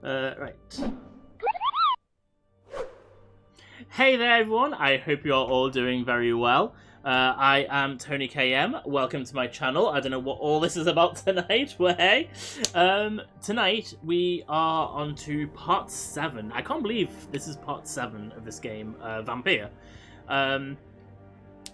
Right. Hey there, everyone. I hope you're all doing very well. I am TonyKM. Welcome to my channel. I don't know what all this is about tonight, but hey. Tonight, we are on to part 7. I can't believe this is part 7 of this game, Vampyr.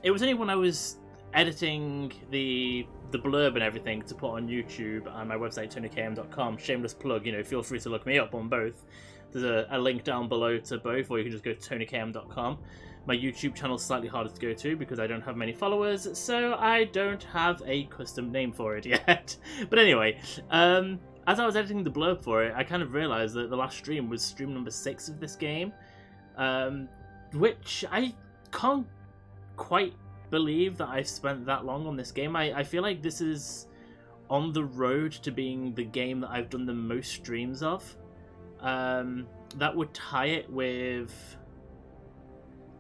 It was only when I was editing the blurb and everything to put on YouTube and my website, TonyKM.com. Shameless plug, feel free to look me up on both. There's a link down below to both, or you can just go to TonyKM.com. My YouTube channel is slightly harder to go to because I don't have many followers, so I don't have a custom name for it yet. But anyway, as I was editing the blurb for it, I kind of realised that the last stream was stream number 6 of this game, which I can't quite believe that I've spent that long on this game. I feel like this is on the road to being the game that I've done the most streams of. That would tie it with,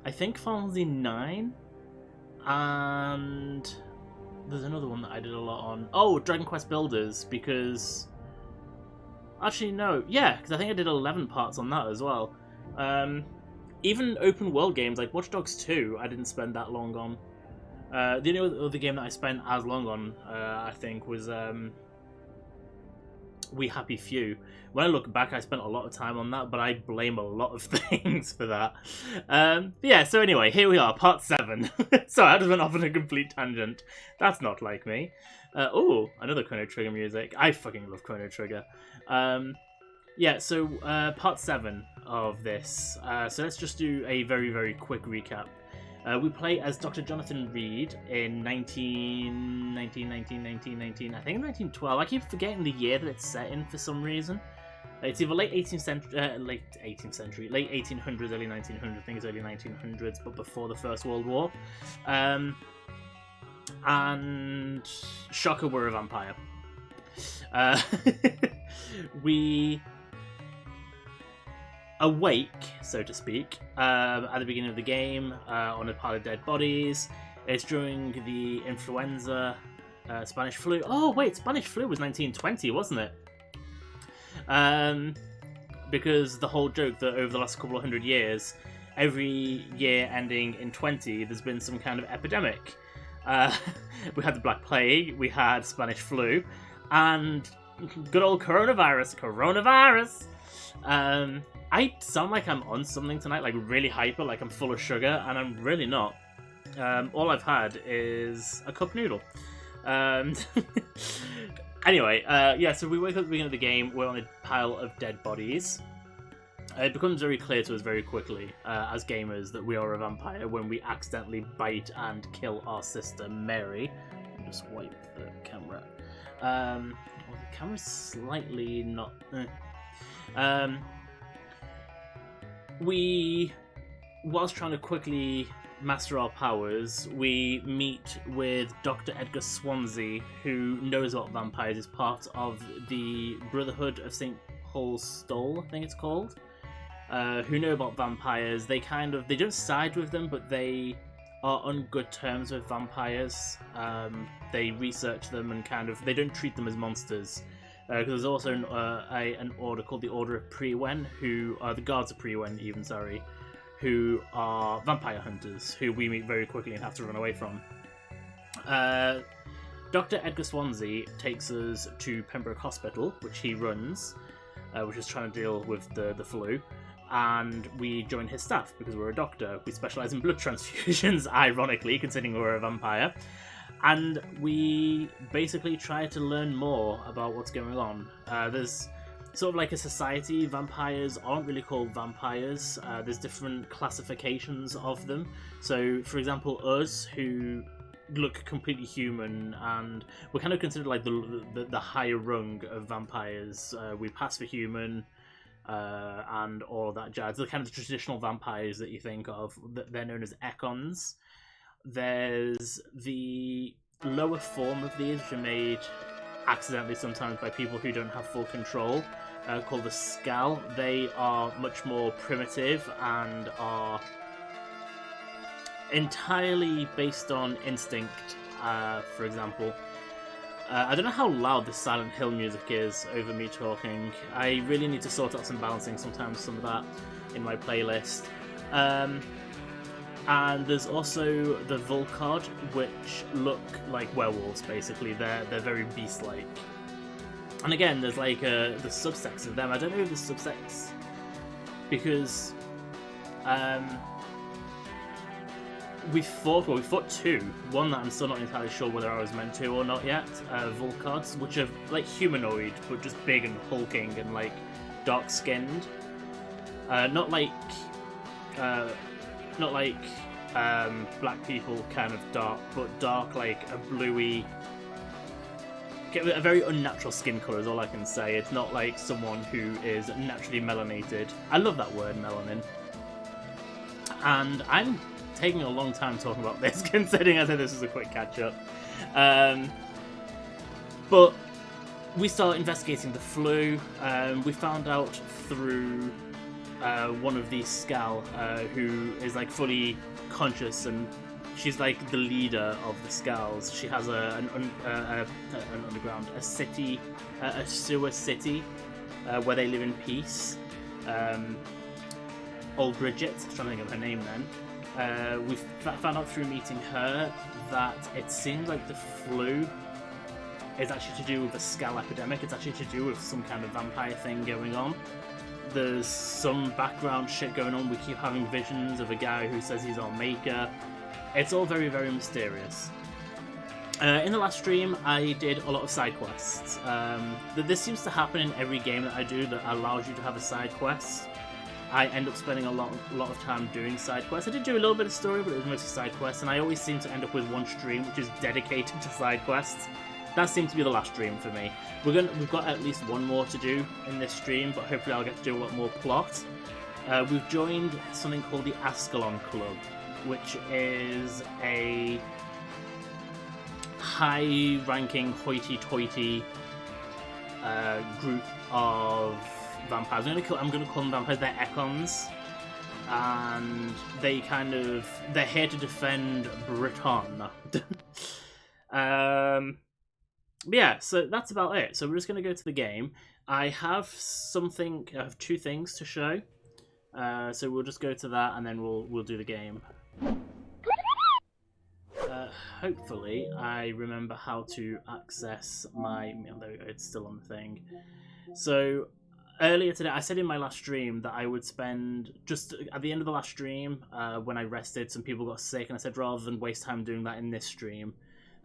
I think, Final Fantasy 9, and there's another one that I did a lot on. Oh, Dragon Quest Builders, because actually no, yeah, because I think I did 11 parts on that as well. Even open world games like Watch Dogs 2, I didn't spend that long on. The only other game that I spent as long on, I think, was We Happy Few. When I look back, I spent a lot of time on that, but I blame a lot of things for that. Yeah, so anyway, here we are, part 7. Sorry, I just went off on a complete tangent. That's not like me. Oh, another Chrono Trigger music. I fucking love Chrono Trigger. Yeah, so part 7 of this. So let's just do a very, very quick recap. We play as Dr. Jonathan Reed in 19, I think 1912. I keep forgetting the year that it's set in for some reason. It's either late 1800s, early 1900s. I think it's early 1900s, but before the First World War. And shocker, we're a vampire. We awake, so to speak, at the beginning of the game on a pile of dead bodies. It's during the influenza, Spanish flu. Oh wait, Spanish flu was 1920, wasn't it? Because the whole joke that over the last couple of hundred years, every year ending in 20, there's been some kind of epidemic. We had the Black Plague, we had Spanish flu, and good old coronavirus. I sound like I'm on something tonight, like really hyper, like I'm full of sugar, and I'm really not. All I've had is a cup noodle. Anyway, yeah, so we wake up at the beginning of the game, we're on a pile of dead bodies. It becomes very clear to us very quickly, as gamers, that we are a vampire when we accidentally bite and kill our sister, Mary. Let me just wipe the camera. Well, the camera's slightly not... whilst trying to quickly master our powers, we meet with Dr. Edgar Swansea, who knows about vampires, is part of the Brotherhood of St. Paul's Stole, I think it's called, who know about vampires. They don't side with them, but they are on good terms with vampires. They research them and they don't treat them as monsters. Because there's also an order called the Order of Priwen, who are the Guards of Priwen, who are vampire hunters, who we meet very quickly and have to run away from. Dr. Edgar Swansea takes us to Pembroke Hospital, which he runs, which is trying to deal with the flu, and we join his staff because we're a doctor. We specialise in blood transfusions, ironically, considering we're a vampire. And we basically try to learn more about what's going on. There's sort of like a society. Vampires aren't really called vampires. There's different classifications of them. So, for example, us, who look completely human, and we're kind of considered like the higher rung of vampires. We pass for human, and all of that jazz. They're kind of the traditional vampires that you think of. They're known as Econs. There's the lower form of these, which are made accidentally sometimes by people who don't have full control, called the Skal. They are much more primitive and are entirely based on instinct, for example. I don't know how loud this Silent Hill music is over me talking. I really need to sort out some balancing sometimes, some of that in my playlist. And there's also the Volkod, which look like werewolves, basically. They're very beast-like. And again, there's like the subsects of them. I don't know if the subsects, because we fought two. One that I'm still not entirely sure whether I was meant to or not yet. Volkods, which are like humanoid, but just big and hulking and like dark-skinned. Not like black people kind of dark, but dark like a bluey, a very unnatural skin colour is all I can say. It's not like someone who is naturally melanated. I love that word, melanin. And I'm taking a long time talking about this, considering I said this was a quick catch-up. But we start investigating the flu. We found out through one of these Skal, who is like fully conscious, and she's like the leader of the Skals. She has an underground, a city, a sewer city, where they live in peace. Old Bridget, I'm trying to think of her name then. We found out through meeting her that it seems like the flu is actually to do with the Skal epidemic. It's actually to do with some kind of vampire thing going on. There's some background shit going on. We keep having visions of a guy who says he's our maker. It's all very, very mysterious. In the last stream, I did a lot of side quests. This seems to happen in every game that I do that allows you to have a side quest. I end up spending a lot of time doing side quests. I did do a little bit of story, but it was mostly side quests, and I always seem to end up with one stream which is dedicated to side quests. That seemed to be the last stream for me. We've got at least one more to do in this stream, but hopefully I'll get to do a lot more plot. We've joined something called the Ascalon Club, which is a high-ranking, hoity-toity group of vampires. I'm going to call them vampires. They're Econs, and they're here to defend Britain. But yeah, so that's about it. So we're just going to go to the game. I have two things to show. So we'll just go to that, and then we'll do the game. Hopefully, I remember how to access my... There we go, it's still on the thing. So, earlier today, I said in my last stream that I would spend... Just at the end of the last stream, when I rested, some people got sick, and I said rather than waste time doing that in this stream,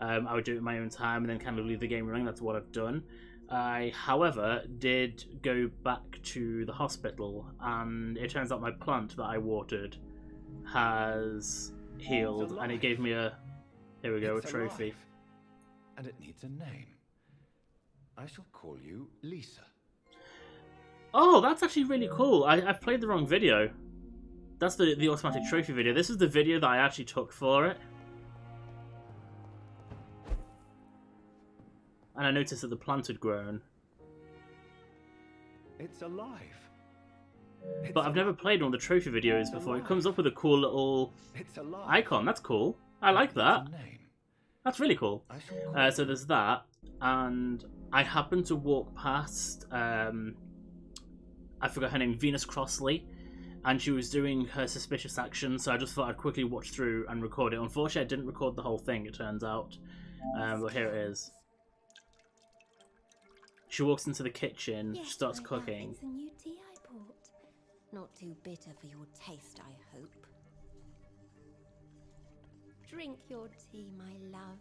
I would do it in my own time and then kind of leave the game running. That's what I've done. I, however, did go back to the hospital, and it turns out my plant that I watered has healed, and it gave me a... Here we go, a trophy. Alive. And it needs a name. I shall call you Lisa. Oh, that's actually really cool. I've played the wrong video. That's the automatic trophy video. This is the video that I actually took for it. And I noticed that the plant had grown. It's alive. But I've never played one of the trophy videos before. It comes up with a cool little icon. That's cool. I like that. That's really cool. So there's that. And I happened to walk past, I forgot her name, Venus Crossley. And she was doing her suspicious action. So I just thought I'd quickly watch through and record it. Unfortunately, I didn't record the whole thing, it turns out. But here it is. She walks into the kitchen, Yes, starts my love, cooking. it's a new tea I bought. Not too bitter for your taste, I hope. Drink your tea, my love.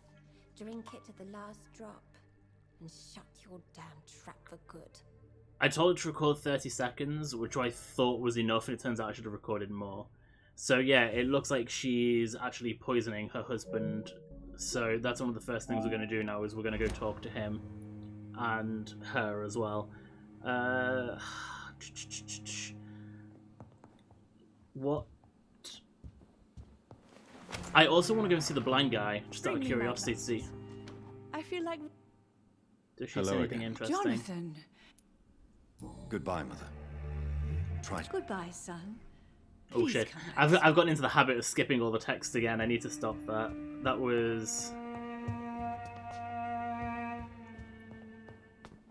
Drink it to the last drop. And shut your damn trap for good. I told her to record 30 seconds, which I thought was enough, and it turns out I should have recorded more. So yeah, it looks like she's actually poisoning her husband. So that's one of the first things we're going to do now, is we're going to go talk to him. And her as well. What? I also want to go and see the blind guy, just out of curiosity to see. I feel like... Does she say anything interesting? Jonathan! Goodbye, Mother. Try to... Goodbye, son. Oh Please shit. come I've back. gotten into the habit of skipping all the text again. I need to stop that. That was...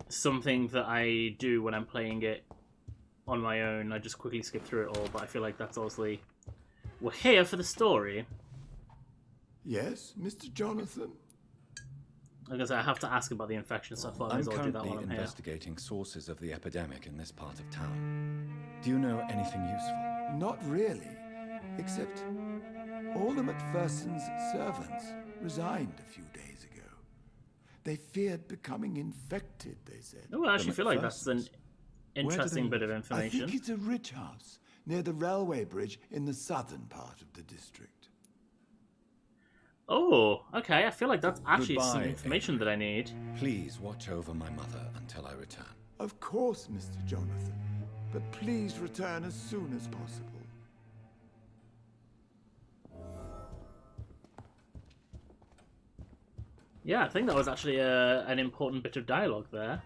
something that I do when I'm playing it on my own. I just quickly skip through it all, but I feel like that's obviously... We're here for the story. Yes, Mr. Jonathan? I guess I have to ask about the infection, so I thought I may I'm as well do that while currently I'm here. investigating sources of the epidemic in this part of town. Do you know anything useful? Not really. Except Alder Macpherson's servants resigned a few days ago. They feared becoming infected, they said. Oh, I actually feel like that's an Macphersons? interesting bit of I information. think it's a rich house near the railway bridge in the southern part of the district. Oh, okay. I feel like that's actually some Goodbye, information that I need. Please watch over my mother until I return. Of course, Mr. Jonathan. But please return as soon as possible. Yeah, I think that was actually an important bit of dialogue there.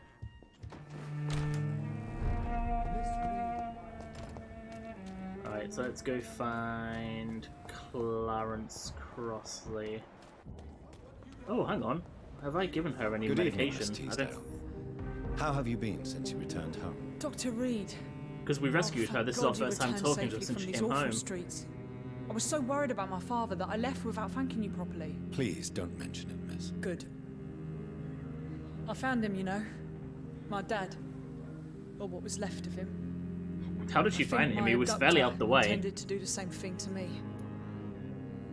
Alright, so let's go find Clarence Crossley. Oh, hang on. Have I given her any Good evening, medication? Miss Teasdale. How have you been since you returned home? Dr. Reed. Because we rescued her. This is our first time talking to her since she came home. Streets. I was so worried about my father that I left without thanking you properly. Please don't mention it, miss. Good. I found him, you know. My dad. Or what was left of him. How did she I think find him? my He was fairly abductor out the way. Intended to do the same thing to me.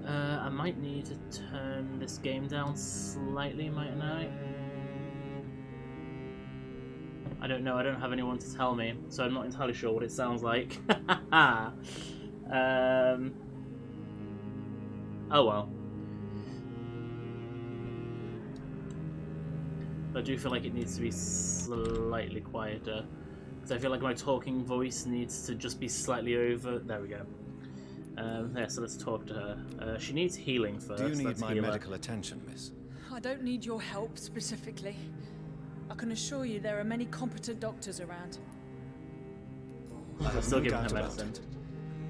I might need to turn this game down slightly, mightn't I? I don't know, I don't have anyone to tell me, so I'm not entirely sure what it sounds like. Oh well. I do feel like it needs to be slightly quieter, because I feel like my talking voice needs to just be slightly over... There we go. Yeah, so let's talk to her. She needs healing first. Do you need Let's my heal her. medical attention, miss? I don't need your help specifically. I can assure you there are many competent doctors around. I'm still No giving doubt her about medicine. it,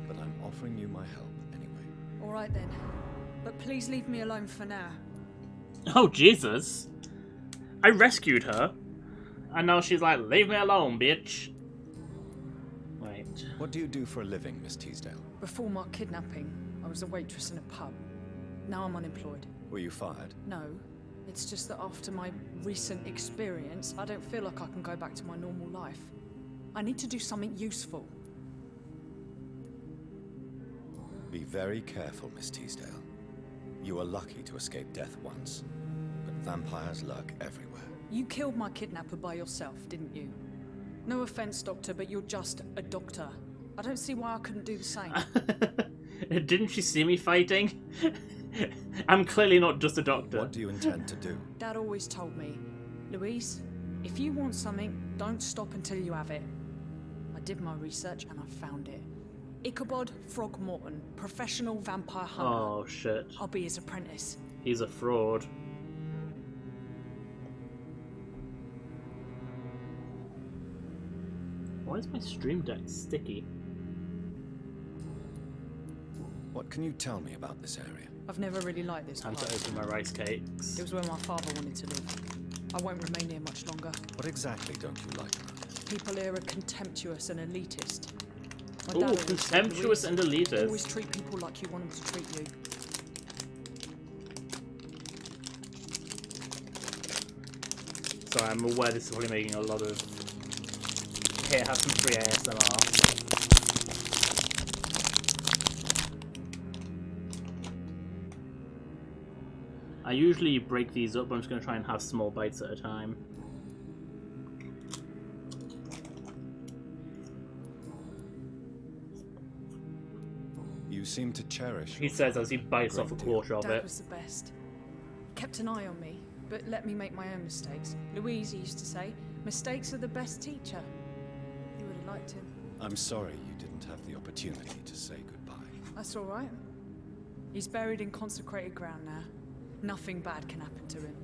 but I'm offering you my help anyway. All right then. But please leave me alone for now. Oh, Jesus. I rescued her. And now she's like, leave me alone, bitch. Right. What do you do for a living, Miss Teasdale? Before my kidnapping, I was a waitress in a pub. Now I'm unemployed. Were you fired? No, it's just that after my recent experience, I don't feel like I can go back to my normal life. I need to do something useful. Be very careful, Miss Teasdale. You are lucky to escape death once, but vampires lurk everywhere. You killed my kidnapper by yourself, didn't you? No offense, Doctor, but you're just a doctor. I don't see why I couldn't do the same. Didn't she see me fighting? I'm clearly not just a doctor. What do you intend to do? Dad always told me, Louise, if you want something, don't stop until you have it. I did my research and I found it. Ichabod Throgmorton, professional vampire hunter. Oh, shit. I'll be his apprentice. He's a fraud. Why is my stream deck sticky? What can you tell me about this area? I've never really liked this Time to place. open my rice cakes. It was where my father wanted to live. I won't remain here much longer. What exactly don't you like about it? People here are contemptuous and elitist. My Oh, dad always said, contemptuous and Always elitist. treat people like you want them to treat you. Sorry, I'm aware this is probably making a lot of... Here, have some free ASMR. I usually break these up, but I'm just going to try and have small bites at a time. You seem to cherish. He says as he bites off a quarter of Dad it. was the best. Kept an eye on me, but let me make my own mistakes. Louise used to say, mistakes are the best teacher. You would have liked him. I'm sorry you didn't have the opportunity to say goodbye. That's all right. He's buried in consecrated ground now. Nothing bad can happen to him.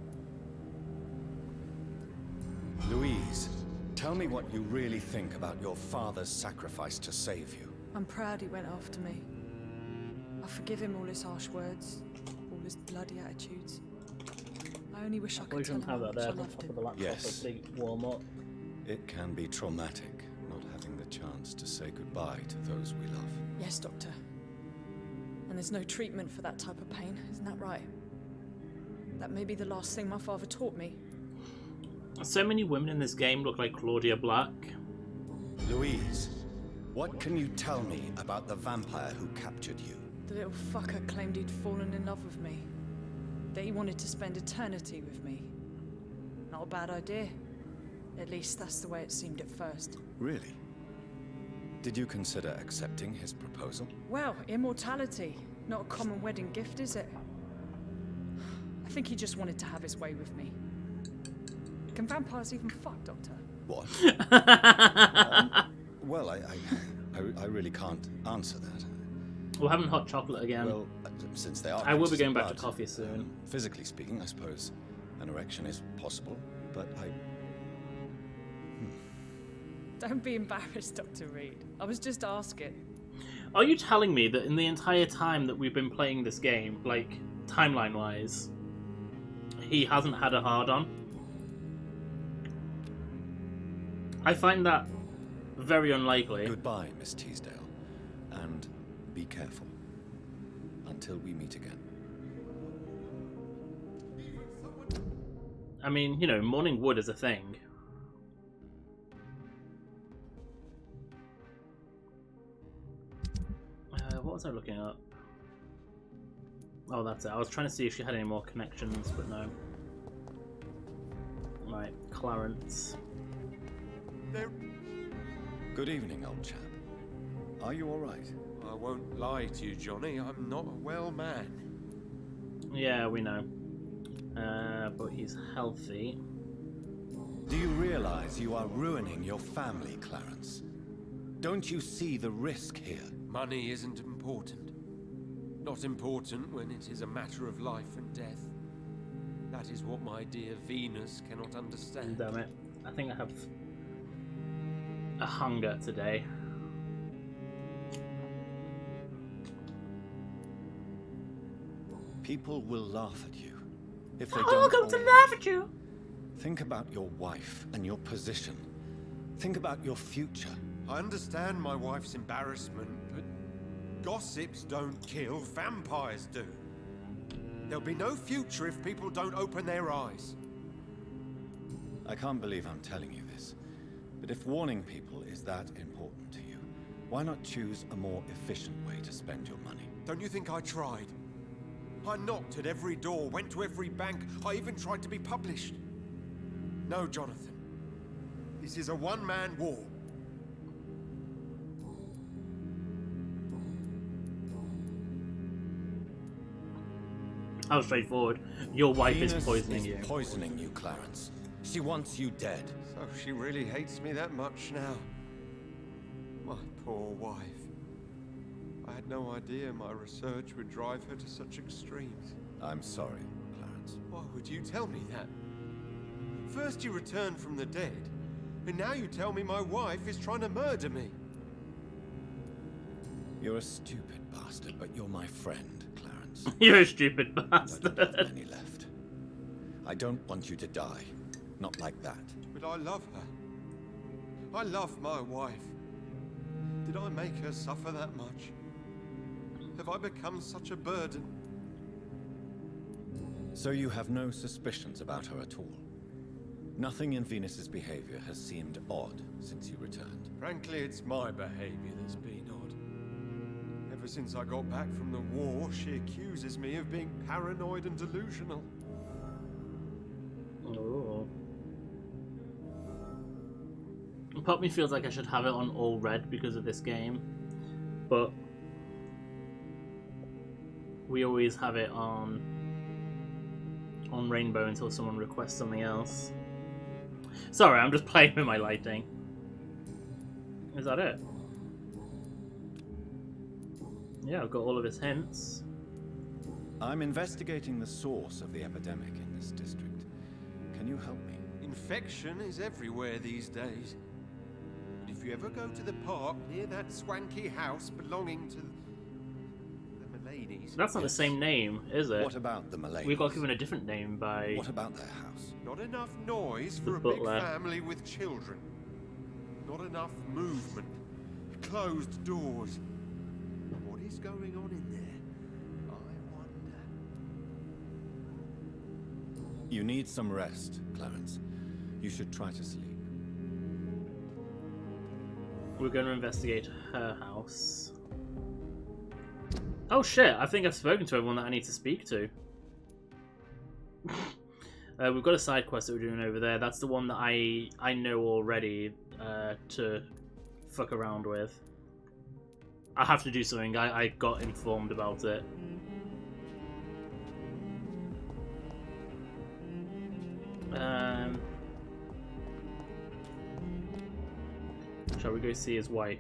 Louise, tell me what you really think about your father's sacrifice to save you. I'm proud he went after me. I forgive him all his harsh words, all his bloody attitudes. I only wish I We could tell shouldn't have him how that much there I on loved top him. of the laptop Yes. as they warm up. It can be traumatic not having the chance to say goodbye to those we love. Yes, Doctor. And there's no treatment for that type of pain, isn't that right? That may be the last thing my father taught me. So many women in this game look like Claudia Black. Louise, what can you tell me about the vampire who captured you? The little fucker claimed he'd fallen in love with me. That he wanted to spend eternity with me. Not a bad idea. At least that's the way it seemed at first. Really? Did you consider accepting his proposal? Well, immortality. Not a common wedding gift, is it? I think he just wanted to have his way with me. Can vampires even fuck, Doctor? What? Well, I really can't answer that. We're having hot chocolate again. Well, since they are I will be creatures going of back to blood, coffee soon. Physically speaking, I suppose an erection is possible, but Don't be embarrassed, Dr. Reed. I was just asking. Are you telling me that in the entire time that we've been playing this game, like, timeline-wise, he hasn't had a hard-on? I find that very unlikely. Goodbye, Miss Teasdale, and be careful until we meet again. I mean, you know, morning wood is a thing. What was I looking at? Oh, that's it. I was trying to see if she had any more connections, but no. Right, Clarence. Good evening, old chap. Are you all right? I won't lie to you, Johnny. I'm not a well man. Yeah, we know. But he's healthy. Do you realize you are ruining your family, Clarence? Don't you see the risk here? Money isn't important. Not important when it is a matter of life and death. That is what my dear Venus cannot understand. Damn it. I think I have a hunger today. People will laugh at you if they I'm don't. going to laugh at you. Think about your wife and your position. Think about your future. I understand my wife's embarrassment, but gossips don't kill, vampires do. There'll be no future if people don't open their eyes. I can't believe I'm telling you this, but if warning people is that important to you, why not choose a more efficient way to spend your money? Don't you think I tried? I knocked at every door, went to every bank, I even tried to be published. No, Jonathan. This is a one-man war. How straightforward. Your wife Venus is poisoning you. Poisoning you, Clarence. She wants you dead. So she really hates me that much now. My poor wife. I had no idea my research would drive her to such extremes. I'm sorry, Clarence. Why would you tell me that? First you returned from the dead, and now you tell me my wife is trying to murder me. You're a stupid bastard, but you're my friend, Clarence. You're a stupid I don't bastard. have many left. I don't want you to die. Not like that. But I love her. I love my wife. Did I make her suffer that much? Have I become such a burden? So you have no suspicions about her at all? Nothing in Venus's behavior has seemed odd since you returned. Frankly, it's my behavior that's been odd. Ever since I got back from the war, she accuses me of being paranoid and delusional. Ooh. Part of me feels like I should have it on all red because of this game, but we always have it on rainbow until someone requests something else. Sorry, I'm just playing with my lighting. Is that it? Yeah, I've got all of his hints. I'm investigating the source of the epidemic in this district. Can you help me? Infection is everywhere these days. But if you ever go to the park near that swanky house belonging to the ladies. That's not the same name, is it? What about the Malays? We got given a different name by What about their house? Not enough noise The for a butler. big family with children. Not enough movement. Closed doors. What is going on in there? I wonder. You need some rest, Clarence. You should try to sleep. We're going to investigate her house. Oh shit, I think I've spoken to everyone that I need to speak to. We've got a side quest that we're doing over there. That's the one that I know already to fuck around with. I have to do something. I got informed about it. Shall we go see his wife?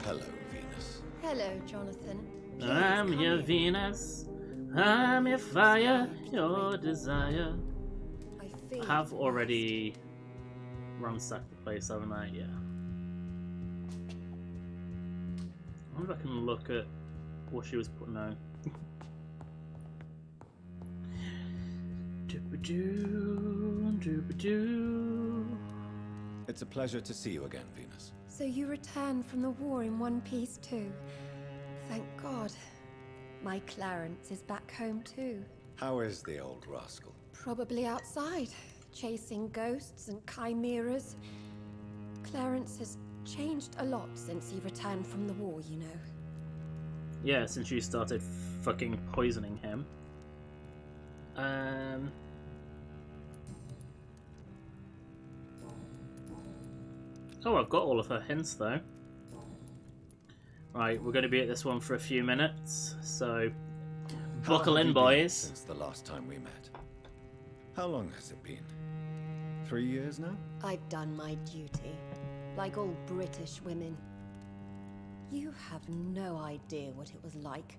Hello, Venus. Hello, Jonathan. Please I'm come your in. Venus. I'm your fire, your desire. I feel I have already ransacked the place, haven't I? Yeah. I wonder if I can look at what she was putting out. Doop-a-doo, doop-a-doo. It's a pleasure to see you again, Venus. So you returned from the war in one piece too. Thank God. My Clarence is back home too. How is the old rascal? Probably outside, chasing ghosts and chimeras. Clarence has changed a lot since he returned from the war, you know. Yeah, since you started fucking poisoning him. Oh, I've got all of her hints though. Right, we're going to be at this one for a few minutes, so How buckle have in, you been boys. Since the last time we met. How long has it been? 3 years now? I've done my duty, like all British women. You have no idea what it was like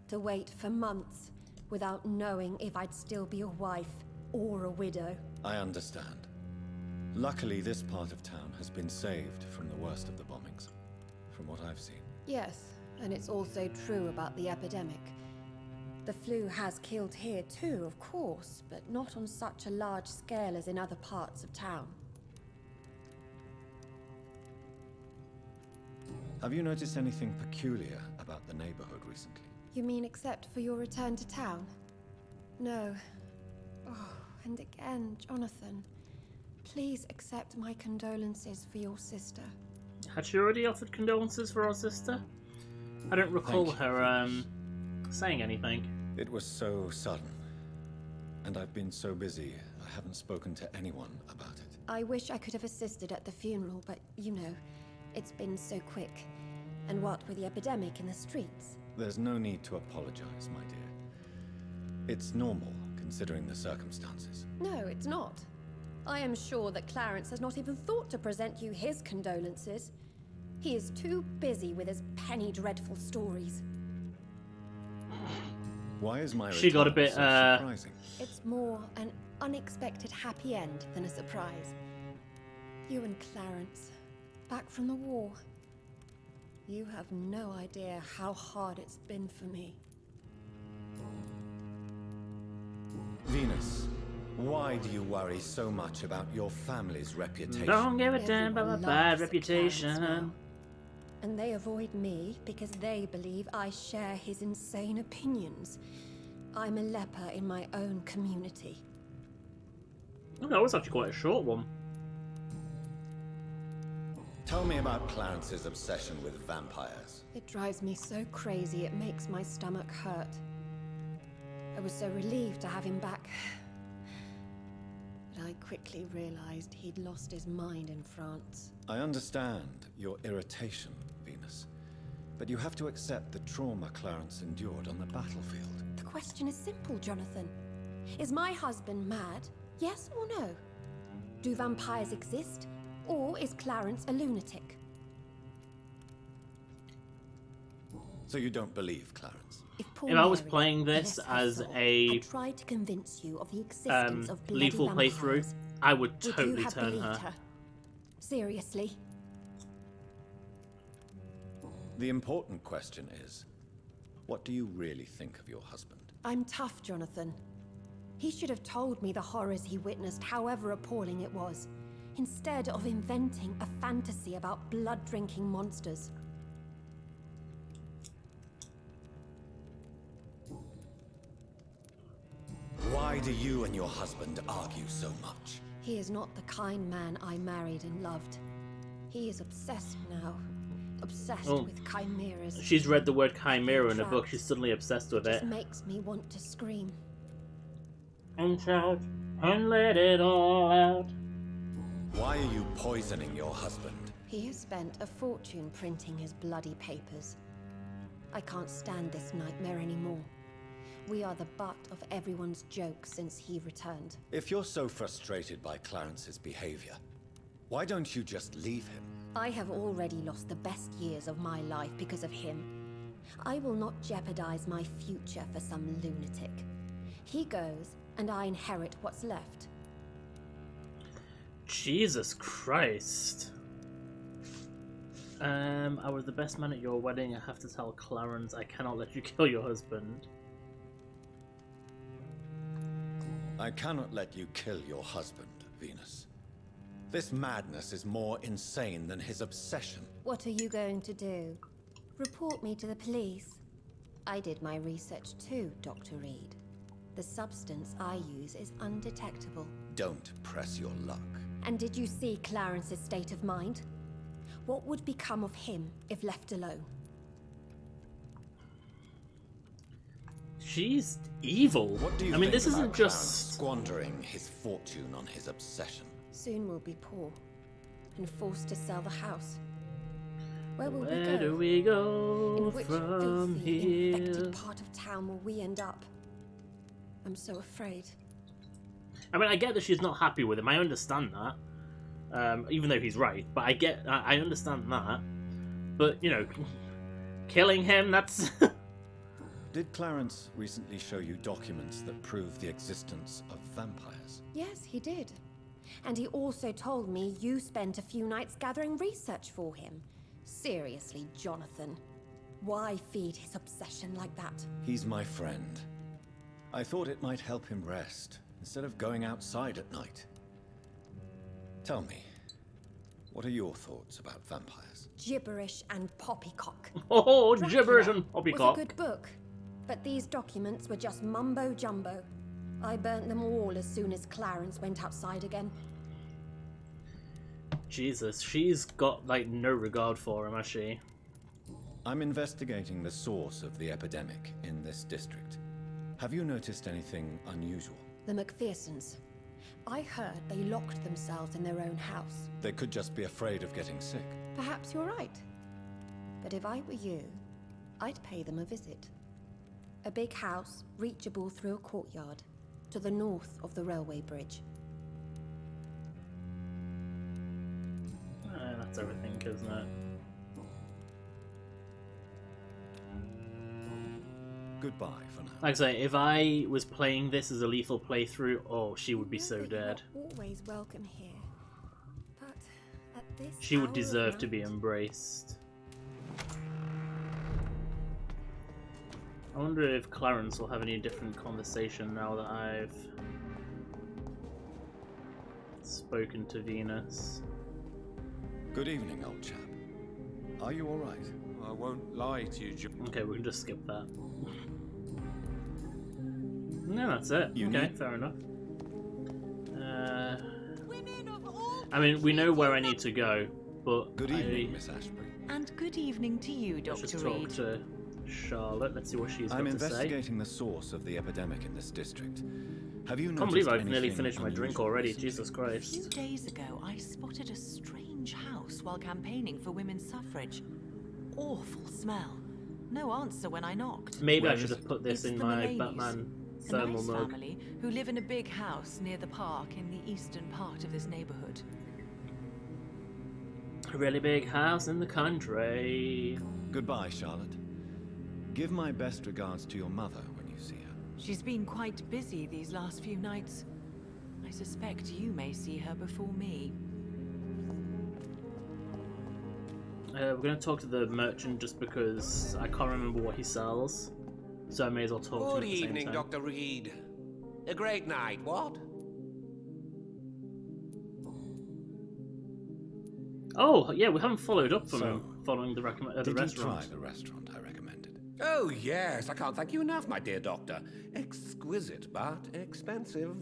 to wait for months without knowing if I'd still be a wife or a widow. I understand. Luckily, this part of town has been saved from the worst of the bombings, from what I've seen. Yes, and it's also true about the epidemic. The flu has killed here too, of course, but not on such a large scale as in other parts of town. Have you noticed anything peculiar about the neighborhood recently? You mean except for your return to town? No. Oh, and again, Jonathan, please accept my condolences for your sister. Had she already offered condolences for our sister? I don't recall Thank you, her Venus. saying anything. It was so sudden. And I've been so busy, I haven't spoken to anyone about it. I wish I could have assisted at the funeral, but you know, it's been so quick. And what with the epidemic in the streets? There's no need to apologize, my dear. It's normal, considering the circumstances. No, it's not. I am sure that Clarence has not even thought to present you his condolences. He is too busy with his penny dreadful stories. Why is my She got a return bit, so surprising? It's more an unexpected happy end than a surprise. You and Clarence, back from the war. You have no idea how hard it's been for me. Venus, why do you worry so much about your family's reputation? Don't give a damn about my Everyone bad laughs at Clarence reputation. now. And they avoid me because they believe I share his insane opinions. I'm a leper in my own community. Oh, that was actually quite a short one. Tell me about Clarence's obsession with vampires. It drives me so crazy it makes my stomach hurt. I was so relieved to have him back. But I quickly realized he'd lost his mind in France. I understand your irritation, Venus. But you have to accept the trauma Clarence endured on the battlefield. The question is simple, Jonathan. Is my husband mad? Yes or no? Do vampires exist? Or is Clarence a lunatic? So you don't believe Clarence? If Poor If I was Mary, playing this bless her as soul, a I tried to convince you of the existence of bloody lethal playthrough, vampires. I would Would you totally have turn believed her. Seriously? The important question is, what do you really think of your husband? I'm tough, Jonathan. He should have told me the horrors he witnessed, however appalling it was, instead of inventing a fantasy about blood-drinking monsters. Why do you and your husband argue so much? He is not the kind man I married and loved. He is obsessed now. Obsessed Oh. with chimeras. She's read the word chimera in a book, she's suddenly obsessed with it. Just makes me want to scream. And shout, and let it all out. Why are you poisoning your husband? He has spent a fortune printing his bloody papers. I can't stand this nightmare anymore. We are the butt of everyone's jokes since he returned. If you're so frustrated by Clarence's behavior, why don't you just leave him? I have already lost the best years of my life because of him. I will not jeopardize my future for some lunatic. He goes, and I inherit what's left. Jesus Christ. I was the best man at your wedding. I have to tell Clarence I cannot let you kill your husband. I cannot let you kill your husband, Venus. This madness is more insane than his obsession. What are you going to do? Report me to the police? I did my research too, Dr. Reed. The substance I use is undetectable. Don't press your luck. And did you see Clarence's state of mind? What would become of him if left alone? She's evil. What do you I mean, think this about isn't Clarence just... squandering his fortune on his obsession? Soon we'll be poor and forced to sell the house. Where will we Where go? do we go In which from filthy, here? infected part of town will we end up? I'm so afraid. I mean, I get that she's not happy with him. I understand that. Even though he's right. But I understand that. But, you know, killing him, that's... Did Clarence recently show you documents that prove the existence of vampires? Yes, he did. And he also told me you spent a few nights gathering research for him. Seriously, Jonathan. Why feed his obsession like that? He's my friend. I thought it might help him rest, instead of going outside at night. Tell me, what are your thoughts about vampires? Gibberish and poppycock. Oh, Dracula gibberish and poppycock. was a good book, but these documents were just mumbo-jumbo. I burnt them all as soon as Clarence went outside again. Jesus, she's got, like, no regard for him, has she? I'm investigating the source of the epidemic in this district. Have you noticed anything unusual? The McPhersons. I heard they locked themselves in their own house. They could just be afraid of getting sick. Perhaps you're right. But if I were you, I'd pay them a visit. A big house, reachable through a courtyard, to the north of the railway bridge. That's everything, isn't it? Goodbye for now. Like I say, if I was playing this as a lethal playthrough, oh, she would be so You're dead. not always welcome here. But at this She would hour of deserve to be night- embraced. I wonder if Clarence will have any different conversation now that I've spoken to Venus. Good evening, old chap. Are you alright? I won't lie to you, Okay, we can just skip that. No, that's it. You Okay, need- fair enough. I mean, we know where I need to go, but Good evening, Miss Ashbury. And good evening to you, let's Dr. just talk Reed. to Charlotte. Let's see what she's I'm got to say. investigating the source of the epidemic in this district. Have you I noticed can't believe I've nearly anything finished my drink unusual already. recently? Jesus A Christ. few days ago, I spotted a strange house while campaigning for women's suffrage. Awful smell. No answer when I knocked. Maybe Where I should is have it? put this It's in the my Mullaneys. Batman A thermal nice mug. family who live in a big house near the park in the eastern part of this neighborhood. A really big house in the country. Goodbye, Charlotte. Give my best regards to your mother when you see her. She's been quite busy these last few nights. I suspect you may see her before me. We're going to talk to the merchant just because I can't remember what he sells. So I may as well talk to him at Good the same evening, time. Dr. Reed. A great night, what? Oh, yeah, we haven't followed up from So, him following the, the Did restaurant. you try the restaurant I recommended? Oh, yes, I can't thank you enough, my dear doctor. Exquisite, but expensive.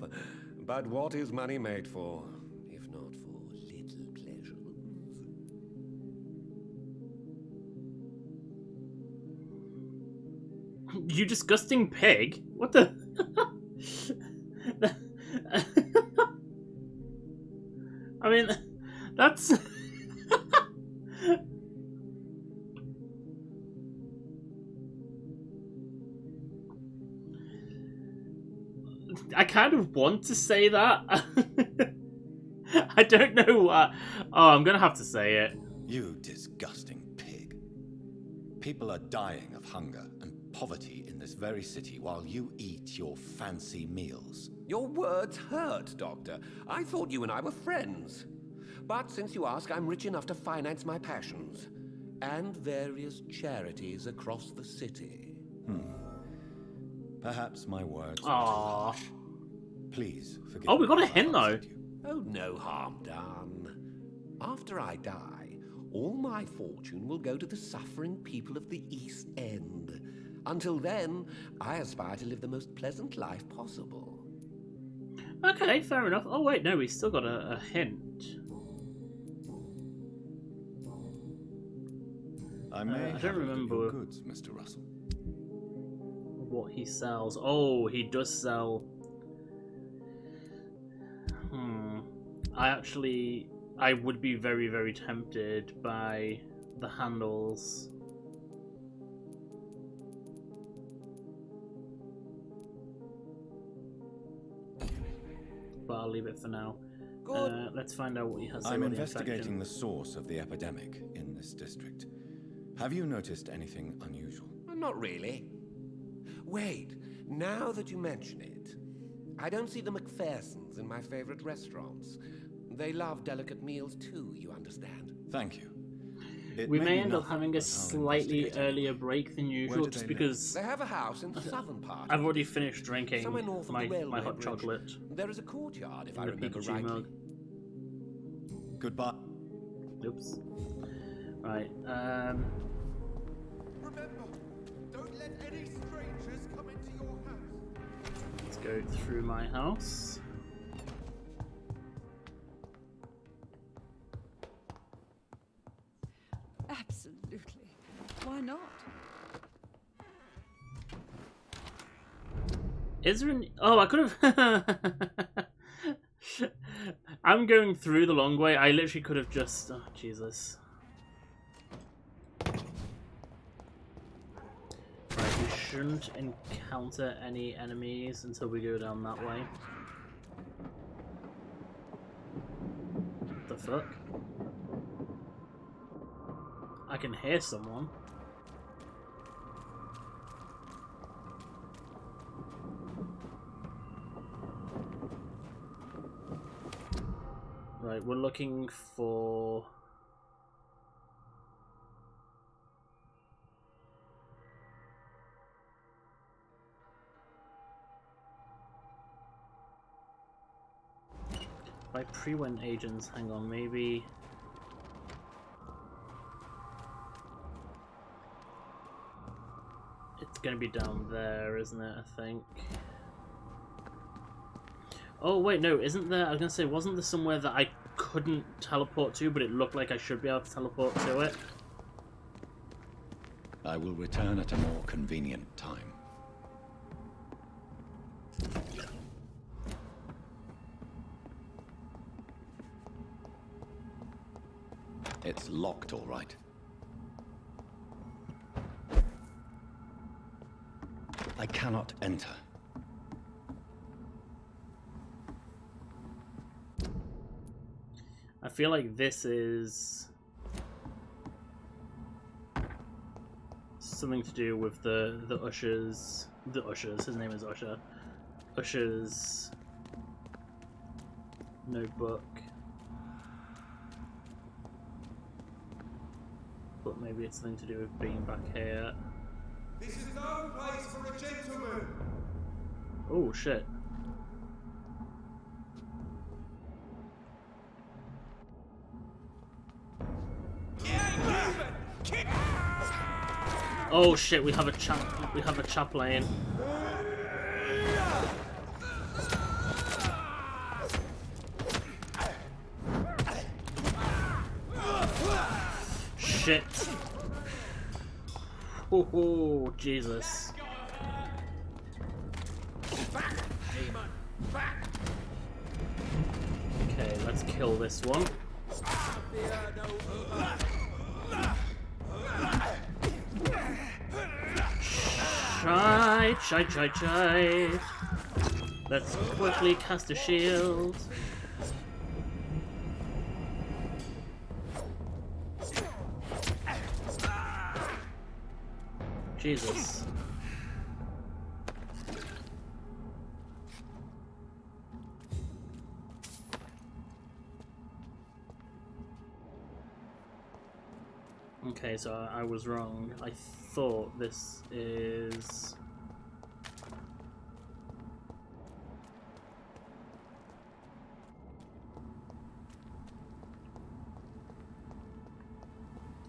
But what is money made for, if not for little pleasures? You disgusting pig! What the? I mean, that's... I kind of want to say that. I don't know what... Oh, I'm gonna have to say it. You disgusting pig. People are dying of hunger and poverty in this very city while you eat your fancy meals. Your words hurt, Doctor. I thought you and I were friends. But since you ask, I'm rich enough to finance my passions. And various charities across the city. Perhaps my words were too Aww. harsh. Please forgive Oh, we me got a if I hint, though. upset you. Oh, no harm done. After I die, all my fortune will go to the suffering people of the East End. Until then, I aspire to live the most pleasant life possible. Okay, fair enough. Oh, wait, no, we still got a hint. I may I have don't a look at remember. your goods, Mr. Russell. What he sells. Oh, he does sell... I would be very, very tempted by the handles. But I'll leave it for now. Let's find out what he has to say I'm about the investigating infection. the source of the epidemic in this district. Have you noticed anything unusual? Not really. Wait, now that you mention it, I don't see the McPhersons in my favorite restaurants. They love delicate meals too, you understand. Thank you. It We may may be end up nothing, having a but I'll slightly investigate earlier anyway. break than Where usual, do just they live? because They have a house in the southern part. I've already finished drinking Somewhere north of the my railway hot bridge. chocolate There is a courtyard, if in I the remember Pikachu rightly. mug. Goodbye. Oops. Right, Remember, don't let any strangers come into your house. let's go through my house. Absolutely. Why not? Is there any... Oh, I could have... I'm going through the long way. I literally could have just... Oh, Jesus. Right, we shouldn't encounter any enemies until we go down that way. What the fuck? I can hear someone. Right, we're looking for... By Priwen agents, hang on, maybe... It's gonna be down there, isn't it, I think? Oh, wait, no, isn't there... I was gonna say, wasn't there somewhere that I couldn't teleport to, but it looked like I should be able to teleport to it? I will return at a more convenient time. It's locked, all right. I cannot enter. I feel like this is... something to do with the ushers. The ushers. His name is Usher. Usher's notebook. But maybe it's something to do with being back here. This is no place for a gentleman! Oh shit. Oh shit, we have a chap lane. Shit. Oh, Jesus. Okay, let's kill this one. Shite. Let's quickly cast a shield. Jesus. Okay, so I was wrong. I thought this is...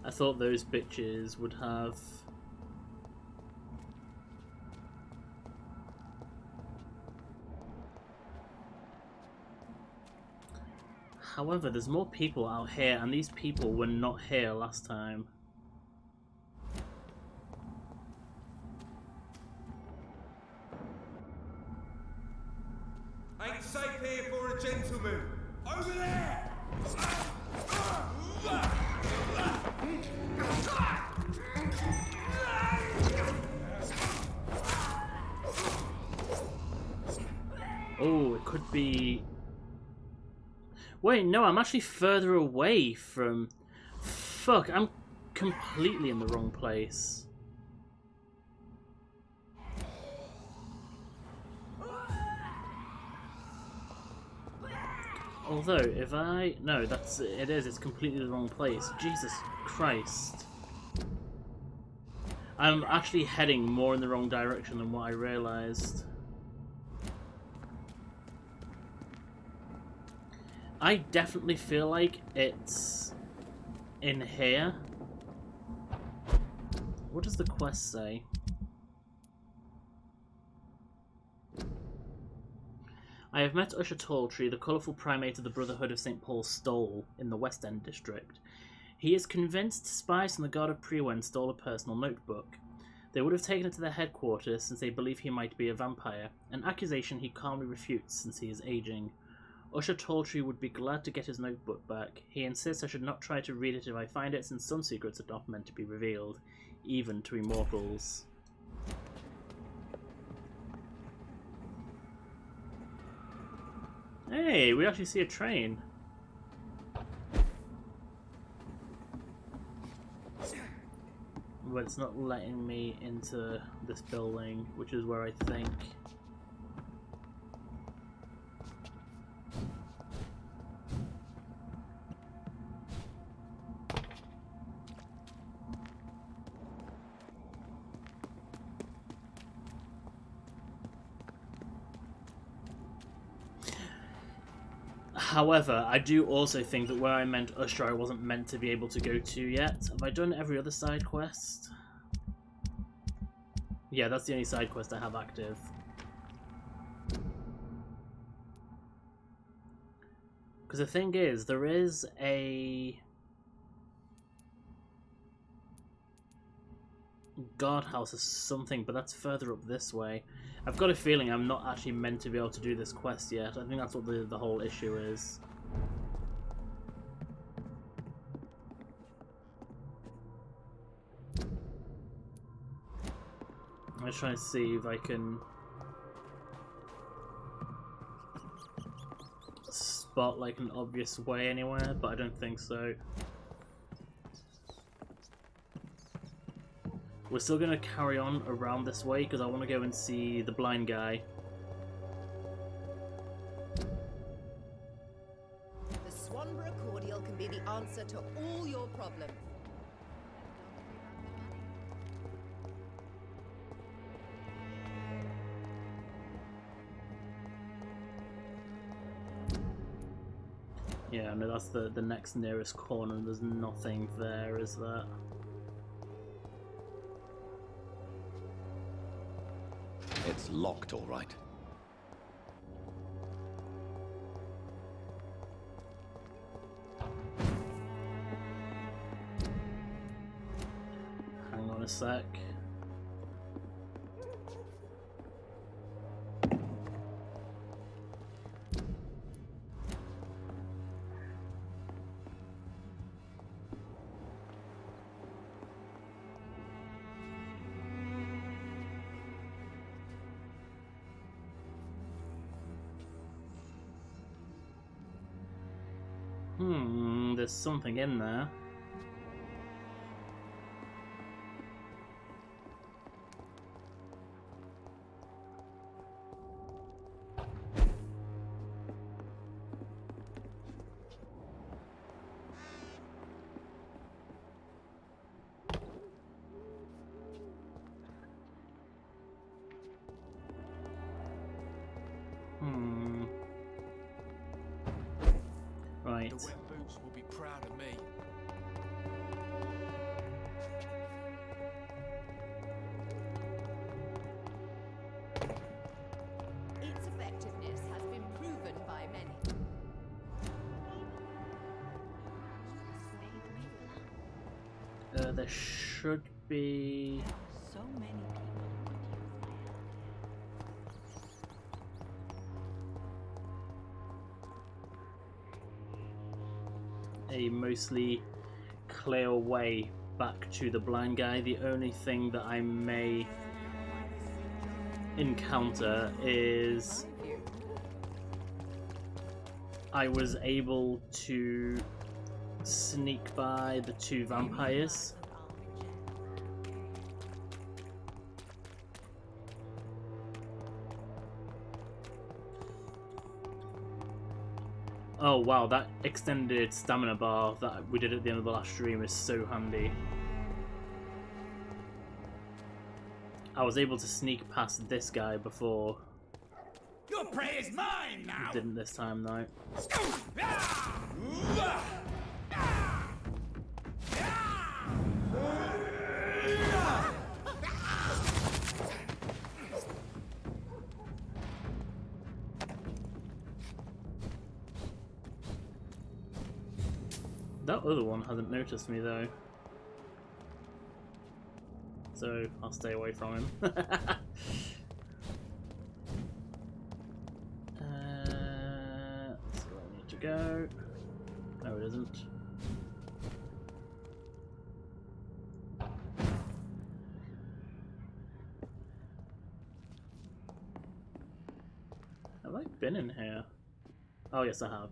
I thought those bitches would have... However, there's more people out here, and these people were not here last time. Ain't safe here for a gentleman! Over there! Oh, it could be... Wait, no, I'm actually further away from... Fuck, I'm completely in the wrong place. Although, if I... No, it's completely the wrong place. Jesus Christ. I'm actually heading more in the wrong direction than what I realised. I definitely feel like it's in here. What does the quest say? I have met Usher Talltree, the colourful primate of the Brotherhood of St. Paul's Stole in the West End district. He is convinced spies from the Guard of Priwen stole a personal notebook. They would have taken it to their headquarters since they believe he might be a vampire, an accusation he calmly refutes since he is aging. Usher Talltree would be glad to get his notebook back. He insists I should not try to read it if I find it, since some secrets are not meant to be revealed, even to immortals. Hey, we actually see a train. But it's not letting me into this building, which is where I think... However, I do also think that where I meant Usher, I wasn't meant to be able to go to yet. Have I done every other side quest? Yeah, that's the only side quest I have active. Because the thing is, there is a guardhouse or something, but that's further up this way. I've got a feeling I'm not actually meant to be able to do this quest yet. I think that's what the whole issue is. I'm just trying to see if I can spot like an obvious way anywhere, but I don't think so. We're still going to carry on around this way because I want to go and see the blind guy. The Swanborough cordial can be the answer to all your problems. Yeah, no, that's the next nearest corner, and there's nothing there, is there? It's locked, all right. Hang on a sec. There's something in there. Right. The wet boots will be proud of me. Its effectiveness has been proven by many. There should be... So many people a mostly clear way back to the blind guy. The only thing that I may encounter is I was able to sneak by the two vampires. Oh wow, that extended stamina bar that we did at the end of the last stream is so handy. I was able to sneak past this guy before. Your prey is mine now! Didn't this time though. That other one hasn't noticed me though, so I'll stay away from him. That's where I need to go. No, it isn't. Have I been in here? Oh yes, I have.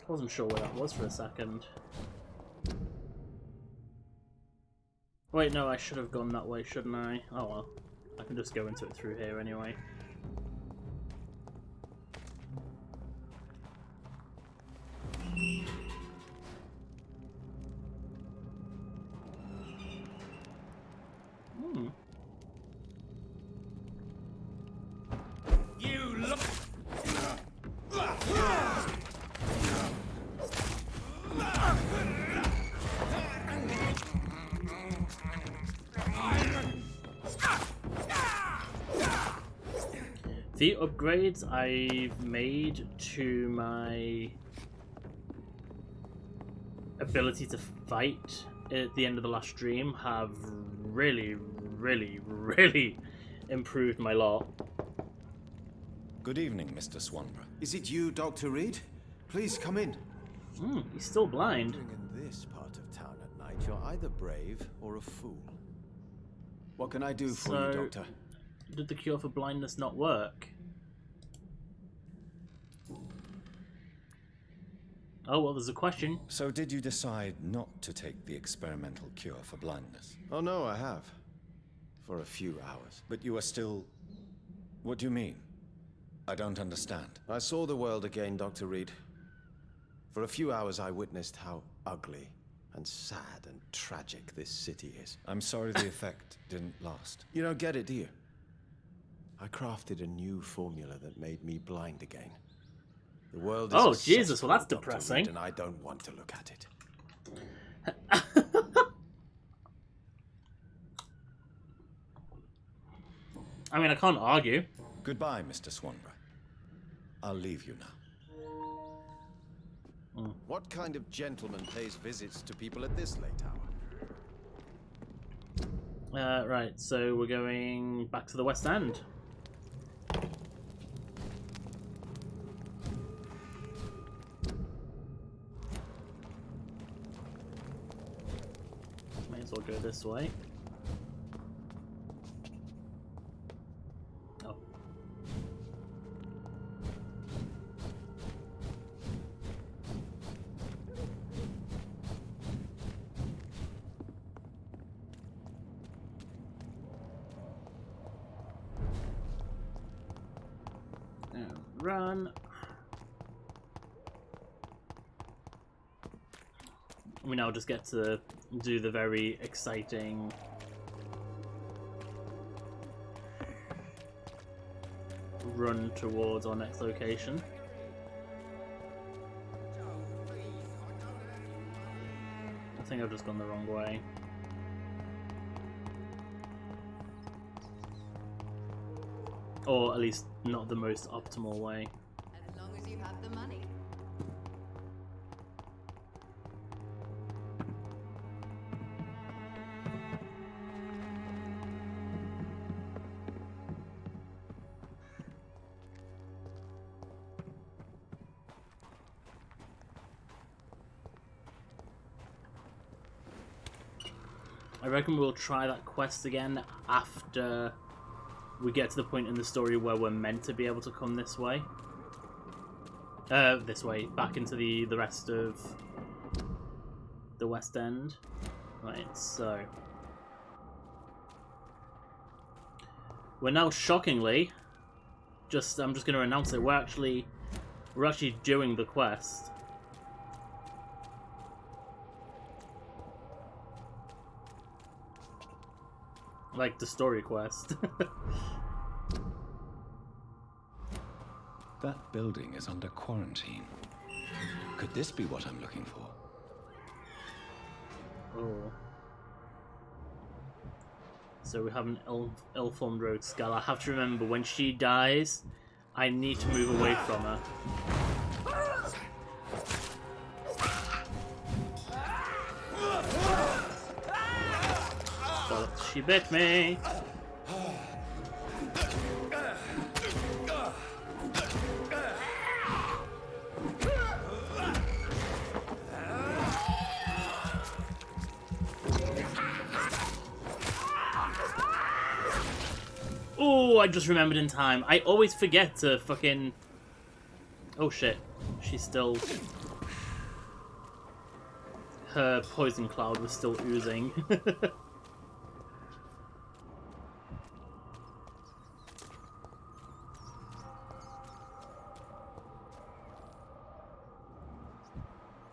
I wasn't sure where that was for a second. Wait, no, I should have gone that way, shouldn't I? Oh well. I can just go into it through here anyway. You look. The upgrades I've made to my ability to fight at the end of the last stream have really improved my lot. Good evening, Mr. Swanborough. Is it you, Dr. Reed? Please come in. He's still blind. In this part of town at night, you're either brave or a fool. What can I do for you, Doctor? Did the cure for blindness not work? Oh, well, there's a question. So did you decide not to take the experimental cure for blindness? Oh no, I have. For a few hours. But you are still... What do you mean? I don't understand. I saw the world again, Dr. Reed. For a few hours I witnessed how ugly and sad and tragic this city is. I'm sorry the effect didn't last. You don't get it, do you? I crafted a new formula that made me blind again. The world is oh, a Jesus, well, that's cesspool, Dr. depressing. Reed, and I don't want to look at it. I mean, I can't argue. Goodbye, Mr. Swanborough. I'll leave you now. What kind of gentleman pays visits to people at this late hour? Right, so we're going back to the West End. May as well go this way. Oh. Run. We now just get to do the very exciting run towards our next location. I think I've just gone the wrong way. Or at least not the most optimal way. As long as you have the money. I reckon we'll try that quest again after we get to the point in the story where we're meant to be able to come this way. This way, back into the rest of the West End. Right, so we're now shockingly I'm just going to announce it. We're actually doing the quest. Like the story quest. That building is under quarantine. Could this be what I'm looking for? Oh. So we have an ill-formed rogue skull. I have to remember, when she dies, I need to move away from her. But she bit me! Oh, I just remembered in time. I always forget to fucking... Oh shit. She's still... Her poison cloud was still oozing.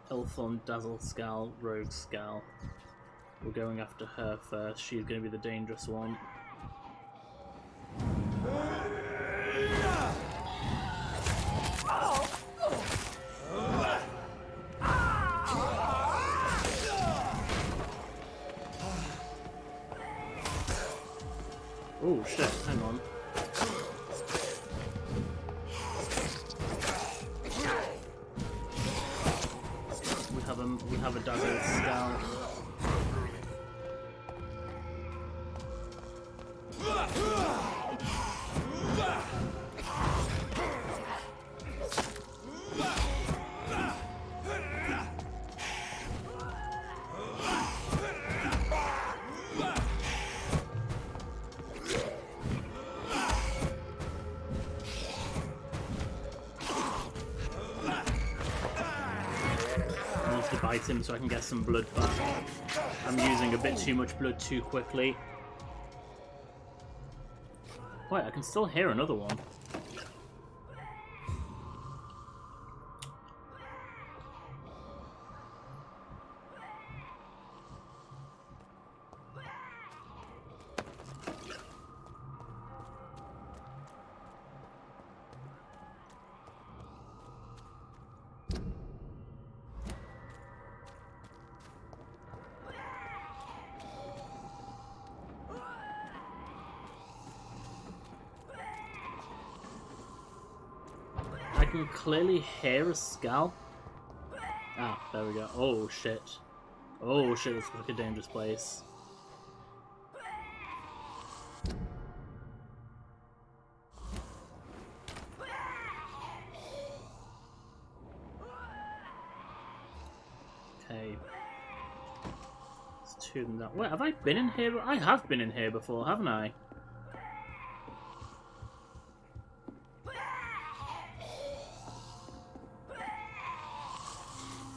Elthorn, Dazzle, Scal, Rogue, Scal. We're going after her first. She's going to be the dangerous one. Oh shit, hang on. We have a Dazzle Scout. fight him so I can get some blood back. I'm using a bit too much blood too quickly. Wait, I can still hear another one. I can clearly hear a skull. Ah, there we go. Oh shit. Oh shit, this looks like a dangerous place. Okay. There's two of them down. Wait, have I been in here? I have been in here before, haven't I?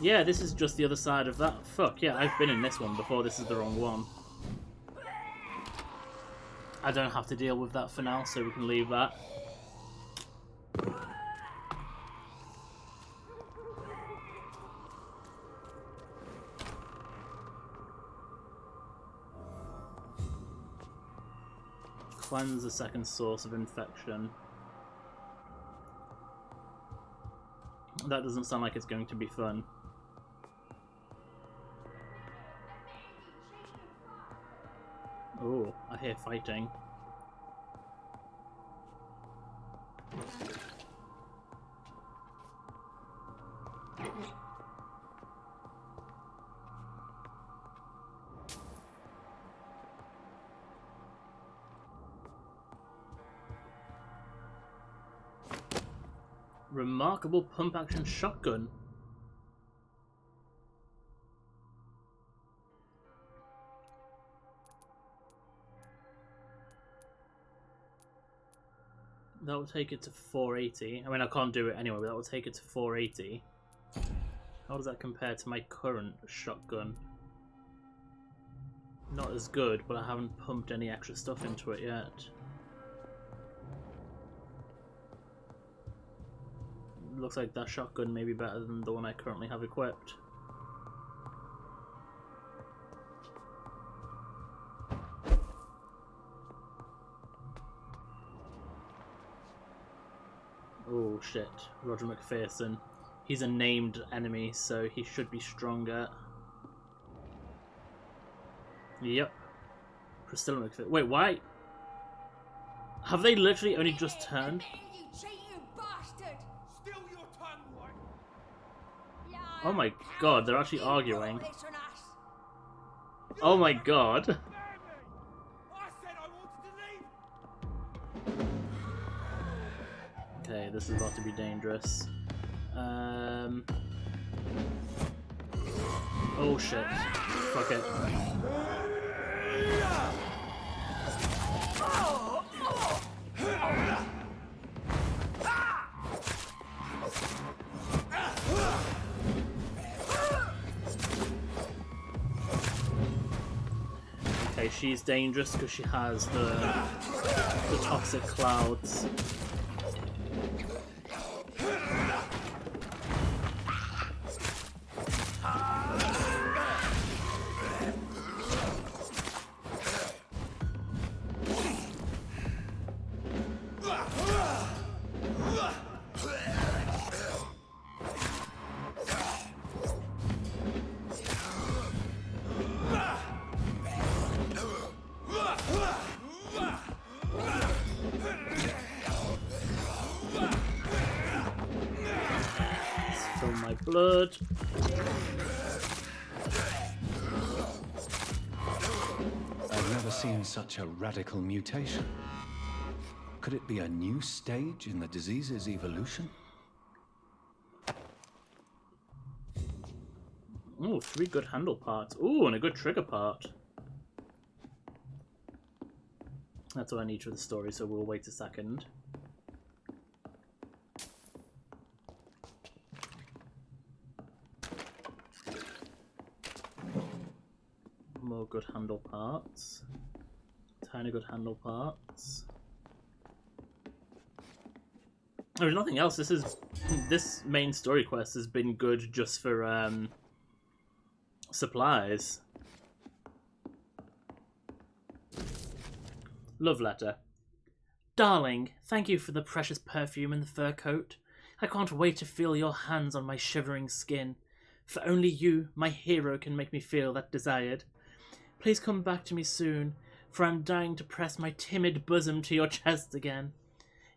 Yeah, this is just the other side of that. Fuck, yeah, I've been in this one before. This is the wrong one. I don't have to deal with that for now, so we can leave that. Cleanse the second source of infection. That doesn't sound like it's going to be fun. Oh, I hear fighting. Remarkable pump-action shotgun. That will take it to 480. I mean, I can't do it anyway, but that will take it to 480. How does that compare to my current shotgun? Not as good, but I haven't pumped any extra stuff into it yet. Looks like that shotgun may be better than the one I currently have equipped. Oh shit, Roger McPherson. He's a named enemy, so he should be stronger. Yep. Priscilla McPherson. Wait, why? Have they literally only just turned? Oh my god, they're actually arguing. Oh my god. Okay, this is about to be dangerous. Oh shit. Fuck it. Okay, she's dangerous because she has the toxic clouds. Blood. I've never seen such a radical mutation. Could it be a new stage in the disease's evolution? Ooh, 3 good handle parts. Ooh, and a good trigger part. That's what I need for the story, so we'll wait a second. more good handle parts. Tiny good handle parts. There's nothing else. This main story quest has been good just for supplies. Love letter. Darling, thank you for the precious perfume and the fur coat. I can't wait to feel your hands on my shivering skin, for only you, my hero, can make me feel that desired. Please come back to me soon, for I'm dying to press my timid bosom to your chest again.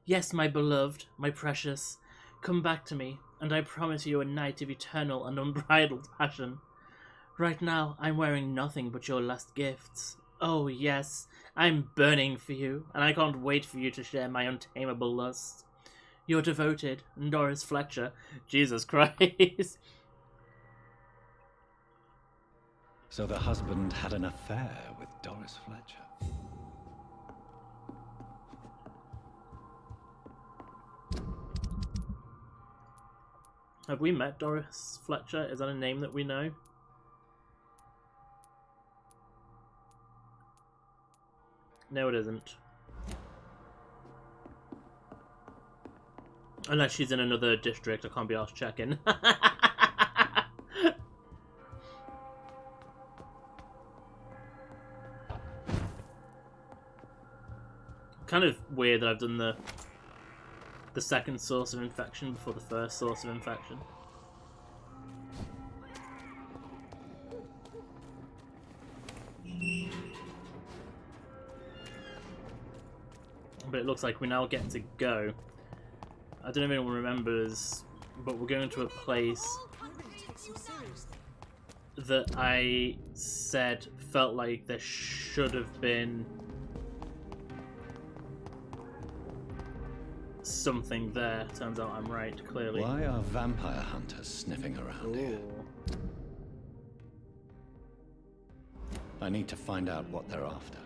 Yes, my beloved, my precious, come back to me, and I promise you a night of eternal and unbridled passion. Right now, I'm wearing nothing but your last gifts. Oh, yes, I'm burning for you, and I can't wait for you to share my untamable lust. Your devoted, Doris Fletcher. Jesus Christ. So the husband had an affair with Doris Fletcher. Have we met Doris Fletcher? Is that a name that we know? No, it isn't. Unless she's in another district, I can't be asked checking. Kind of weird that I've done the second source of infection before the first source of infection. But it looks like we now get to go. I don't know if anyone remembers, but we're going to a place that I said felt like there should have been something there. Turns out I'm right, clearly. Why are vampire hunters sniffing around here? I need to find out what they're after.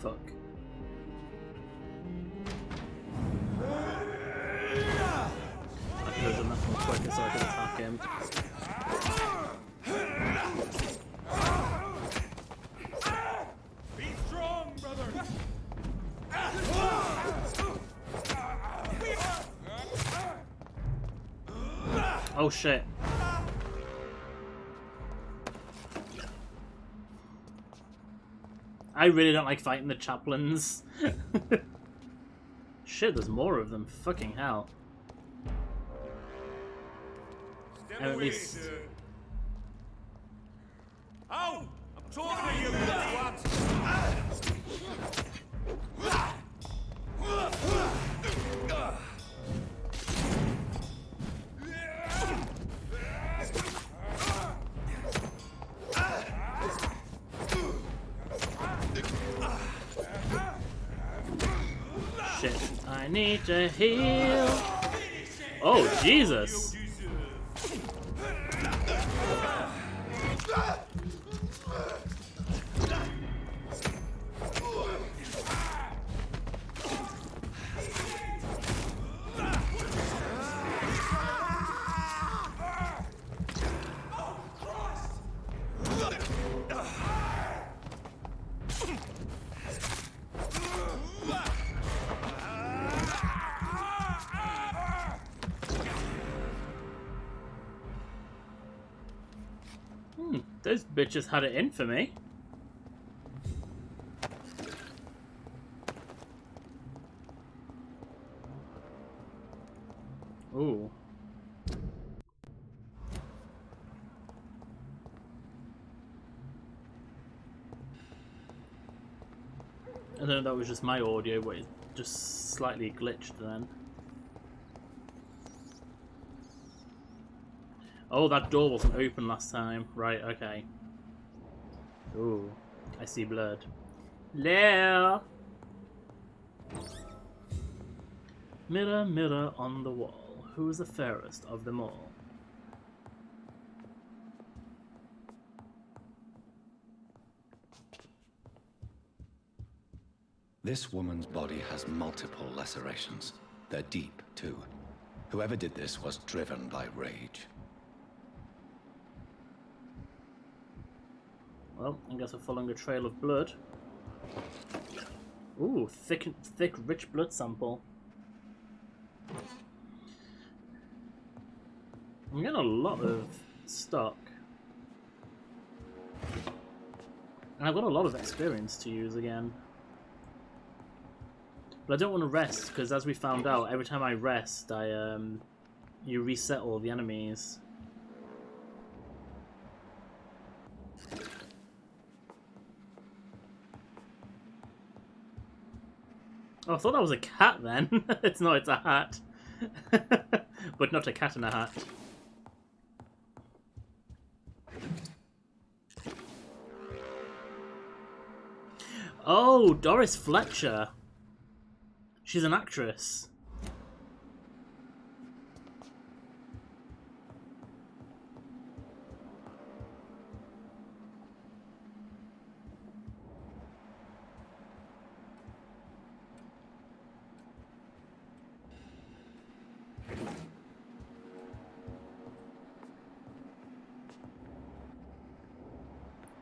Fuck. I could have done that more quicker so I could attack him. Be strong, brother. Oh shit. I really don't like fighting the chaplains. Shit, there's more of them. Fucking hell. And at least... Oh! I'm talking to you, what? Shit, I need to heal. Oh, Jesus. Those bitches had it in for me. Ooh. I don't know if that was just my audio, but it just slightly glitched then. Oh, that door wasn't open last time. Right, okay. Ooh, I see blood. Hello! Mirror, mirror on the wall, who is the fairest of them all? This woman's body has multiple lacerations. They're deep, too. Whoever did this was driven by rage. Well, I guess we're following a trail of blood. Ooh, thick, rich blood sample. I'm getting a lot of stock. And I've got a lot of experience to use again. But I don't want to rest, because as we found out, every time I rest, you reset all the enemies. Oh, I thought that was a cat then. It's not, it's a hat. But not a cat in a hat. Oh, Doris Fletcher. She's an actress.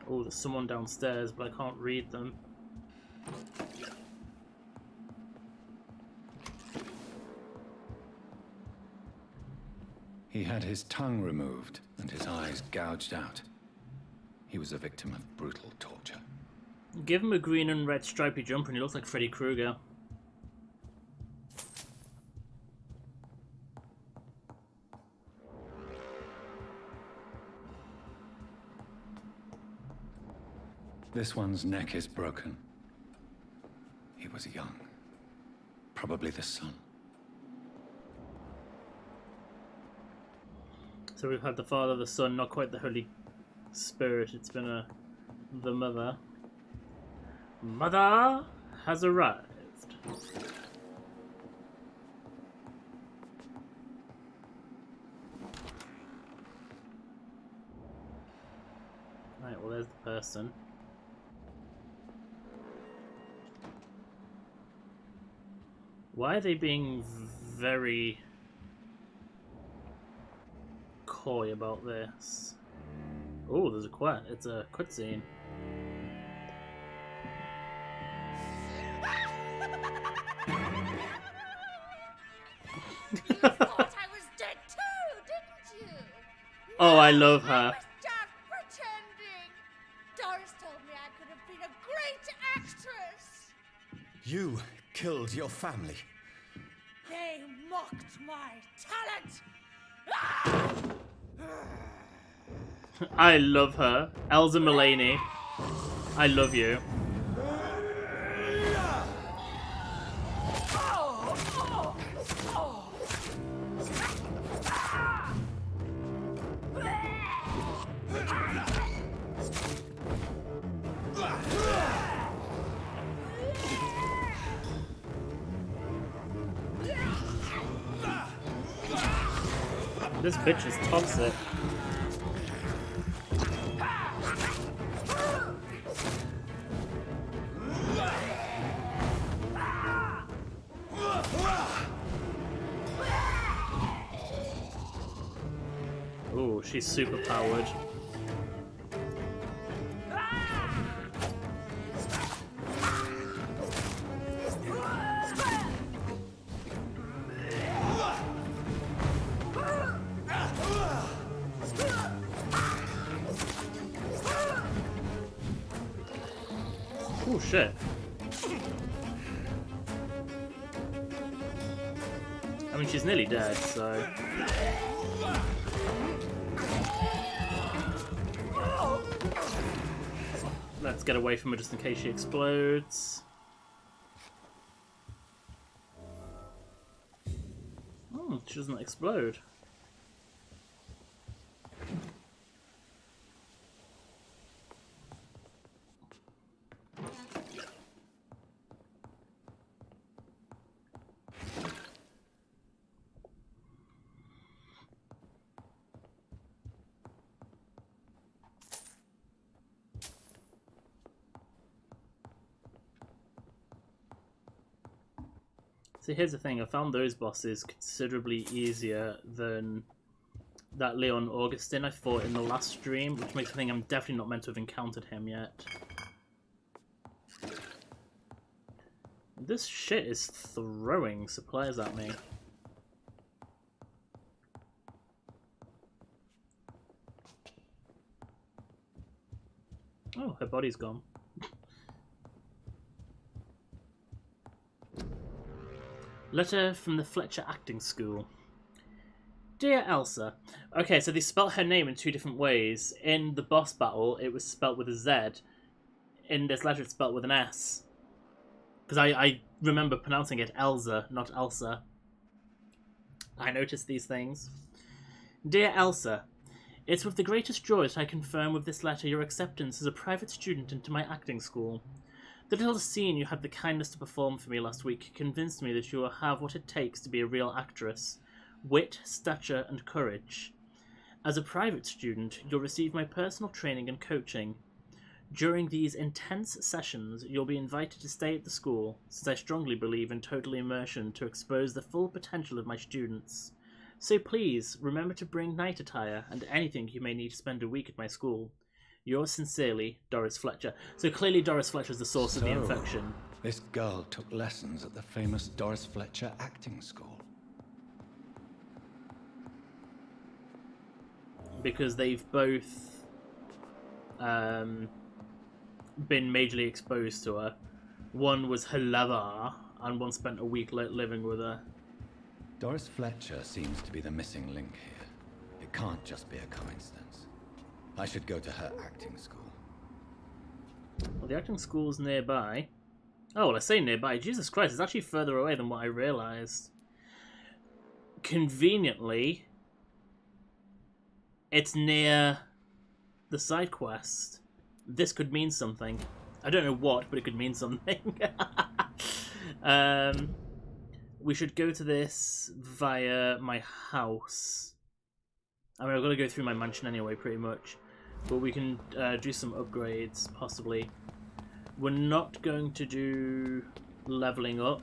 Oh, there's someone downstairs, but I can't read them. He had his tongue removed and his eyes gouged out. He was a victim of brutal torture. Give him a green and red stripy jumper and he looks like Freddy Krueger. This one's neck is broken. He was young. Probably the son. So we've had the father, the son, not quite the Holy Spirit. It's been the mother. Mother has arrived. Right, well there's the person. Why are they being very coy about this? Oh, there's a quest. It's a cutscene. You thought I was dead too, didn't you? Oh, I love her. I was just pretending. Doris told me I could have been a great actress. You killed your family. They mocked my talent. I love her. Elsa Mulaney. I love you. This bitch is toxic. Ooh, she's super powered. Oh shit. I mean, she's nearly dead, so... Let's get away from her just in case she explodes. Oh, she doesn't explode. See, here's the thing, I found those bosses considerably easier than that Leon Augustin I fought in the last stream, which makes me think I'm definitely not meant to have encountered him yet. This shit is throwing supplies at me. Oh, her body's gone. Letter from the Fletcher Acting School. Dear Elsa. Okay, so they spelt her name in two different ways. In the boss battle, it was spelt with a Z. In this letter, it's spelt with an S. Because I remember pronouncing it Elsa, not Elsa. I noticed these things. Dear Elsa, it's with the greatest joy that I confirm with this letter your acceptance as a private student into my acting school. The little scene you had the kindness to perform for me last week convinced me that you will have what it takes to be a real actress. Wit, stature, and courage. As a private student, you'll receive my personal training and coaching. During these intense sessions, you'll be invited to stay at the school, since I strongly believe in total immersion to expose the full potential of my students. So please, remember to bring night attire and anything you may need to spend a week at my school. Yours sincerely, Doris Fletcher. So clearly Doris Fletcher is the source of the infection. This girl took lessons at the famous Doris Fletcher acting school. Because they've both been majorly exposed to her. One was her lover, and one spent a week living with her. Doris Fletcher seems to be the missing link here. It can't just be a coincidence. I should go to her acting school. Well, the acting school's nearby. Oh, well, I say nearby. Jesus Christ, it's actually further away than what I realised. Conveniently, it's near the side quest. This could mean something. I don't know what, but it could mean something. We should go to this via my house. I mean, I've got to go through my mansion anyway, pretty much. But we can do some upgrades, possibly. We're not going to do leveling up.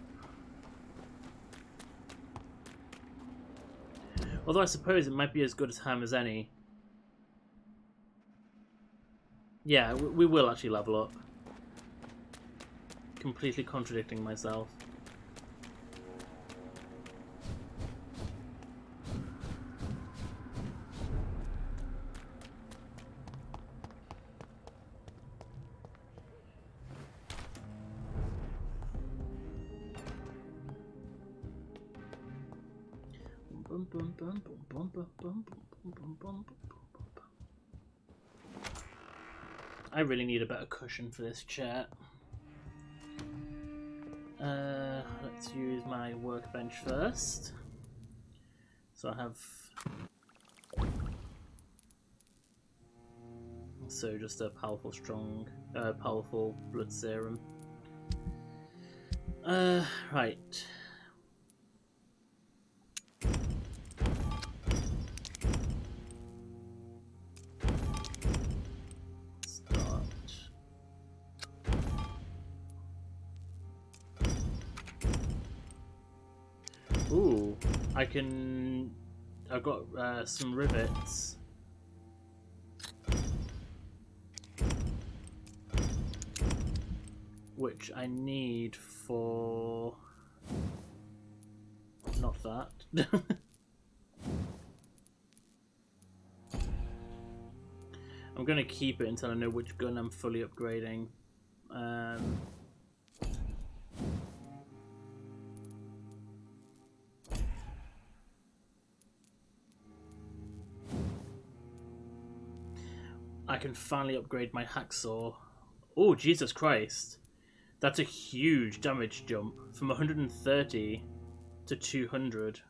Although I suppose it might be as good as ham as any. Yeah, we will actually level up. Completely contradicting myself. I really need a better cushion for this chair. Let's use my workbench first. So I have... So just a powerful, strong, powerful blood serum. Right. Ooh, I've got some rivets. Which I need for... not that. I'm gonna keep it until I know which gun I'm fully upgrading. I can finally upgrade my hacksaw. Oh, Jesus Christ. That's a huge damage jump from 130 to 200.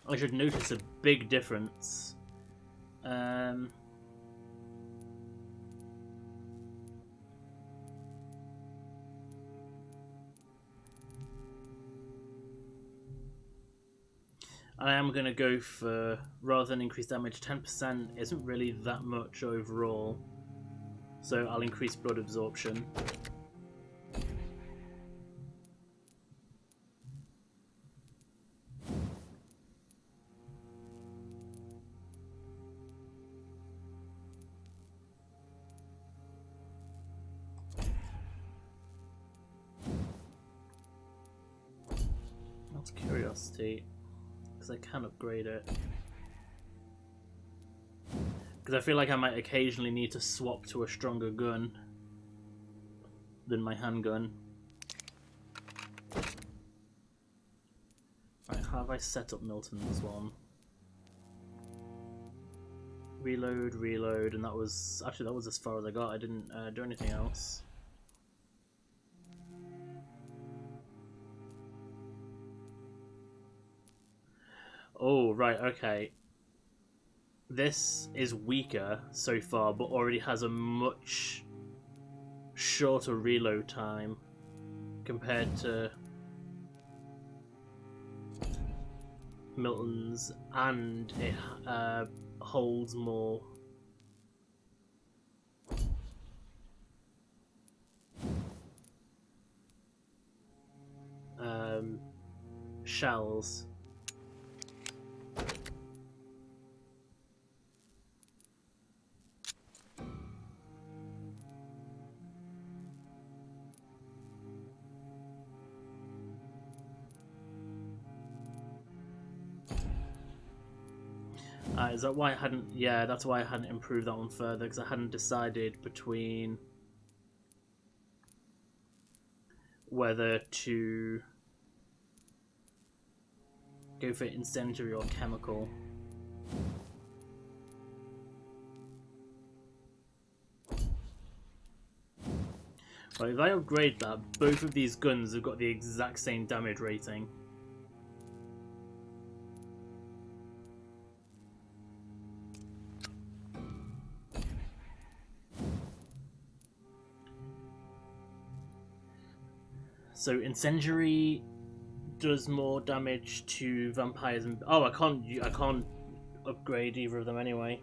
I should notice a big difference. I am going to go for, rather than increase damage, 10% isn't really that much overall. So I'll increase blood absorption. curiosity, because I can upgrade it. Because I feel like I might occasionally need to swap to a stronger gun than my handgun. Right, how have I set up Milton's one? Reload, reload, and that was... Actually, that was as far as I got. I didn't do anything else. Oh, right, okay. This is weaker so far, but already has a much shorter reload time compared to Milton's, and it holds more shells. Is that why I hadn't... Yeah, that's why I hadn't improved that one further, because I hadn't decided between whether to go for incendiary or chemical. Right, if I upgrade that, both of these guns have got the exact same damage rating. So incendiary does more damage to vampires and... Oh, I can't upgrade either of them anyway.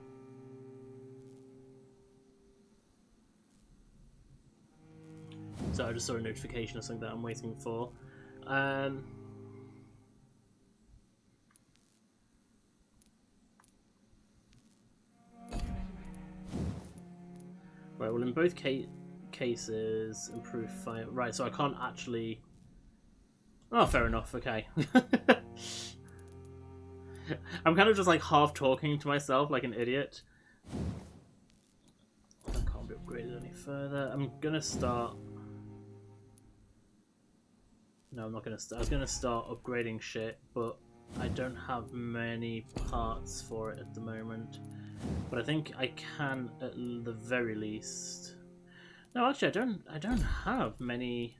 So I just saw a notification or something that I'm waiting for. Right, well, in both cases, improve fire. Right, so I can't actually... Oh, fair enough, okay. I'm kind of just like half talking to myself like an idiot. That can't be upgraded any further. I'm gonna start... No, I'm not gonna start. I was gonna start upgrading shit, but I don't have many parts for it at the moment. But I think I can at the very least... No, actually, I don't have many...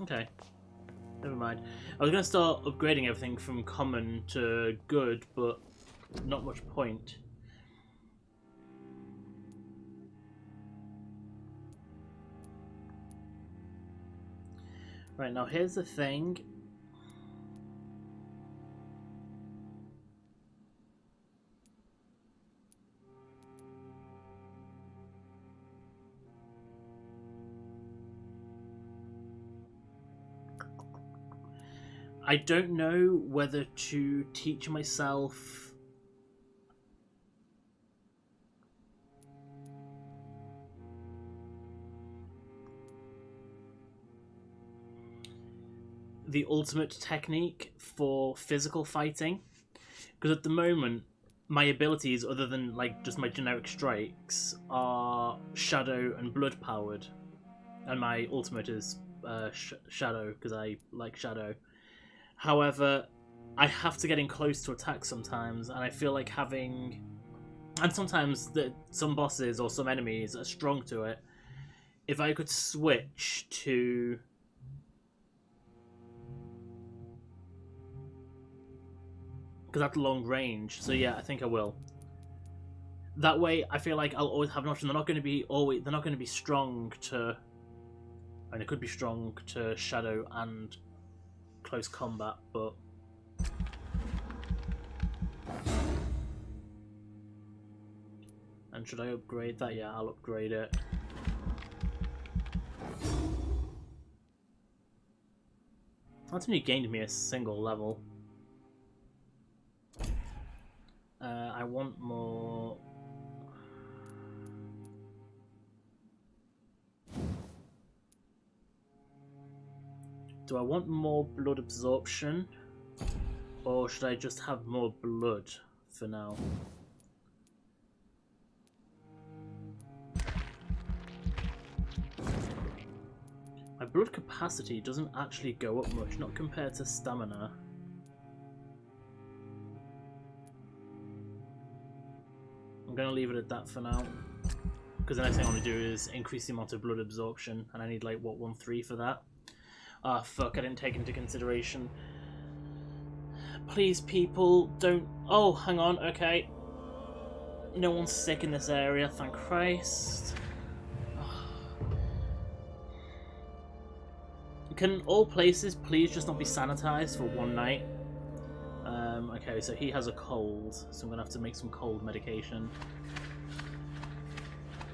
Okay. Never mind. I was going to start upgrading everything from common to good, but not much point. Right, now here's the thing. I don't know whether to teach myself the ultimate technique for physical fighting, because at the moment my abilities, other than like just my generic strikes, are shadow and blood powered, and my ultimate is shadow because I like shadow. However, I have to get in close to attack sometimes, and I feel like having... And sometimes some bosses or some enemies are strong to it. If I could switch to... Because that's long range, so yeah, I think I will. That way, I feel like I'll always have an option. They're not going to be strong to... I mean, it could be strong to shadow and close combat, but and should I upgrade that? Yeah, I'll upgrade it. That's only gained me a single level. I want more. Do I want more blood absorption? Or should I just have more blood for now? My blood capacity doesn't actually go up much, not compared to stamina. I'm going to leave it at that for now. Because the next thing I want to do is increase the amount of blood absorption, and I need like, what, 1-3 for that? Ah, fuck, I didn't take into consideration. Please, people, don't... Oh, hang on, okay. No one's sick in this area, thank Christ. Can all places please just not be sanitized for one night? Okay, so he has a cold, so I'm gonna have to make some cold medication.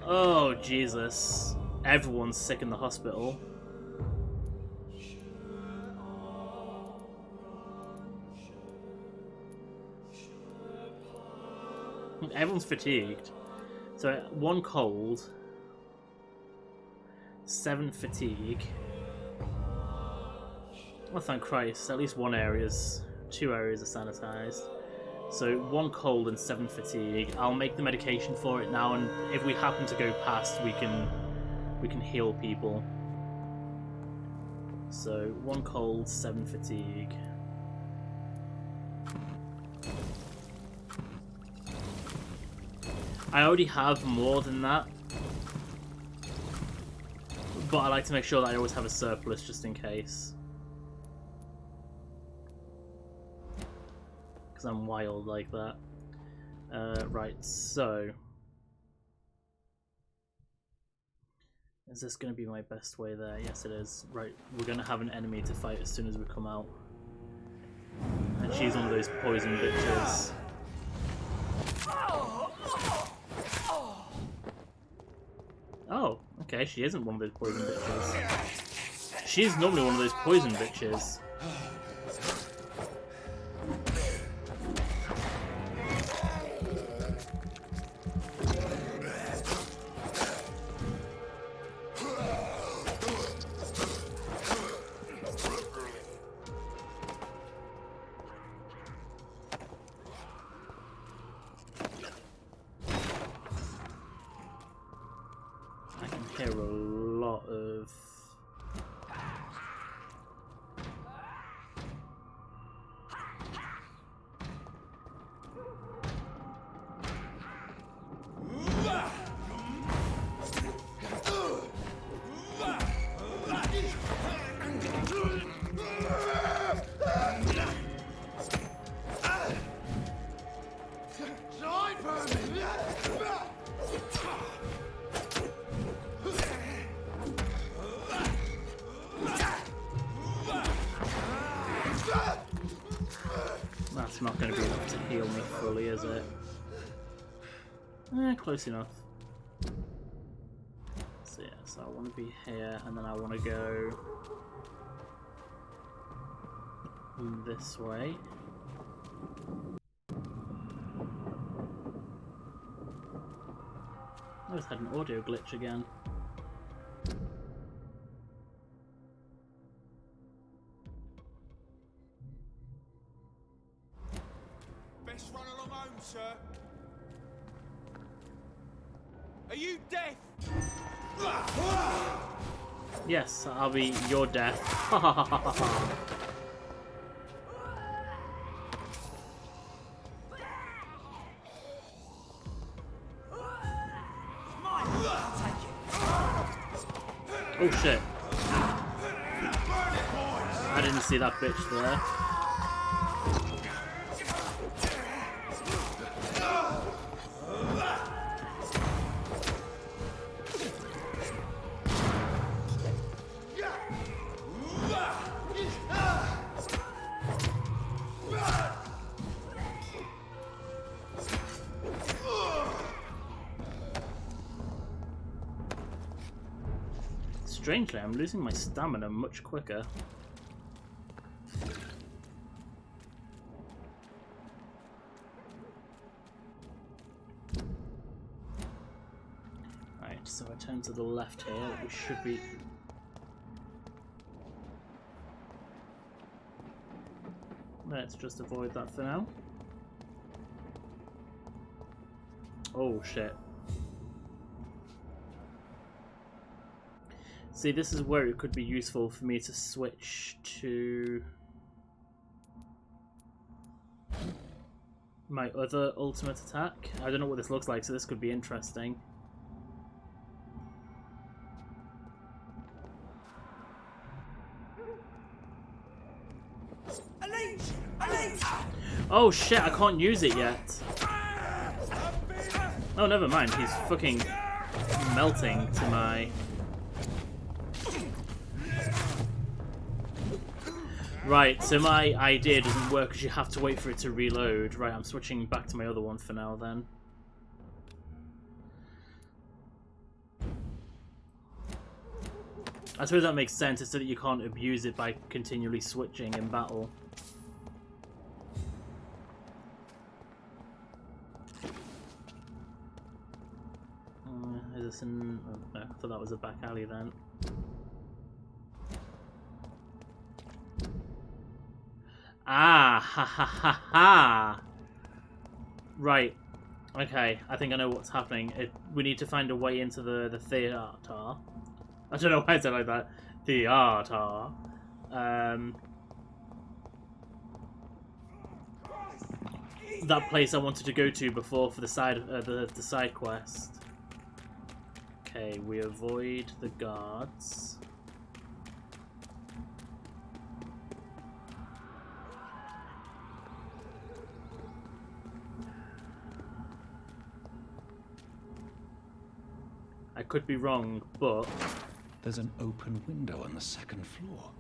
Oh, Jesus. Everyone's sick in the hospital. Everyone's fatigued. So 1 cold, 7 fatigue. Oh, thank Christ, at least 2 areas are sanitized. So 1 cold and 7 fatigue. I'll make the medication for it now, and if we happen to go past, we can heal people. So 1 cold, 7 fatigue. I already have more than that, but I like to make sure that I always have a surplus just in case. Because I'm wild like that. Right, so... Is this going to be my best way there? Yes, it is. Right, we're going to have an enemy to fight as soon as we come out. And she's one of those poison bitches. Oh, okay, she isn't one of those poison bitches. She's normally one of those poison bitches. Hear a lot of not going to be enough to heal me fully, is it? Close enough. So yeah, so I want to be here, and then I want to go this way. I just had an audio glitch again. Best run along home, sir. Are you deaf? Yes, I'll be your death. Oh shit. I didn't see that bitch there. Strangely, I'm losing my stamina much quicker. Right, so I turn to the left here. We should be... Let's just avoid that for now. Oh shit. See, this is where it could be useful for me to switch to my other ultimate attack. I don't know what this looks like, so this could be interesting. Oh shit, I can't use it yet. Oh, never mind, he's fucking melting to my... Right, so my idea doesn't work because you have to wait for it to reload. Right, I'm switching back to my other one for now then. I suppose that makes sense, it's so that you can't abuse it by continually switching in battle. Is this in... Oh, no, I thought that was a back alley then. Ah, ha ha ha ha! Right. Okay, I think I know what's happening. We need to find a way into the theatre. I don't know why I said like that. Theatre. That place I wanted to go to before for the side quest. Okay, we avoid the guards. I could be wrong, but there's an open window on the second floor.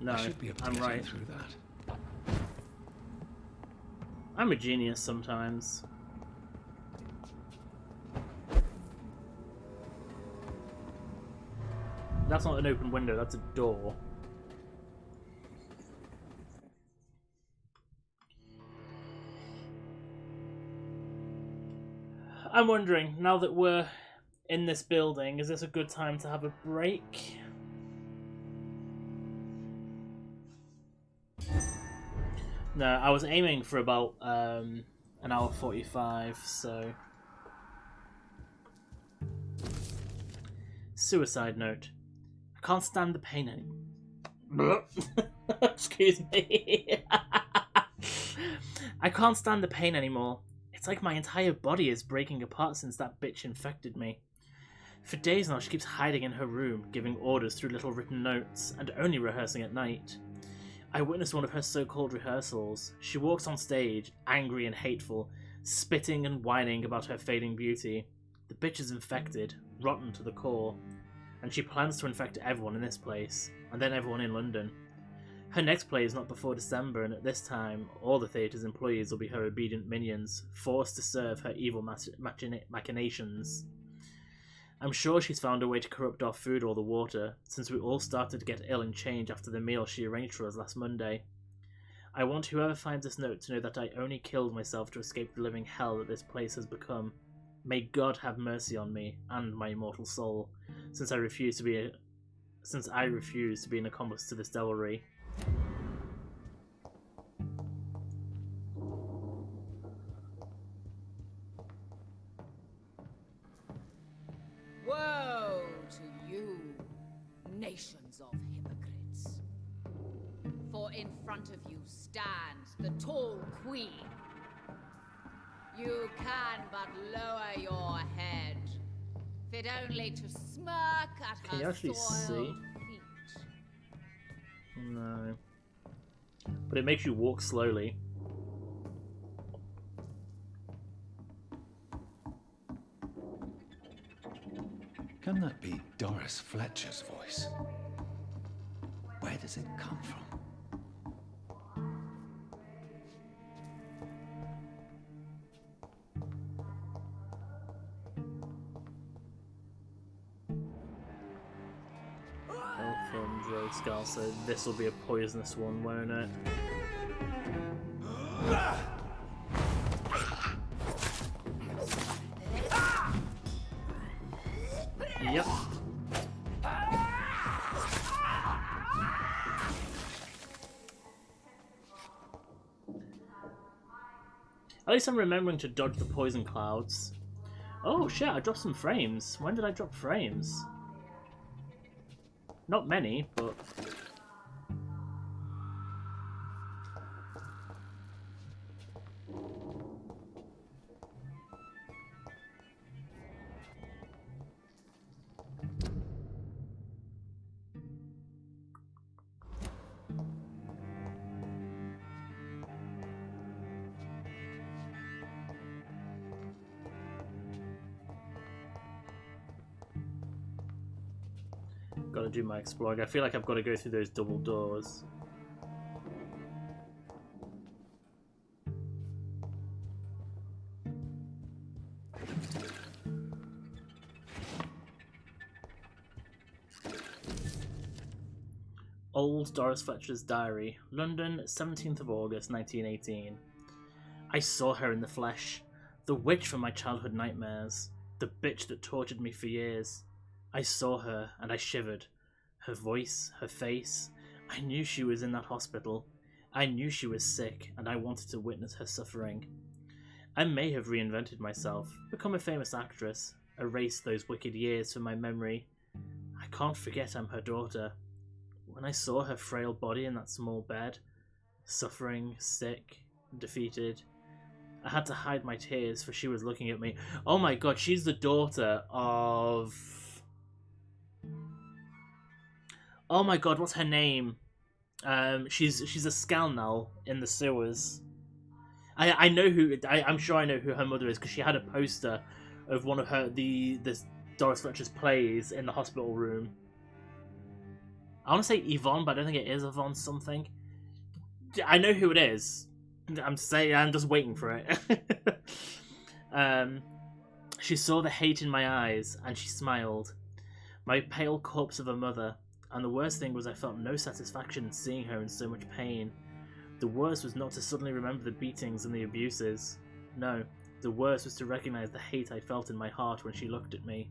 No, I should be able to get in through that. I'm a genius sometimes. That's not an open window, that's a door. I'm wondering, now that we're in this building, is this a good time to have a break? No, I was aiming for about an hour 45, so... Suicide note. I can't stand the pain anymore. Excuse me. I can't stand the pain anymore. It's like my entire body is breaking apart since that bitch infected me. For days now she keeps hiding in her room, giving orders through little written notes, and only rehearsing at night. I witnessed one of her so-called rehearsals. She walks on stage, angry and hateful, spitting and whining about her fading beauty. The bitch is infected, rotten to the core, and she plans to infect everyone in this place, and then everyone in London. Her next play is not before December, and at this time, all the theatre's employees will be her obedient minions, forced to serve her evil machinations. I'm sure she's found a way to corrupt our food or the water, since we all started to get ill and change after the meal she arranged for us last Monday. I want whoever finds this note to know that I only killed myself to escape the living hell that this place has become. May God have mercy on me and my immortal soul, since I refuse to be an accomplice to this devilry. Woe to you, nations of hypocrites. For in front of you stands the tall queen. You can but lower your head, fit only to smirk at her Can you actually soiled see? feet. No. But it makes you walk slowly. Can that be Doris Fletcher's voice? Where does it come from? From Skull, so this will be a poisonous one, won't it? Yep. At least I'm remembering to dodge the poison clouds. Oh shit, I dropped some frames. When did I drop frames? Not many, but... Gotta do my exploring. I feel like I've got to go through those double doors. Old Doris Fletcher's diary, London, 17th of August, 1918. I saw her in the flesh, the witch from my childhood nightmares, the bitch that tortured me for years. I saw her, and I shivered. Her voice, her face. I knew she was in that hospital. I knew she was sick, and I wanted to witness her suffering. I may have reinvented myself, become a famous actress, erased those wicked years from my memory. I can't forget I'm her daughter. When I saw her frail body in that small bed, suffering, sick, defeated, I had to hide my tears, for she was looking at me. Oh my god, she's the daughter of... Oh my god, what's her name? She's a Ascalon in the sewers. I know who. I'm sure I know who her mother is because she had a poster of one of her the Doris Fletcher's plays in the hospital room. I want to say Yvonne, but I don't think it is Yvonne something. I know who it is. I'm just waiting for it. She saw the hate in my eyes and she smiled. My pale corpse of a mother. And the worst thing was I felt no satisfaction in seeing her in so much pain. The worst was not to suddenly remember the beatings and the abuses. No, the worst was to recognize the hate I felt in my heart when she looked at me.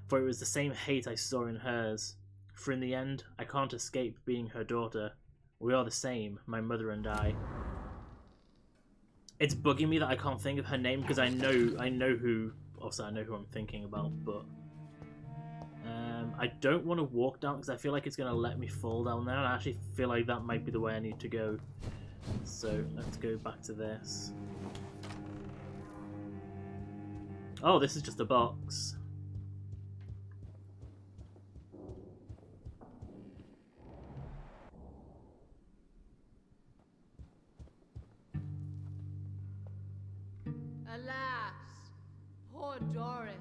For it was the same hate I saw in hers. For in the end, I can't escape being her daughter. We are the same, my mother and I. It's bugging me that I can't think of her name because I know who. Also, I know who I'm thinking about, but I don't want to walk down because I feel like it's going to let me fall down there, and I actually feel like that might be the way I need to go. So let's go back to this. Oh, this is just a box. Alas, poor Doris.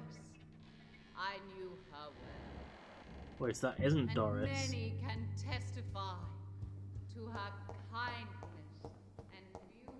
I knew her well. Wait, that isn't Doris. And many can testify to her kindness and beauty.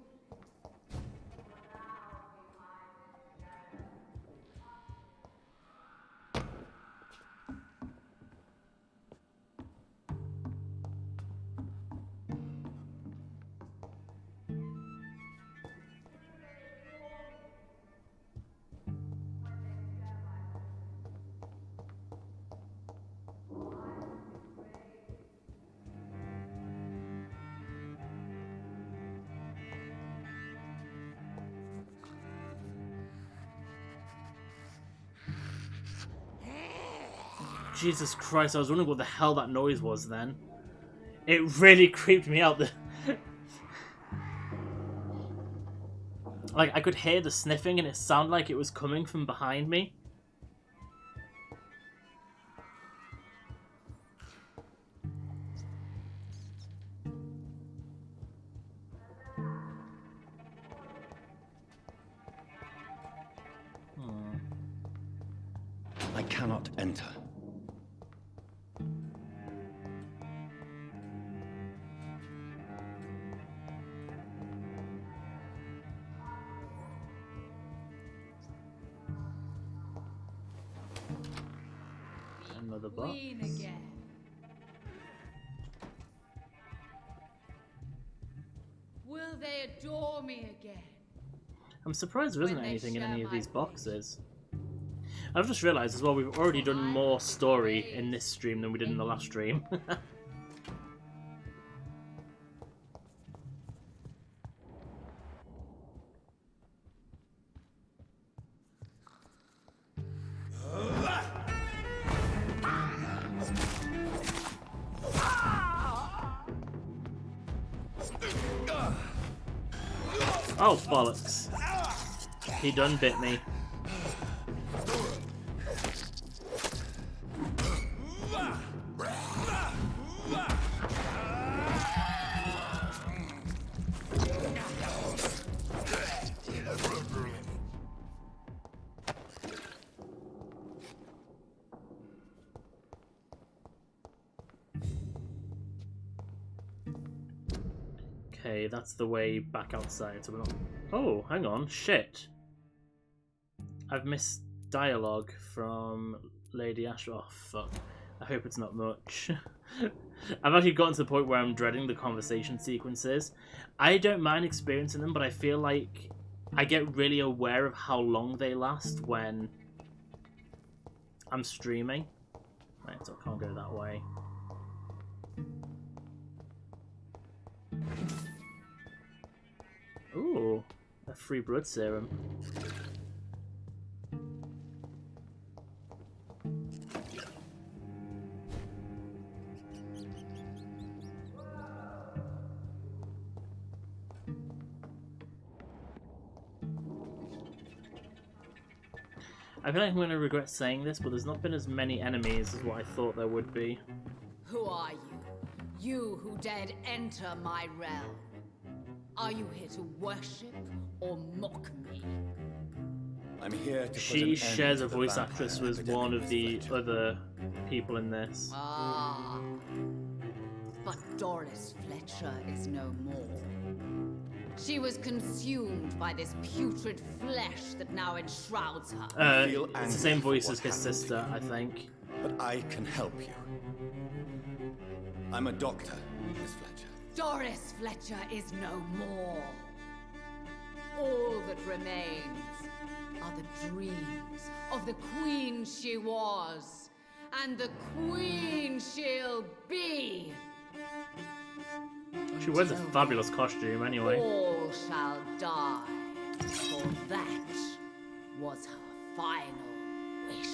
Jesus Christ, I was wondering what the hell that noise was then. It really creeped me out. Like, I could hear the sniffing and it sounded like it was coming from behind me. I cannot enter. Another box. Queen again. Will they adore me again? I'm surprised there isn't When they anything in share any of my these boxes. I've just realised as well we've already done more story in this stream than we did in the last stream. Oh, bollocks. He done bit me. Okay, that's the way back outside, so we're not... Oh, hang on, shit. I've missed dialogue from Lady Ashbury. Oh, fuck. I hope it's not much. I've actually gotten to the point where I'm dreading the conversation sequences. I don't mind experiencing them, but I feel like I get really aware of how long they last when I'm streaming. Right, so I can't go that way. Ooh, a free blood serum. I feel like I'm going to regret saying this, but there's not been as many enemies as what I thought there would be. Who are you? You who dared enter my realm. Are you here to worship or mock me? I'm here to She shares a voice actress with one of the other people in this. Ah. But Doris Fletcher is no more. She was consumed by this putrid flesh that now enshrouds her. It's the same voice as his sister, I think. But I can help you. I'm a doctor, Miss Fletcher. Doris Fletcher is no more. All that remains are the dreams of the queen she was, and the queen she'll be. She wears a fabulous costume, anyway. All shall die, for that was her final wish.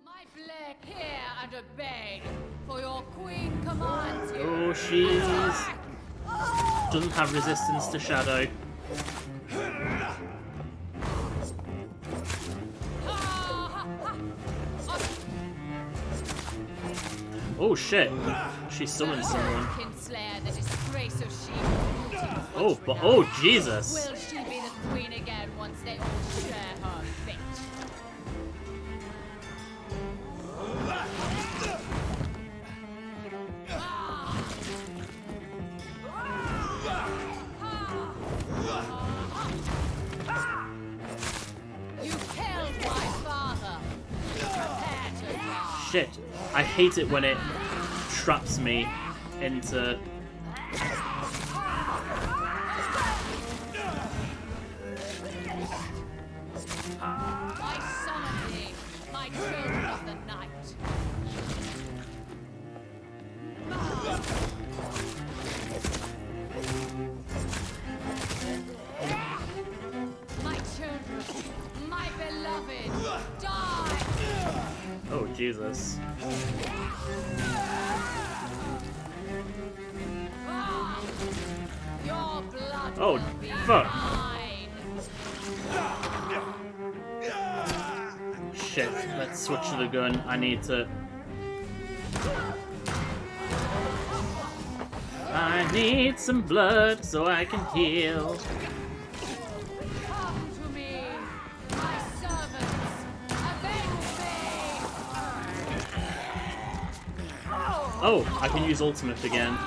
My blade, hear and obey, for your queen commands you. Oh, she's... doesn't have resistance to shadow. Oh shit! She summoned someone. Oh, but oh Jesus! Will she be the queen again once they all share her fate? You killed my father. Prepare to die. Shit! I hate it when it traps me into... I summon thee, my children of the night. My children, my beloved, die! Oh, Jesus. Your blood Oh, will be fuck. mine. Shit, let's switch to the gun. I need to... I need some blood so I can heal. Come to me, my servants. Avenge me. Oh, I can use ultimate again.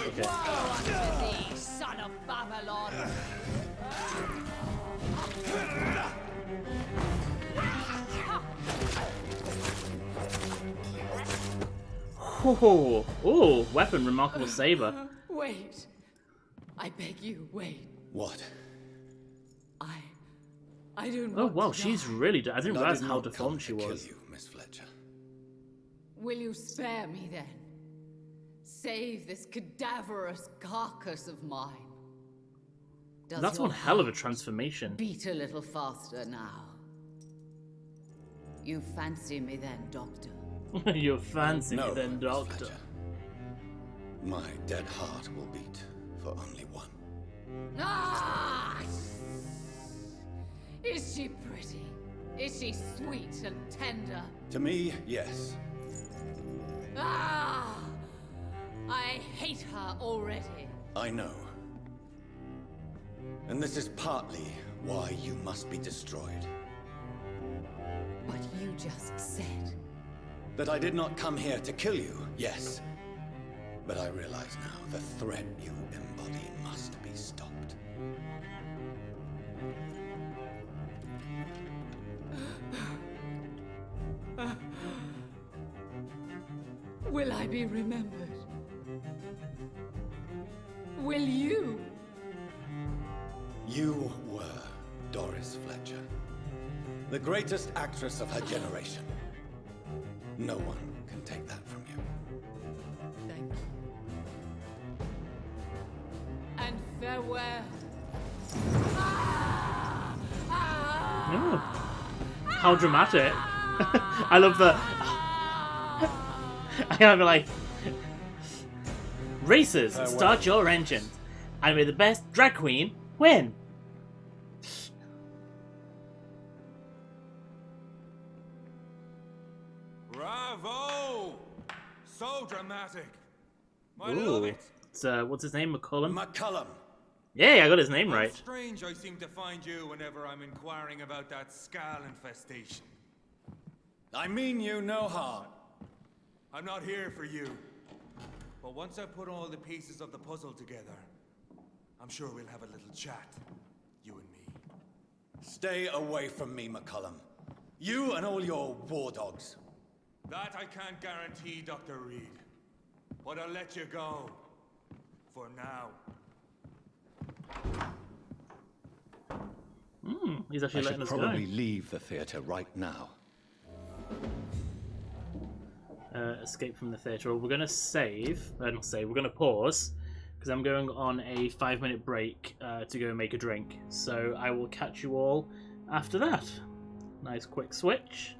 Okay. Woe unto thee, son of Babylon. Oh, weapon, remarkable saber. Wait. I beg you, wait. What? I don't Oh want wow, to she's die. really... I didn't And realize did how not deformed come she to kill was. you, Miss Fletcher. Will you spare me then? Save this cadaverous carcass of mine. That's one hell of a transformation. Beat a little faster now. You fancy me then, Doctor? You fancy me then, Doctor? Fletcher. My dead heart will beat for only one. Ah! Is she pretty? Is she sweet and tender? To me, yes. Ah! I hate her already. I know. And this is partly why you must be destroyed. But you just said... That I did not come here to kill you, yes. But I realize now the threat you embody must be stopped. Will I be remembered? Will you? You were Doris Fletcher, the greatest actress of her generation. No one can take that from you. Thank you. And farewell. Oh. How dramatic. I love the... I gotta be like... Racers, start your engines. And may the best drag queen win. Bravo! So dramatic. I love it. It's, what's his name? McCullum? McCullum. Yeah, I got his name How right. strange I seem to find you whenever I'm inquiring about that Skal infestation. I mean you no harm. I'm not here for you. But once I put all the pieces of the puzzle together, I'm sure we'll have a little chat, you and me. Stay away from me, McCullum. You and all your war dogs. That I can't guarantee, Dr. Reed. But I'll let you go. For now. He's actually I letting should us go. probably leave the theater right now. Escape from the theatre. Well, we're going to save. Not save. We're going to pause because I'm going on a 5-minute break to go and make a drink. So I will catch you all after that. Nice quick switch.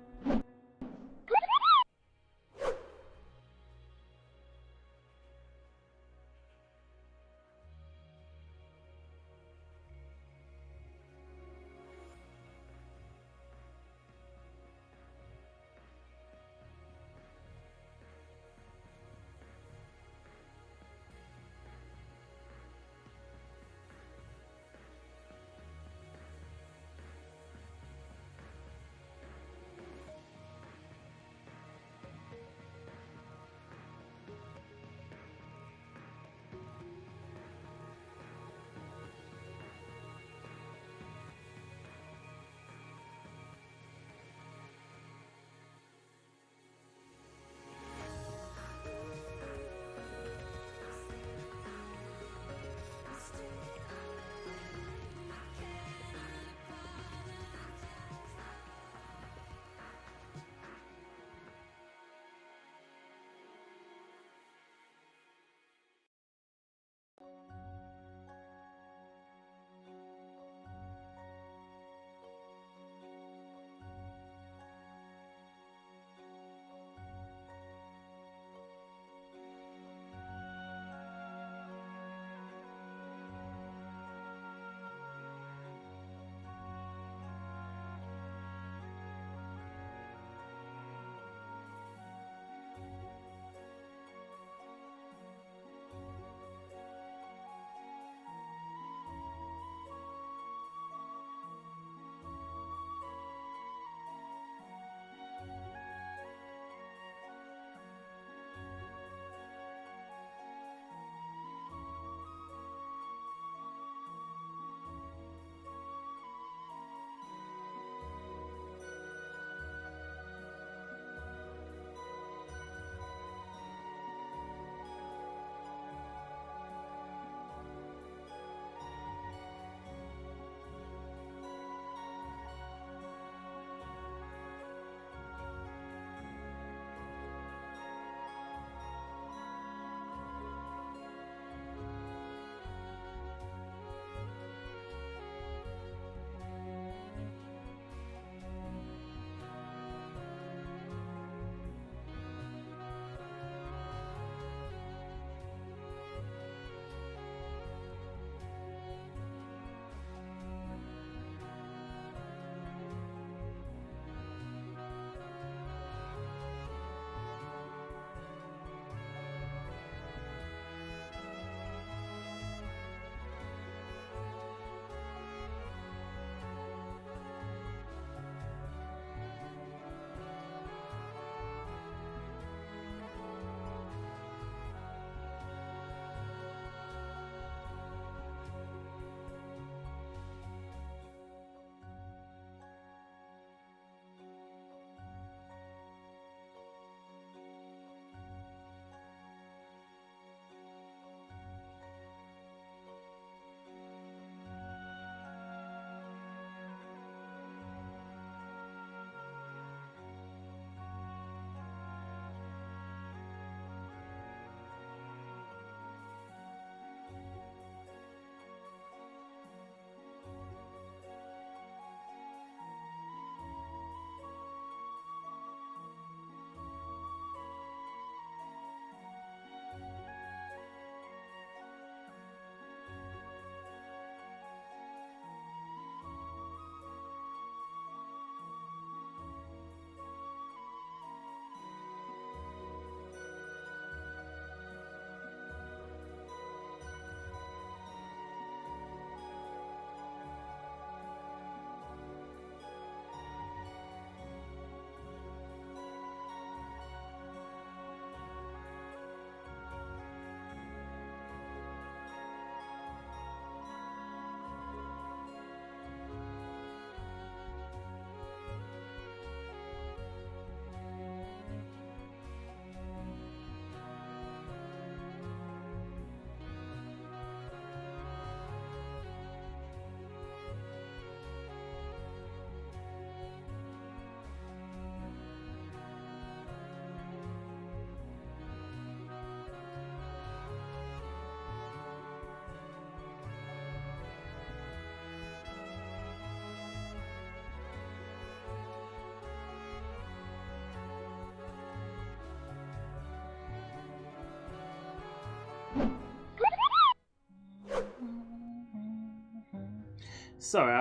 sorry,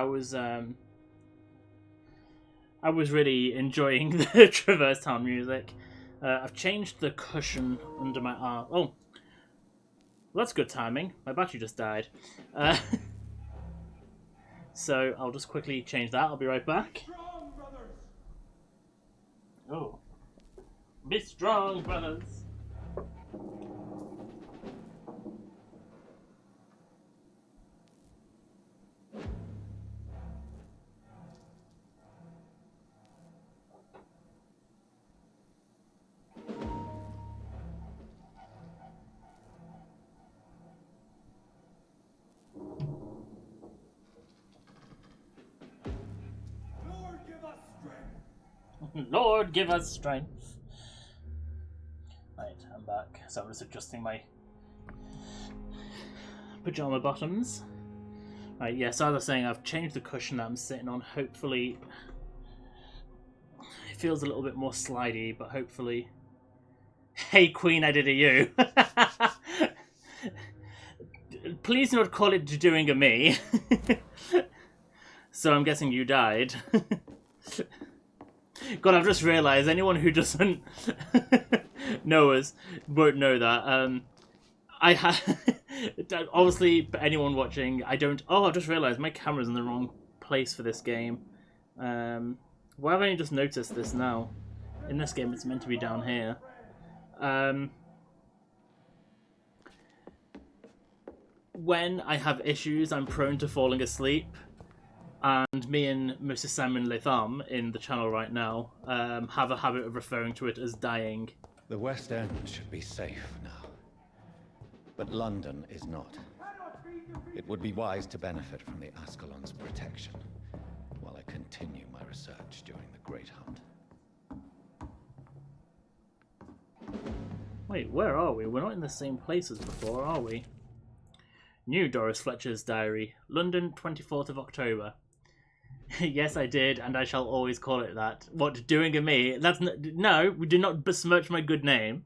I was really enjoying the Traverse Town music. I've changed the cushion under my arm. Oh, well, that's good timing. My battery just died. So I'll just quickly change that. I'll be right back. Oh, be strong, brothers. Lord, give us strength. Right, I'm back. So I'm just adjusting my pajama bottoms. Right, yeah, so as I was saying, I've changed the cushion that I'm sitting on. Hopefully, it feels a little bit more slidey, but hopefully... Hey, Queen, I did a you. Please not call it doing a me. So I'm guessing you died. God, I've just realised anyone who doesn't know us won't know that. I obviously, anyone watching, I don't. Oh, I've just realised my camera's in the wrong place for this game. Why have I only just noticed this now? In this game, it's meant to be down here. When I have issues, I'm prone to falling asleep. And me and Mr. Simon Latham in the channel right now have a habit of referring to it as dying. The West End should be safe now. But London is not. It would be wise to benefit from the Ascalon's protection while I continue my research during the Great Hunt. Wait, where are we? We're not in the same place as before, are we? New Doris Fletcher's diary. London, 24th of October. Yes, I did, and I shall always call it that. What, doing a me? That's no, we do not besmirch my good name.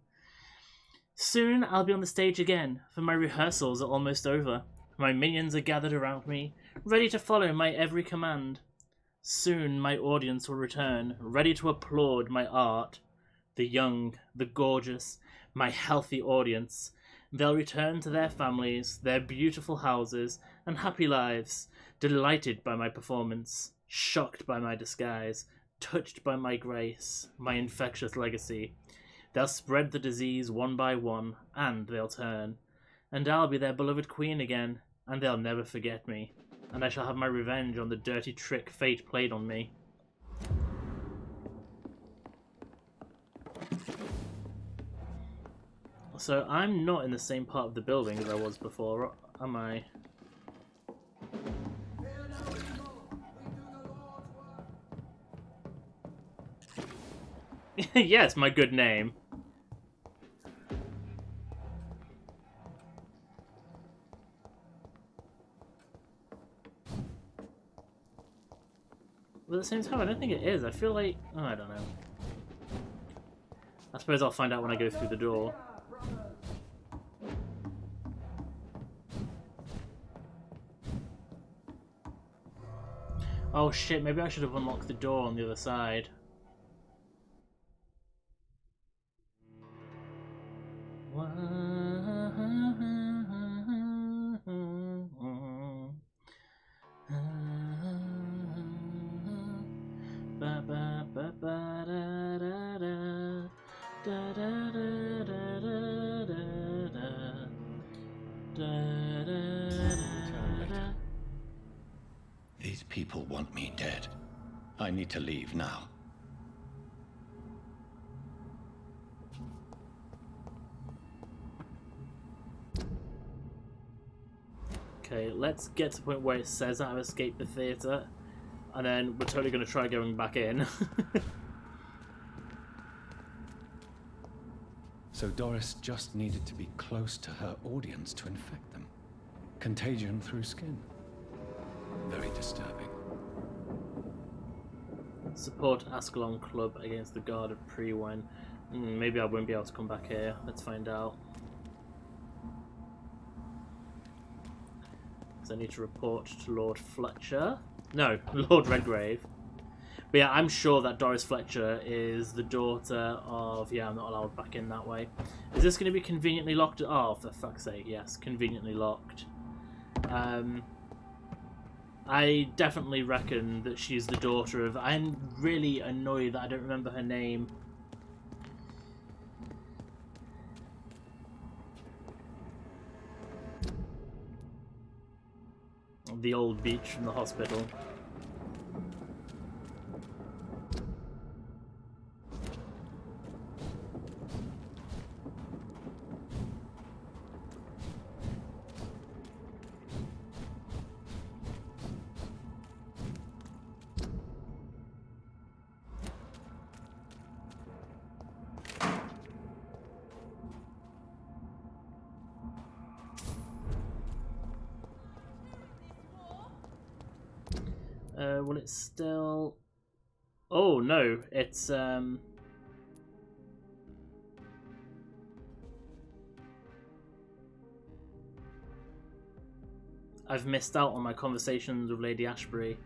Soon I'll be on the stage again, for my rehearsals are almost over. My minions are gathered around me, ready to follow my every command. Soon my audience will return, ready to applaud my art. The young, the gorgeous, my healthy audience. They'll return to their families, their beautiful houses, and happy lives, delighted by my performance, shocked by my disguise, touched by my grace, my infectious legacy. They'll spread the disease one by one, and they'll turn. And I'll be their beloved queen again, and they'll never forget me. And I shall have my revenge on the dirty trick fate played on me. So I'm not in the same part of the building as I was before, am I? Yes, my good name. But at the same time, I don't think it is. I feel like... Oh, I don't know. I suppose I'll find out when I go through the door. Oh shit, maybe I should have unlocked the door on the other side. These people want me dead. I need to leave now. Okay, let's get to the point where it says I've escaped the theatre, and then we're totally going to try going back in. So Doris just needed to be close to her audience to infect them. Contagion through skin. Very disturbing. Support Ascalon Club against the Guard of Priwen. Maybe I won't be able to come back here. Let's find out. because I need to report to Lord Fletcher. No, Lord Redgrave. But yeah, I'm sure that Doris Fletcher is the daughter of... Yeah, I'm not allowed back in that way. Is this going to be conveniently locked? Oh, for fuck's sake, yes, conveniently locked. I definitely reckon that she's the daughter of... I'm really annoyed that I don't remember her name. The old beach from the hospital. Will it still... Oh no, it's I've missed out on my conversations with Lady Ashbury.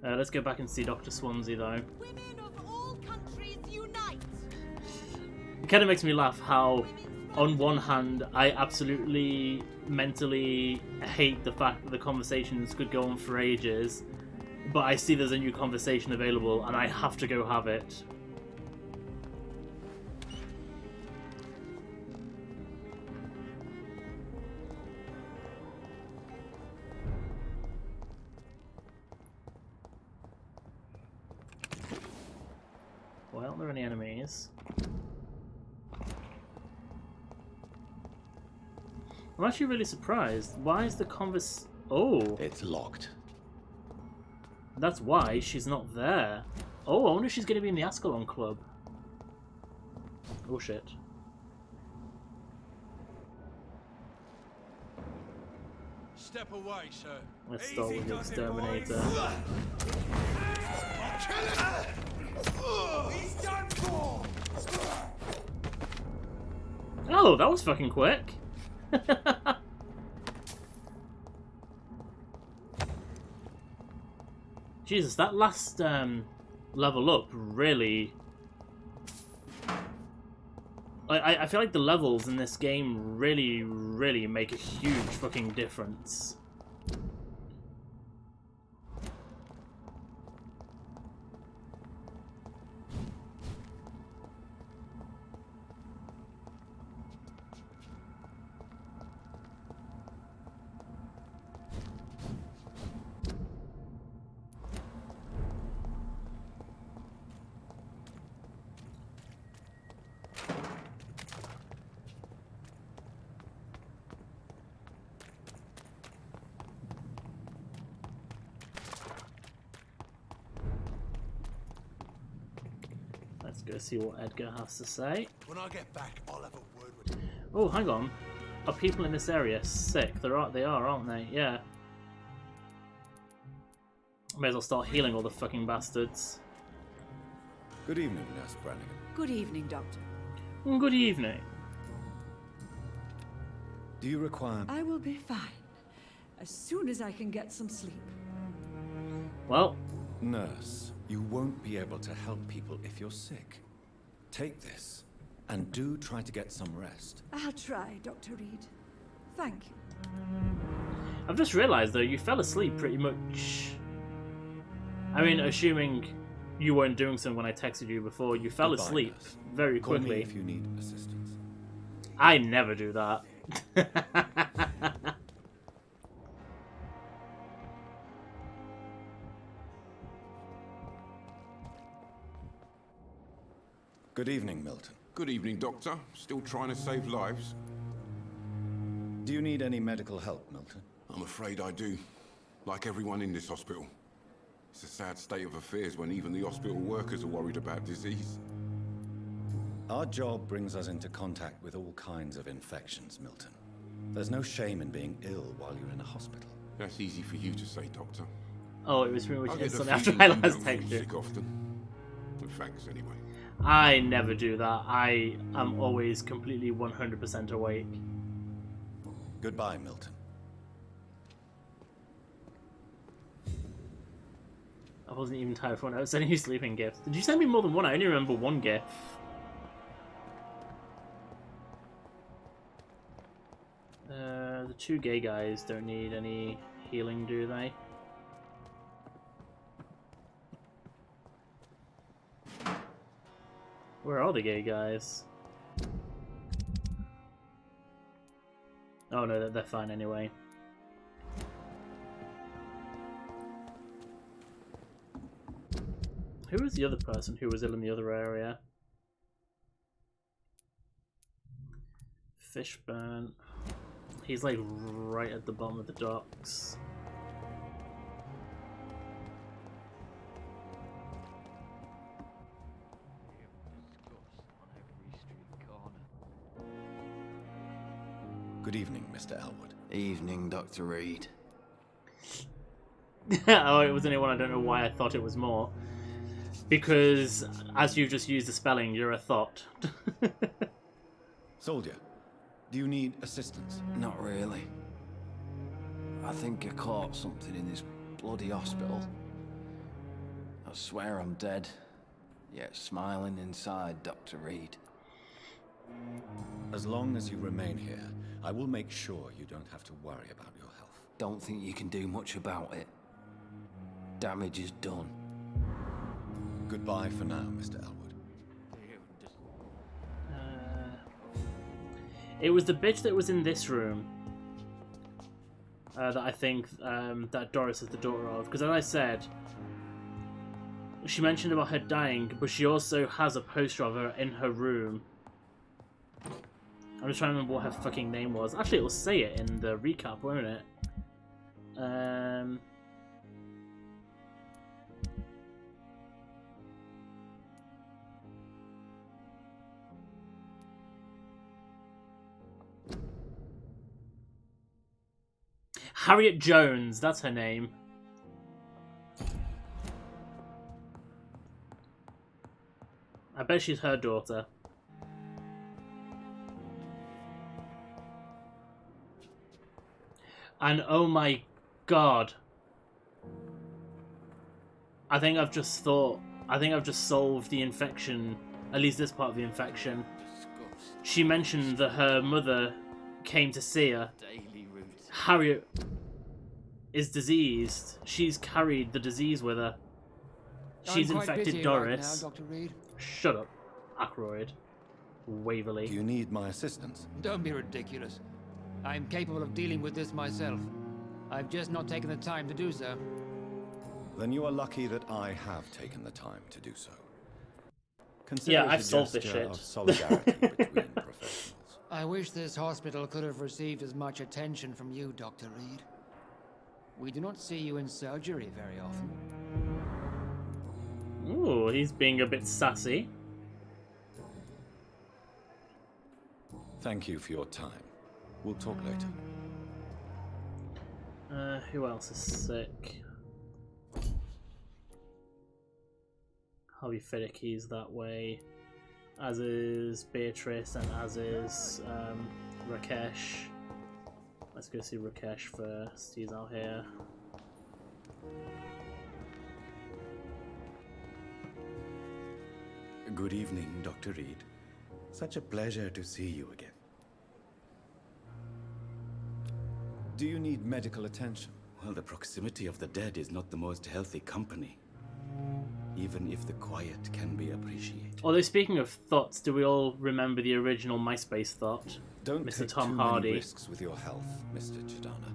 Let's go back and see Dr. Swansea though. Women of all countries unite! It kind of makes me laugh how, on one hand, I absolutely mentally hate the fact that the conversations could go on for ages, but I see there's a new conversation available and I have to go have it. Well, are there any enemies? I'm actually really surprised. Why is the convers... Oh! It's locked. That's why she's not there. Oh, I wonder if she's going to be in the Ascalon Club. Oh shit. Step away, sir. Let's start with the exterminator. He's done for. Oh, that was fucking quick. Jesus, that last level up really... I feel like the levels in this game really, really make a huge fucking difference. Let's go see what Edgar has to say. When I get back, I'll have a word with you. Oh, hang on. Are people in this area sick? They are, aren't they? Yeah. May as well start healing all the fucking bastards. Good evening, Nurse Brannigan. Good evening, Doctor. Good evening. Do you require... I will be fine. As soon as I can get some sleep. Well... Nurse, you won't be able to help people if you're sick. Take this, and do try to get some rest. I'll try, Dr. Reed. Thank you. I've just realised, though, you fell asleep pretty much... I mean, assuming you weren't doing something when I texted you before, you fell asleep very Call quickly. me if you need assistance. I never do that. Good evening, Milton. Good evening, Doctor. Still trying to save lives? Do you need any medical help, Milton? I'm afraid I do. Like everyone in this hospital. It's a sad state of affairs when even the hospital workers are worried about disease. Our job brings us into contact with all kinds of infections, Milton. There's no shame in being ill while you're in a hospital. That's easy for you to say, Doctor. Oh, it was pretty much I get the instant after feeling I you last don't feel texted you. sick often. Well, thanks anyway. I never do that. I am always completely 100% awake. Goodbye, Milton. I wasn't even tired for one. I was sending you sleeping gifts. Did you send me more than one? I only remember one gift. The two gay guys don't need any healing, do they? Where are the gay guys? Oh no, they're fine anyway. Who was the other person who was ill in the other area? Fishburne. He's like right at the bottom of the docks. Good evening, Mr. Elwood. Evening, Dr. Reed. Oh, it was only one. I don't know why I thought it was more. Because, as you just used the spelling, you're a thought. Soldier, do you need assistance? Not really. I think I caught something in this bloody hospital. I swear I'm dead, yet smiling inside, Dr. Reed. As long as you remain here, I will make sure you don't have to worry about your health. Don't think you can do much about it. Damage is done. Goodbye for now, Mr. Elwood. It was the bitch that was in this room that I think that Doris is the daughter of. Because as I said, she mentioned about her dying, but she also has a poster of her in her room. I'm just trying to remember what her fucking name was. Actually, it will say it in the recap, won't it? Harriet Jones, that's her name. I bet she's her daughter. And oh my god. I think I've just solved the infection. At least this part of the infection. She mentioned that her mother came to see her. Harriet is diseased. She's carried the disease with her. She's infected Doris. Right now, Dr. Reed. Shut up, Ackroyd. Waverly. Do you need my assistance? Don't be ridiculous. I'm capable of dealing with this myself. I've just not taken the time to do so. Then you are lucky that I have taken the time to do so. Consider Yeah, it I've a solved this gesture shit. of solidarity between professionals. I wish this hospital could have received as much attention from you, Dr. Reed. We do not see you in surgery very often. Ooh, he's being a bit sassy. Thank you for your time. We'll talk later. Who else is sick? Harvey Fiddick's that way. As is Beatrice and as is Rakesh. Let's go see Rakesh first. He's out here. Good evening, Dr. Reed. Such a pleasure to see you again. Do you need medical attention? Well, the proximity of the dead is not the most healthy company. Even if the quiet can be appreciated. Although speaking of thoughts, do we all remember the original MySpace thought? Don't Mr. take Tom too Hardy. many risks with your health, Mr. Chidana.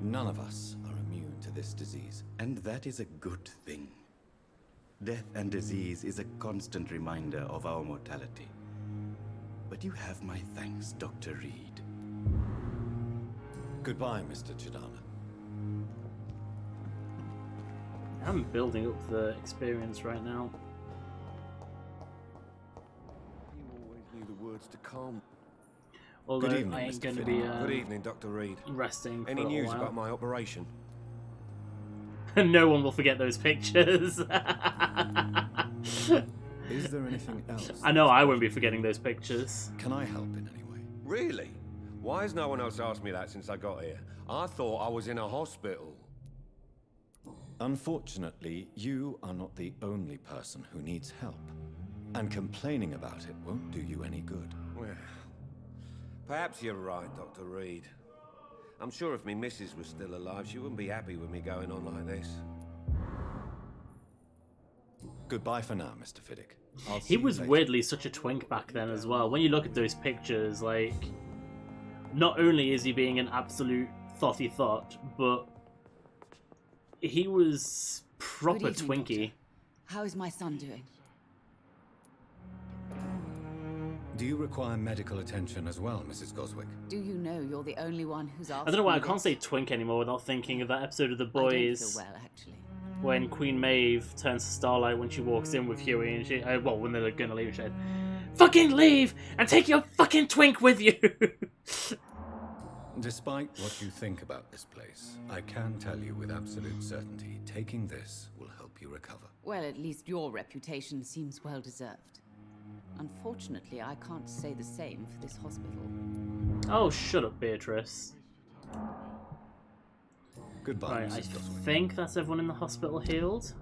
None of us are immune to this disease. And that is a good thing. Death and disease is a constant reminder of our mortality. But you have my thanks, Dr. Reed. Goodbye, Mr. Chidana. I'm building up the experience right now. You always knew the words to calm. Although Good evening, I ain't Mr. going to Fiddick. be Good evening, Dr. Reed. resting for Any a little news while. about my operation? No one will forget those pictures. Is there anything else? I know I won't be forgetting those pictures. Can I help in any way? Really? Why has no one else asked me that since I got here? I thought I was in a hospital. Unfortunately, you are not the only person who needs help. And complaining about it won't do you any good. Well, perhaps you're right, Dr. Reed. I'm sure if me missus was still alive, she wouldn't be happy with me going on like this. Goodbye for now, Mr. Fiddick. He was weirdly such a twink back then as well. When you look at those pictures, like, not only is he being an absolute thotty thought, but he was proper Good evening, twinky. Doctor. How is my son doing? Do you require medical attention as well, Mrs. Goswick? Do you know you're the only one who's asked I don't know why I me can't this? say twink anymore without thinking of that episode of The I don't Boys. feel well, actually. When Queen Maeve turns to Starlight when she walks in with Huey and she, well, when they're gonna leave, she said, "Fucking leave and take your fucking twink with you." Despite what you think about this place, I can tell you with absolute certainty, taking this will help you recover. Well, at least your reputation seems well deserved. Unfortunately, I can't say the same for this hospital. Oh, shut up, Beatrice. Goodbye, Right, I Mrs. Goswick. think that's everyone in the hospital healed.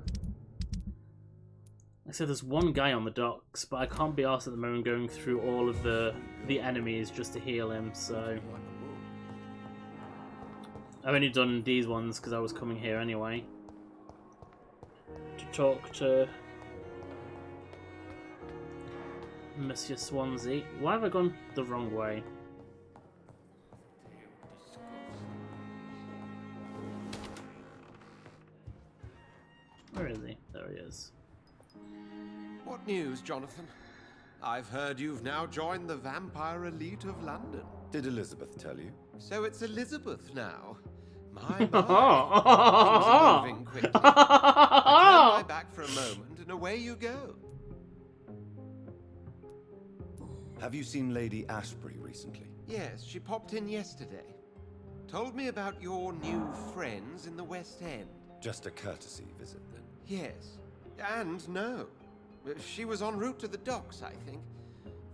Like I said, there's one guy on the docks, but I can't be arsed at the moment going through all of the enemies just to heal him, so... I've only done these ones because I was coming here anyway. To talk to Monsieur Swansea. Why have I gone the wrong way? Where is he? There he is. What news, Jonathan? I've heard you've now joined the vampire elite of London. Did Elizabeth tell you? So it's Elizabeth now. My, things are moving quickly. I turn my back for a moment and away you go. Have you seen Lady Ashbury recently? Yes, she popped in yesterday. Told me about your new friends in the West End. Just a courtesy visit, then? Yes. And no. She was en route to the docks, I think.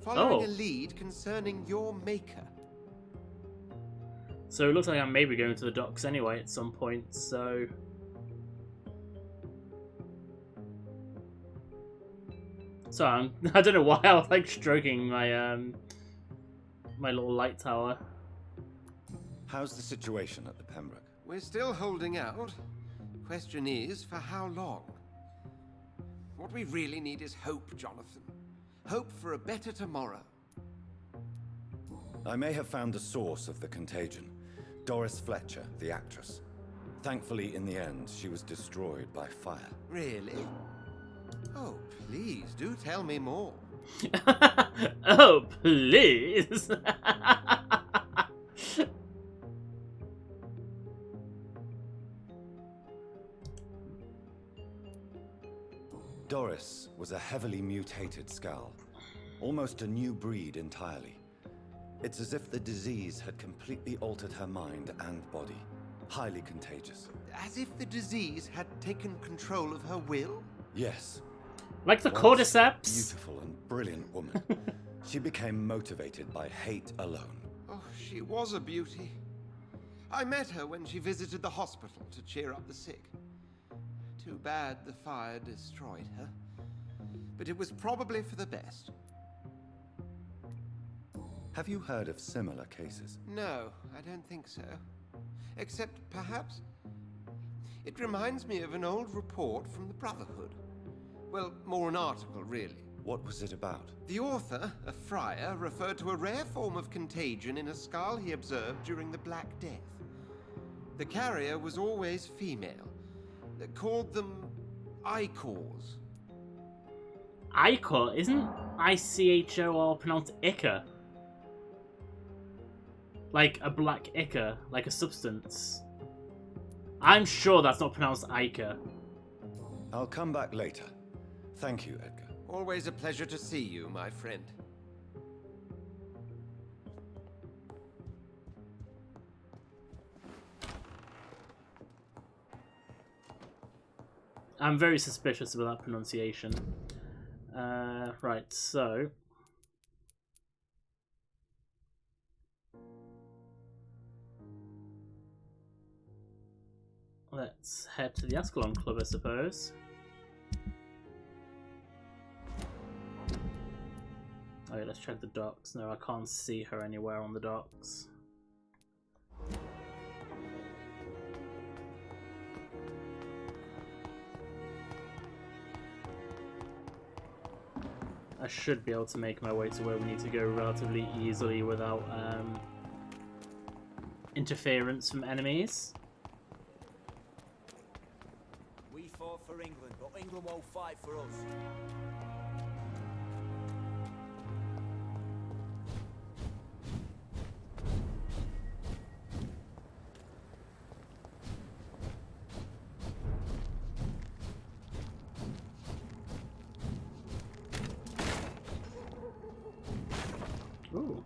Following a lead concerning your maker. So it looks like I'm maybe going to the docks anyway at some point, so... So I don't know why I was like stroking my my little light tower. How's the situation at the Pembroke? We're still holding out. Question is, for how long? What we really need is hope, Jonathan. Hope for a better tomorrow. I may have found the source of the contagion. Doris Fletcher, the actress. Thankfully, in the end, she was destroyed by fire. Really? Oh, please, do tell me more. Oh, please! Doris was a heavily mutated skull. Almost a new breed entirely. It's as if the disease had completely altered her mind and body. Highly contagious. As if the disease had taken control of her will? Yes. Like the Once cordyceps. beautiful and brilliant woman, she became motivated by hate alone. Oh, she was a beauty. I met her when she visited the hospital to cheer up the sick. Too bad the fire destroyed her. But it was probably for the best. Have you heard of similar cases? No, I don't think so. Except, perhaps, it reminds me of an old report from the Brotherhood. Well, more an article, really. What was it about? The author, a friar, referred to a rare form of contagion in a skull he observed during the Black Death. The carrier was always female. They called them Ichors. Ichor? Isn't I-C-H-O-R pronounced ichor? Like a black ichor, like a substance. I'm sure that's not pronounced ichor. I'll come back later. Thank you, Edgar. Always a pleasure to see you, my friend. I'm very suspicious about that pronunciation. Right, so... Let's head to the Ascalon Club, I suppose. Oh yeah, let's check the docks. No, I can't see her anywhere on the docks. I should be able to make my way to where we need to go relatively easily without interference from enemies. We fought for England, but England won't fight for us. Ooh.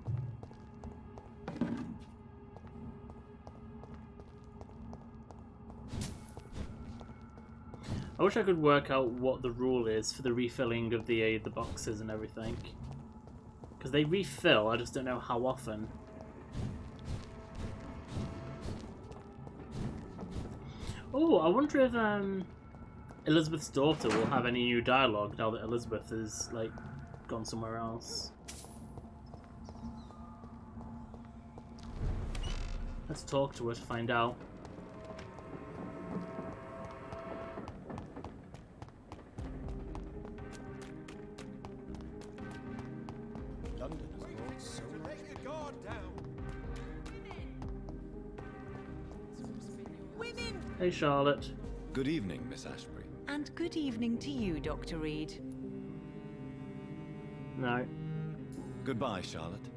I wish I could work out what the rule is for the refilling of the boxes and everything. Because they refill, I just don't know how often. Oh, I wonder if Elizabeth's daughter will have any new dialogue now that Elizabeth is, like, gone somewhere else. Let's talk to her to find out. London has brought so much. Take your guard down. Women! Hey, Charlotte. Good evening, Miss Ashbury. And good evening to you, Dr. Reed. No. Goodbye, Charlotte.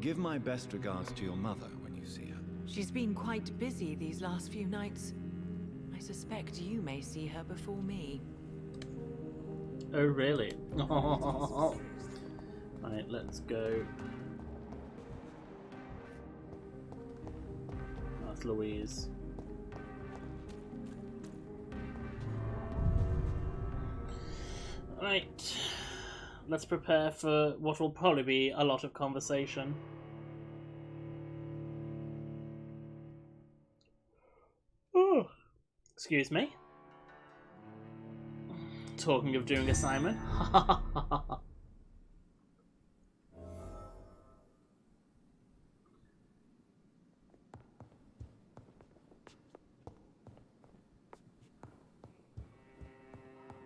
Give my best regards to your mother when you see her. She's been quite busy these last few nights. I suspect you may see her before me. Oh, really? Right, let's go. That's Louise. Right. Let's prepare for what will probably be a lot of conversation. Oh, excuse me. Talking of doing assignment.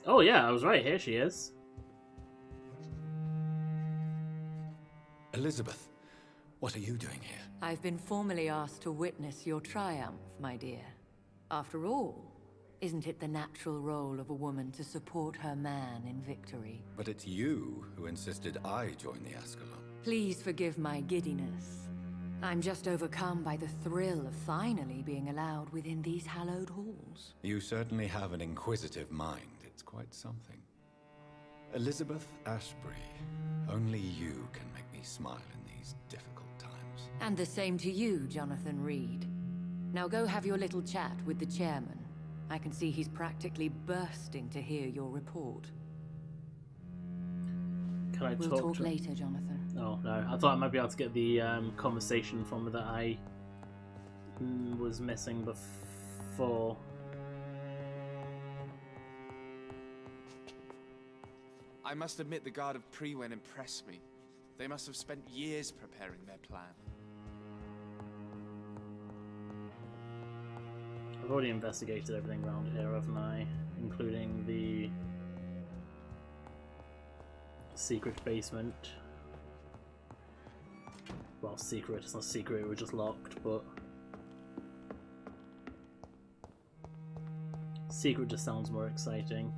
Oh yeah, I was right. Here she is. Elizabeth, what are you doing here? I've been formally asked to witness your triumph, my dear. After all, isn't it the natural role of a woman to support her man in victory? But it's you who insisted I join the Ascalon. Please forgive my giddiness. I'm just overcome by the thrill of finally being allowed within these hallowed halls. You certainly have an inquisitive mind. It's quite something. Elizabeth Ashbury, only you can make me smile in these difficult times. And the same to you, Jonathan Reed. Now go have your little chat with the chairman. I can see he's practically bursting to hear your report. Can I We'll talk later, Jonathan. Oh no, I thought I might be able to get the conversation from her that I was missing before. I must admit the Guard of Priwen impressed me. They must have spent years preparing their plan. I've already investigated everything around here, haven't I? Including the secret basement. Well, secret, it's not secret, it was just locked, but secret just sounds more exciting.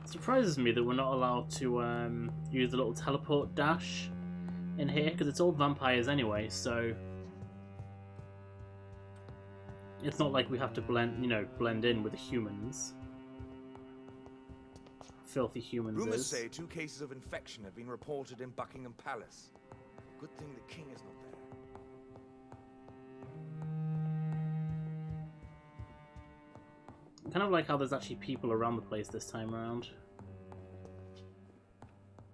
It surprises me that we're not allowed to use the little teleport dash in here, because it's all vampires anyway, so it's not like we have to blend in with the humans. Filthy humans. Rumors say 2 cases of infection have been reported in Buckingham Palace. Good thing the king is not there. Kind of like how there's actually people around the place this time around.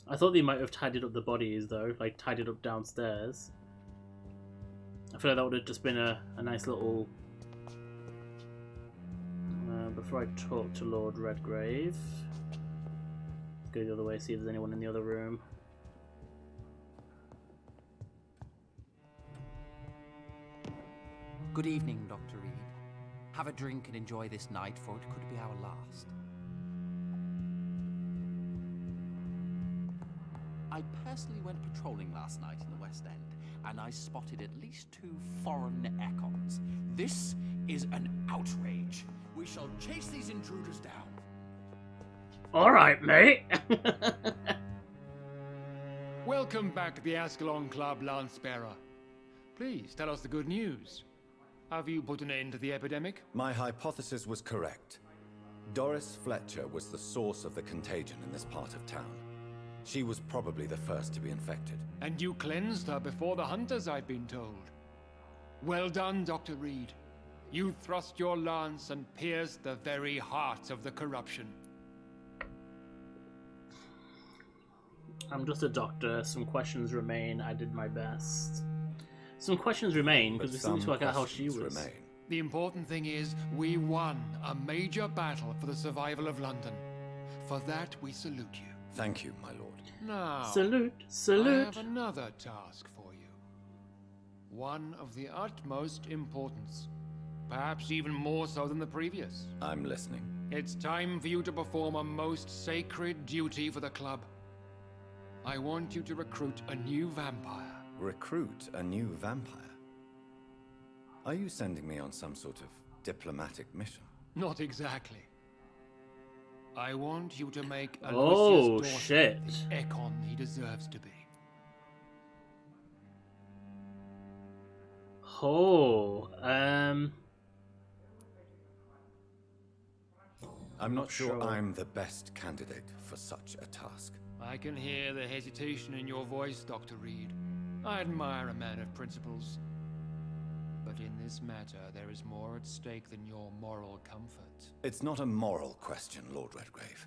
I thought they might have tidied up the bodies though, like tidied up downstairs. I feel like that would have just been a nice little... before I talk to Lord Redgrave, let's go the other way, see if there's anyone in the other room. Good evening, Dr. Reed. Have a drink and enjoy this night, for it could be our last. I personally went patrolling last night in the West End, and I spotted at least 2 foreign econs. This is an outrage. We shall chase these intruders down. Alright, mate. Welcome back to the Ascalon Club, Lance Sparrow. Please, tell us the good news. Have you put an end to the epidemic? My hypothesis was correct. Doris Fletcher was the source of the contagion in this part of town. She was probably the first to be infected. And you cleansed her before the hunters, I've been told. Well done, Dr. Reed. You thrust your lance and pierced the very heart of the corruption. I'm just a doctor. Some questions remain. I did my best. Some questions remain, because we seem to work out how she was. Remain. The important thing is, we won a major battle for the survival of London. For that, we salute you. Thank you, my lord. Now, salute, salute. I have another task for you. One of the utmost importance. Perhaps even more so than the previous. I'm listening. It's time for you to perform a most sacred duty for the club. I want you to recruit a new vampire. Recruit a new vampire? Are you sending me on some sort of diplomatic mission? Not exactly. I want you to make Aloysius Dawson the econ he deserves to be. I'm not sure I'm the best candidate for such a task. I can hear the hesitation in your voice, Dr. Reed. I admire a man of principles. But in this matter, there is more at stake than your moral comfort. It's not a moral question, Lord Redgrave.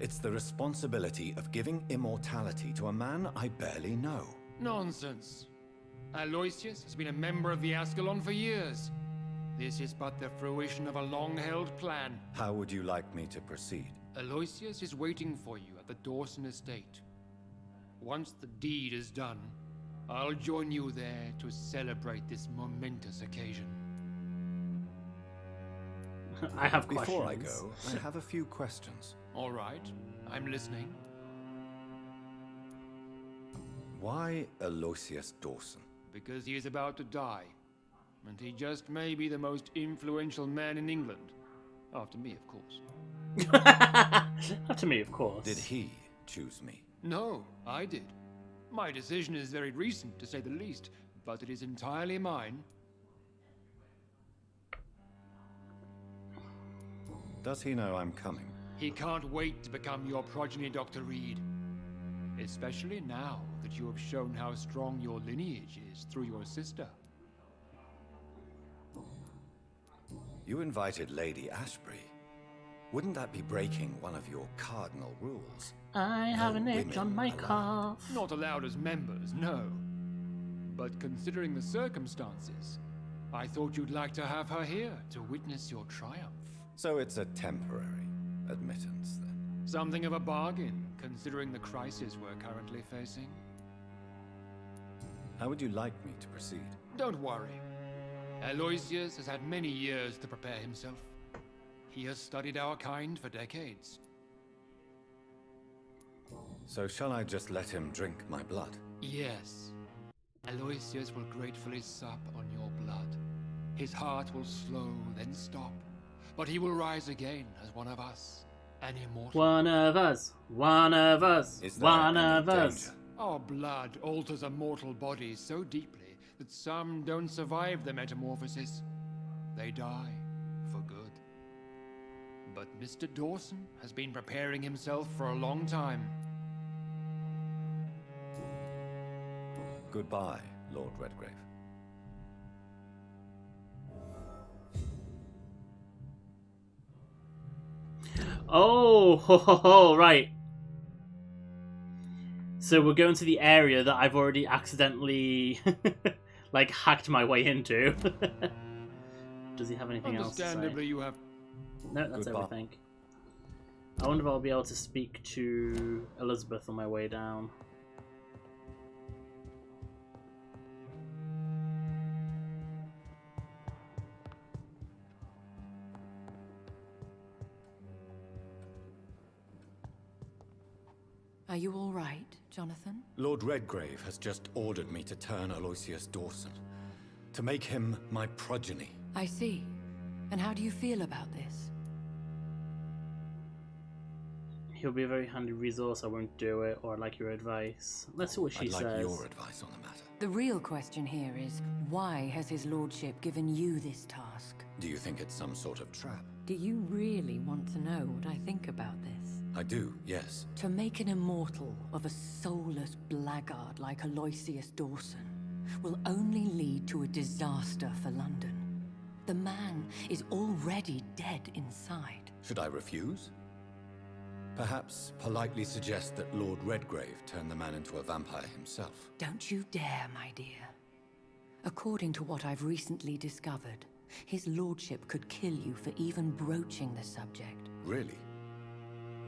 It's the responsibility of giving immortality to a man I barely know. Nonsense. Aloysius has been a member of the Ascalon for years. This is but the fruition of a long-held plan. How would you like me to proceed? Aloysius is waiting for you at the Dawson estate. Once the deed is done, I'll join you there to celebrate this momentous occasion. I have questions. Before I go, I have a few questions. All right, I'm listening. Why Aloysius Dawson? Because he is about to die. And he just may be the most influential man in England. After me, of course. After me, of course. Did he choose me? No, I did. My decision is very recent, to say the least, but it is entirely mine. Does he know I'm coming? He can't wait to become your progeny, Dr. Reed. Especially now that you have shown how strong your lineage is through your sister. You invited Lady Ashbury. Wouldn't that be breaking one of your cardinal rules? I have an itch on my calf. Not allowed as members, no. But considering the circumstances, I thought you'd like to have her here to witness your triumph. So it's a temporary admittance, then? Something of a bargain, considering the crisis we're currently facing. How would you like me to proceed? Don't worry. Aloysius has had many years to prepare himself. He has studied our kind for decades. So shall I just let him drink my blood? Yes. Aloysius will gratefully sup on your blood. His heart will slow, then stop. But he will rise again as one of us. An immortal. One of us. One of us. One of us. Our blood alters a mortal body so deeply that some don't survive the metamorphosis. They die for good. But Mr. Dawson has been preparing himself for a long time. Goodbye, Lord Redgrave. Oh, right. So we're going to the area that I've already accidentally, like, hacked my way into. Does he have anything else to say? Understandably, you have... No, that's Goodbye. everything. I wonder if I'll be able to speak to Elizabeth on my way down. Are you all right, Jonathan? Lord Redgrave has just ordered me to turn Aloysius Dawson, to make him my progeny. I see. And how do you feel about this? He'll be a very handy resource. I won't do it, or I'd like your advice. Let's see what she I'd like says. your advice on the matter. The real question here is, why has his lordship given you this task? Do you think it's some sort of trap? Do you really want to know what I think about this? I do, yes. To make an immortal of a soulless blackguard like Aloysius Dawson will only lead to a disaster for London. The man is already dead inside. Should I refuse? Perhaps politely suggest that Lord Redgrave turn the man into a vampire himself. Don't you dare, my dear. According to what I've recently discovered, his lordship could kill you for even broaching the subject. Really?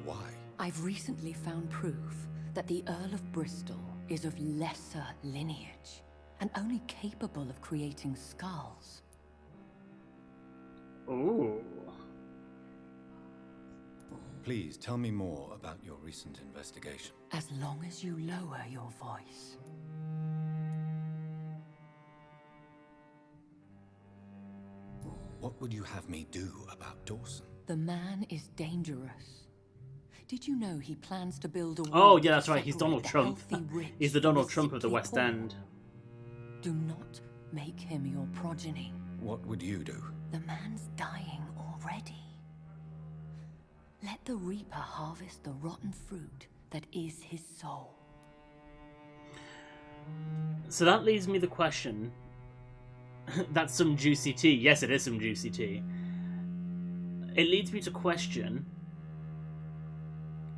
Why? I've recently found proof that the Earl of Bristol is of lesser lineage and only capable of creating skulls. Ooh. Please tell me more about your recent investigation. As long as you lower your voice. What would you have me do about Dawson? The man is dangerous. Did you know he plans to build a wall? Oh, yeah, that's right. He's separate Donald the Trump. healthy rich He's the Donald from Trump of the sickly West poor? End. Do not make him your progeny. What would you do? The man's dying already. Let the Reaper harvest the rotten fruit that is his soul. So that leaves me the question. That's some juicy tea. Yes, it is some juicy tea. It leads me to question.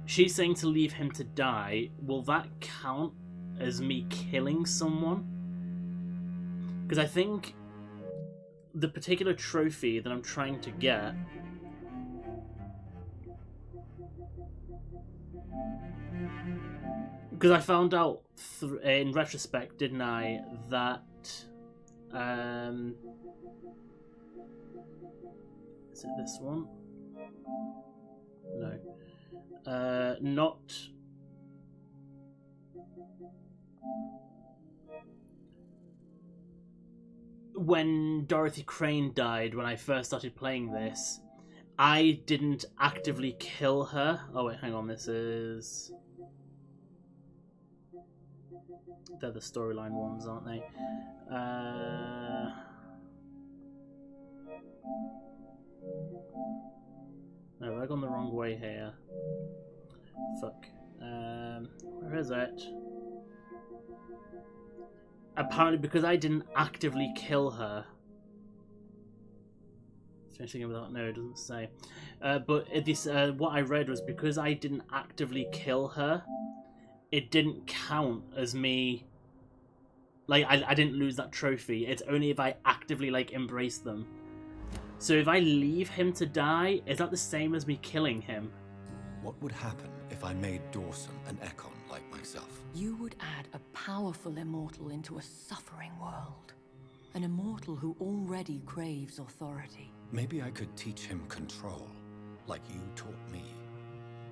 She's saying to leave him to die. Will that count as me killing someone? Because I think the particular trophy that I'm trying to get... Because I found out in retrospect, didn't I, that is it this one? No. Not when Dorothy Crane died, when I first started playing this, I didn't actively kill her. Oh wait, hang on, this is... They're the storyline ones, aren't they? No, have I gone the wrong way here? Fuck. Where is it? Apparently because I didn't actively kill her. Finishing without... No, it doesn't say. But this, what I read was because I didn't actively kill her, it didn't count as me... Like, I didn't lose that trophy. It's only if I actively, like, embrace them. So if I leave him to die, is that the same as me killing him? What would happen if I made Dawson an Ekon like myself? You would add a powerful immortal into a suffering world. An immortal who already craves authority. Maybe I could teach him control, like you taught me.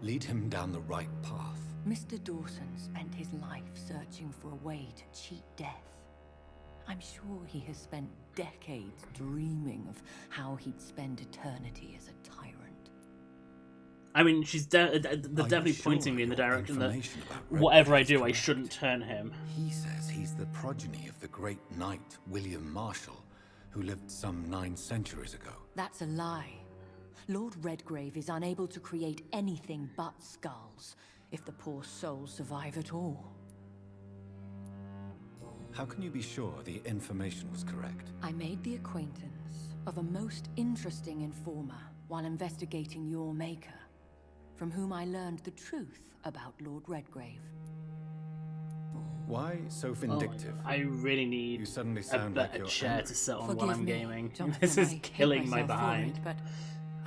Lead him down the right path. Mr. Dawson spent his life searching for a way to cheat death. I'm sure he has spent decades dreaming of how he'd spend eternity as a tyrant. I mean, she's they're definitely pointing me in the direction that whatever I do, I shouldn't turn him. He says he's the progeny of the great knight William Marshall, who lived some 9 centuries ago. That's a lie. Lord Redgrave is unable to create anything but skulls, if the poor souls survive at all. How can you be sure the information was correct? I made the acquaintance of a most interesting informer while investigating your maker. from whom I learned the truth about Lord Redgrave. Why so vindictive? I really need you suddenly a sound better like you're chair angry. to sit on Forgive while I'm me, gaming. Jonathan, This is I hate killing my myself for behind. it, but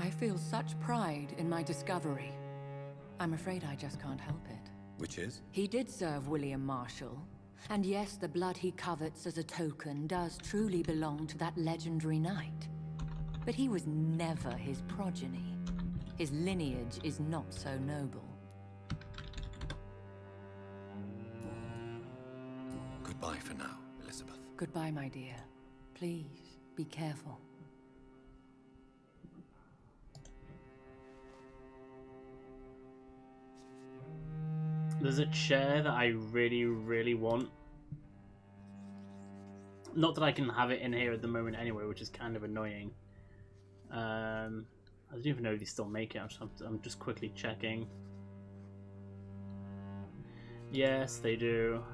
I feel such pride in my discovery. I'm afraid I just can't help it. Which is? He did serve William Marshall, and yes, the blood he covets as a token does truly belong to that legendary knight. But he was never his progeny. His lineage is not so noble. Goodbye for now, Elizabeth. Goodbye, my dear. Please, be careful. There's a chair that I really, really want. Not that I can have it in here at the moment anyway, which is kind of annoying. I don't even know if they still make it. I'm just quickly checking. Yes, they do.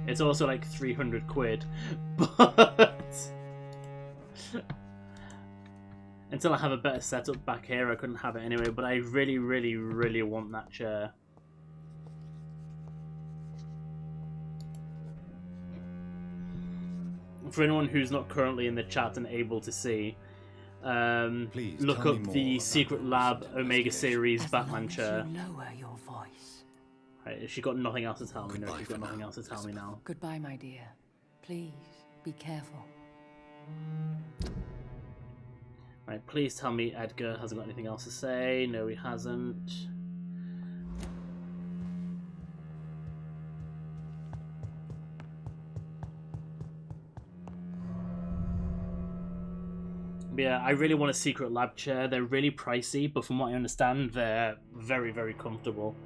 It's also like 300 quid, but until I have a better setup back here, I couldn't have it anyway. But I really, really, really want that chair. For anyone who's not currently in the chat and able to see, look up the Secret Lab Omega Series Batman chair. Lower your voice. Right, she's got nothing else to tell me. No, she's got nothing else to tell me now. Goodbye, my dear. Please, be careful. Right, please tell me Edgar hasn't got anything else to say. No, he hasn't. But yeah, I really want a Secret Lab chair. They're really pricey, but from what I understand, they're very, very comfortable.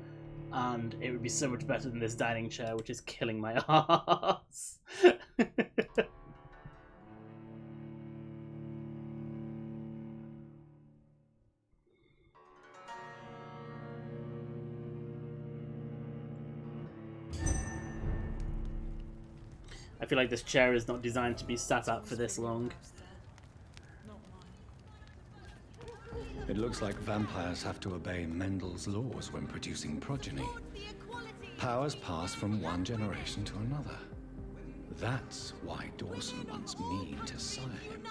And it would be so much better than this dining chair, which is killing my ass. I feel like this chair is not designed to be sat at for this long. It looks like vampires have to obey Mendel's laws when producing progeny. Powers pass from one generation to another. That's why Dawson wants me to sire him.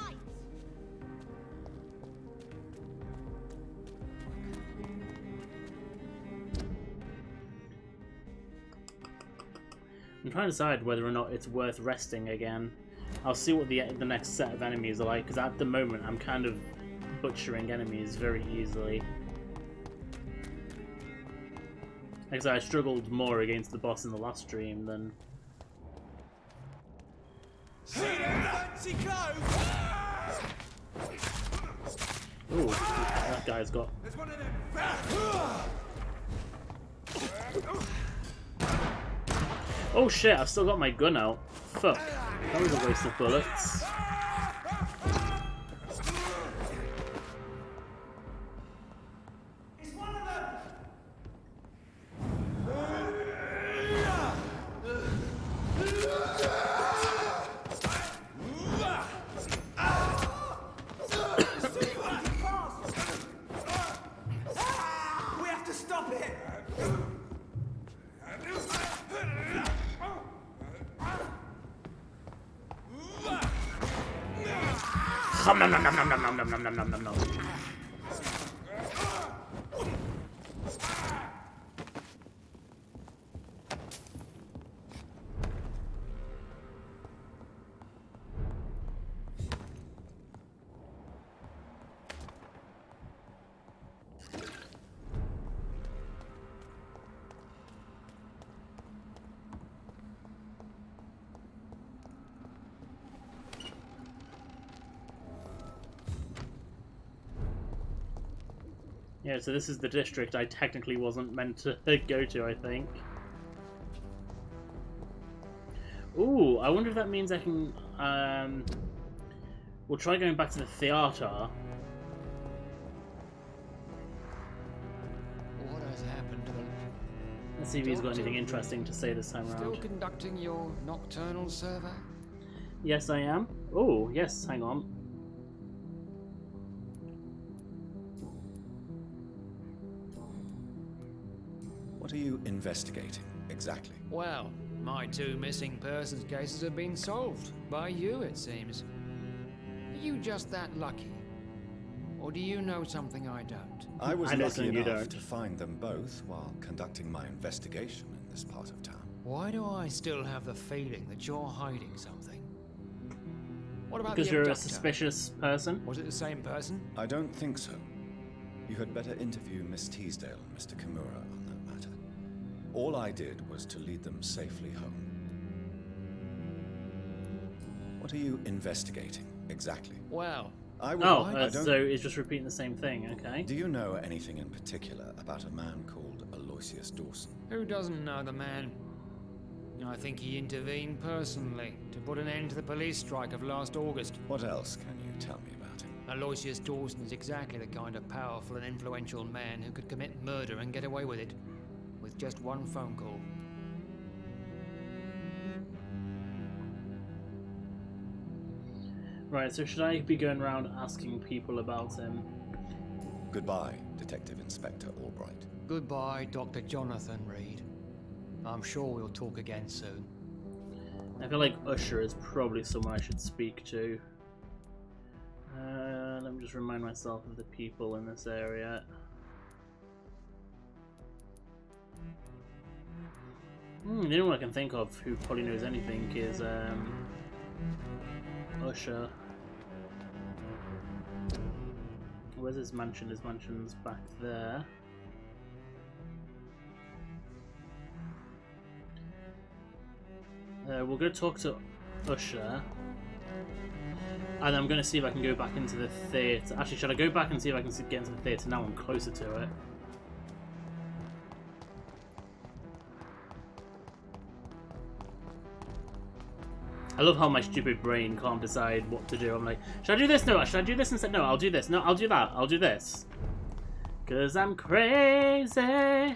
I'm trying to decide whether or not it's worth resting again. I'll see what the next set of enemies are like, because at the moment I'm kind of butchering enemies very easily. Like I said, I struggled more against the boss in the last stream than... Ooh, that guy's got... Oh shit, I've still got my gun out. Fuck, that was a waste of bullets. Nom nom nom nom nom nom nom nom nom nom nom nom. Yeah, so this is the district I technically wasn't meant to go to, I think. Ooh, I wonder if that means I can... We'll try going back to the theatre. has happened to them? Let's see if he's got Doctor anything interesting to say this time Still around. conducting your nocturnal survey? Yes, I am. Oh, yes, hang on. What are you investigating, exactly? Well, my 2 missing persons cases have been solved. By you, it seems. Are you just that lucky? Or do you know something I don't? I was know lucky something you enough don't. to find them both while conducting my investigation in this part of town. Why do I still have the feeling that you're hiding something? What about Because the you're a abductor? suspicious person? Was it the same person? I don't think so. You had better interview Miss Teasdale and Mr. Kimura on that matter. All I did was to lead them safely home. What are you investigating, exactly? Well, I would. Oh, so he's just repeating the same thing, okay. Do you know anything in particular about a man called Aloysius Dawson? who doesn't know the man? I think he intervened personally to put an end to the police strike of last August. What else can you tell me about him? Aloysius Dawson is exactly the kind of powerful and influential man who could commit murder and get away with it, with just one phone call. Right, so should I be going around asking people about him? Goodbye, Detective Inspector Albright. Goodbye, Dr. Jonathan Reed. I'm sure we'll talk again soon. I feel like Usher is probably someone I should speak to. Let me just remind myself of the people in this area. The only one I can think of who probably knows anything is Usher. Where's his mansion? His mansion's back there. We'll go talk to Usher. And I'm going to see if I can go back into the theatre. Actually, should I go back and see if I can get into the theatre now I'm closer to it? I love how my stupid brain can't decide what to do. I'm like, should I do this? No, should I do this instead? No, I'll do this. No, I'll do that. I'll do this. 'Cause I'm crazy.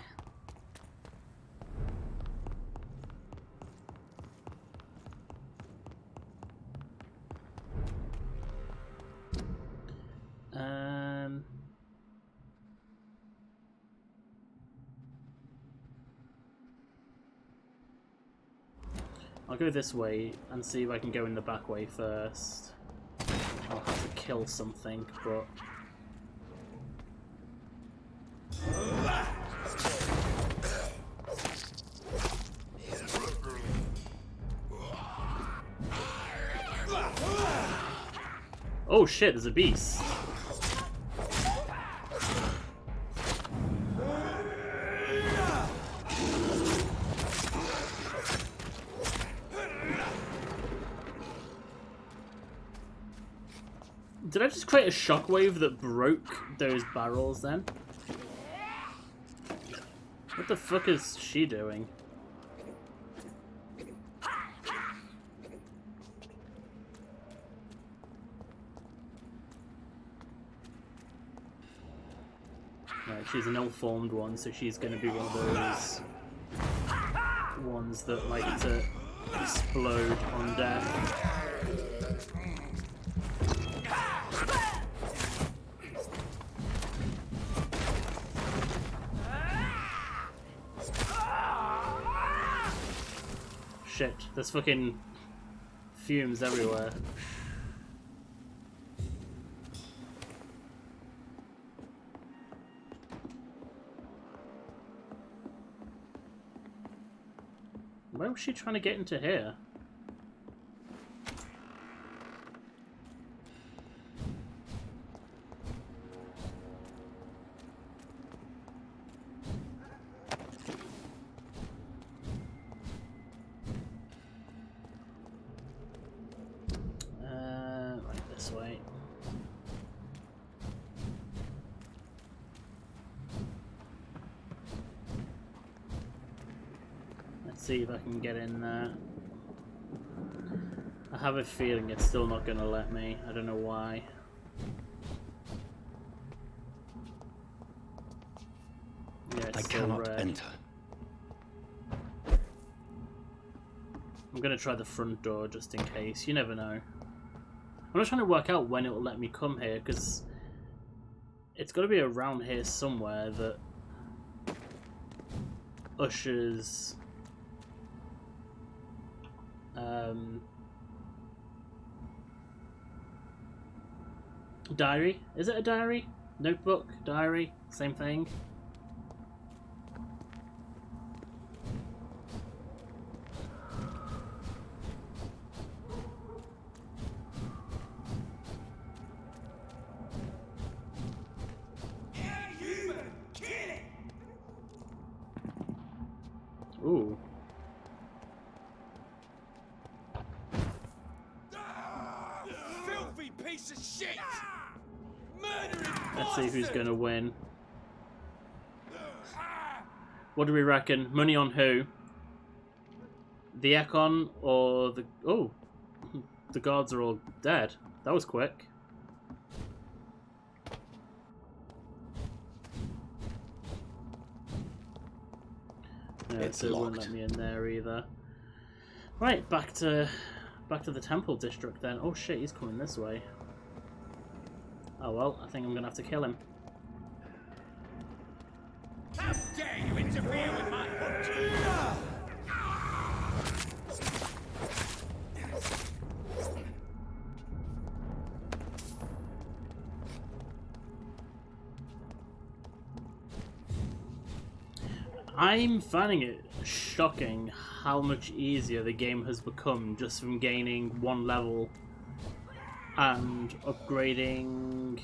I'll go this way and see if I can go in the back way first. I'll have to kill something, but... Oh shit, there's a beast. Did I just create a shockwave that broke those barrels then? What the fuck is she doing? Right, she's an ill-formed one, so she's going to be one of those ones that like to explode on death. Shit, there's fucking fumes everywhere. Where was she trying to get into here? Right this way. Let's see if I can get in there. I have a feeling it's still not going to let me. I don't know why. Yeah, it's I still cannot red. enter. I'm gonna try the front door just in case. You never know. I'm just trying to work out when it will let me come here, because it's got to be around here somewhere that ushers diary. Is it a diary? Notebook? Diary? Same thing? Ooh. Filthy piece of shit! Murdering Let's see who's gonna win. What do we reckon? Money on who? The Econ or the... Oh! The guards are all dead. That was quick. Yeah, so it won't let me in there either. Right, back to the temple district then. Oh shit, he's coming this way. Oh well, I think I'm gonna have to kill him. How dare you interfere with my hunt? I'm finding it shocking how much easier the game has become just from gaining one level and upgrading...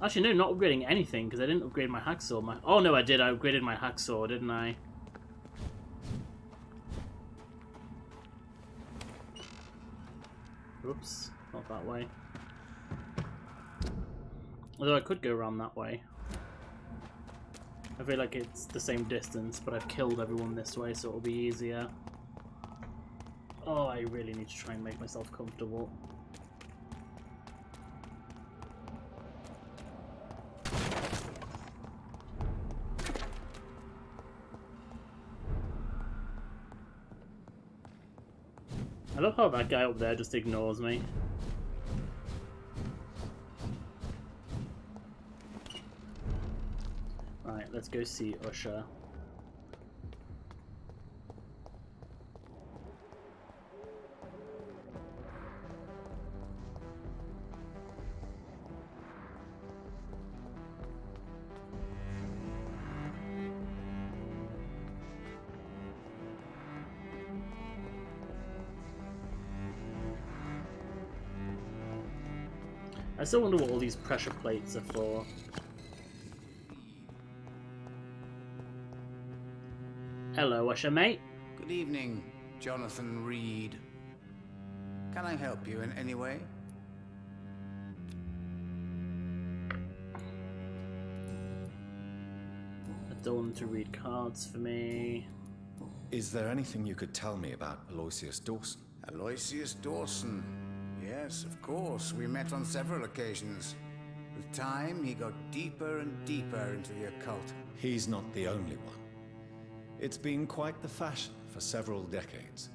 Actually, no, not upgrading anything, because I didn't upgrade my hacksaw. Oh no, I did. I upgraded my hacksaw, didn't I? Oops, not that way. Although I could go around that way. I feel like it's the same distance, but I've killed everyone this way, so it'll be easier. Oh, I really need to try and make myself comfortable. I love how that guy up there just ignores me. Right, let's go see Usher. I still wonder what all these pressure plates are for. Hello, Usher mate. Good evening, Jonathan Reed. Can I help you in any way? I don't want to read cards for me. Is there anything you could tell me about Aloysius Dawson? Aloysius Dawson. Yes, of course. We met on several occasions. With time, he got deeper and deeper into the occult. He's not the only one. It's been quite the fashion for several decades.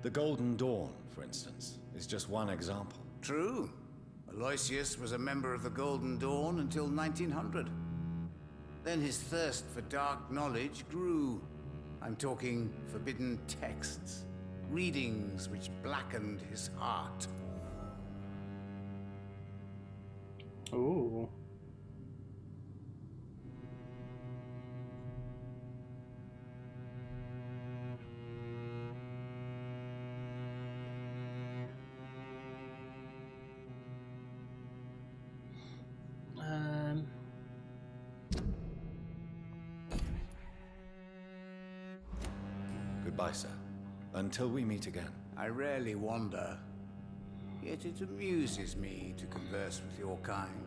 The Golden Dawn, for instance, is just one example. True. Aloysius was a member of the Golden Dawn until 1900. Then his thirst for dark knowledge grew. I'm talking forbidden texts, readings which blackened his heart. Ooh. Goodbye, sir. Until we meet again. I rarely wander, yet it amuses me to converse with your kind.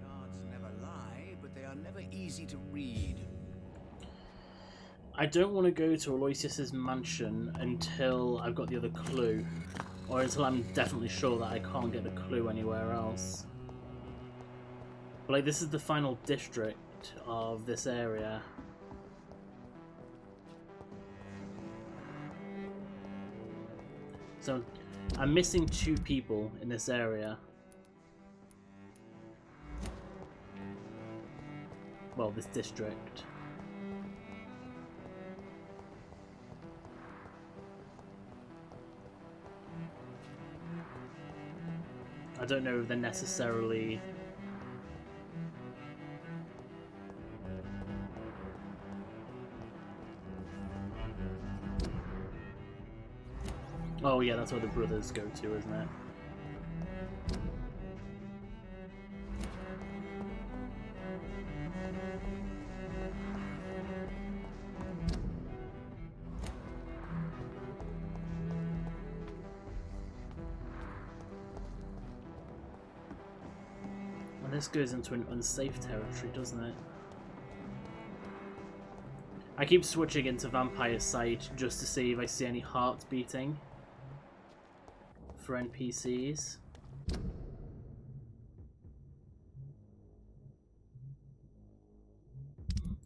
Cards never lie, but they are never easy to read. I don't want to go to Aloysius's mansion until I've got the other clue. Or until I'm definitely sure that I can't get the clue anywhere else. But like, this is the final district. of this area. So I'm missing 2 people in this area. Well, this district. I don't know if they're necessarily... Oh yeah, that's where the brothers go to, isn't it? And this goes into an unsafe territory, doesn't it? I keep switching into Vampyr site just to see if I see any hearts beating for NPCs.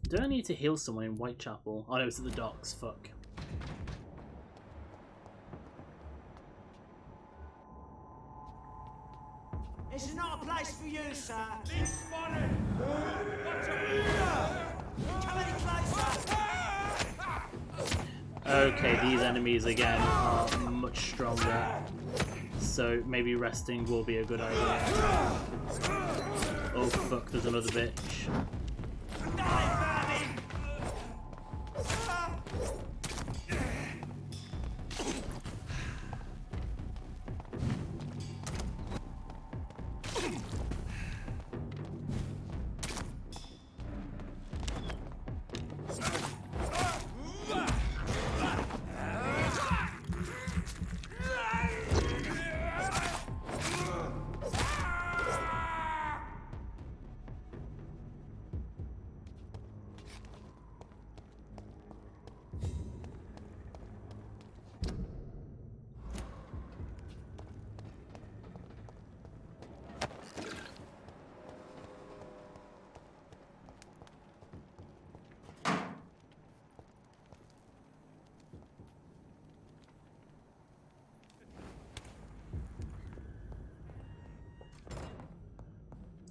Do I need to heal someone in Whitechapel? Oh no, it's at the docks, fuck. It's not a place for you, sir. Come any closer. Okay, these enemies again are much stronger, so maybe resting will be a good idea. Oh fuck, there's another bitch.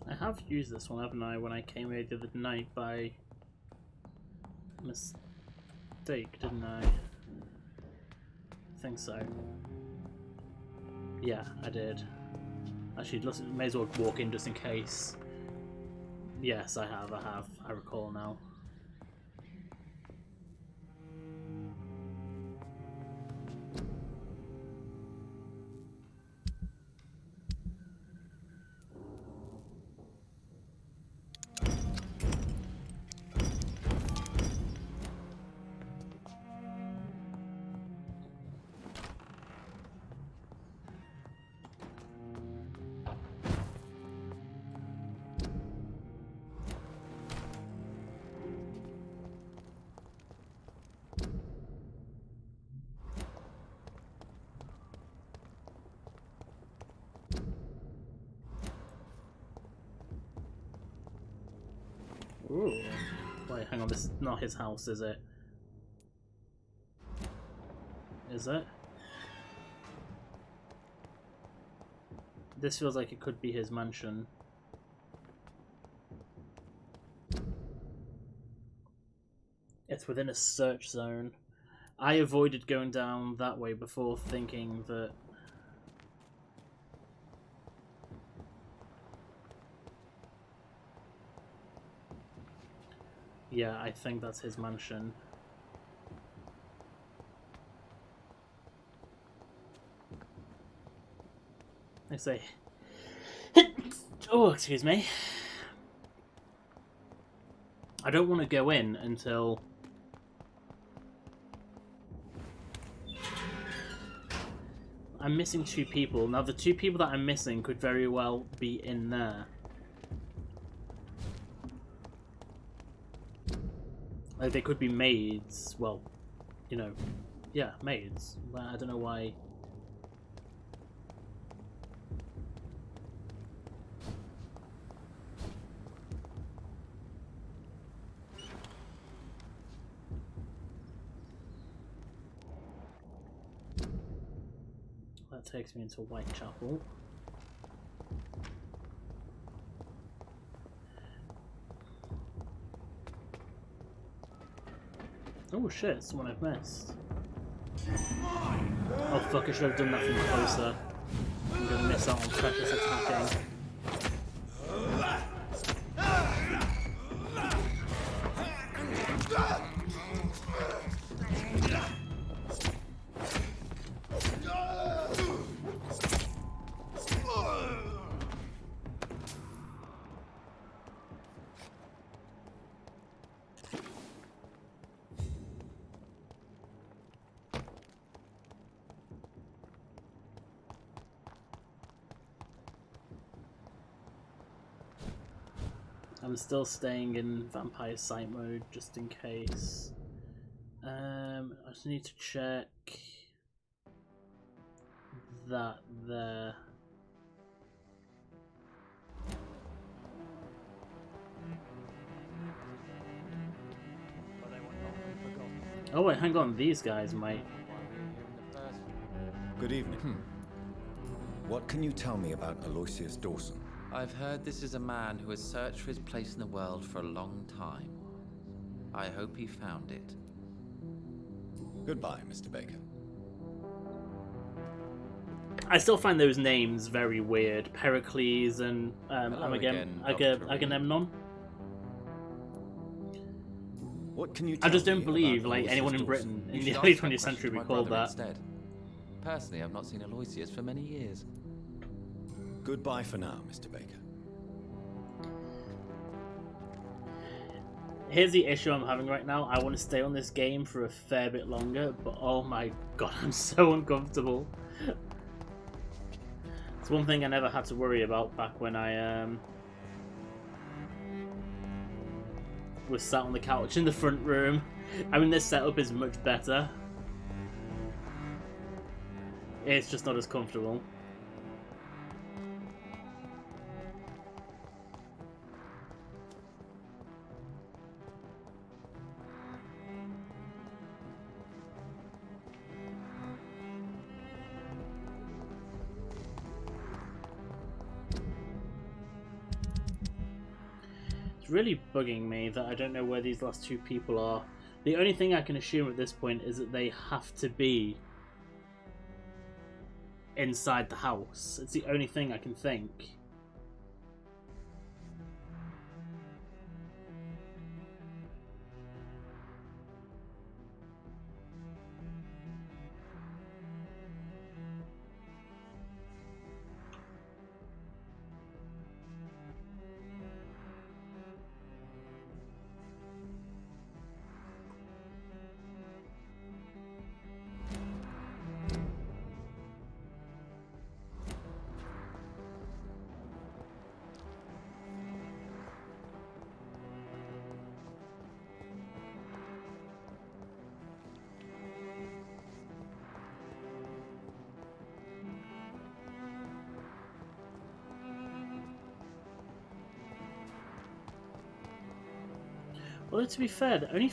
I have used this one, haven't I, when I came here the other night by mistake, didn't I? I think so. Yeah, I did. Actually, may as well walk in just in case. Yes, I have. I recall now. Ooh. Wait, hang on, this is not his house, is it? Is it? This feels like it could be his mansion. It's within a search zone. I avoided going down that way before thinking that... Yeah, I think that's his mansion. I say... Oh, excuse me. I don't want to go in until... I'm missing 2 people. Now, the 2 people that I'm missing could very well be in there. Like, they could be maids. Well, you know, yeah, maids. I don't know why. that takes me into Whitechapel. Oh shit, someone I've missed. Oh fuck, I should have done that from closer. I'm gonna miss out on precious attacking. I'm still staying in vampire sight mode just in case. I just need to check that there. Oh wait, hang on, these guys might. Good evening. What can you tell me about Aloysius Dawson? I've heard this is a man who has searched for his place in the world for a long time. I hope he found it. Goodbye, Mr. Baker. I still find those names very weird. Pericles and Agamemnon. What can you I just tell don't me believe about like Aloysius anyone in Dawson? Britain in You the should early ask that 20th century question would to call my that. brother instead. Personally, I've not seen Aloysius for many years. Goodbye for now, Mr. Baker. Here's the issue I'm having right now. I want to stay on this game for a fair bit longer, but oh my god, I'm so uncomfortable. It's one thing I never had to worry about back when I was sat on the couch in the front room. I mean, this setup is much better. It's just not as comfortable. Really bugging me that I don't know where these last two people are. The only thing I can assume at this point is that they have to be inside the house. It's the only thing I can think. Well, to be fair, there are only,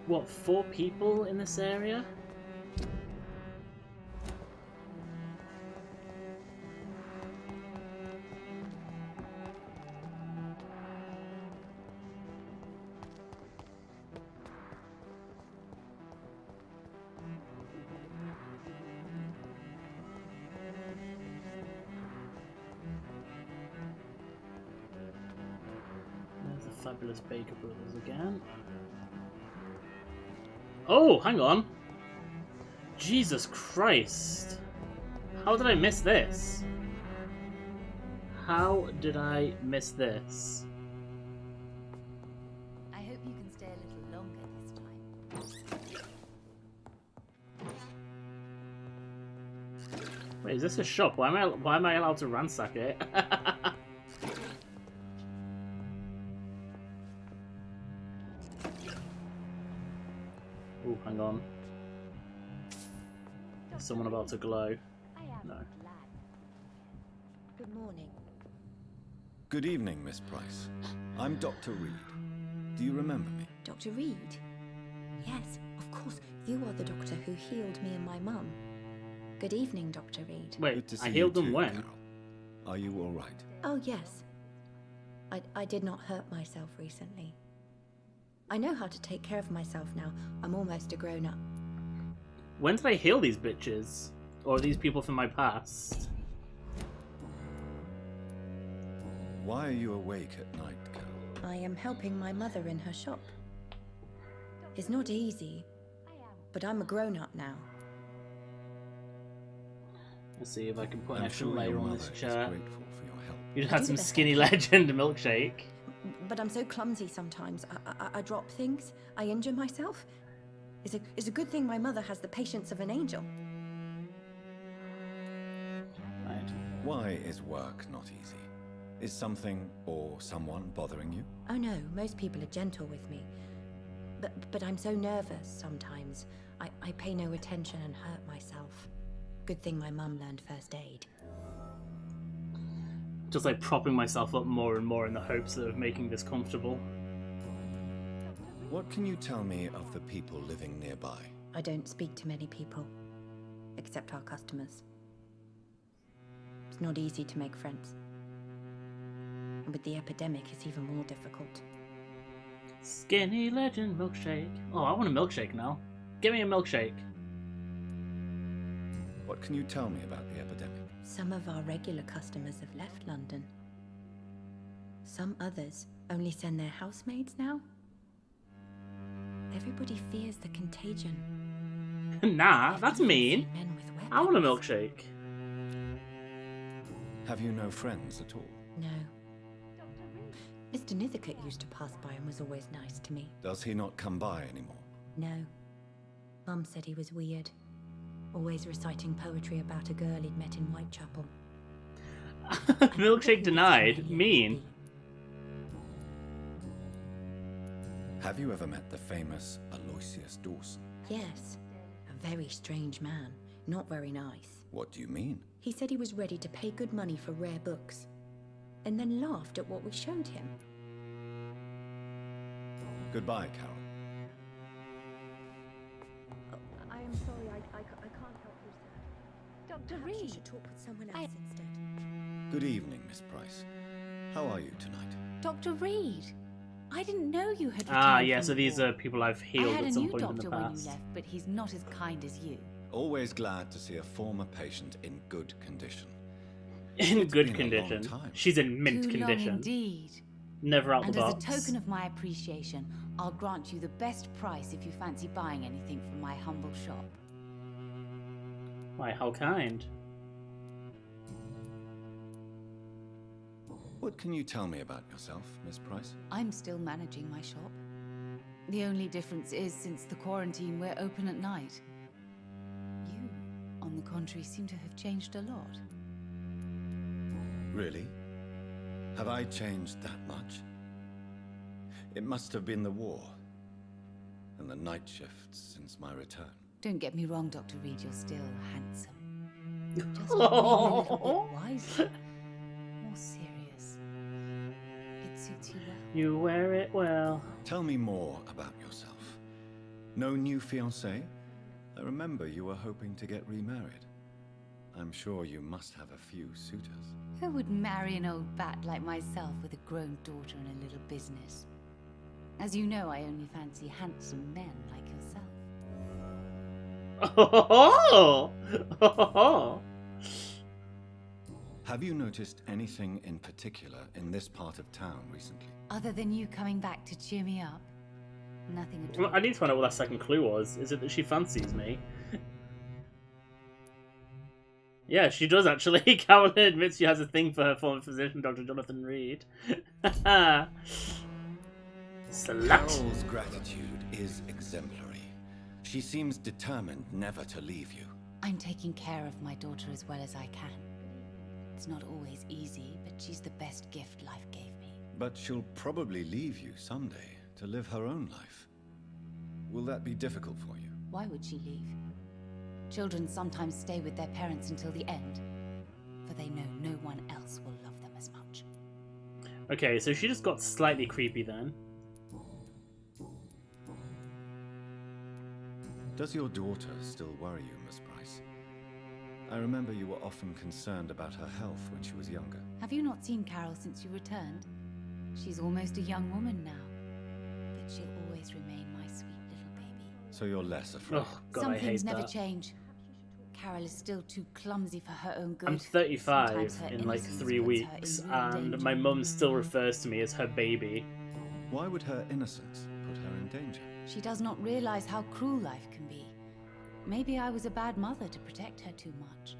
what, 4 people in this area? Fabulous Baker Brothers again. Oh, hang on. Jesus Christ. How did I miss this? How did I miss this? I hope you can stay a little longer this time. Wait, is this a shop? Why am I allowed to ransack it? Oh, hang on. Is someone about to glow? No. Good morning. Good evening, Miss Price. I'm Dr. Reed. Do you remember me? Dr. Reed? Yes, of course. You are the doctor who healed me and my mum. Good evening, Dr. Reed. Wait, I healed them when? Carol. Are you all right? Oh, yes. I did not hurt myself recently. I know how to take care of myself now. I'm almost a grown-up. When did I heal these bitches? Or are these people from my past? Why are you awake at night, Carol? I am helping my mother in her shop. It's not easy, but I'm a grown-up now. Let's see if I can put an I'm extra sure layer your on mother this is chair. grateful for your help. You just I had do some the best I skinny can. legend milkshake. But I'm so clumsy sometimes. I drop things. I injure myself. It's a good thing my mother has the patience of an angel. Right. Why is work not easy? Is something or someone bothering you? Oh no, most people are gentle with me. But I'm so nervous sometimes. I pay no attention and hurt myself. Good thing my mum learned first aid. Just like propping myself up more and more in the hopes of making this comfortable. What can you tell me of the people living nearby? I don't speak to many people, except our customers. It's not easy to make friends. And with the epidemic, it's even more difficult. Skinny legend milkshake. Oh, I want a milkshake now. Give me a milkshake. What can you tell me about the epidemic? Some of our regular customers have left London. Some others only send their housemaids now. Everybody fears the contagion. Nah, that's mean. Men with weapons. I want a milkshake. Have you no friends at all? No. Mr. Nithercote used to pass by and was always nice to me. Does he not come by anymore? No. Mum said he was weird. Always reciting poetry about a girl he'd met in Whitechapel. Milkshake denied. Mean. Have you ever met the famous Aloysius Dawson? Yes. A very strange man. Not very nice. What do you mean? He said he was ready to pay good money for rare books. And then laughed at what we showed him. Goodbye, Carol. I am sorry, I can't help you, sir. Dr. Perhaps you Reed. should talk with someone else instead. Good evening, Miss Price. How are you tonight? Dr. Reed. I didn't know you had returned Ah, yeah, from so the these war. are people I've I healed had at a some new point in the doctor when you past. left, but he's not as kind as you. Always glad to see a former patient in good condition. In It's good been a condition. long time. She's in mint Too long condition. indeed. Never out And the as box. a token of my appreciation, I'll grant you the best price if you fancy buying anything from my humble shop. Why, how kind. What can you tell me about yourself, Miss Price? I'm still managing my shop. The only difference is, since the quarantine, we're open at night. You, on the contrary, seem to have changed a lot. Really? Have I changed that much? It must have been the war and the night shifts since my return. Don't get me wrong, Dr. Reed, you're still handsome. Just maybe a little bit wiser, more serious. It suits you well. You wear it well. Tell me more about yourself. No new fiancé? I remember you were hoping to get remarried. I'm sure you must have a few suitors. Who would marry an old bat like myself with a grown daughter and a little business? As you know, I only fancy handsome men like yourself. Oh! Have you noticed anything in particular in this part of town recently? Other than you coming back to cheer me up? Nothing at all. Well, I need to find out what that second clue was. Is it that she fancies me? Yeah, she does actually. Carolyn admits she has a thing for her former physician, Dr. Jonathan Reed. Slut. Carol's gratitude is exemplary. She seems determined never to leave you. I'm taking care of my daughter as well as I can. It's not always easy, but she's the best gift life gave me. But she'll probably leave you someday to live her own life. Will that be difficult for you? Why would she leave? Children sometimes stay with their parents until the end, for they know no one else will love them as much. Okay, so she just got slightly creepy then. Does your daughter still worry you, Miss Price? I remember you were often concerned about her health when she was younger. Have you not seen Carol since you returned? She's almost a young woman now. But she'll always remain my sweet little baby. So you're less afraid? Oh, God, Some I things hate never that. change. Carol is still too clumsy for her own good. I'm 35 Sometimes her in like innocence 3 puts her weeks, in real and danger. my mum still refers to me as her baby. Why would her innocence put her in danger? She does not realize how cruel life can be. Maybe I was a bad mother to protect her too much.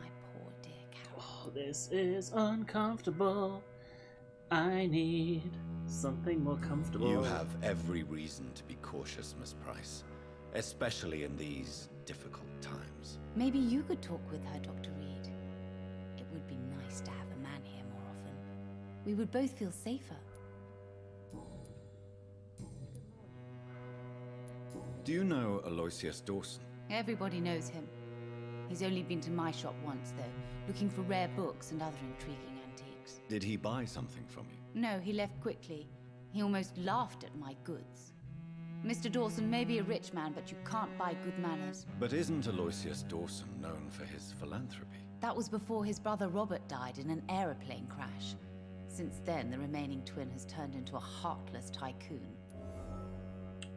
My poor dear Carol. Oh, this is uncomfortable. I need something more comfortable. You have every reason to be cautious, Miss Price. Especially in these difficult times. Maybe you could talk with her, Dr. Reed. It would be nice to have a man here more often. We would both feel safer. Do you know Aloysius Dawson? Everybody knows him. He's only been to my shop once, though, looking for rare books and other intriguing antiques. Did he buy something from you? No, he left quickly. He almost laughed at my goods. Mr. Dawson may be a rich man, but you can't buy good manners. But isn't Aloysius Dawson known for his philanthropy? That was before his brother Robert died in an aeroplane crash. Since then, the remaining twin has turned into a heartless tycoon.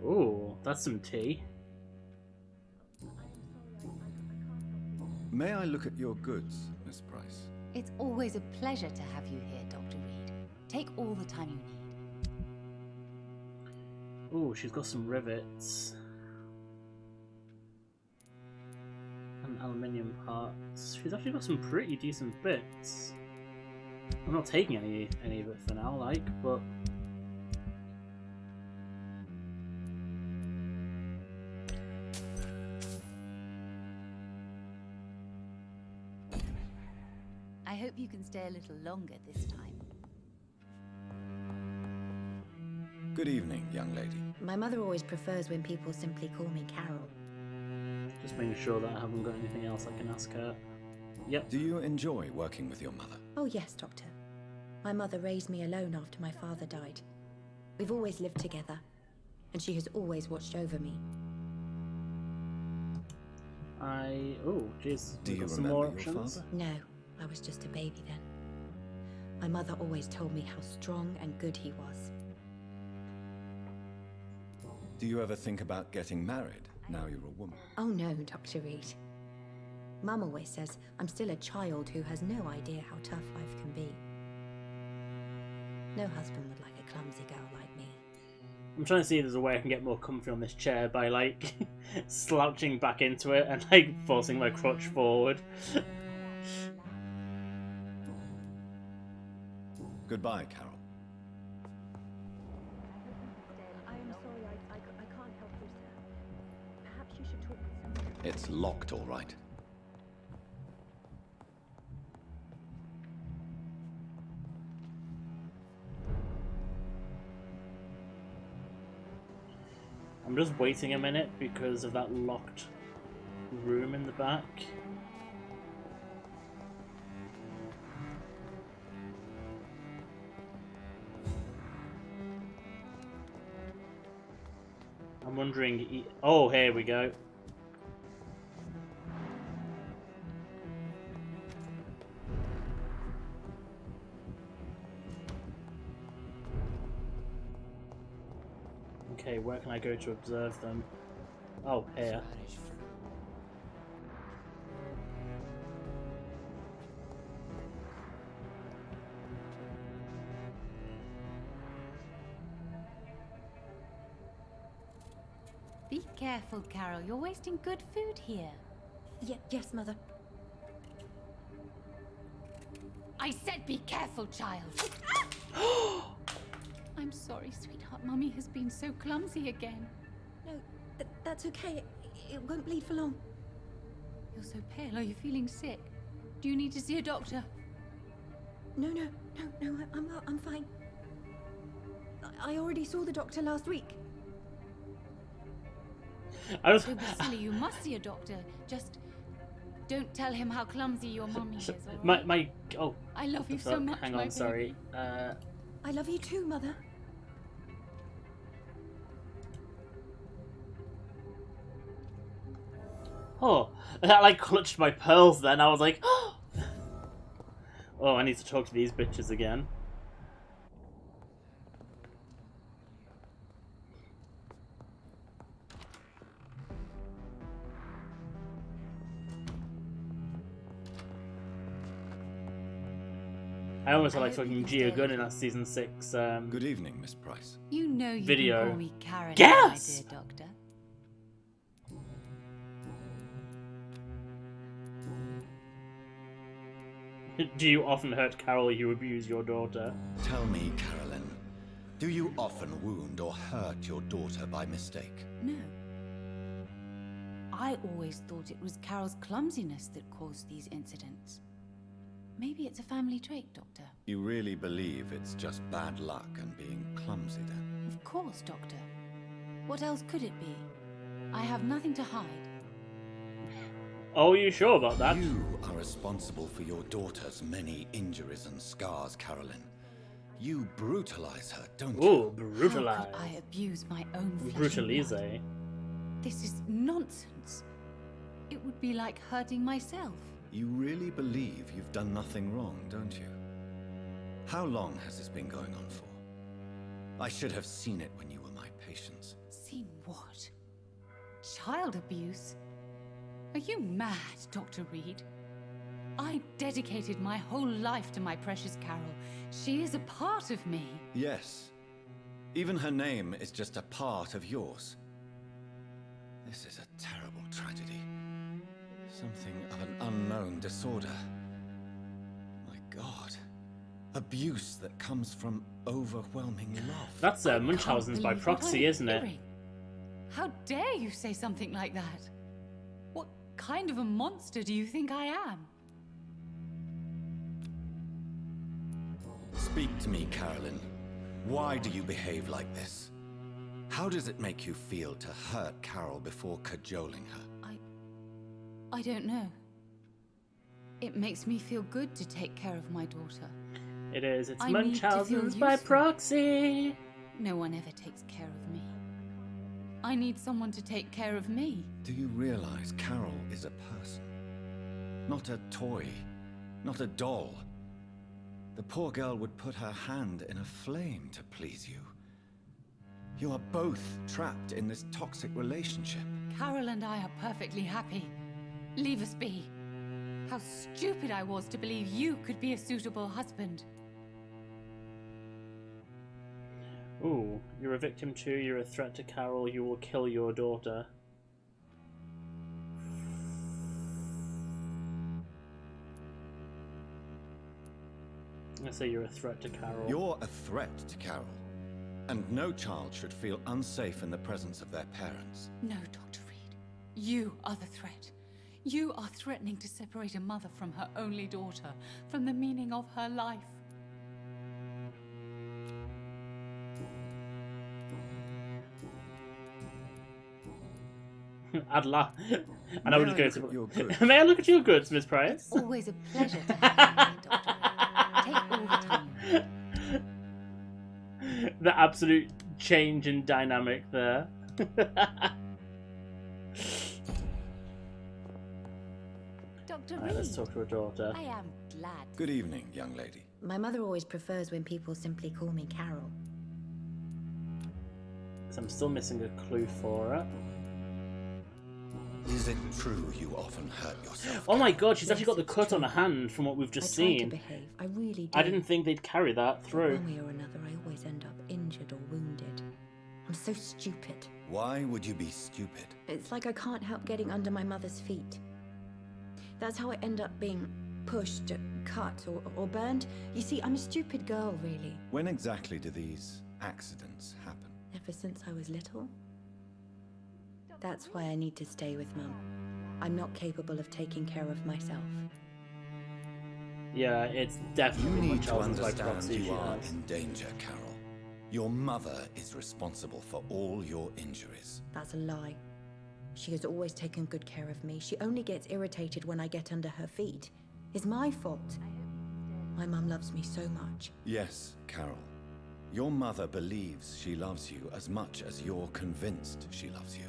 Ooh, that's some tea. May I look at your goods, Miss Price? It's always a pleasure to have you here, Dr. Reed. Take all the time you need. Ooh, she's got some rivets. And aluminium parts. She's actually got some pretty decent bits. I'm not taking any of it for now, like, but... I hope you can stay a little longer this time. Good evening, young lady. My mother always prefers when people simply call me Carol. Just making sure that I haven't got anything else I can ask her. Yep. Do you enjoy working with your mother? Oh yes, Doctor. My mother raised me alone after my father died. We've always lived together, and she has always watched over me. Oh, jeez. Do you got some remember more your options? father? No, I was just a baby then. My mother always told me how strong and good he was. Do you ever think about getting married now you're a woman? Oh no, Dr. Reed. Mum always says I'm still a child who has no idea how tough life can be. No husband would like a clumsy girl like me. I'm trying to see if there's a way I can get more comfy on this chair by, like, slouching back into it and, like, forcing my crotch forward. Goodbye, Carol. I am sorry, I can't help you, sir. Perhaps you should talk with someone. It's locked, all right. I'm just waiting a minute because of that locked room in the back. I'm wondering... Oh, here we go. Okay, where can I go to observe them? Oh, here. Be careful, Carol. You're wasting good food here. Yes, Mother. I said be careful, child. I'm sorry, sweetheart. Mummy has been so clumsy again. No, that's okay. It won't bleed for long. You're so pale. Are you feeling sick? Do you need to see a doctor? No, I'm fine. I already saw the doctor last week. Don't be silly. You must see a doctor. Just don't tell him how clumsy your mummy is. All right? Oh. I love you so much. Hang my on, sorry. I love you too, Mother. Oh, that like clutched my pearls then. I was like, oh, I need to talk to these bitches again. I almost had like fucking Gia Gunn in that season 6. Good evening, Miss Price. You know you video. can call me Caroline, Yes! my dear doctor. Do you often hurt Carol? You abuse your daughter? Tell me, Carolyn, do you often wound or hurt your daughter by mistake? No. I always thought it was Carol's clumsiness that caused these incidents. Maybe it's a family trait, Doctor. You really believe it's just bad luck and being clumsy then? Of course, Doctor. What else could it be? I have nothing to hide. Oh, are you sure about that? You are responsible for your daughter's many injuries and scars, Carolyn. You brutalize her, don't you? Ooh, brutalize. How could I abuse my own flesh and Brutalize. blood? This is nonsense. It would be like hurting myself. You really believe you've done nothing wrong, don't you? How long has this been going on for? I should have seen it when you were my patients. Seen what? Child abuse? Are you mad, Dr. Reed? I dedicated my whole life to my precious Carol. She is a part of me. Yes. Even her name is just a part of yours. This is a terrible tragedy. Something of an unknown disorder. My God. Abuse that comes from overwhelming love. That's Munchausen's by proxy, isn't it? How dare you say something like that? What kind of a monster do you think I am? Speak to me, Carolyn. Why do you behave like this? How does it make you feel to hurt Carol before cajoling her? I don't know. It makes me feel good to take care of my daughter. It is. It's I need to feel Munchausen's by useful. proxy. No one ever takes care of me. I need someone to take care of me. Do you realize Carol is a person? Not a toy. Not a doll. The poor girl would put her hand in a flame to please you. You are both trapped in this toxic relationship. Carol and I are perfectly happy. Leave us be. How stupid I was to believe you could be a suitable husband. Ooh, you're a victim too, you're a threat to Carol, you will kill your daughter. I say you're a threat to Carol. You're a threat to Carol. And no child should feel unsafe in the presence of their parents. No, Dr. Reed. You are the threat. You are threatening to separate a mother from her only daughter, from the meaning of her life. Adla. And I would just go your to. goods? May I look at your goods, Miss Price? Always a pleasure to have you here, Dr. Reed. Take all the time you want. The absolute change in dynamic there. Dr. Right, let's Reed, talk to her daughter. I am glad. Good evening, young lady. My mother always prefers when people simply call me Carol. So I'm still missing a clue for her. Is it true you often hurt yourself? Oh my god, she's actually got the cut on her hand from what we've just I try to seen. behave. I really do. I didn't think they'd carry that But through. one way or another, I always end up injured or wounded. I'm so stupid. Why would you be stupid? It's like I can't help getting under my mother's feet. That's how I end up being pushed, cut, or burned. You see, I'm a stupid girl, really. When exactly do these accidents happen? Ever since I was little. That's why I need to stay with Mum. I'm not capable of taking care of myself. Yeah, it's You definitely need to Munchausen's by understand proxy. you she are has. in danger, Carol. Your mother is responsible for all your injuries. That's a lie. She has always taken good care of me. She only gets irritated when I get under her feet. It's my fault. My mum loves me so much. Yes, Carol. Your mother believes she loves you as much as you're convinced she loves you.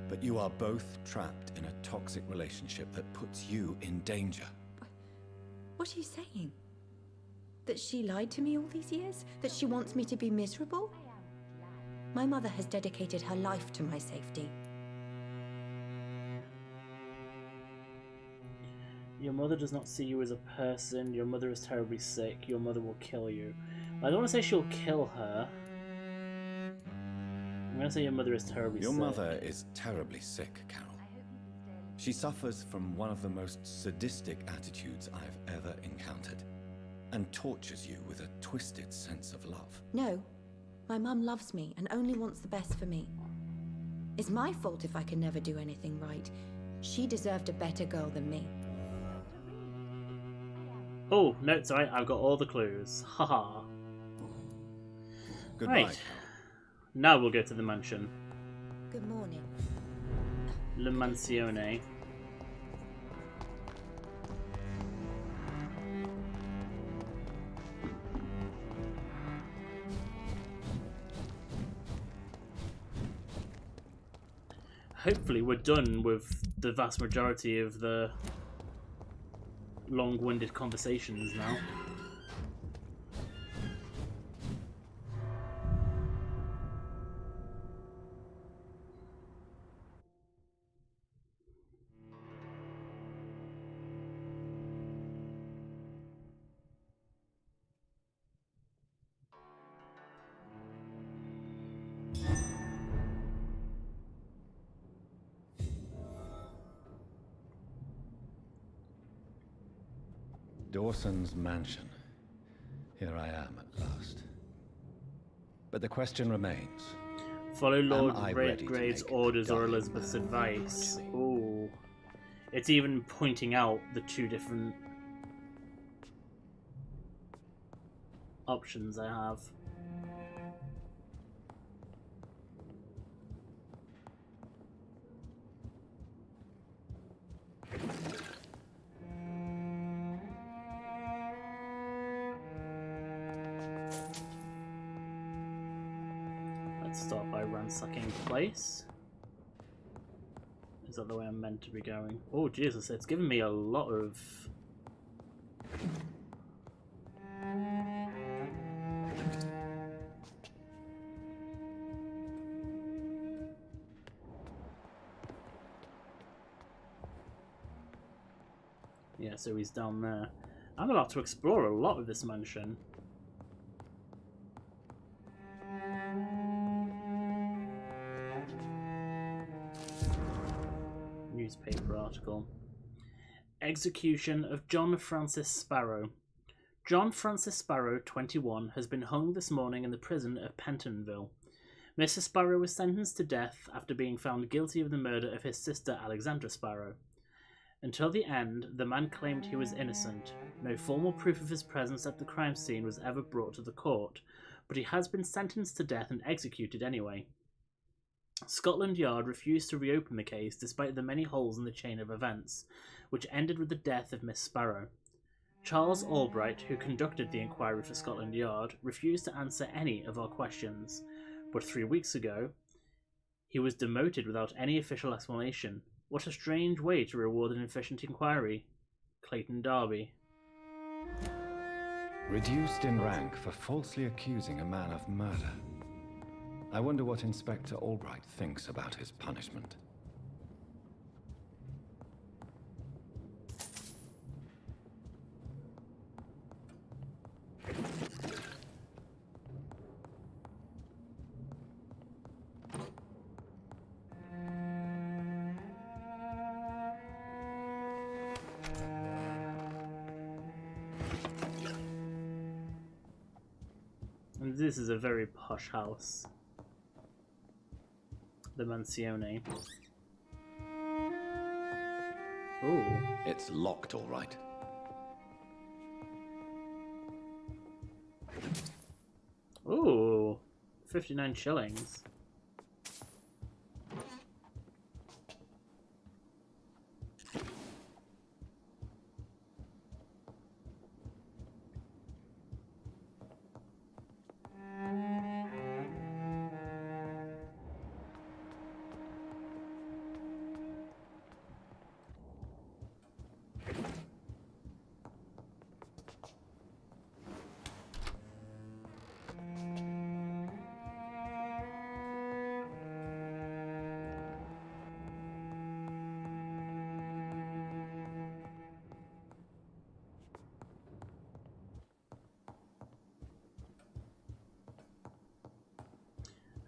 But you are both trapped in a toxic relationship that puts you in danger. What are you saying? That she lied to me all these years? That she wants me to be miserable? My mother has dedicated her life to my safety. Your mother does not see you as a person. Your mother is terribly sick. Your mother will kill you. I don't want to say she'll kill her. I'm going to say your mother is terribly sick. Your mother is terribly sick, Carol. She suffers from one of the most sadistic attitudes I've ever encountered, and tortures you with a twisted sense of love. No, my mum loves me and only wants the best for me. It's my fault if I can never do anything right. She deserved a better girl than me. Oh, no, it's alright. I've got all the clues. Haha. Goodbye. Right. Now we'll go to the mansion. Good morning. La Mansione. Hopefully we're done with the vast majority of the long-winded conversations now. Dawson's mansion. Here I am at last. But the question remains. Follow Lord Am I ready to Redgrave's make orders or dying Elizabeth's man advice. watch me? Ooh. It's even pointing out the two different options I have. Let's start by ransacking the place. Is that the way I'm meant to be going? Oh Jesus, it's given me a lot of... Yeah, so he's down there. I'm allowed to explore a lot of this mansion. Newspaper article. Execution of John Francis Sparrow. John Francis Sparrow, 21, has been hung this morning in the prison of Pentonville. Mr. Sparrow was sentenced to death after being found guilty of the murder of his sister Alexandra Sparrow. Until the end, the man claimed he was innocent. No formal proof of his presence at the crime scene was ever brought to the court, but he has been sentenced to death and executed anyway. Scotland Yard refused to reopen the case despite the many holes in the chain of events, which ended with the death of Miss Sparrow. Charles Albright, who conducted the inquiry for Scotland Yard, refused to answer any of our questions, but 3 weeks ago, he was demoted without any official explanation. What a strange way to reward an efficient inquiry. Clayton Darby. Reduced in rank for falsely accusing a man of murder. I wonder what Inspector Albright thinks about his punishment. And this is a very posh house. The Mansione. Ooh. It's locked, all right. Ooh. 59 shillings.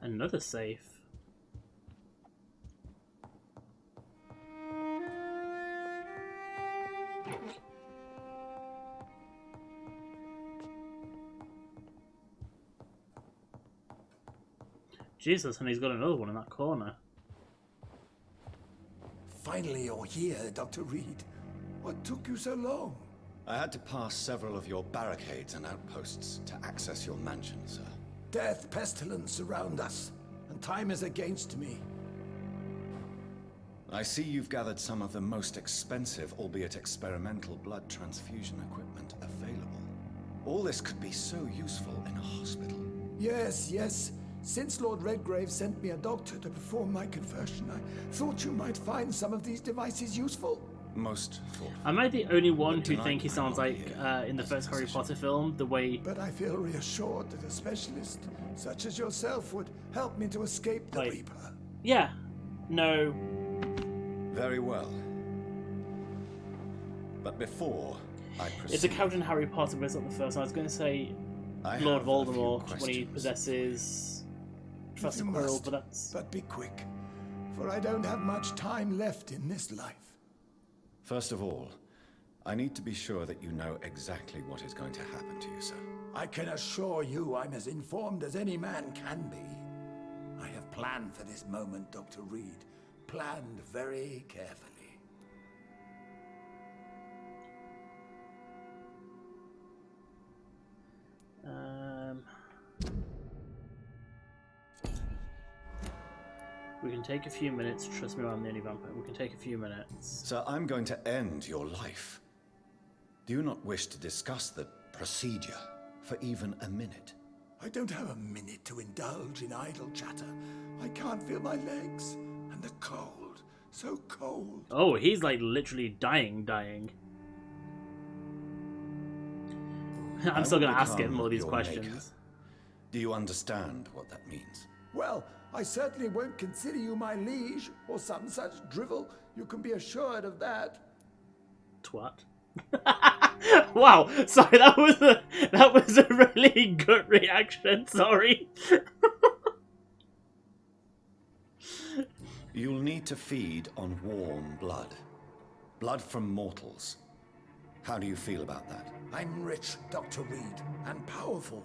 Another safe. Jesus, and he's got another one in that corner. Finally you're here, Dr. Reed. What took you so long? I had to pass several of your barricades and outposts to access your mansion, sir. Death, pestilence surround us, and time is against me. I see you've gathered some of the most expensive, albeit experimental, blood transfusion equipment available. All this could be so useful in a hospital. Yes, yes. Since Lord Redgrave sent me a doctor to perform my conversion, I thought you might find some of these devices useful. Most thoughtful. Am I the only one who think he sounds like in the first Harry Potter film, the way... But I feel reassured that a specialist such as yourself would help me to escape the Reaper. Yeah. No. Very well. But before I proceed... It's a character in Harry Potter, but it's not the first one. I was going to say Lord Voldemort when he possesses Professor Quirrell, but that's... But be quick, for I don't have much time left in this life. First of all, I need to be sure that you know exactly what is going to happen to you, sir. I can assure you I'm as informed as any man can be. I have planned for this moment, Dr. Reed. Planned very carefully. We can take a few minutes. Trust me, I'm the only vampire. We can take a few minutes. Sir, I'm going to end your life. Do you not wish to discuss the procedure for even a minute? I don't have a minute to indulge in idle chatter. I can't feel my legs. And the cold. So cold. Oh, he's like literally dying. I'm still going to ask him all these questions. Maker. Do you understand what that means? Well, I certainly won't consider you my liege, or some such drivel. You can be assured of that. Twat. Wow, sorry, that was a really good reaction, sorry. You'll need to feed on warm blood. Blood from mortals. How do you feel about that? I'm rich, Dr. Reed, and powerful.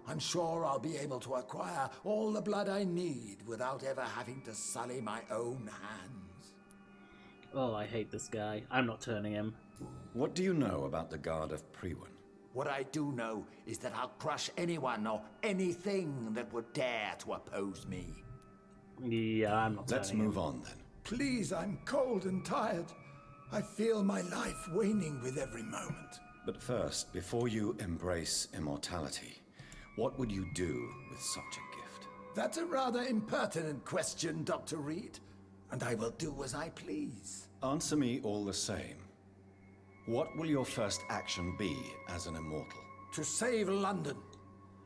I'm sure I'll be able to acquire all the blood I need without ever having to sully my own hands. Oh, I hate this guy. I'm not turning him. What do you know about the Guard of Priwen? What I do know is that I'll crush anyone or anything that would dare to oppose me. Yeah, I'm not turning Let's move on then. Please, I'm cold and tired. I feel my life waning with every moment. But first, before you embrace immortality, what would you do with such a gift? That's a rather impertinent question, Dr. Reed, and I will do as I please. Answer me all the same. What will your first action be as an immortal? To save London.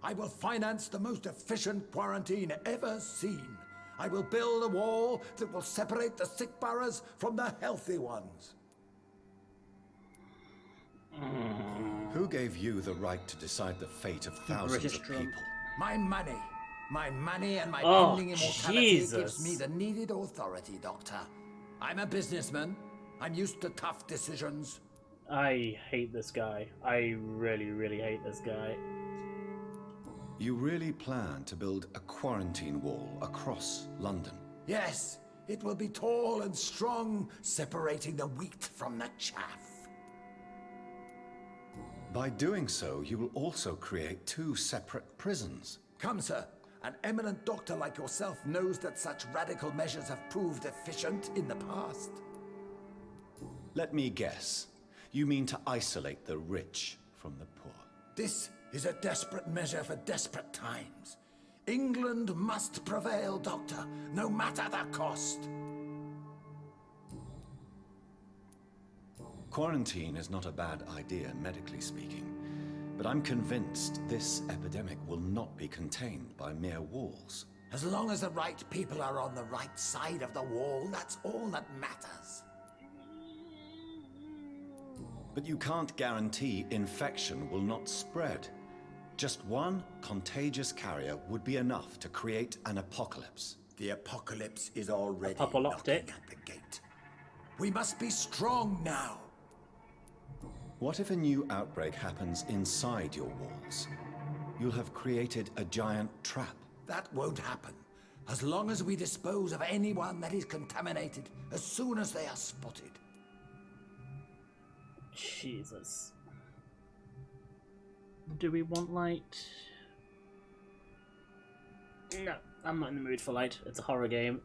I will finance the most efficient quarantine ever seen. I will build a wall that will separate the sick boroughs from the healthy ones. Who gave you the right to decide the fate of thousands of people? My money. My money and my Oh, pending immortality gives me the needed authority, Doctor. I'm a businessman. I'm used to tough decisions. I hate this guy. I really, really hate this guy. You really plan to build a quarantine wall across London? Yes, it will be tall and strong, separating the wheat from the chaff. By doing so, you will also create 2 separate prisons. Come, sir. An eminent doctor like yourself knows that such radical measures have proved efficient in the past. Let me guess. You mean to isolate the rich from the poor? This is a desperate measure for desperate times. England must prevail, Doctor, no matter the cost. Quarantine is not a bad idea, medically speaking, but I'm convinced this epidemic will not be contained by mere walls. As long as the right people are on the right side of the wall, that's all that matters. But you can't guarantee infection will not spread. Just one contagious carrier would be enough to create an apocalypse. The apocalypse is already Apocalyptic. knocking at the gate. We must be strong now. What if a new outbreak happens inside your walls? You'll have created a giant trap. That won't happen. As long as we dispose of anyone that is contaminated as soon as they are spotted. Jesus. Do we want light? No, I'm not in the mood for light. It's a horror game.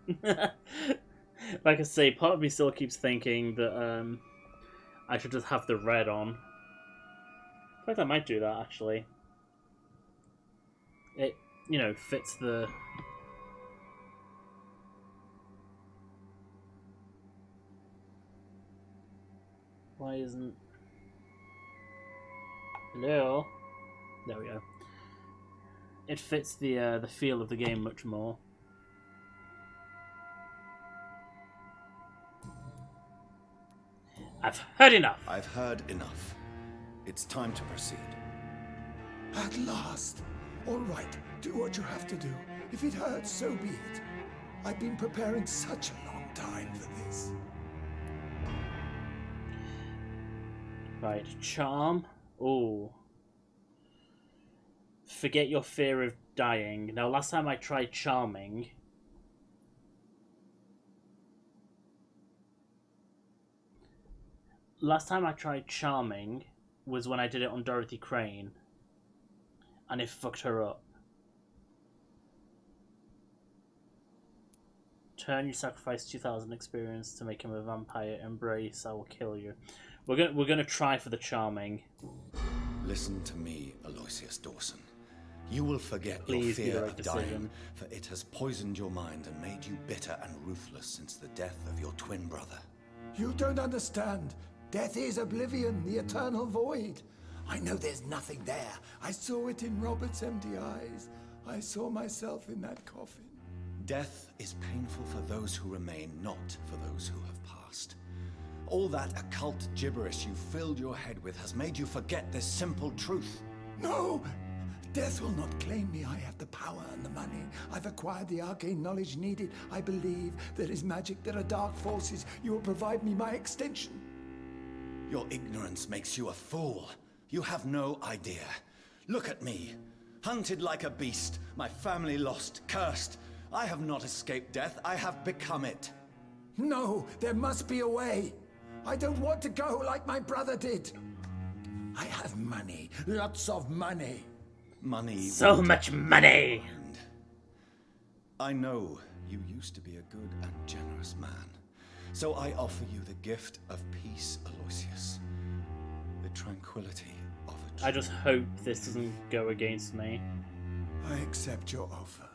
Like I say, part of me still keeps thinking that I should just have the red on. In fact, I might do that actually. It, you know, fits the... Why isn't... Hello? There we go. It fits the feel of the game much more. I've heard enough. I've heard enough. It's time to proceed. At last. All right, do what you have to do. If it hurts, so be it. I've been preparing such a long time for this. Right, charm. Oh. Forget your fear of dying. Now, last time I tried charming... Last time I tried charming was when I did it on Dorothy Crane. And it fucked her up. Turn, you sacrifice 2,000 experience to make him a vampire. Embrace, I will kill you. We're gonna try for the charming. Listen to me, Aloysius Dawson. You will forget Please your be the fear right of decision. dying, for it has poisoned your mind and made you bitter and ruthless since the death of your twin brother. You don't understand. Death is oblivion, the eternal void. I know there's nothing there. I saw it in Robert's empty eyes. I saw myself in that coffin. Death is painful for those who remain, not for those who have passed. All that occult gibberish you filled your head with has made you forget this simple truth. No! Death will not claim me. I have the power and the money. I've acquired the arcane knowledge needed. I believe there is magic, there are dark forces. You will provide me my extension. Your ignorance makes you a fool. You have no idea. Look at me. Hunted like a beast, my family lost, cursed. I have not escaped death, I have become it. No, there must be a way. I don't want to go like my brother did. I have money, lots of money. Money. So much money! I know you used to be a good and generous man. So I offer you the gift of peace, Aloysius. The tranquility of a true... I just hope this doesn't go against me. I accept your offer.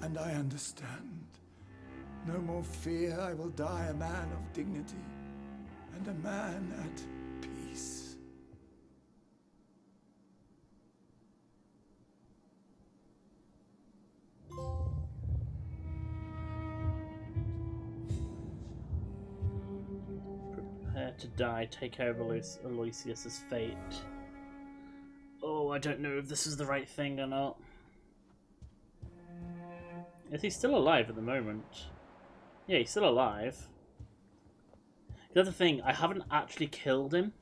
And I understand. No more fear, I will die a man of dignity. And a man at peace. Prepare to die, take care of Aloysius's fate. Oh, I don't know if this is the right thing or not. Is he still alive at the moment? Yeah, he's still alive. The other thing, I haven't actually killed him.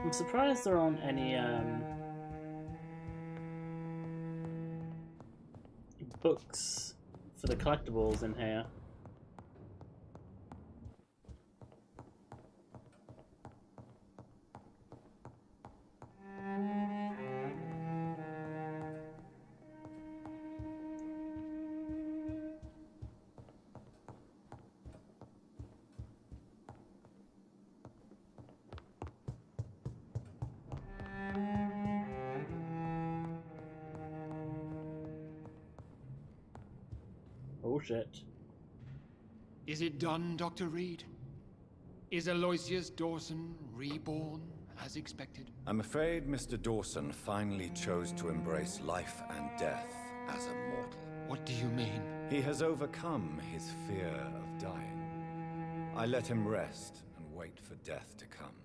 I'm surprised there aren't any books for the collectibles in here. Oh shit. Is it done, Dr. Reed? Is Aloysius Dawson reborn as expected? I'm afraid Mr. Dawson finally chose to embrace life and death as a mortal. What do you mean? He has overcome his fear of dying. I let him rest and wait for death to come.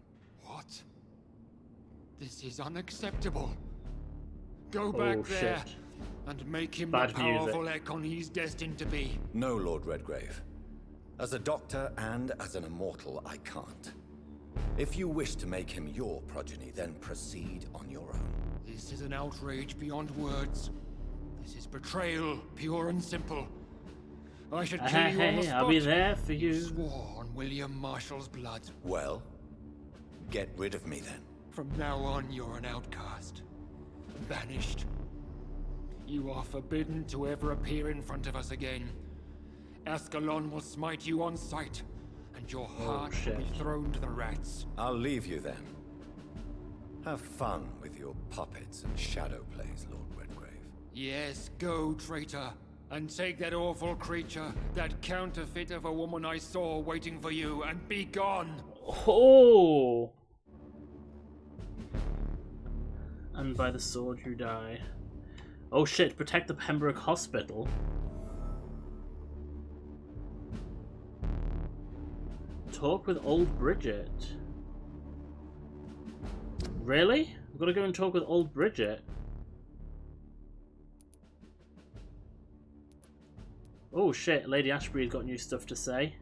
What? This is unacceptable. Go back there and make him the powerful Ekon he's destined to be. No, Lord Redgrave. As a doctor and as an immortal, I can't. If you wish to make him your progeny, then proceed on your own. This is an outrage beyond words. This is betrayal, pure and simple. I should kill you on the spot. I'll be there for you. Swore on William Marshall's blood. Well, get rid of me then. From now on, you're an outcast. Banished. You are forbidden to ever appear in front of us again. Ascalon will smite you on sight, and your heart will be thrown to the rats. I'll leave you then. Have fun with your puppets and shadow plays, Lord Redgrave. Yes, go, traitor, and take that awful creature, that counterfeit of a woman I saw waiting for you, and be gone! Oh! And by the sword you die. Oh shit, protect the Pembroke Hospital. Talk with old Bridget. Really? We've got to go and talk with old Bridget. Oh shit, Lady Ashbury's got new stuff to say.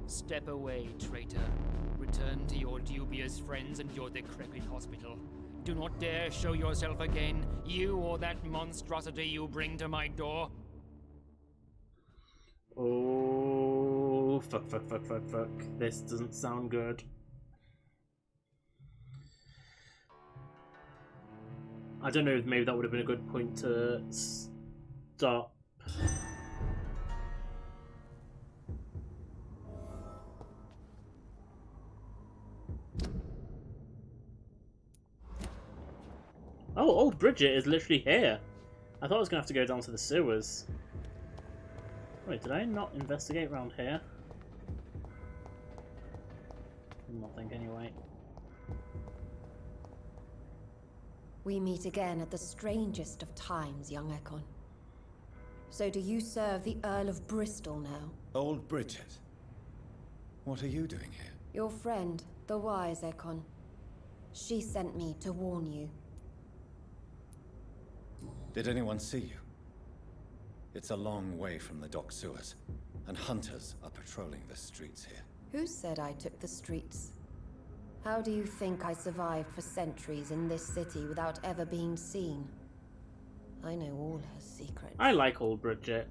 Step away, traitor. Return to your dubious friends and your decrepit hospital. Do not dare show yourself again, you or that monstrosity you bring to my door. Oh, fuck. This doesn't sound good. I don't know, maybe that would have been a good point to stop. Oh, old Bridget is literally here. I thought I was going to have to go down to the sewers. Wait, did I not investigate around here? Nothing anyway. We meet again at the strangest of times, young Ekon. So do you serve the Earl of Bristol now? Old Bridget? What are you doing here? Your friend, the wise Ekon. She sent me to warn you. Did anyone see you? It's a long way from the dock sewers, and hunters are patrolling the streets here. Who said I took the streets? How do you think I survived for centuries in this city without ever being seen? I know all her secrets. I like old Bridget.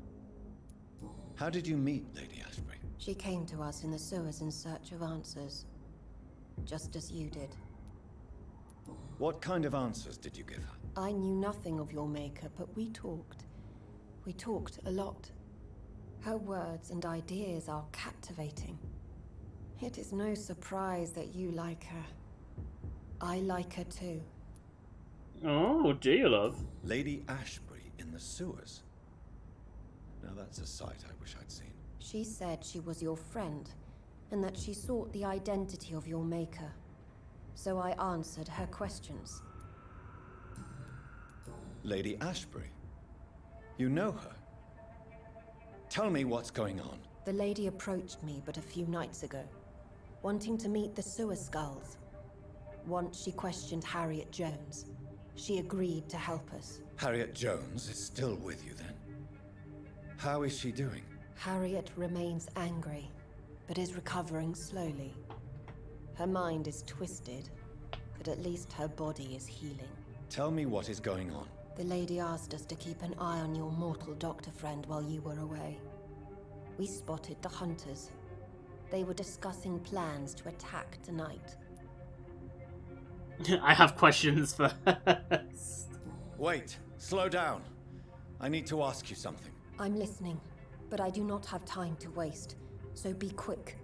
How did you meet Lady Ashbury? She came to us in the sewers in search of answers. Just as you did. What kind of answers did you give her? I knew nothing of your maker, but we talked. We talked a lot. Her words and ideas are captivating. It is no surprise that you like her. I like her too. Oh, do you, love? Lady Ashbury in the sewers? Now that's a sight I wish I'd seen. She said she was your friend, and that she sought the identity of your maker. So I answered her questions. Lady Ashbury? You know her? Tell me what's going on. The lady approached me but a few nights ago, wanting to meet the sewer skulls. Once she questioned Harriet Jones. She agreed to help us. Harriet Jones is still with you then? How is she doing? Harriet remains angry, but is recovering slowly. Her mind is twisted, but at least her body is healing. Tell me what is going on. The lady asked us to keep an eye on your mortal doctor friend while you were away. We spotted the hunters. They were discussing plans to attack tonight. I have questions first. Wait, slow down. I need to ask you something. I'm listening, but I do not have time to waste, so be quick.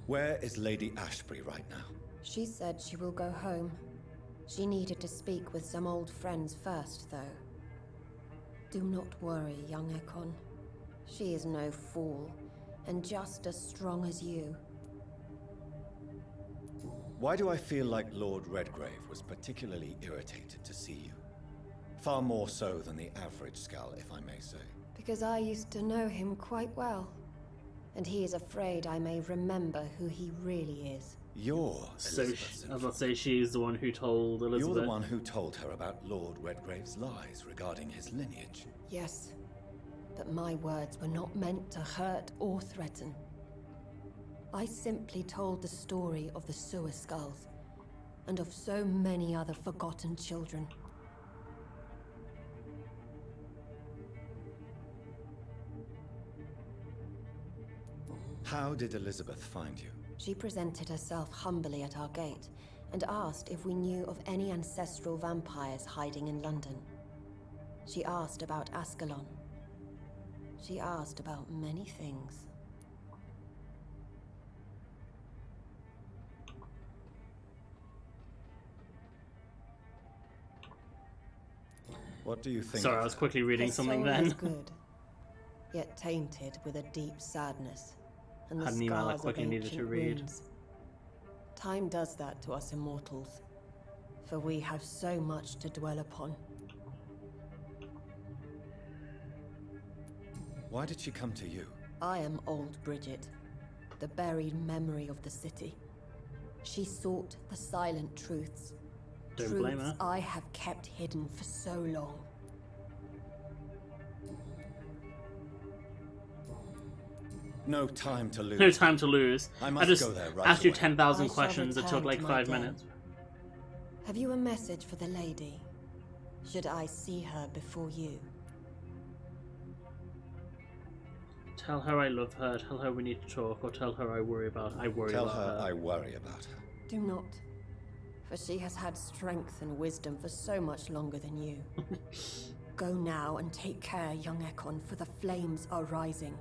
Where is Lady Ashbury right now? She said she will go home. She needed to speak with some old friends first, though. Do not worry, young Ekon. She is no fool, and just as strong as you. Why do I feel like Lord Redgrave was particularly irritated to see you? Far more so than the average Skull, if I may say. Because I used to know him quite well. And he is afraid I may remember who he really is. You're So Elizabeth's I was about to say she's the one who told Elizabeth. You're the one who told her about Lord Redgrave's lies regarding his lineage. Yes, but my words were not meant to hurt or threaten. I simply told the story of the Sewer Skulls, and of so many other forgotten children. How did Elizabeth find you? She presented herself humbly at our gate, and asked if we knew of any ancestral vampires hiding in London. She asked about Ascalon. She asked about many things. What do you think? Sorry, I was quickly reading something then. Her soul is good, yet tainted with a deep sadness, and the Had an email I scars quickly of needed to ancient read. wounds. Time does that to us immortals, for we have so much to dwell upon. Why did she come to you? I am old Bridget, the buried memory of the city. She sought the silent truths. Don't blame her. I have kept hidden for so long. No time to lose. No time to lose. I must just go there right asked you away. 10,000 I shall questions. It took return like to my 5 den. minutes. Have you a message for the lady? Should I see her before you? Tell her I love her. Tell her we need to talk, or tell her I worry about. I worry Tell about her her. I worry about her. Do not, for she has had strength and wisdom for so much longer than you. Go now and take care, young Ekon, for the flames are rising.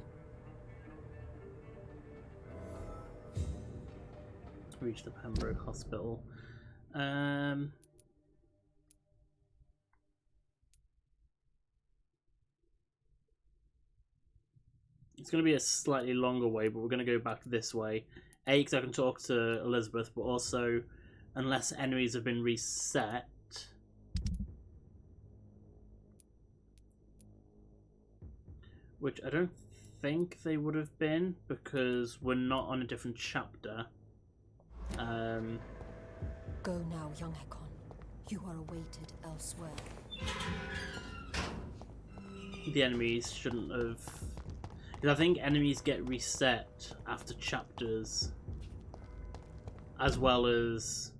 Reach the Pembroke Hospital. It's going to be a slightly longer way, but we're going to go back this way. A, because I can talk to Elizabeth, but also, unless enemies have been reset... Which I don't think they would have been, because we're not on a different chapter. Go now, young Ekon. You are awaited elsewhere. The enemies shouldn't have... Because I think enemies get reset after chapters, as well as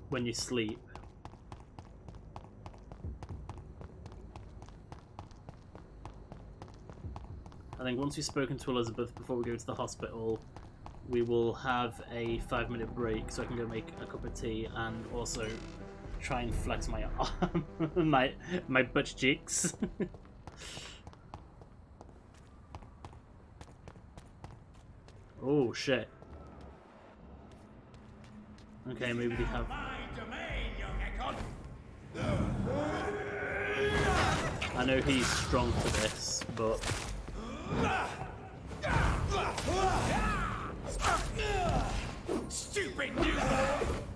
when you sleep. I think once we've spoken to Elizabeth before we go to the hospital, we will have a 5-minute break so I can go make a cup of tea and also try and flex my arm, my butt cheeks. Oh shit. Okay, maybe they have. I know he's strong for this, but Stupid noob!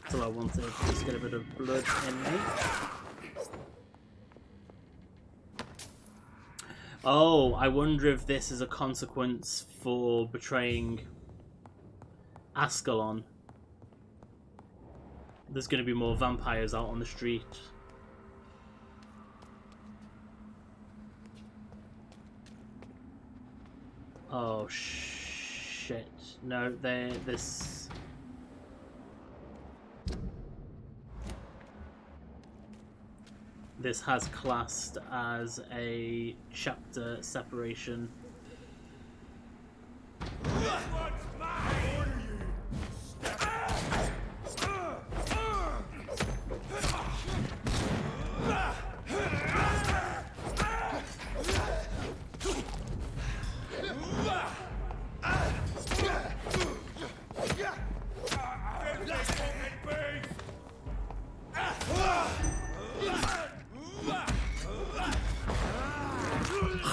that's all I wanted. Just get a bit of blood in me. Oh, I wonder if this is a consequence for betraying Ascalon. There's going to be more vampires out on the street. Oh shit! No, this. This has classed as a chapter separation.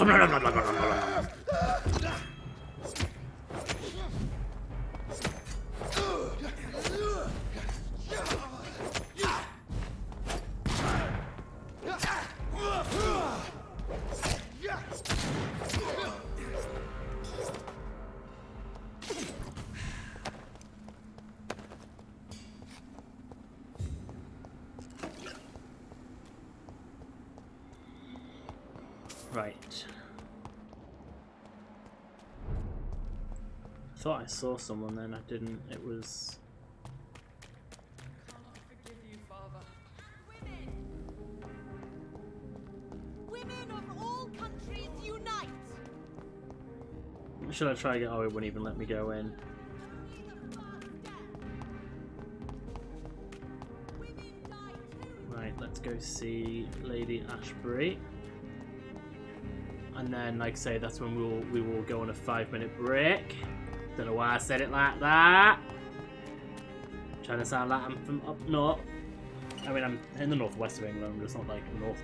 Come on. Right. I thought I saw someone then, I didn't. It was... Women of all countries unite! Should I try again? Oh, it wouldn't even let me go in. Right, let's go see Lady Ashbury. And then, like I say, that's when we will go on a 5-minute break. Don't know why I said it like that. Trying to sound like I'm from up north. I mean, I'm in the northwest of England, but it's not like north.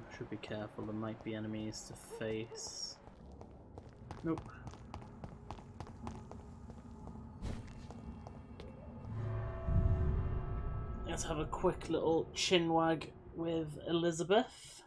I should be careful, there might be enemies to face. Nope. Let's have a quick little chinwag with Elizabeth.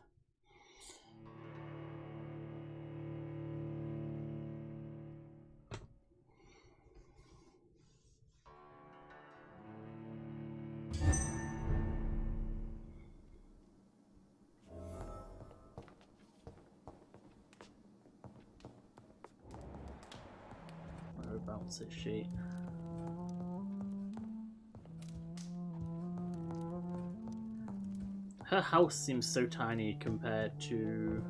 Whereabouts is she? Her house seems so tiny compared to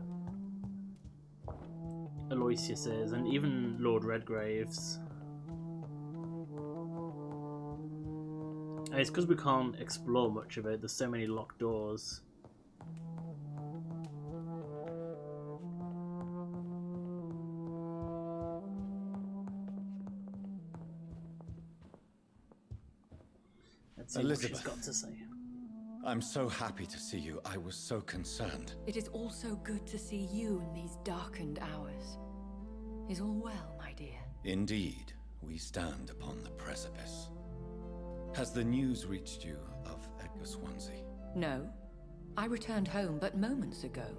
Aloysius's and even Lord Redgrave's. It's because we can't explore much of it, there's so many locked doors. Let's see Elizabeth. what she's got to say. I'm so happy to see you. I was so concerned. It is also good to see you in these darkened hours. Is all well, my dear? Indeed, we stand upon the precipice. Has the news reached you of Edgar Swansea? No. I returned home but moments ago.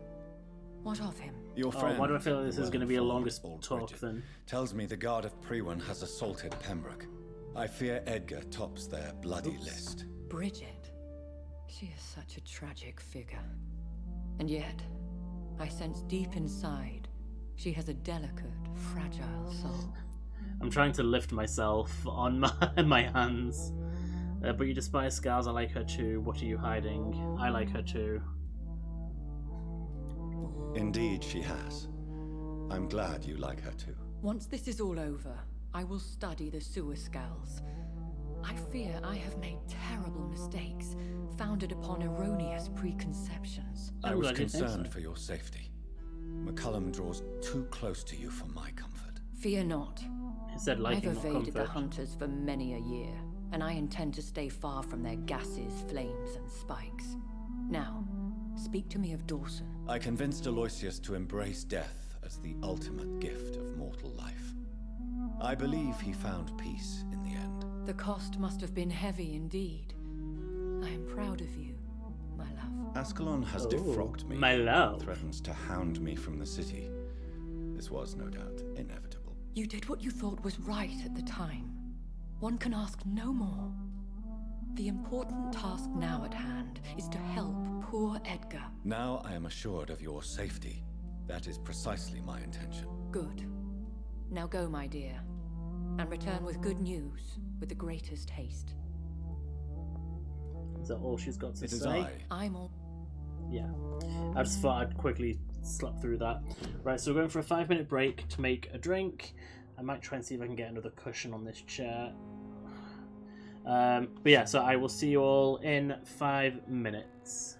What of him? Your friend, why do I feel like this is going to be a longer old talk Bridget, than... tells me the Guard of Priwen has assaulted Pembroke. I fear Edgar tops their bloody list. Bridget? She is such a tragic figure. And yet, I sense deep inside, she has a delicate, fragile soul. I'm trying to lift myself on my hands. But you despise scars, I like her too. What are you hiding? I like her too. Indeed, she has. I'm glad you like her too. Once this is all over, I will study the sewer skulls. I fear I have made terrible mistakes, founded upon erroneous preconceptions. I was concerned for your safety. McCullum draws too close to you for my comfort. Fear not. He said liking, I've not evaded the comfort. hunters for many a year, and I intend to stay far from their gases, flames, and spikes. Now, speak to me of Dawson. I convinced Aloysius to embrace death as the ultimate gift of mortal life. I believe he found peace in the end. The cost must have been heavy indeed. I am proud of you, my love. Ascalon has defrocked me. my love. Threatens to hound me from the city. This was, no doubt, inevitable. You did what you thought was right at the time. One can ask no more. The important task now at hand is to help poor Edgar. Now I am assured of your safety. That is precisely my intention. Good. Now go, my dear, and return with good news with the greatest haste. Is that all she's got to It is say? I'm all... Yeah. I just thought I'd quickly slap through that. Right, so we're going for a 5-minute break to make a drink. I might try and see if I can get another cushion on this chair. But yeah, so I will see you all in 5 minutes.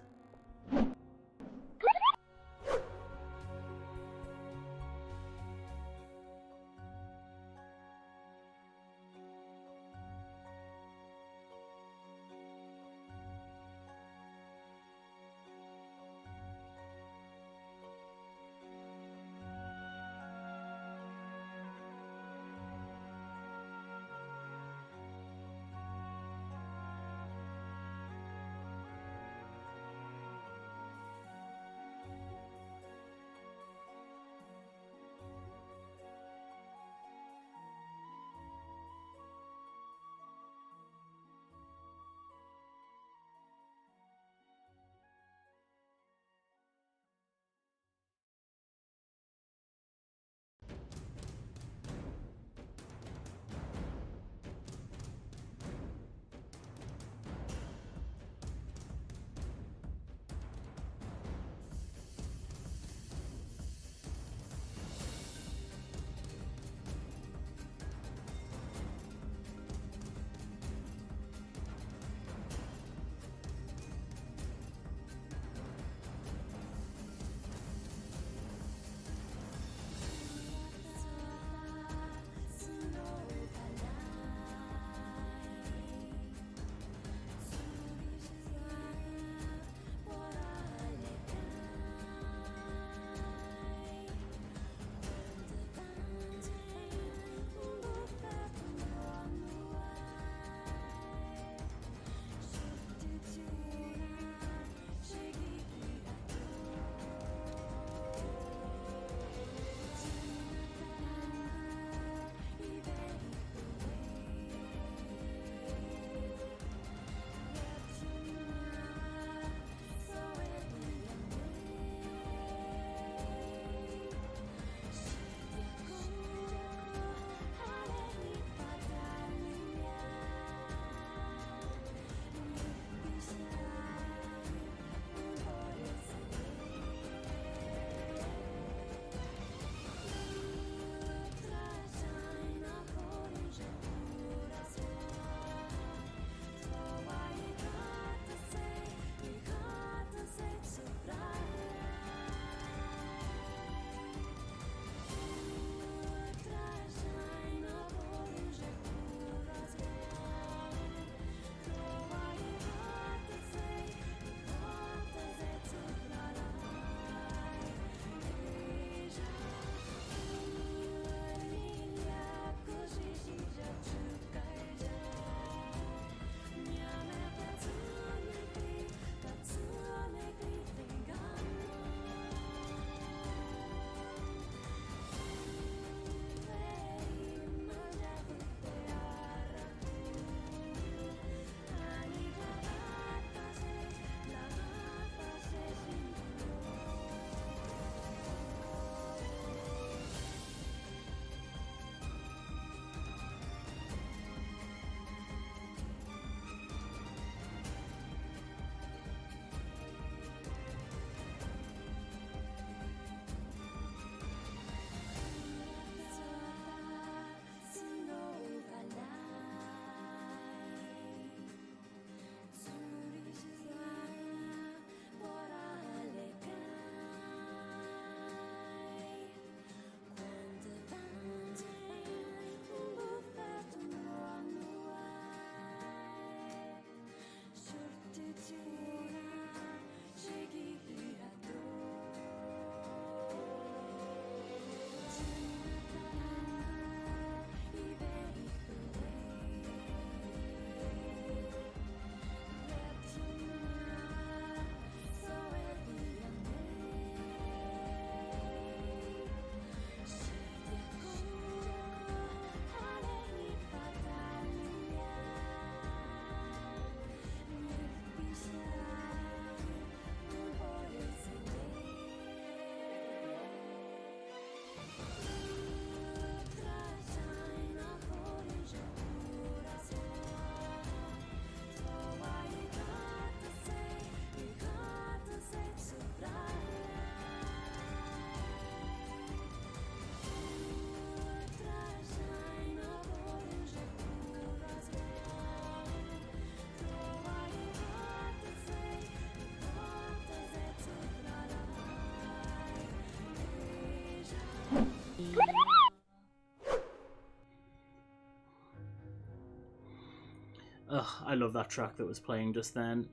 I love that track that was playing just then.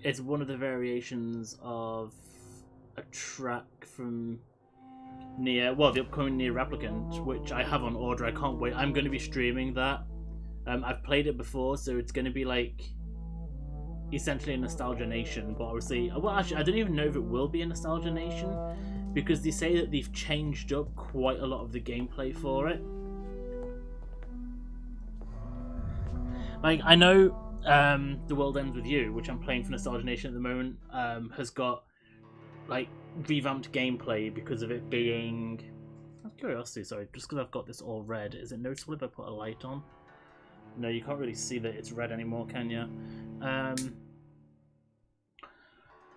It's one of the variations of a track from Nier, well, the upcoming Nier Replicant, which I have on order. I can't wait. I'm going to be streaming that. I've played it before, so it's going to be like essentially a Nostalgia Nation, but obviously, well, actually, I don't even know if it will be a Nostalgia Nation, because they say that they've changed up quite a lot of the gameplay for it. Like, I know The World Ends With You, which I'm playing for Nostalgia Nation at the moment, has got like revamped gameplay because of it being... Out of curiosity, sorry, just because I've got this all red, is it noticeable if I put a light on? No, you can't really see that it's red anymore, can you?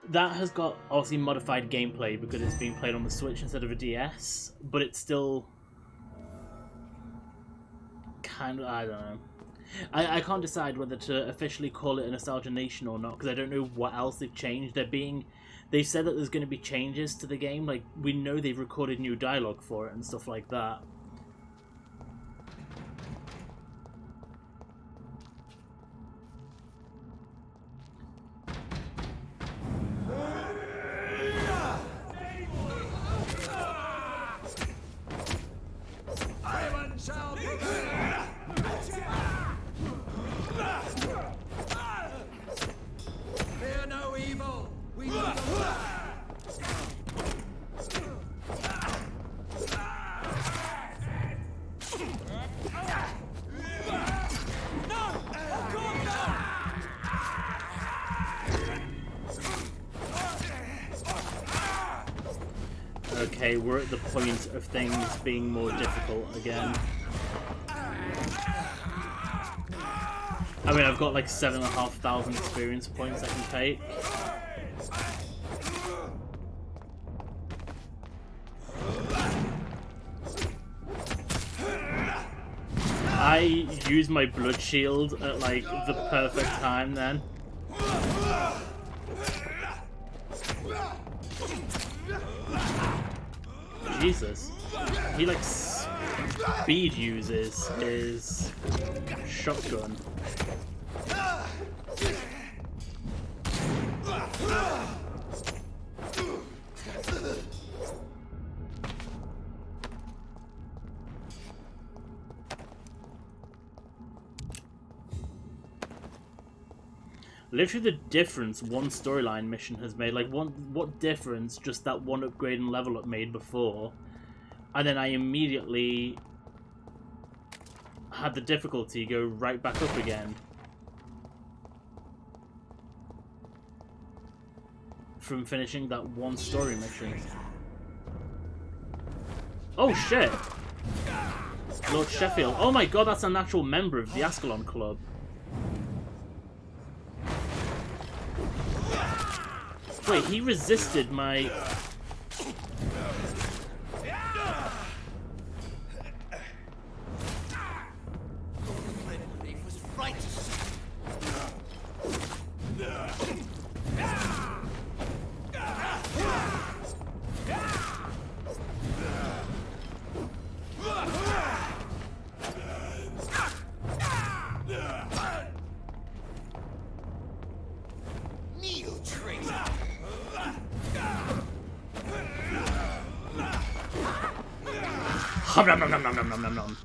That has got obviously modified gameplay because it's being played on the Switch instead of a DS, but it's still kind of, I don't know. I can't decide whether to officially call it a Nostalgia Nation or not, because I don't know what else they've changed. They've said that there's going to be changes to the game. Like, we know they've recorded new dialogue for it and stuff like that. Fear no evil. We Okay, we're at the point of things being more difficult again. I mean, I've got like 7,500 experience points I can take. I use my blood shield at like the perfect time then. Jesus. He like speed uses his shotgun. Literally the difference one storyline mission has made. Like, what difference just that one upgrade and level up made before. And then I immediately had the difficulty go right back up again. From finishing that one story mission. Oh shit! Lord Sheffield. Oh my god, that's a natural member of the Ascalon Club. Wait, he resisted my... Nom nom nom nom nom nom nom nom.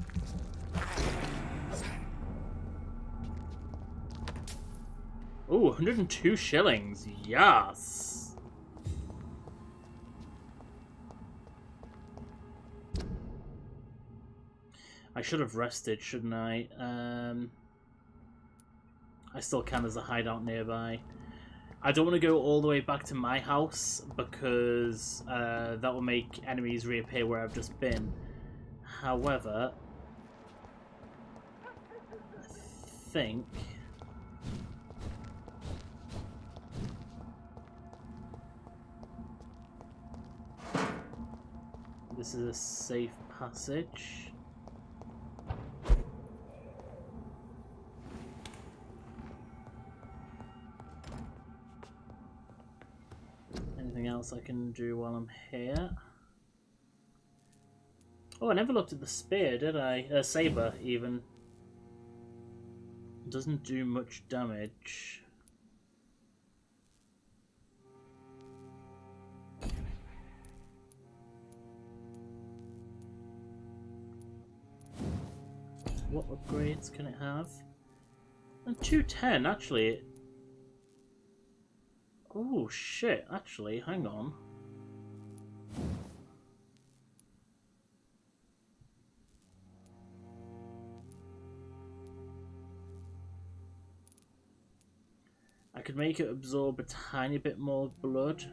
Ooh, 102 shillings. Yes. I should have rested, shouldn't I? I still can. There's a hideout nearby. I don't want to go all the way back to my house because that will make enemies reappear where I've just been. However, I think this is a safe passage. Anything else I can do while I'm here? Oh, I never looked at the spear, did I? Saber, even. Doesn't do much damage. What upgrades can it have? And 210, actually. Oh shit, actually, hang on. I could make it absorb a tiny bit more blood.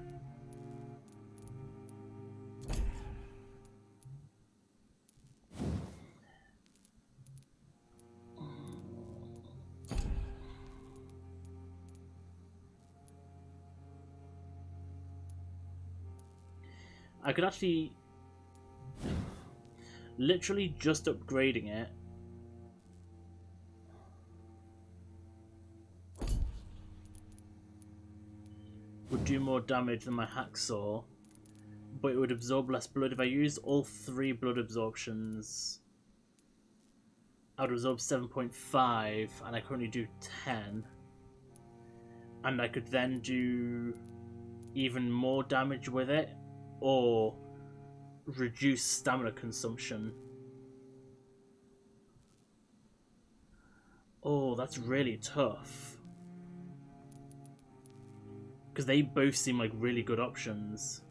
I could actually literally just upgrading it would do more damage than my hacksaw, but it would absorb less blood. If I used all 3 blood absorptions, I would absorb 7.5, and I currently do 10, and I could then do even more damage with it, or reduce stamina consumption. Oh, that's really tough. Because they both seem like really good options.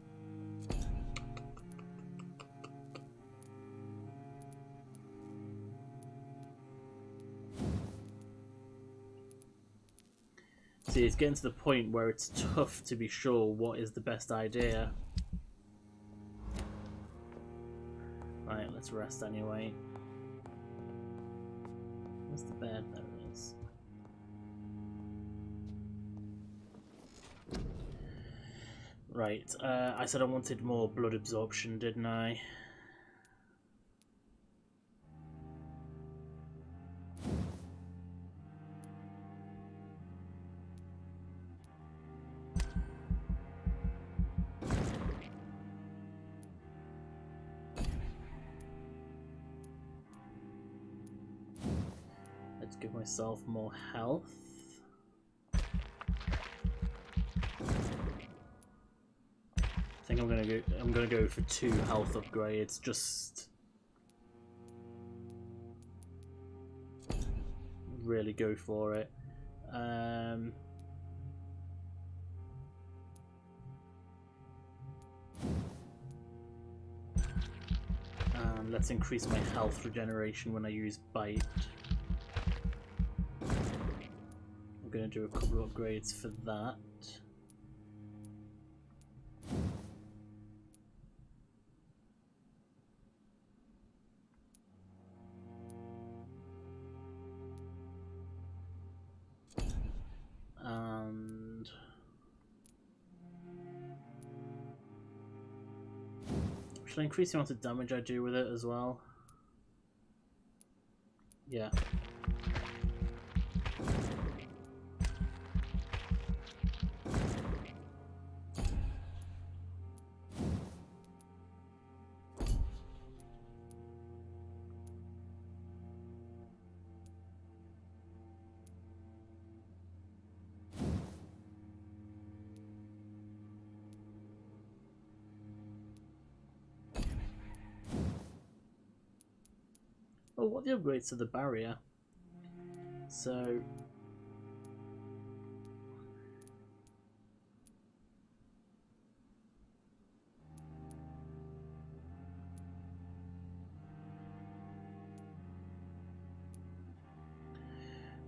See, it's getting to the point where it's tough to be sure what is the best idea. Right, let's rest anyway. Where's the bed? There it is. Right, I said I wanted more blood absorption, didn't I? Let's give myself more health. I think I'm gonna go for 2 health upgrades, just really go for it. And let's increase my health regeneration when I use bite. I'm gonna do a couple of upgrades for that. And should I increase the amount of damage I do with it as well? Yeah. Oh, what are the upgrades to the barrier? So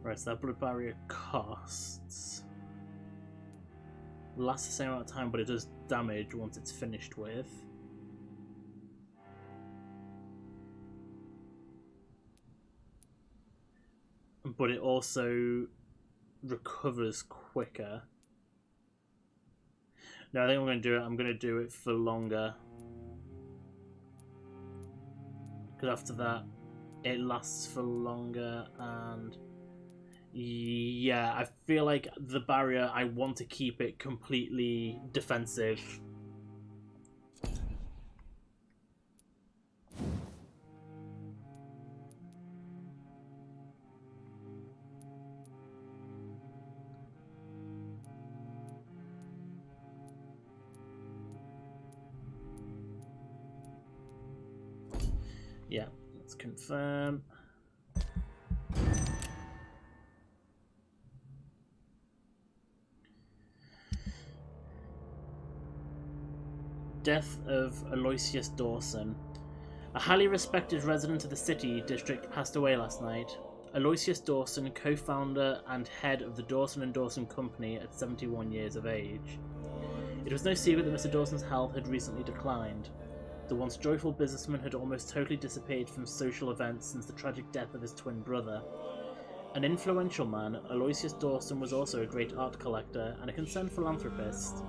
right, so that blood barrier costs lasts the same amount of time, but it does damage once it's finished with. But it also recovers quicker. No, I think I'm going to do it for longer. Because after that, it lasts for longer, and yeah, I feel like the barrier, I want to keep it completely defensive. Yeah, let's confirm. Death of Aloysius Dawson. A highly respected resident of the city district passed away last night. Aloysius Dawson, co-founder and head of the Dawson and Dawson Company at 71 years of age. It was no secret that Mr. Dawson's health had recently declined. The once joyful businessman had almost totally disappeared from social events since the tragic death of his twin brother. An influential man, Aloysius Dawson was also a great art collector and a concerned philanthropist.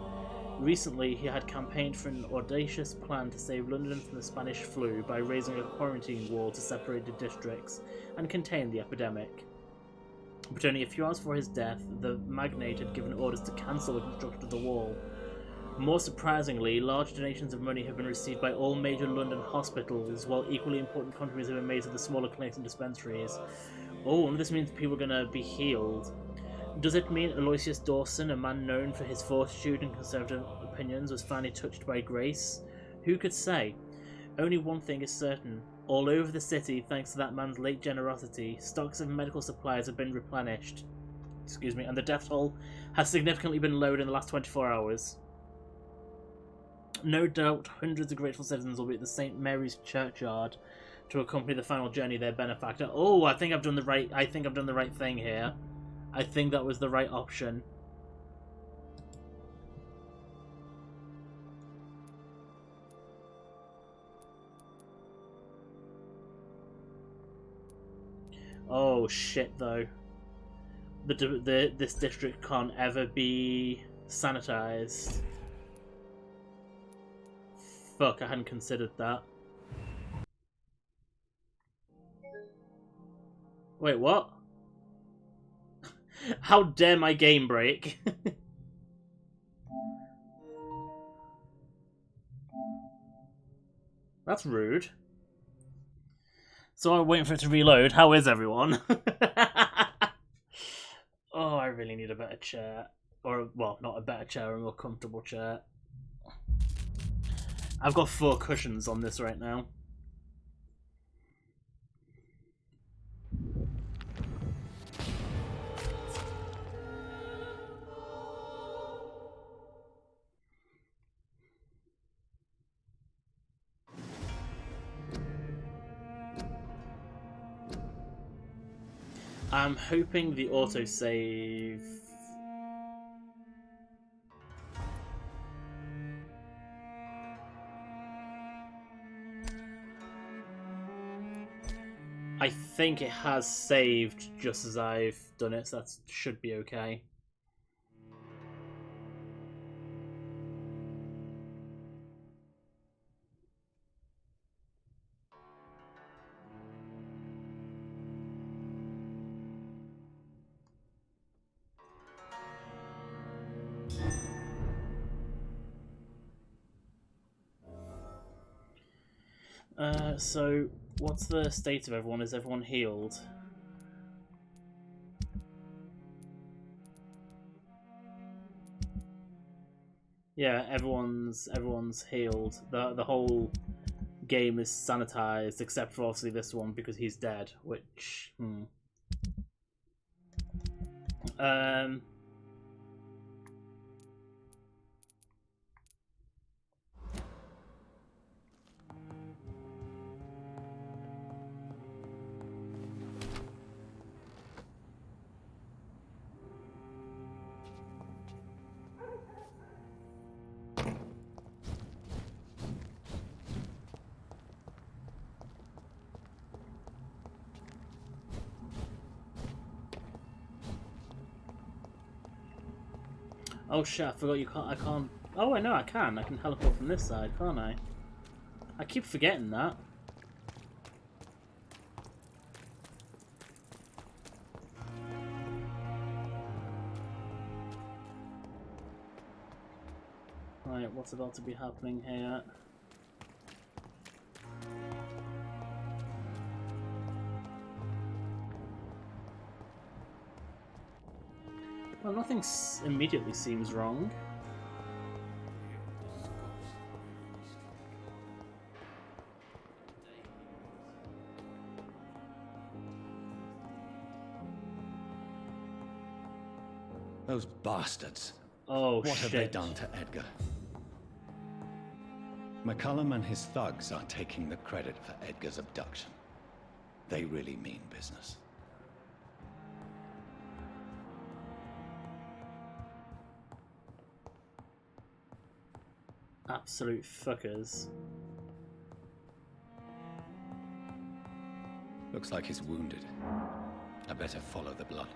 Recently, he had campaigned for an audacious plan to save London from the Spanish flu by raising a quarantine wall to separate the districts and contain the epidemic. But only a few hours before his death, the magnate had given orders to cancel the construction of the wall. More surprisingly, large donations of money have been received by all major London hospitals, while equally important contributions have been made to the smaller clinics and dispensaries. Oh, and this means people are going to be healed. Does it mean Aloysius Dawson, a man known for his fortitude and conservative opinions, was finally touched by grace? Who could say? Only one thing is certain. All over the city, thanks to that man's late generosity, stocks of medical supplies have been replenished. And the death toll has significantly been lowered in the last 24 hours. No doubt hundreds of grateful citizens will be at the St. Mary's Churchyard to accompany the final journey of their benefactor. Oh, I think I've done the right thing here. I think that was the right option. Oh shit, though. This district can't ever be sanitized. Fuck, I hadn't considered that. Wait, what? How dare my game break? That's rude. So I'm waiting for it to reload. How is everyone? Oh, I really need a better chair. Or, well, not a better chair, a more comfortable chair. I've got 4 cushions on this right now. I'm hoping the autosave... I think it has saved just as I've done it, so that should be okay. So, what's the state of everyone? Is everyone healed? Yeah, everyone's healed. The whole game is sanitized, except for obviously this one because he's dead. Which, oh shit, I forgot I can't... Oh, I know I can. I can teleport from this side, can't I? I keep forgetting that. Right, what's about to be happening here? Well, nothing immediately seems wrong. Those bastards. Oh, what have they shit. done to Edgar? McCullum and his thugs are taking the credit for Edgar's abduction. They really mean business. Absolute fuckers. Looks like he's wounded. I better follow the blood.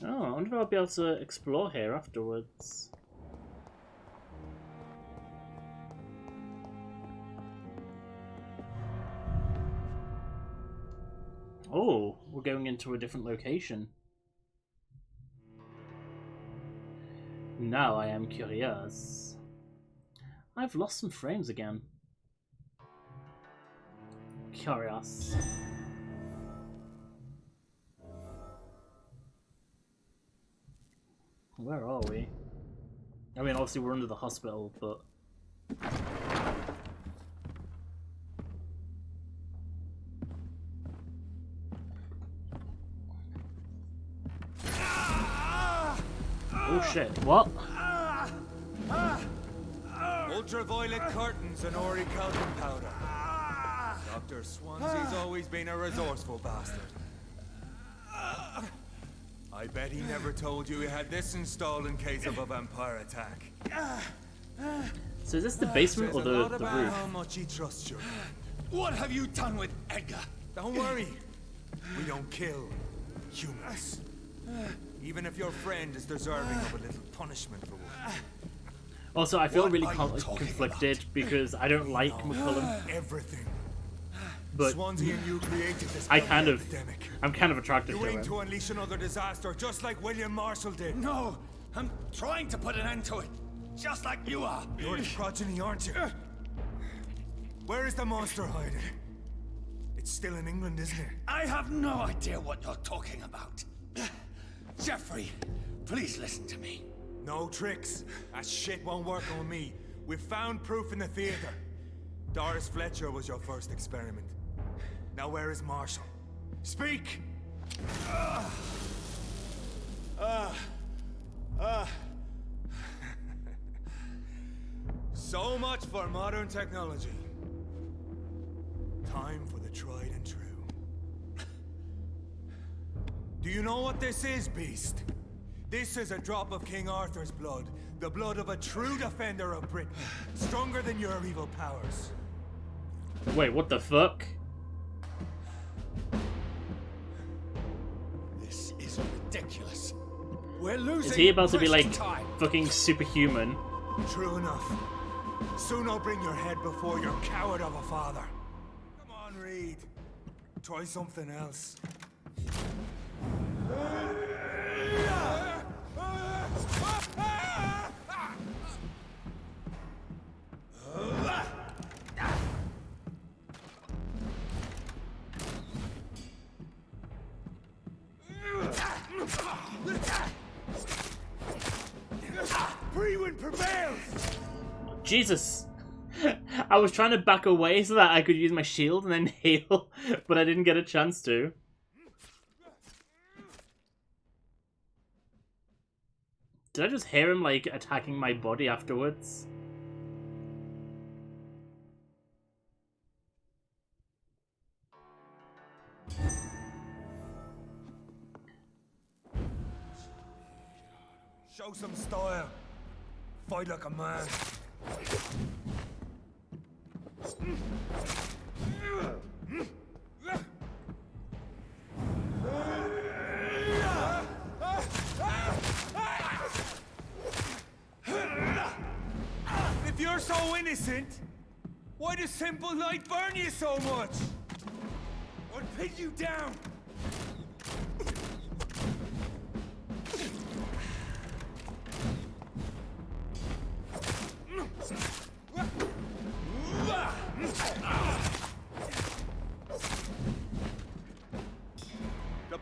Oh, I wonder if I'll be able to explore here afterwards. Oh, we're going into a different location. Now I am curious. I've lost some frames again. Curious. Where are we? I mean, obviously we're under the hospital, but... Oh shit, what? Ultraviolet curtains and orichalcum powder. Dr. Swansea's always been a resourceful bastard. I bet he never told you he had this installed in case of a vampire attack. So is this the basement or Says a lot the about roof? how much he trusts you. What have you done with Edgar? Don't worry. We don't kill humans. Even if your friend is deserving of a little punishment for one. Also, I feel What really are you talking conflicted because I don't like McCullum, Everything. but Swansea and you created this I'm bloody kind of attracted You to aim him. to unleash another disaster, just like William Marshall did. No, I'm trying to put an end to it, just like you are. You're the progeny, aren't you? Where is the monster hiding? It's still in England, isn't it? I have no idea what you're talking about. Jeffrey, please listen to me. No tricks. That shit won't work on me. We found proof in the theater. Doris Fletcher was your first experiment. Now where is Marshall? Speak! So much for modern technology. Time for the tried and true. Do you know what this is, Beast? This is a drop of King Arthur's blood. The blood of a true defender of Britain. Stronger than your evil powers. Wait, what the fuck? This is ridiculous. We're losing Is he about to be like precious time. fucking superhuman? True enough. Soon I'll bring your head before your coward of a father. Come on, Reed. Try something else. Priwen prevails! Jesus! I was trying to back away so that I could use my shield and then heal, but I didn't get a chance to. Did I just hear him, like, attacking my body afterwards? Show some style. Fight like a man. If you're so innocent, why does simple light burn you so much? Or pin you down?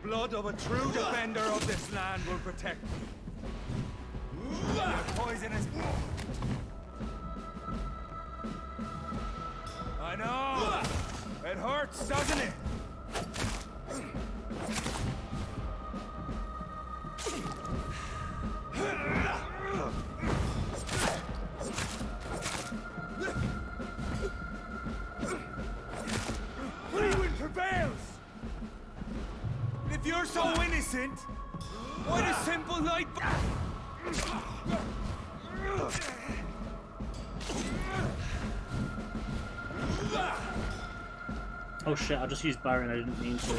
The blood of a true defender of this land will protect me. You're poisonous. I know! It hurts, doesn't it? Priwen prevails! If you're so innocent, why does simple light... Oh shit, I just used Byron, I didn't mean to.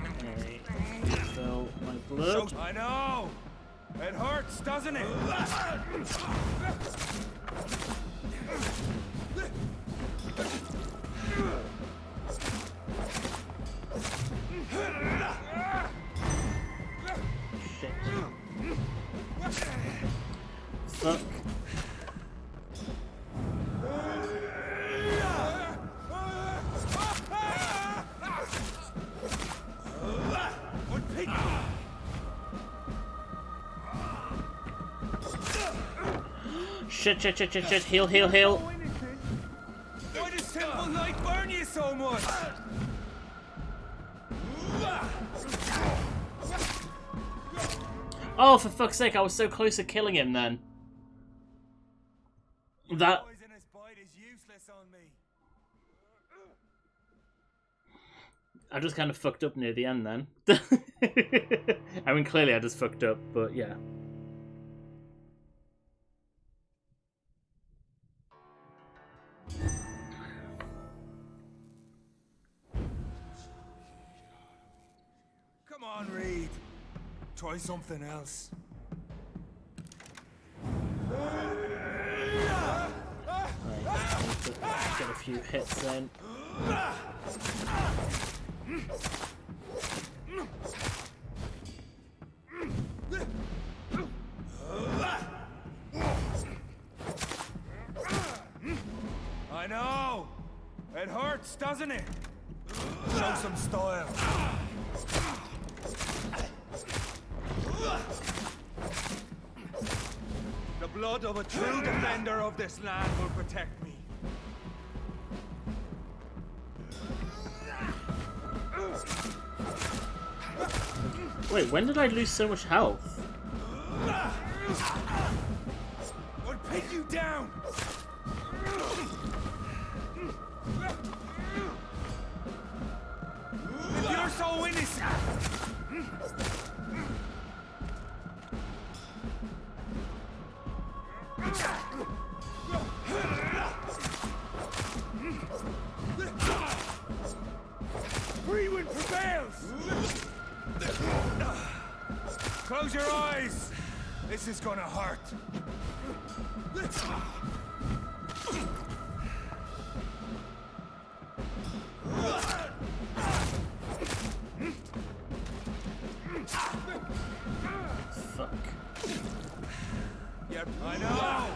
Okay, fill my blood. I know! It hurts, doesn't it? Shit. Fuck. Shit, heal. Why does simple light burn you so much? Oh, for fuck's sake, I was so close to killing him then. That... Poisonous bite is useless on me. I just kind of fucked up near the end then. I mean, clearly I just fucked up, but yeah. Come on, Reed. Try something else. Right, get a few hits in. I know! It hurts, doesn't it? Show some style. The blood of a true defender of this land will protect me. Wait, when did I lose so much health? I'll pin you down! If you're so innocent! Priwen prevails! Close your eyes! This is gonna hurt. Fuck. Yep, I know!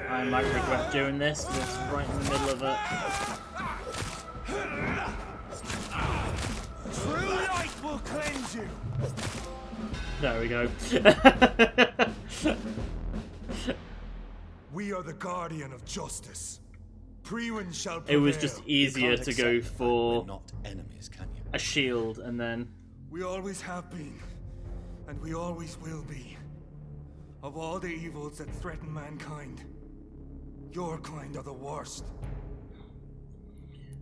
I might regret doing this because it's right in the middle of it. True light will cleanse you! There we go. We are the guardian of justice. Priwen shall prevail. It was just easier to go for not enemies, can you? a shield and then... We always have been, and we always will be. Of all the evils that threaten mankind, your kind are the worst.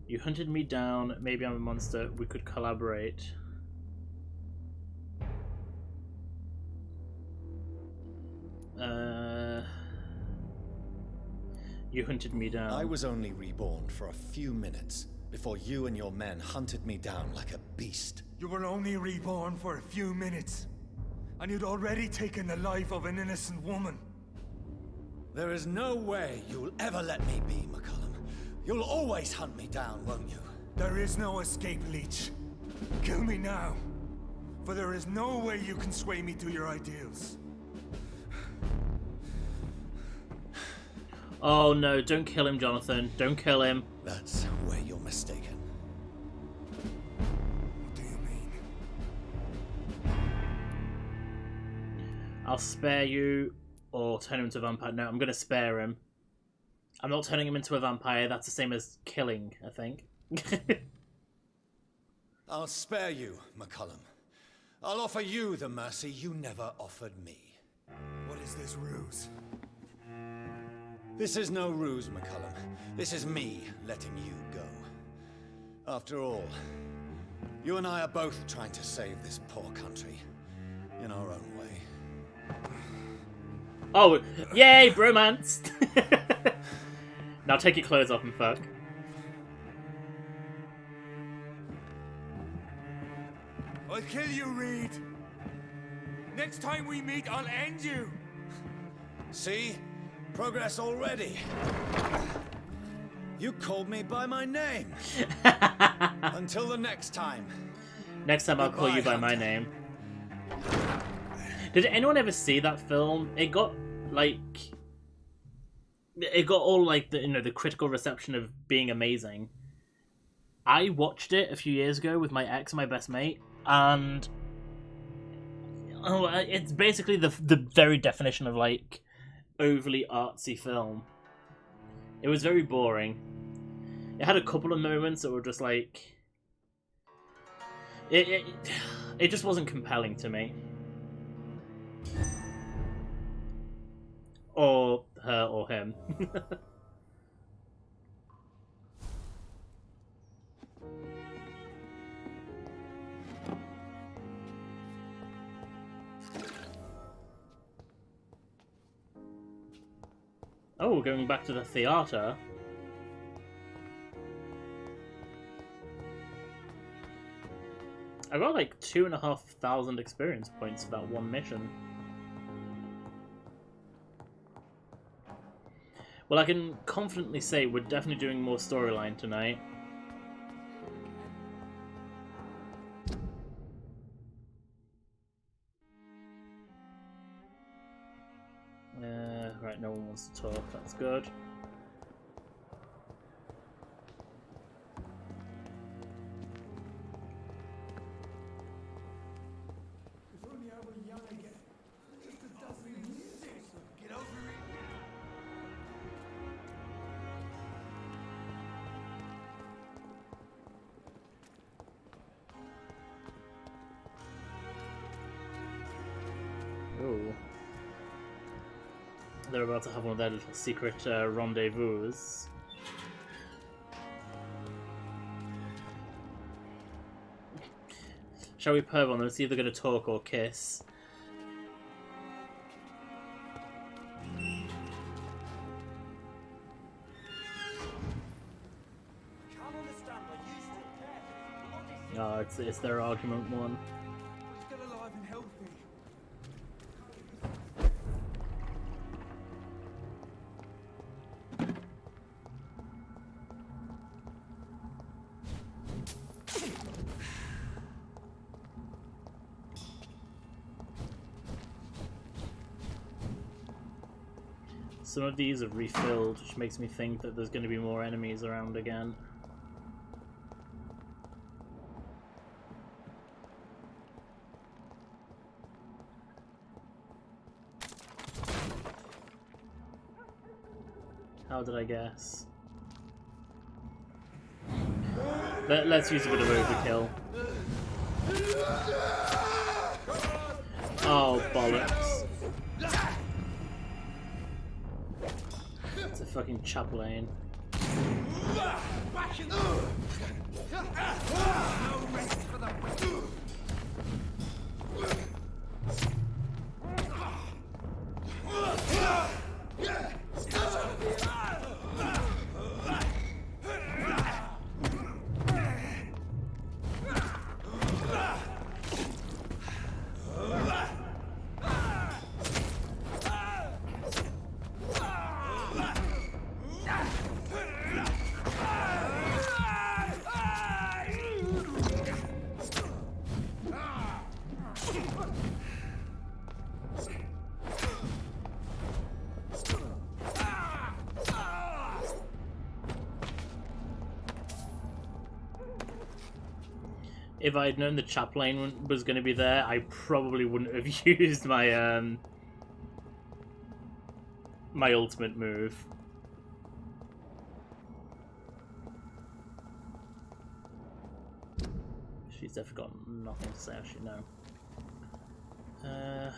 You hunted me down, maybe I'm a monster, we could collaborate. You hunted me down. I was only reborn for a few minutes before you and your men hunted me down like a beast. You were only reborn for a few minutes, and you'd already taken the life of an innocent woman. There is no way you'll ever let me be, McCullum. You'll always hunt me down, won't you? There is no escape, Leech. Kill me now. For there is no way you can sway me to your ideals. Oh no, don't kill him, Jonathan. Don't kill him. That's where you're mistaken. What do you mean? I'll spare you or turn him into a vampire. No, I'm going to spare him. I'm not turning him into a vampire. That's the same as killing, I think. I'll spare you, McCullum. I'll offer you the mercy you never offered me. What is this ruse? This is no ruse, McCullum. This is me letting you go. After all, you and I are both trying to save this poor country in our own way. Oh, yay, bromance! Now take your clothes off and fuck. I'll kill you, Reed. Next time we meet, I'll end you. See? Progress already. You called me by my name. Until the next time. Next time I'll call you by my name. Did anyone ever see that film? It got all like the critical reception of being amazing. I watched it a few years ago with my ex and my best mate, and it's basically the very definition of like overly artsy film. It was very boring. It had a couple of moments that were just like it just wasn't compelling to me. Or her or him. Oh, going back to the theatre. I got like 2,500 experience points for that one mission. Well, I can confidently say we're definitely doing more storyline tonight. Right, no one wants to talk, that's good. If only I were young again. Just a dozen years. Get over it. Ooh. They're about to have one of their little secret rendezvous. Shall we perv on them? It's either going to talk or kiss. Oh, it's their argument one. Still alive and healthy. Some of these are refilled, which makes me think that there's going to be more enemies around again. How did I guess? Let's use a bit of overkill. Oh, bollocks. It's a fucking chaplain. If I'd known the chaplain was going to be there, I probably wouldn't have used my my ultimate move. She's definitely got nothing to say, actually, no. I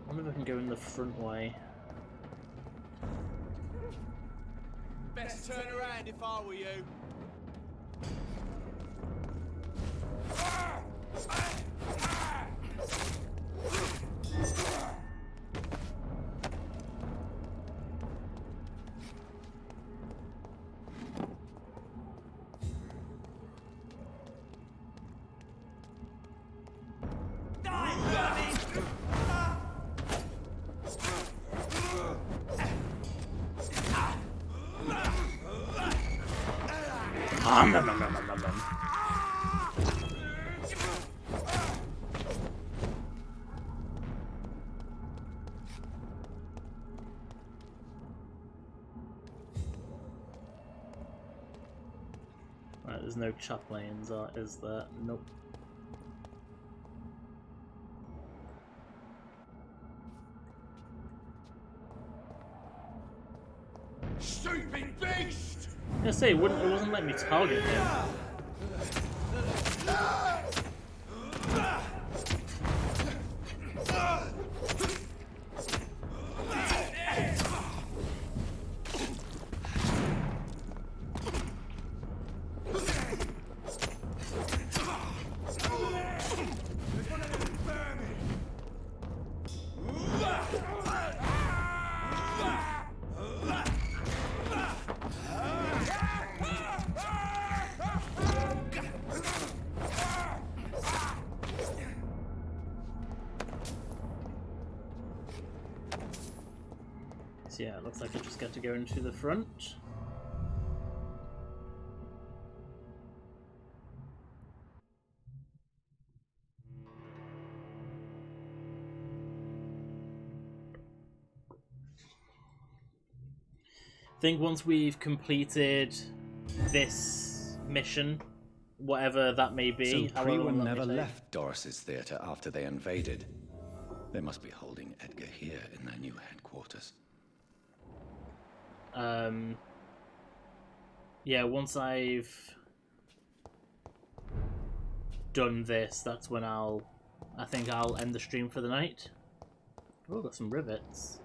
wonder if I can go in the front way. Best turn around if I were you. Right, there's no chaplains, is there? Nope. Stupid beast! I say it wasn't letting me target him. Yeah, it looks like I just get to go into the front. I think once we've completed this mission, whatever that may be, So however long Priwen that never may take. left Doris's theatre after they invaded. They must be holding Edgar here in their new headquarters. Yeah, once I've done this, that's when I think I'll end the stream for the night. Oh, got some rivets.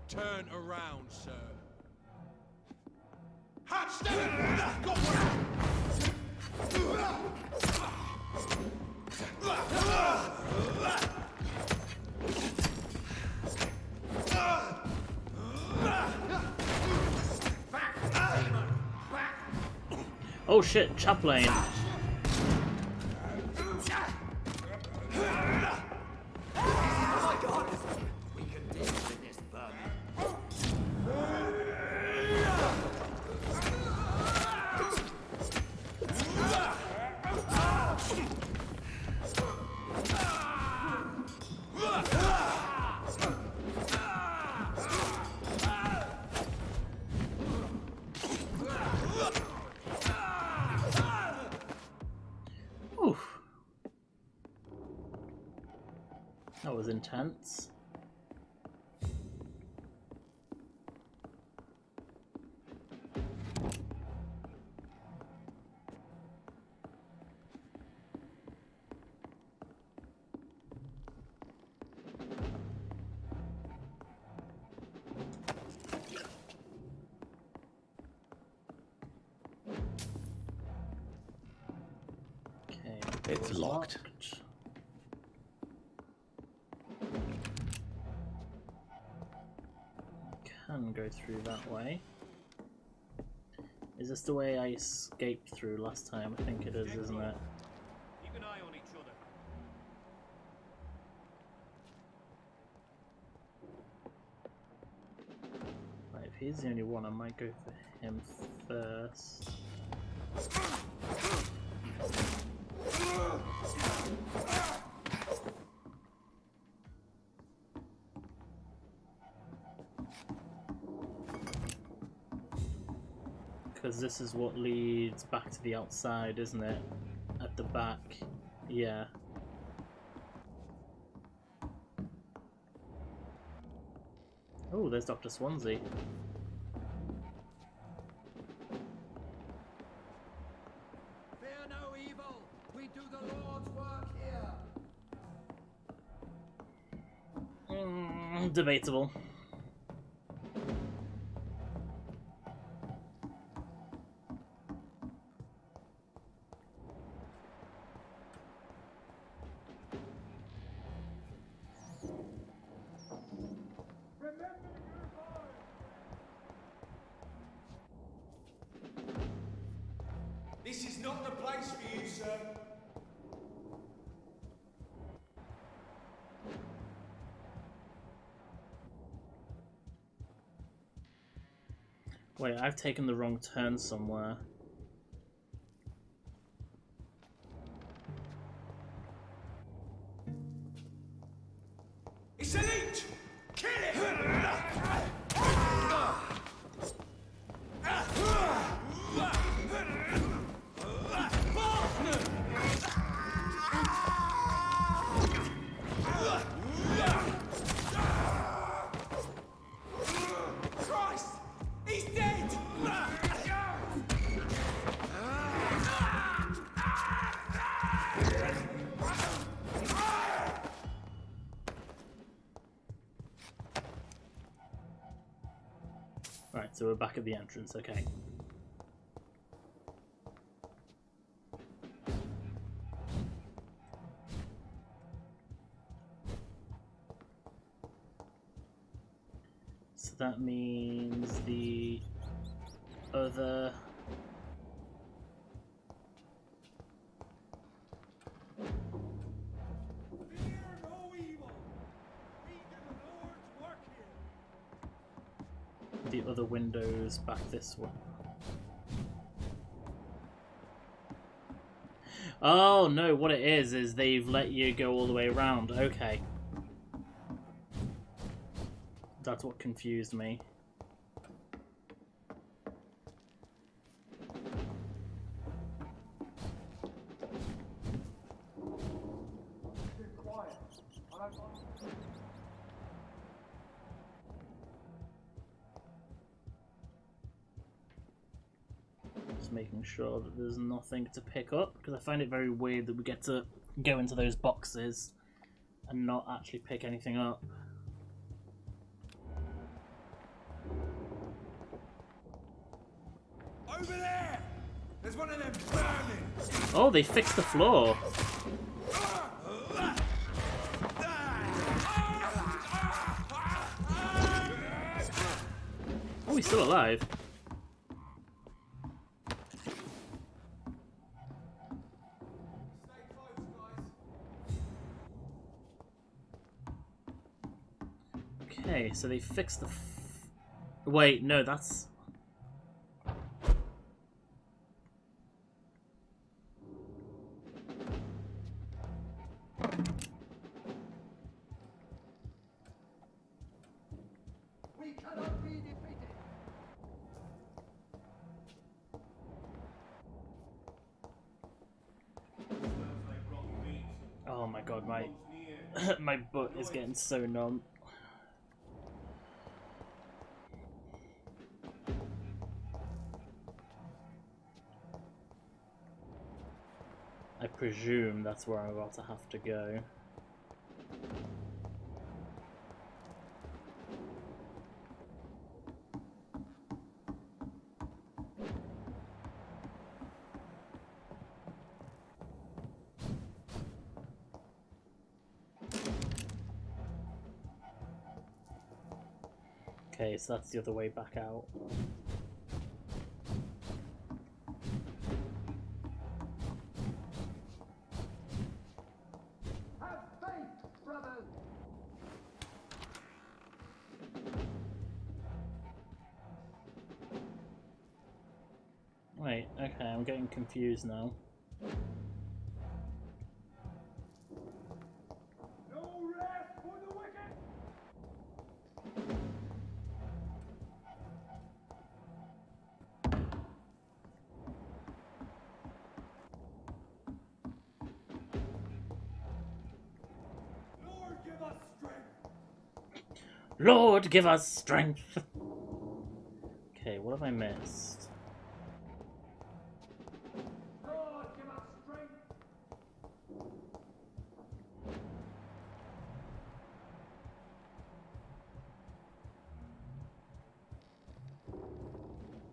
Turn around, sir. Hot step! Got one! Oh shit, chaplain. That was intense. Okay, It's locked. Can go through that way. Is this the way I escaped through last time? I think it is, isn't it? Keep an eye on each other. he's the only one, I might go for him first. Because this is what leads back to the outside, isn't it? At the back. Yeah. Oh, there's Dr. Swansea. Fear no evil. We do the Lord's work here. Debatable. This is not the place for you, sir. Wait, I've taken the wrong turn somewhere. It's a leech! Kill it! Christ! He's dead! Right, so we're back at the entrance, okay. So that means the other... the other windows back this way. Oh no, what it is they've let you go all the way around. Okay. That's what confused me. Just making sure that there's nothing to pick up, because I find it very weird that we get to go into those boxes and not actually pick anything up. Over there! There's one of them burning! Oh, they fixed the floor. Oh, he's still alive. Okay, so they fixed the... Wait, no, that's... We cannot be defeated! Oh my god, my my butt is getting so numb. I presume that's where I'm about to have to go. Okay, so that's the other way back out. Have faith, brothers! Okay, I'm getting confused now. No rest for the wicked! Lord, give us strength! Lord, give us strength! Okay, what have I missed? Lord, give us strength!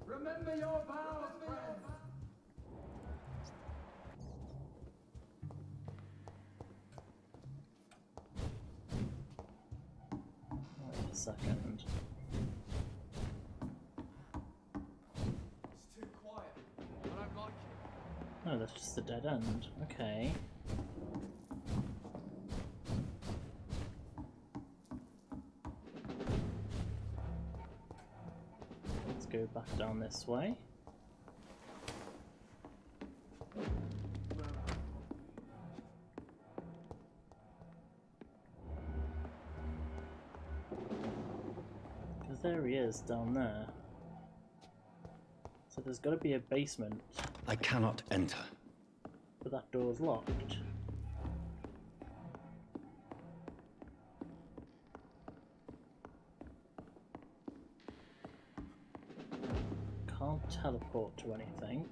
Remember your vows, friends! Wait a second. It's too quiet. I don't like it. No, that's just a dead end. Okay. Let's go back down this way. Because there he is down there. So there's got to be a basement. I cannot enter. But that door's locked. Can't teleport to anything.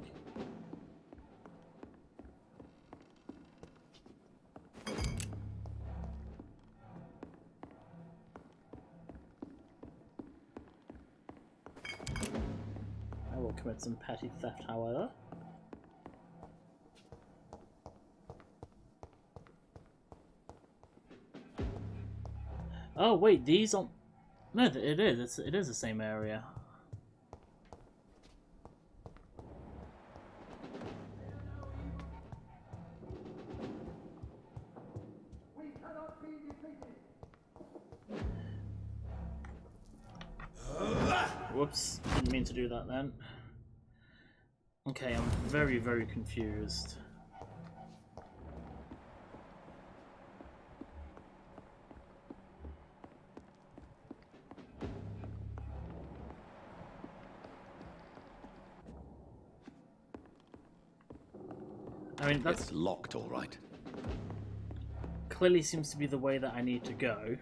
I will commit some petty theft, however. Oh wait, these aren't. No, it is. It is the same area. We cannot be defeated! Whoops, didn't mean to do that then. Okay, I'm very, very confused. I mean, that's locked, all right. Clearly seems to be the way that I need to go.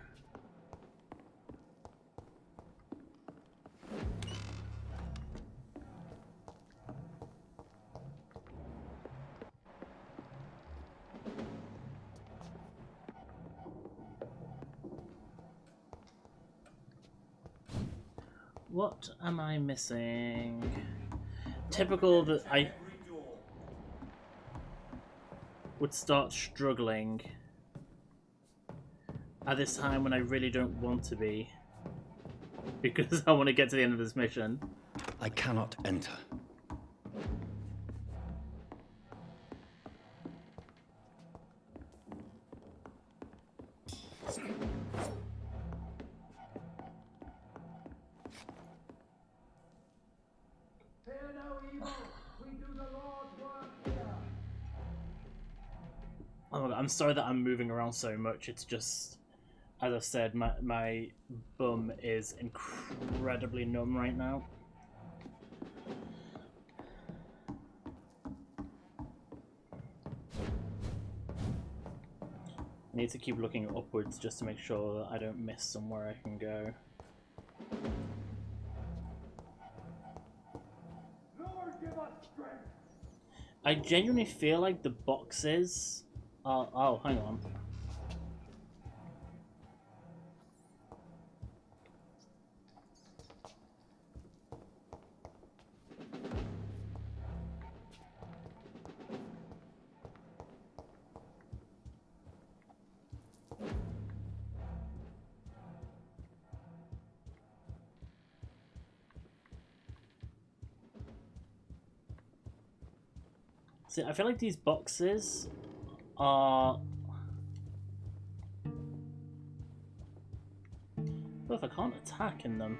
What am I missing? Typical that I would start struggling at this time when I really don't want to be, because I want to get to the end of this mission. I cannot enter. Fear no evil! We do the Lord's work here! Oh my God, I'm sorry that I'm moving around so much. It's just, as I've said, my bum is incredibly numb right now. I need to keep looking upwards just to make sure that I don't miss somewhere I can go. Lord, give us strength! I genuinely feel like the boxes are... Oh, hang on. See, I feel like these boxes are... What if I can't attack in them?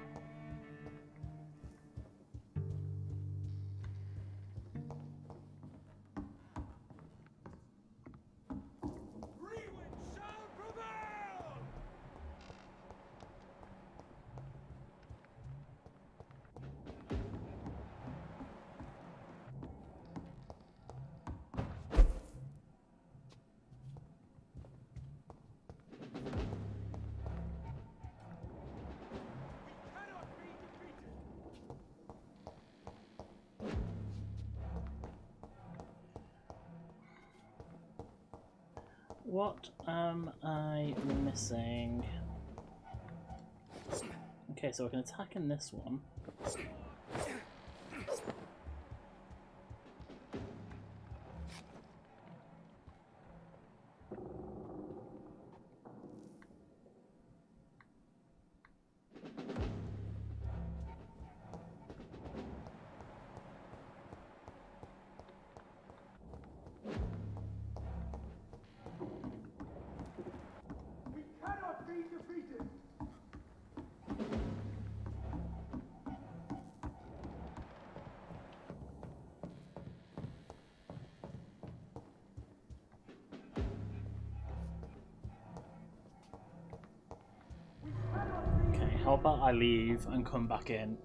What am I missing? Okay, so I can attack in this one. How about I leave and come back in?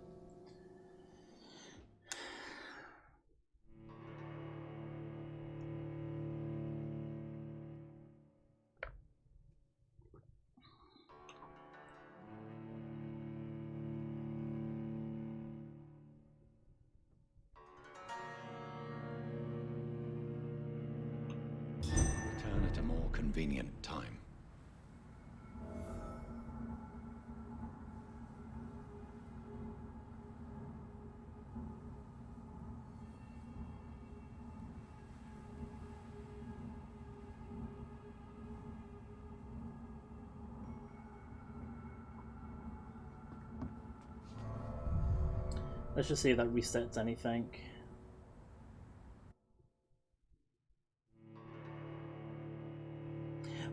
Return at a more convenient time. Let's just see if that resets anything.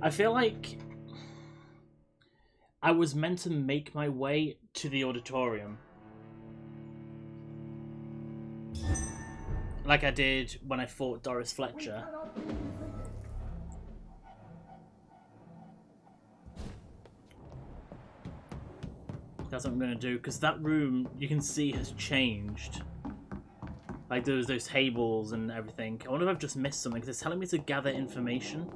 I feel like I was meant to make my way to the auditorium. Like I did when I fought Doris Fletcher. That's what I'm going to do, because that room, you can see, has changed. Like, there's those tables and everything. I wonder if I've just missed something, because it's telling me to gather information.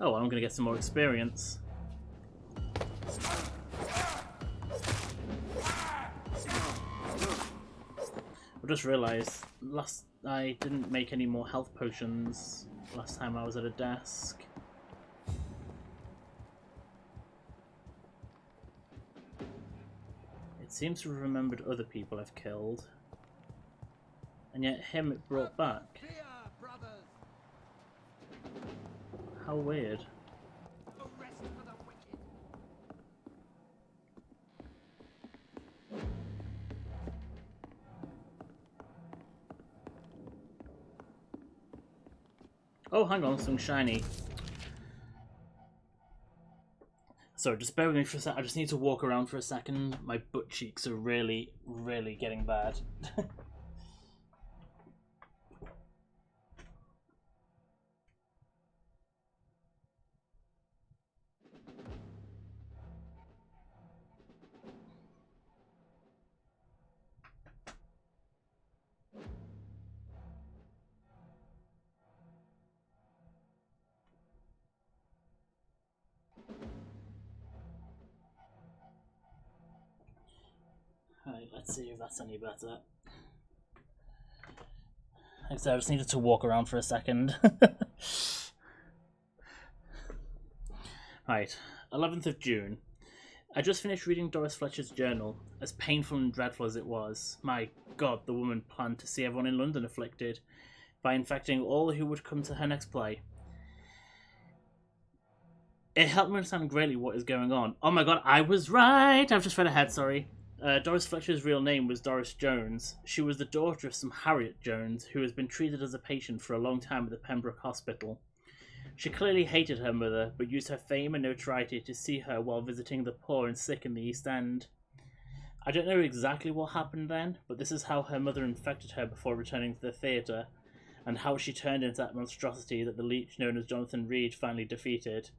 Oh, well, I'm going to get some more experience. I just realised, I didn't make any more health potions last time I was at a desk. It seems to have remembered other people I've killed. And yet him it brought back. How weird. Oh, hang on, something shiny. Sorry, just bear with me for a sec. I just need to walk around for a second. My butt cheeks are really, really getting bad. Alright, let's see if that's any better. Like I said, I just needed to walk around for a second. Right, 11th of June. I just finished reading Doris Fletcher's journal. As painful and dreadful as it was, my God, the woman planned to see everyone in London afflicted by infecting all who would come to her next play. It helped me understand greatly what is going on. Oh my God, I was right! I've just read ahead, sorry. Doris Fletcher's real name was Doris Jones. She was the daughter of some Harriet Jones, who has been treated as a patient for a long time at the Pembroke Hospital. She clearly hated her mother, but used her fame and notoriety to see her while visiting the poor and sick in the East End. I don't know exactly what happened then, but this is how her mother infected her before returning to the theatre, and how she turned into that monstrosity that the leech known as Jonathan Reed finally defeated.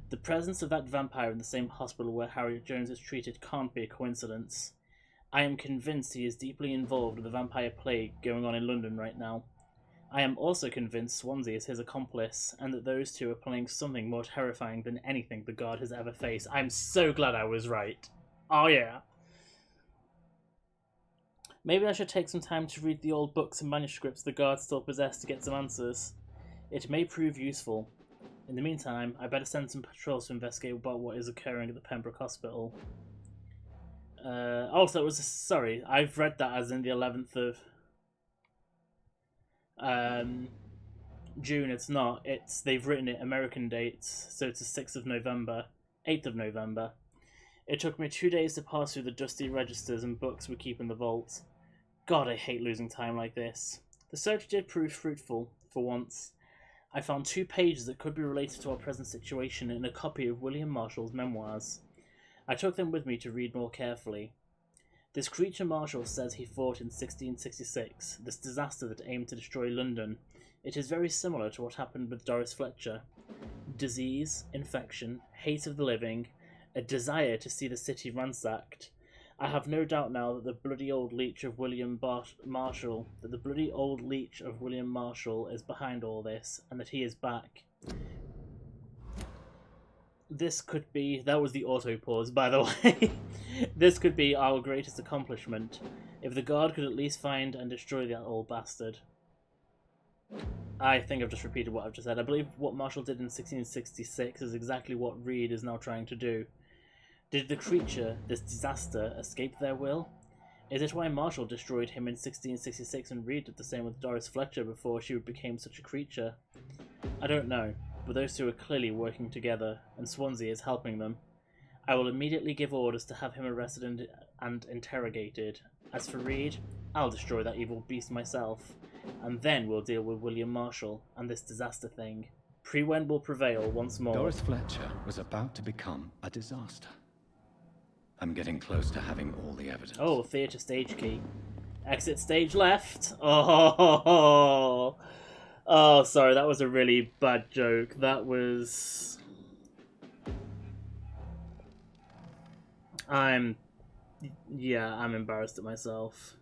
The presence of that vampire in the same hospital where Harriet Jones is treated can't be a coincidence. I am convinced he is deeply involved with the vampire plague going on in London right now. I am also convinced Swansea is his accomplice, and that those two are planning something more terrifying than anything the Guard has ever faced. I'm so glad I was right. Oh yeah. Maybe I should take some time to read the old books and manuscripts the guards still possess to get some answers. It may prove useful. In the meantime, I better send some patrols to investigate about what is occurring at the Pembroke Hospital. Also, it was sorry. I've read that as in the 11th of June. It's not. They've written it American dates, so it's the 6th of November, 8th of November. It took me 2 days to pass through the dusty registers and books we keep in the vault. God, I hate losing time like this. The search did prove fruitful, for once. I found 2 pages that could be related to our present situation in a copy of William Marshall's memoirs. I took them with me to read more carefully. This creature Marshall says he fought in 1666, this disaster that aimed to destroy London. It is very similar to what happened with Doris Fletcher. Disease, infection, hate of the living, a desire to see the city ransacked. I have no doubt now that the bloody old leech of William Marshall is behind all this, and that he is back. This could be... That was the auto pause, by the way. This could be our greatest accomplishment, if the guard could at least find and destroy that old bastard. I think I've just repeated what I've just said. I believe what Marshall did in 1666 is exactly what Reed is now trying to do. Did the creature, this disaster, escape their will? Is it why Marshall destroyed him in 1666 and Reed did the same with Doris Fletcher before she became such a creature? I don't know, but those two are clearly working together, and Swansea is helping them. I will immediately give orders to have him arrested and interrogated. As for Reed, I'll destroy that evil beast myself, and then we'll deal with William Marshall and this disaster thing. Priwen will prevail once more. Doris Fletcher was about to become a disaster. I'm getting close to having all the evidence. Oh, theatre stage key. Exit stage left. Oh, sorry, that was a really bad joke. That was... I'm embarrassed at myself.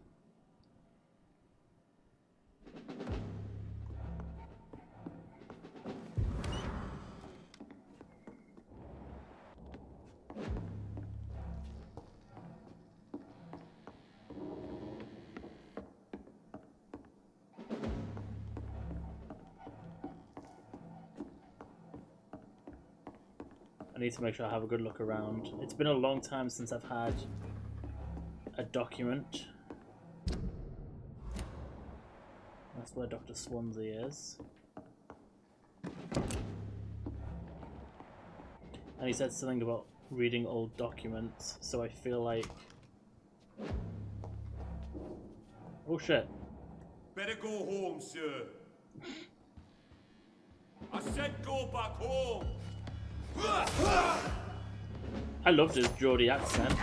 I need to make sure I have a good look around. It's been a long time since I've had a document. That's where Dr. Swansea is. And he said something about reading old documents, so I feel like... Oh shit. Better go home, sir. I said go back home. I loved his Geordie accent.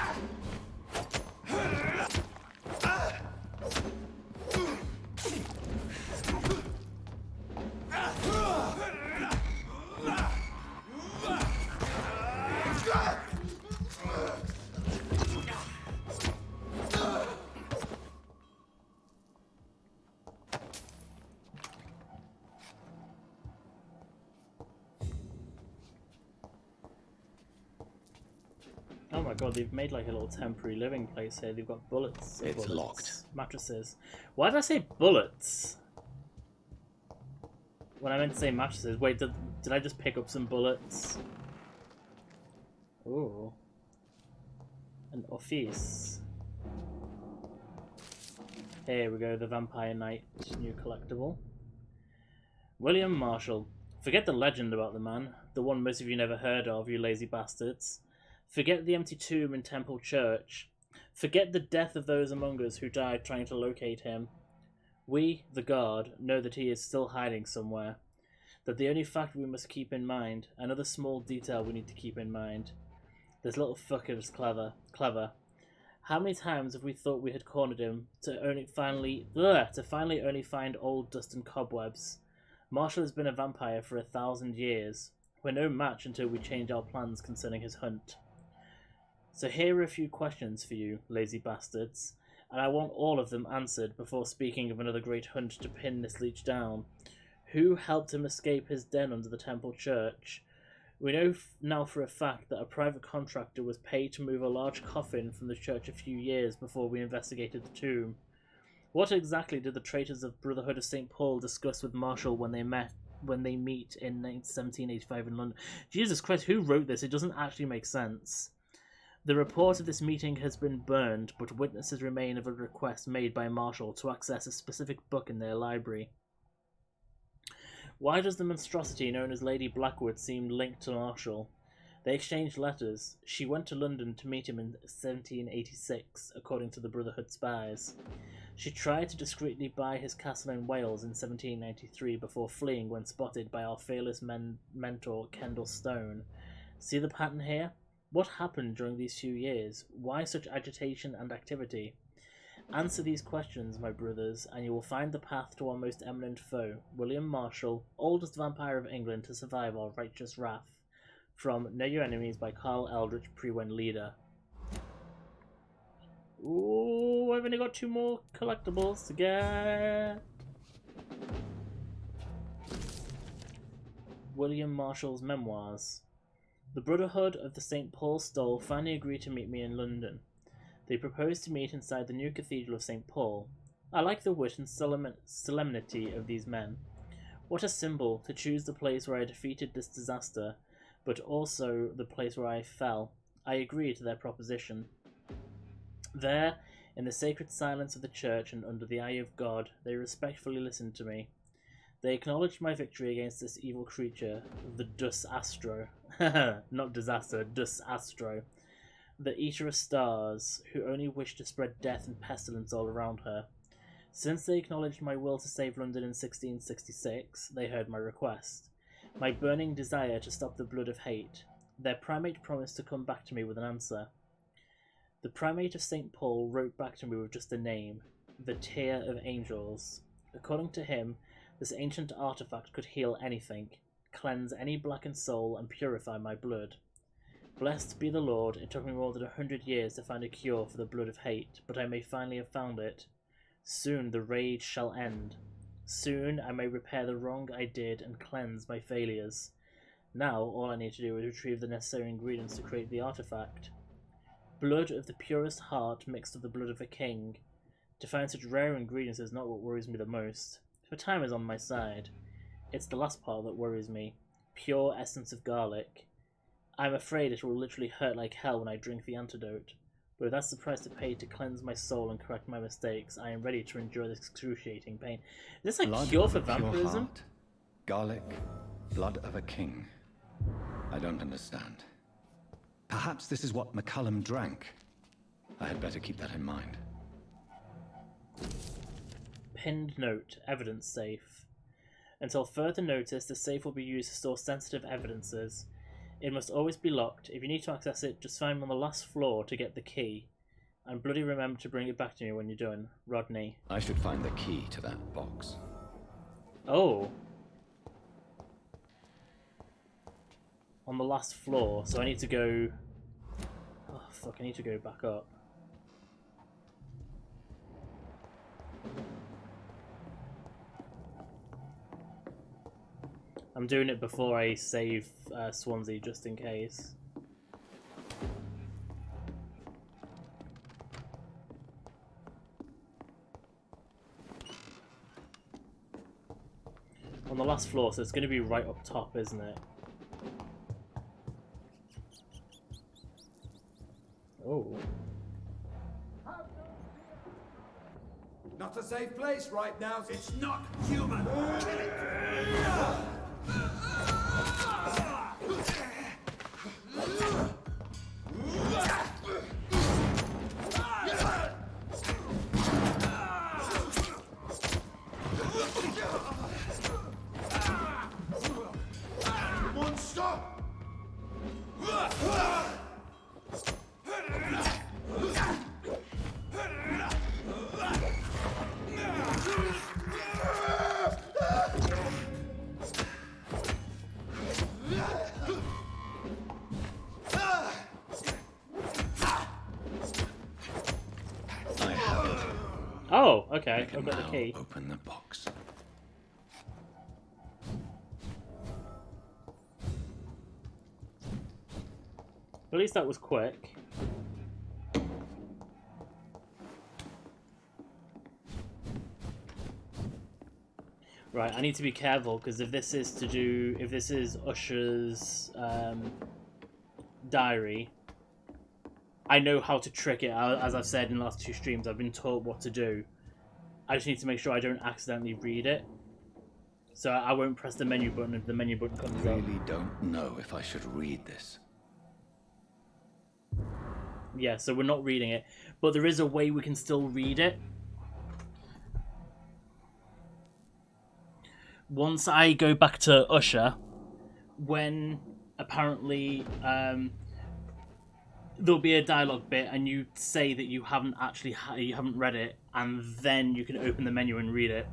Oh my god, they've made like a little temporary living place here. They've got bullets. It's locked. Mattresses. Why did I say bullets? When I meant to say mattresses. Wait, did I just pick up some bullets? Ooh. An office. Here we go, the Vampire Knight new collectible. William Marshall. Forget the legend about the man, the one most of you never heard of, you lazy bastards. Forget the empty tomb in Temple Church. Forget the death of those among us who died trying to locate him. We, the guard, know that he is still hiding somewhere. That the only fact we must keep in mind, another small detail we need to keep in mind. This little fucker is clever. How many times have we thought we had cornered him to finally only find old dust and cobwebs? Marshall has been a vampire for 1,000 years. We're no match until we change our plans concerning his hunt. So here are a few questions for you, lazy bastards, and I want all of them answered before speaking of another great hunt to pin this leech down. Who helped him escape his den under the Temple Church? We know now for a fact that a private contractor was paid to move a large coffin from the church a few years before we investigated the tomb. What exactly did the traitors of Brotherhood of St. Paul discuss with Marshall when they meet in 1785 in London? Jesus Christ, who wrote this? It doesn't actually make sense. The report of this meeting has been burned, but witnesses remain of a request made by Marshall to access a specific book in their library. Why does the monstrosity known as Lady Blackwood seem linked to Marshall? They exchanged letters. She went to London to meet him in 1786, according to the Brotherhood spies. She tried to discreetly buy his castle in Wales in 1793 before fleeing when spotted by our fearless mentor Kendall Stone. See the pattern here? What happened during these few years? Why such agitation and activity? Answer these questions, my brothers, and you will find the path to our most eminent foe, William Marshall, oldest vampire of England to survive our righteous wrath. From Know Your Enemies by Carl Eldritch, Priwen leader. Ooh, I've only got 2 more collectibles to get. William Marshall's memoirs. The Brotherhood of the St. Paul Stole finally agreed to meet me in London. They proposed to meet inside the new Cathedral of St. Paul. I like the wit and solemnity of these men. What a symbol to choose the place where I defeated this disaster, but also the place where I fell. I agreed to their proposition. There, in the sacred silence of the church and under the eye of God, they respectfully listened to me. They acknowledged my victory against this evil creature, the Dus Astro. Not disaster, Dus Astro. The Eater of Stars, who only wished to spread death and pestilence all around her. Since they acknowledged my will to save London in 1666, they heard my request. My burning desire to stop the blood of hate. Their primate promised to come back to me with an answer. The primate of St. Paul wrote back to me with just a name, the Tear of Angels. According to him, this ancient artifact could heal anything, cleanse any blackened soul, and purify my blood. Blessed be the Lord, it took me more than 100 years to find a cure for the blood of hate, but I may finally have found it. Soon the rage shall end. Soon I may repair the wrong I did and cleanse my failures. Now all I need to do is retrieve the necessary ingredients to create the artifact. Blood of the purest heart mixed with the blood of a king. To find such rare ingredients is not what worries me the most, for time is on my side. It's the last part that worries me. Pure essence of garlic. I'm afraid it will literally hurt like hell when I drink the antidote, but if that's the price to pay to cleanse my soul and correct my mistakes, I am ready to endure this excruciating pain. Is this a cure for vampirism? Garlic, blood of a king. I don't understand. Perhaps this is what McCullum drank. I had better keep that in mind. Pinned note, evidence safe. Until further notice, the safe will be used to store sensitive evidences. It must always be locked. If you need to access it, just find me on the last floor to get the key. And bloody remember to bring it back to me when you're done, Rodney. I should find the key to that box. Oh. On the last floor, so I need to go... Oh, fuck, I need to go back up. I'm doing it before I save Swansea, just in case. On the last floor, so it's going to be right up top, isn't it? Oh. Not a safe place right now. It's not human. Kill it. Monster! Oh, okay, I've got the key. Open the box. At least that was quick. Right, I need to be careful because if this is Usher's diary, I know how to trick it. As I've said in the last 2 streams, I've been taught what to do. I just need to make sure I don't accidentally read it. So I won't press the menu button if the menu button comes up. I really don't know if I should read this. Yeah, so we're not reading it, but there is a way we can still read it. Once I go back to Usher, when apparently there'll be a dialogue bit and you say that you haven't actually you haven't read it, and then you can open the menu and read it.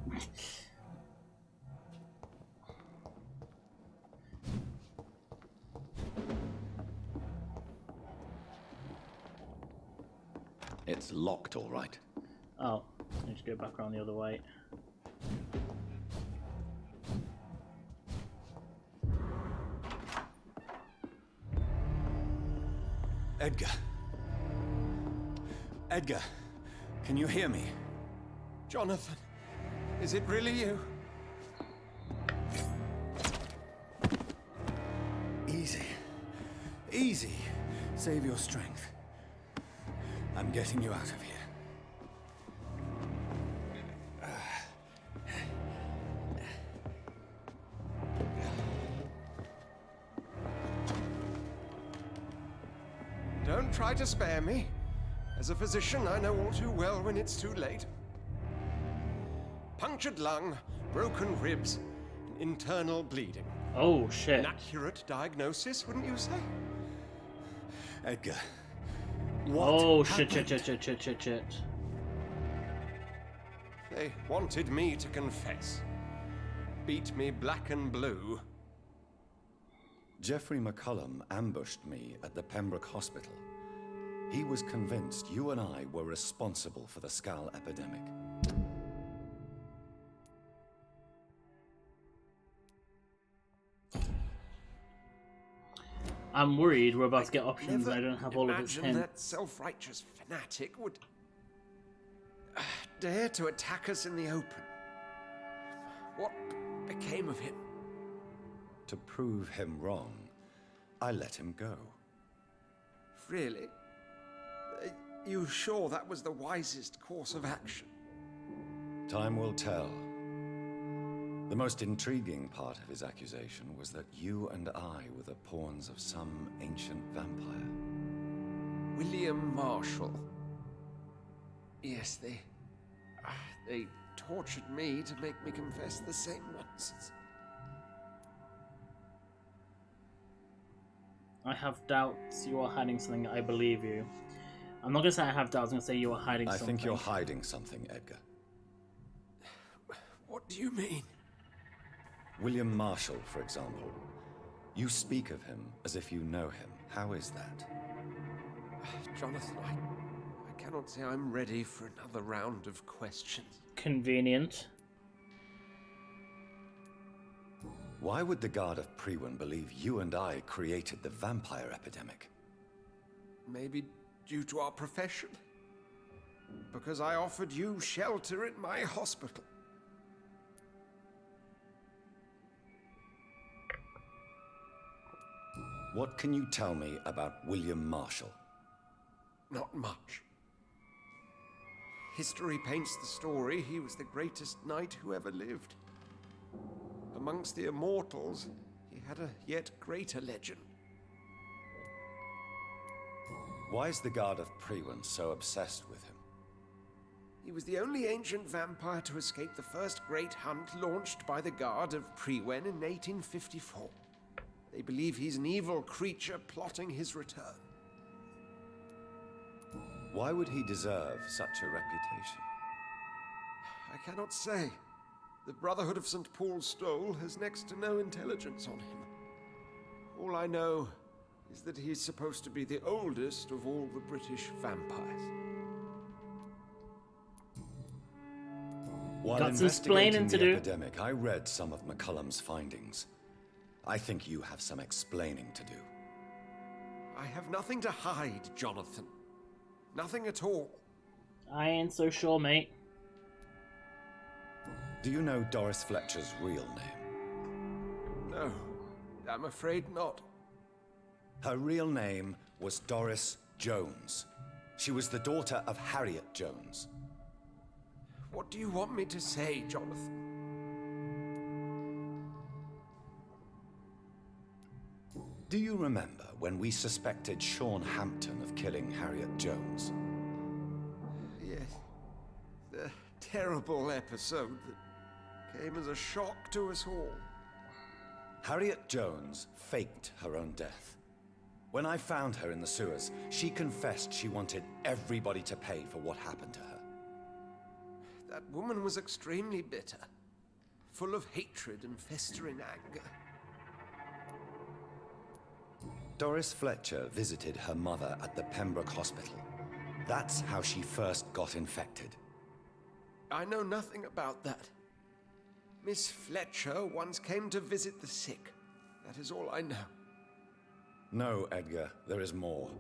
It's locked, all right. Oh, I need to go back around the other way. Edgar. Edgar, can you hear me? Jonathan, is it really you? Easy. Easy. Save your strength. I'm getting you out of here. Don't try to spare me. As a physician, I know all too well when it's too late. Punctured lung, broken ribs, and internal bleeding. Oh, shit. An accurate diagnosis, wouldn't you say? Edgar. Oh, shit. They wanted me to confess. Beat me black and blue. Geoffrey McCullum ambushed me at the Pembroke Hospital. He was convinced you and I were responsible for the Skal epidemic. I'm worried we're about to get options and I don't have all of his Imagine hints. that self-righteous fanatic would dare to attack us in the open. What became of him? To prove him wrong, I let him go. Really? You sure that was the wisest course of action? Time will tell. The most intriguing part of his accusation was that you and I were the pawns of some ancient vampire. William Marshall. Yes, they tortured me to make me confess the same nonsense. I have doubts you are hiding something. I believe you. I'm not going to say I have doubts. I'm going to say you are hiding something. I think you're hiding something, Edgar. What do you mean? William Marshall, for example. You speak of him as if you know him. How is that? Jonathan, I cannot say I'm ready for another round of questions. Convenient. Why would the Guard of Priwen believe you and I created the vampire epidemic? Maybe due to our profession. Because I offered you shelter in my hospital. What can you tell me about William Marshall? Not much. History paints the story he was the greatest knight who ever lived. Amongst the immortals, he had a yet greater legend. Why is the Guard of Priwen so obsessed with him? He was the only ancient vampire to escape the first great hunt launched by the Guard of Priwen in 1854. They believe he's an evil creature plotting his return. Why would he deserve such a reputation? I cannot say. The Brotherhood of St. Paul's Stole has next to no intelligence on him. All I know is that he's supposed to be the oldest of all the British vampires. While Got some explaining to the do. Epidemic, I read some of McCullum's findings. I think you have some explaining to do. I have nothing to hide, Jonathan. Nothing at all. I ain't so sure, mate. Do you know Doris Fletcher's real name? No, I'm afraid not. Her real name was Doris Jones. She was the daughter of Harriet Jones. What do you want me to say, Jonathan? Do you remember when we suspected Sean Hampton of killing Harriet Jones? Yes. The terrible episode that came as a shock to us all. Harriet Jones faked her own death. When I found her in the sewers, she confessed she wanted everybody to pay for what happened to her. That woman was extremely bitter, full of hatred and festering anger. Doris Fletcher visited her mother at the Pembroke Hospital. That's how she first got infected. I know nothing about that. Miss Fletcher once came to visit the sick. That is all I know. No, Edgar, there is more.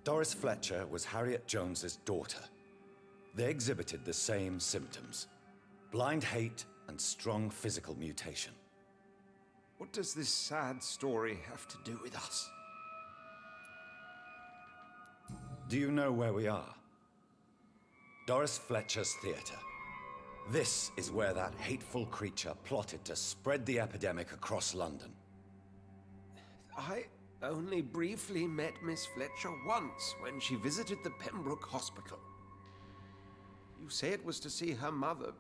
Doris Fletcher was Harriet Jones's daughter. They exhibited the same symptoms: blind hate and strong physical mutation. What does this sad story have to do with us? Do you know where we are? Doris Fletcher's theatre. This is where that hateful creature plotted to spread the epidemic across London. I only briefly met Miss Fletcher once when she visited the Pembroke Hospital. You say it was to see her mother.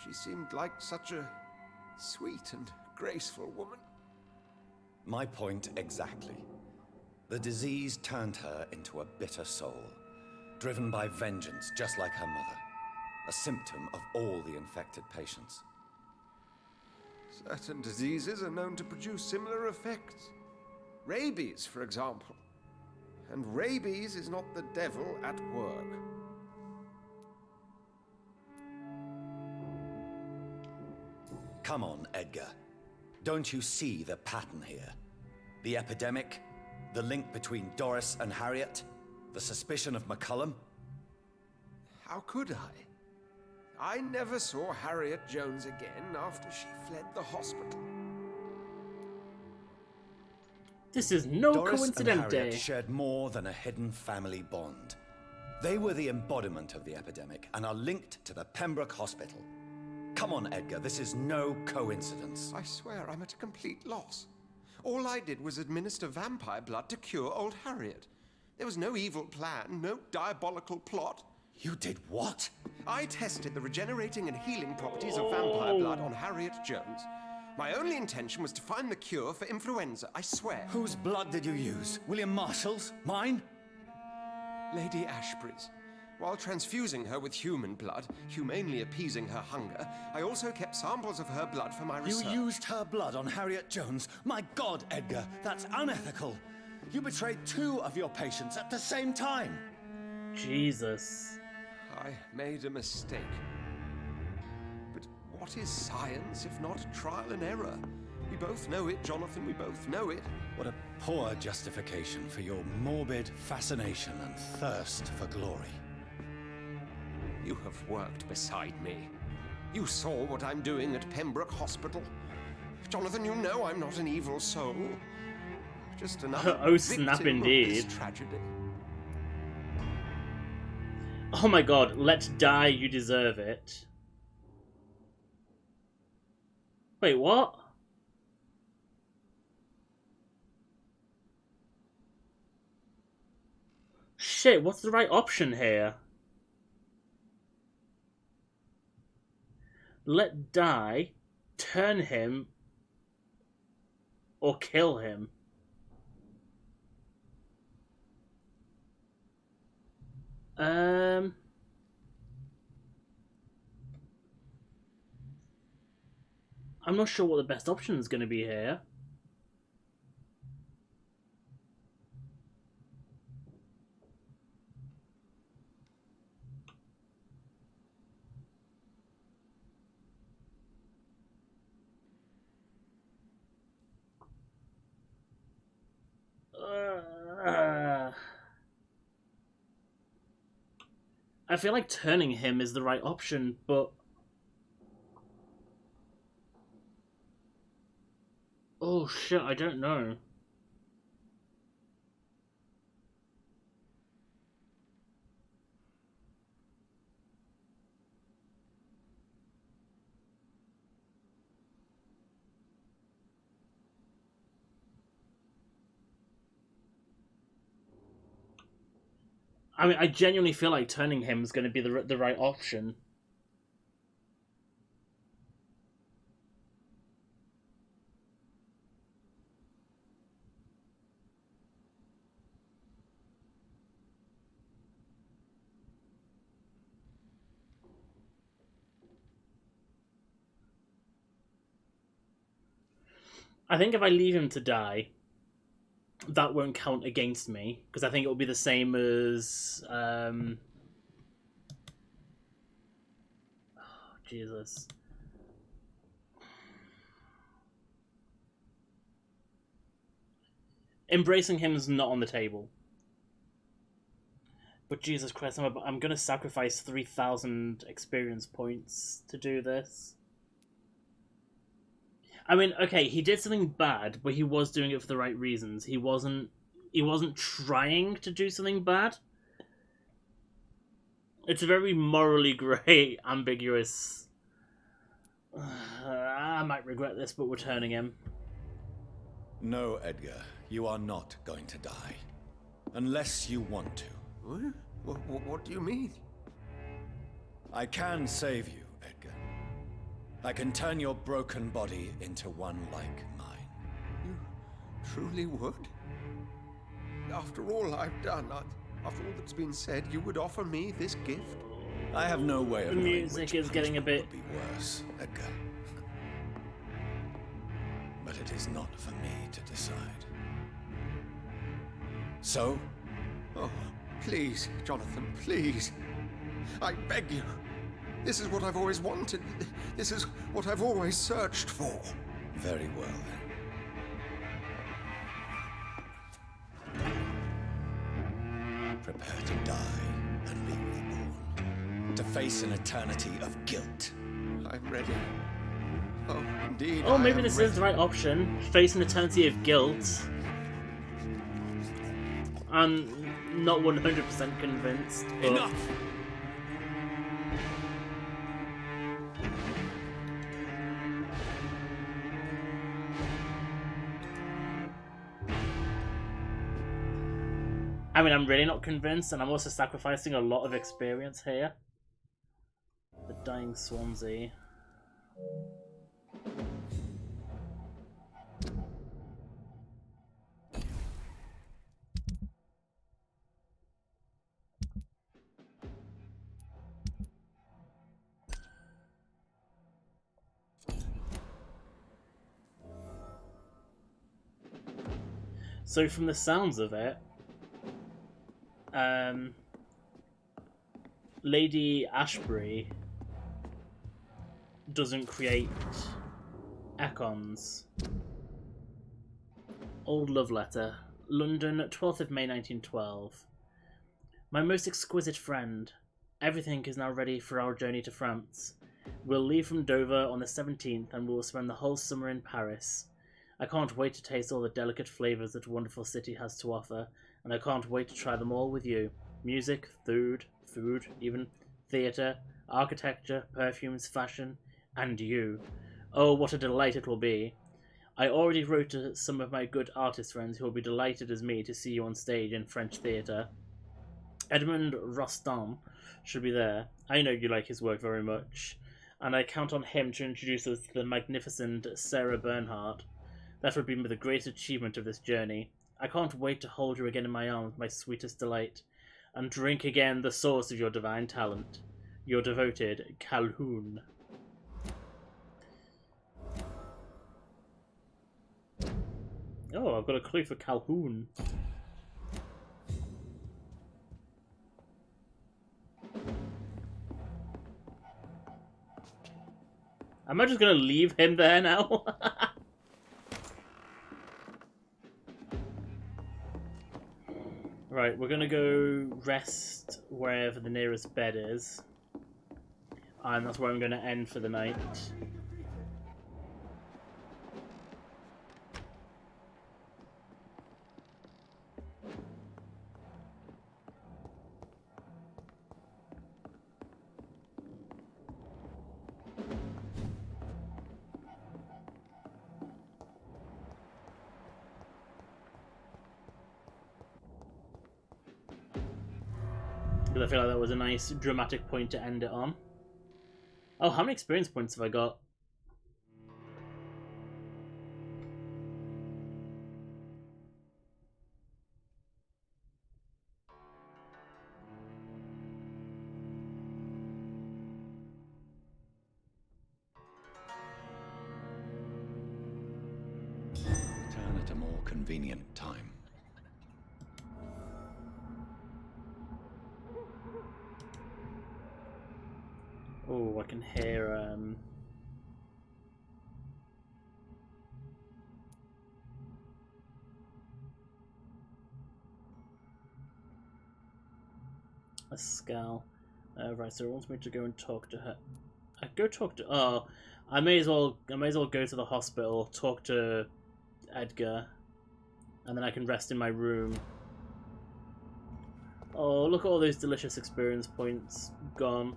She seemed like such a sweet and graceful woman. My point exactly. The disease turned her into a bitter soul, driven by vengeance just like her mother. A symptom of all the infected patients. Certain diseases are known to produce similar effects. Rabies, for example. And rabies is not the devil at work. Come on, Edgar. Don't you see the pattern here? The epidemic, the link between Doris and Harriet, the suspicion of McCullum? How could I? I never saw Harriet Jones again after she fled the hospital. This is no Doris coincidence. and Harriet shared more than a hidden family bond. They were the embodiment of the epidemic and are linked to the Pembroke Hospital. Come on, Edgar, this is no coincidence. I swear I'm at a complete loss. All I did was administer vampire blood to cure old Harriet. There was no evil plan, no diabolical plot. You did what? I tested the regenerating and healing properties of vampire blood on Harriet Jones. My only intention was to find the cure for influenza, I swear. Whose blood did you use? William Marshall's? Mine? Lady Ashbury's. While transfusing her with human blood, humanely appeasing her hunger, I also kept samples of her blood for my research. You used her blood on Harriet Jones? My God, Edgar, that's unethical. You betrayed 2 of your patients at the same time. Jesus. I made a mistake. But what is science if not trial and error? We both know it, Jonathan, we both know it. What a poor justification for your morbid fascination and thirst for glory. You have worked beside me. You saw what I'm doing at Pembroke Hospital. Jonathan, you know I'm not an evil soul. Just another Oh, snap victim indeed. of this tragedy. Oh my god, let die, you deserve it. Wait, what? Shit, what's the right option here? Let die, turn him, or kill him. I'm not sure what the best option is going to be here. I feel like turning him is the right option, but Oh shit, I don't know. I mean, I genuinely feel like turning him is going to be the right option. I think if I leave him to die, that won't count against me, because I think it will be the same as... Oh, Jesus. Embracing him is not on the table. But Jesus Christ, I'm going to sacrifice 3,000 experience points to do this. I mean, okay, he did something bad, but he was doing it for the right reasons. He wasn't trying to do something bad. It's a very morally grey, ambiguous... I might regret this, but we're turning him. No, Edgar, you are not going to die. Unless you want to. What do you mean? I can save you, Edgar. I can turn your broken body into one like mine. You truly would? After all I've done, after all that's been said, you would offer me this gift? I have no way of the knowing music which is getting a bit would be worse, Edgar. But it is not for me to decide. So? Oh, please, Jonathan, please. I beg you. This is what I've always wanted. This is what I've always searched for. Very well, then. Prepare to die and be reborn. To face an eternity of guilt. I'm ready. Oh, indeed. Oh, maybe this is the right option. Face an eternity of guilt. I'm not 100% convinced. But... Enough! I mean, I'm really not convinced, and I'm also sacrificing a lot of experience here. The Dying Swansea. So from the sounds of it, Lady Ashbury doesn't create icons. Old love letter. London, 12th of May 1912. My most exquisite friend, everything is now ready for our journey to France. We'll leave from Dover on the 17th and we'll spend the whole summer in Paris. I can't wait to taste all the delicate flavours that wonderful city has to offer, and I can't wait to try them all with you. Music, food, even theatre, architecture, perfumes, fashion, and you. Oh, what a delight it will be. I already wrote to some of my good artist friends who will be delighted as me to see you on stage in French theatre. Edmond Rostand should be there. I know you like his work very much, and I count on him to introduce us to the magnificent Sarah Bernhardt. That would be the great achievement of this journey. I can't wait to hold you again in my arms, my sweetest delight, and drink again the source of your divine talent. Your devoted Calhoun. Oh, I've got a clue for Calhoun. Am I just gonna leave him there now? Right, we're gonna go rest wherever the nearest bed is. And that's where I'm gonna end for the night. Because I feel like that was a nice dramatic point to end it on. Oh, how many experience points have I got? Return at a more convenient time. Oh, I can hear Ascalon. Right, so it wants me to go and talk to her. I go talk to. Oh, I may as well go to the hospital, talk to Edgar, and then I can rest in my room. Oh, look at all those delicious experience points gone.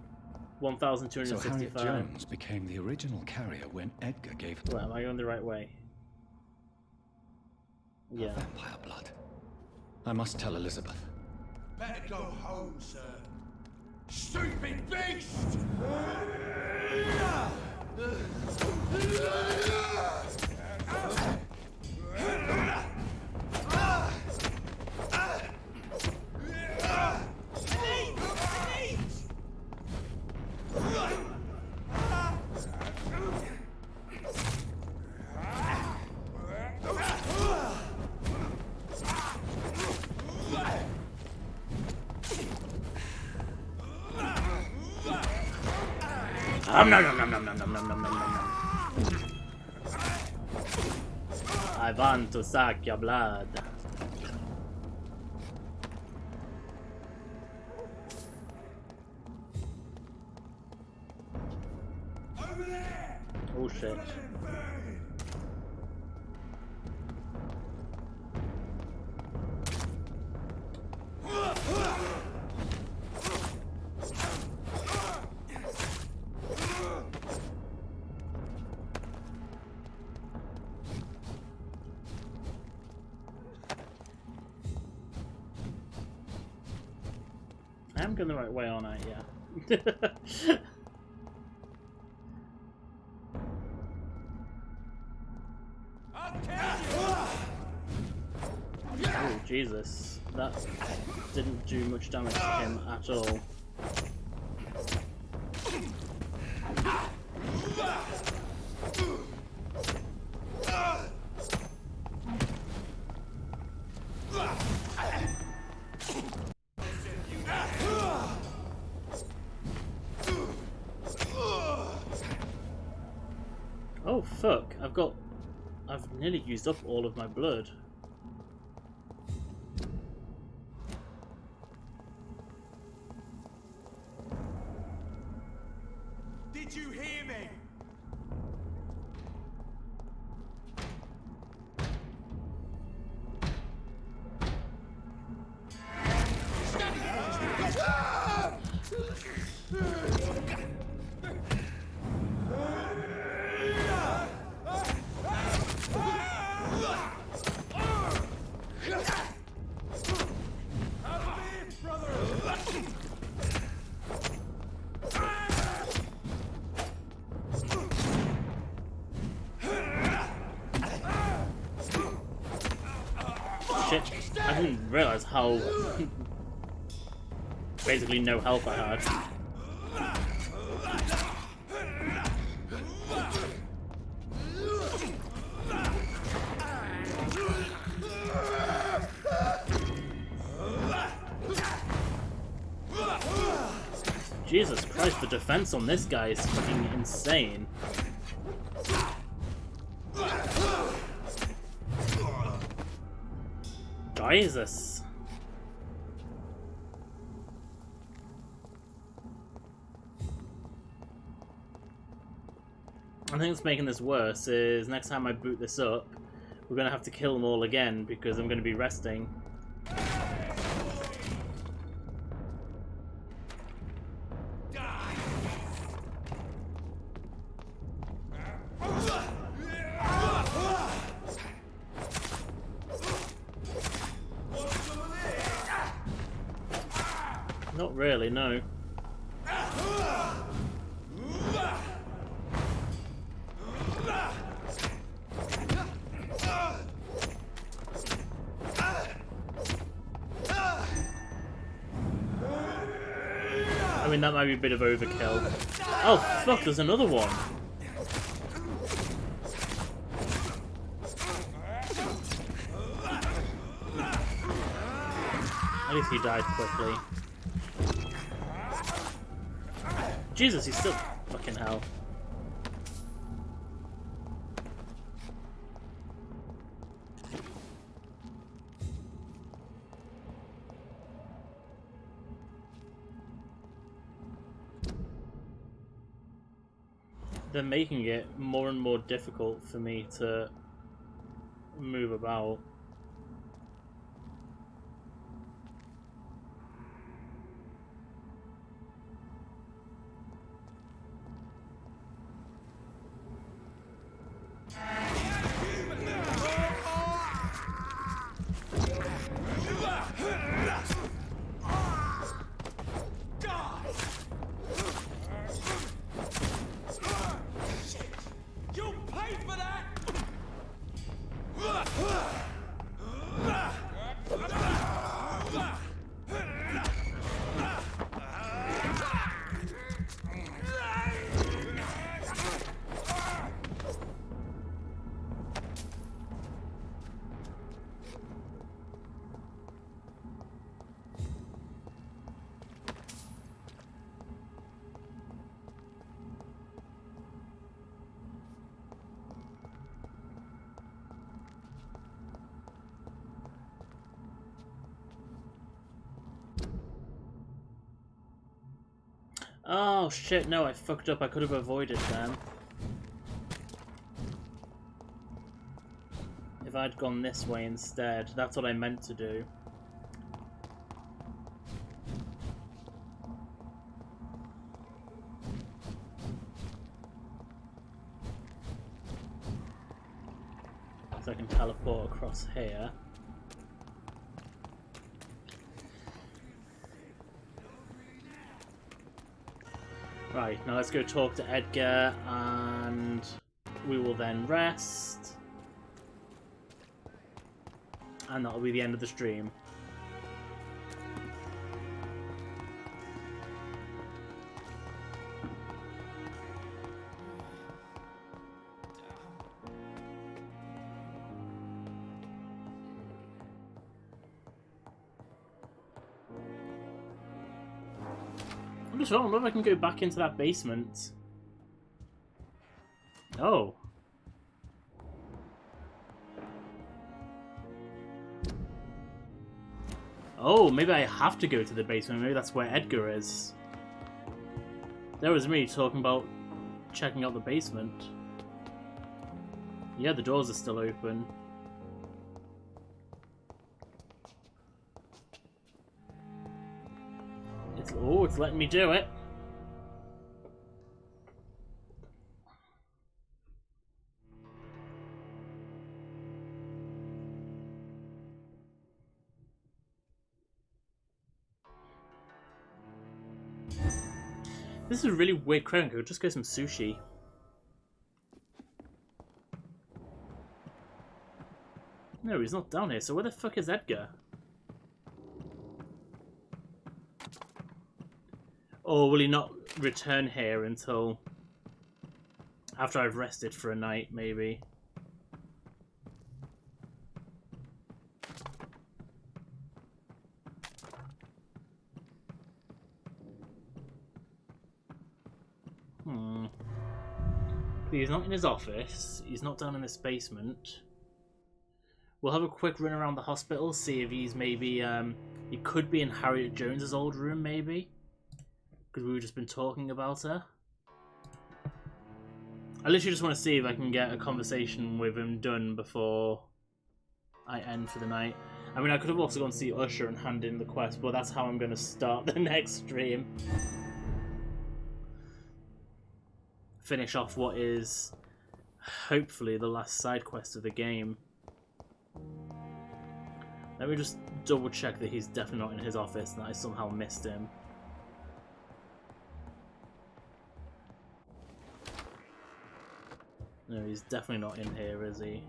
1,265. So Harriet Jones became the original carrier when Edgar gave. Wait, am I going the right way? Yeah. Vampire blood. I must tell Elizabeth. Better go home, sir. Stupid beast! I want to suck your blood. Oh shit. I am going the right way, aren't I? Yeah. Oh, Jesus. That didn't do much damage to him at all. Oh fuck, I've nearly used up all of my blood. Did you hear me? Shit, I didn't realise how basically no health I had. Jesus Christ, the defense on this guy is fucking insane. Jesus. I think what's making this worse is next time I boot this up, we're going to have to kill them all again because I'm going to be resting. Not really, no. I mean, that might be a bit of overkill. Oh, fuck, there's another one. At least he died quickly. Jesus, he's still fucking hell. They're making it more and more difficult for me to move about. Oh shit, no, I fucked up. I could have avoided them. If I'd gone this way instead. That's what I meant to do. So I can teleport across here. Right, now let's go talk to Edgar, and we will then rest. And that'll be the end of the stream. I wonder if I can go back into that basement. Oh. Oh, maybe I have to go to the basement. Maybe that's where Edgar is. There was me talking about checking out the basement. Yeah, the doors are still open. Oh, it's letting me do it. This is a really weird crowd. I'll just go some sushi. No, he's not down here. So where the fuck is Edgar? Or will he not return here until after I've rested for a night, maybe? He's not in his office. He's not down in this basement. We'll have a quick run around the hospital, see if he's maybe... he could be in Harriet Jones's old room, maybe? Because we've just been talking about her. I literally just want to see if I can get a conversation with him done before I end for the night. I mean, I could have also gone to see Usher and hand in the quest, but that's how I'm going to start the next stream. Finish off what is hopefully the last side quest of the game. Let me just double check that he's definitely not in his office and that I somehow missed him. No, he's definitely not in here, is he?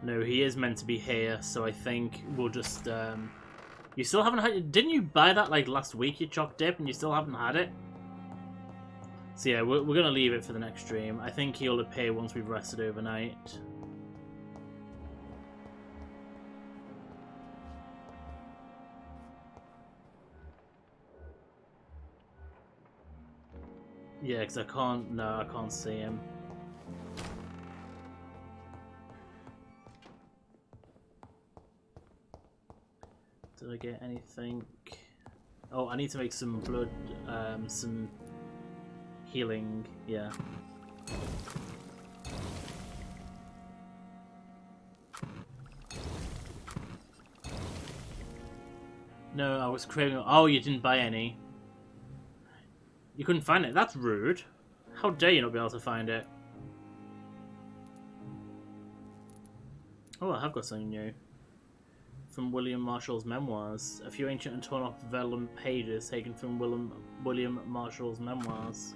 No, he is meant to be here, so I think we'll just, You still haven't had it? Didn't you buy that, like, last week, you choc dip, and you still haven't had it? So yeah, we're gonna leave it for the next stream. I think he'll appear once we've rested overnight. Yeah, because I can't see him. Did I get anything? Oh, I need to make some blood, some healing, yeah. No, I was craving. Oh, you didn't buy any. You couldn't find it? That's rude. How dare you not be able to find it? Oh, I have got something new. From William Marshall's memoirs. A few ancient and torn off vellum pages taken from William Marshall's memoirs.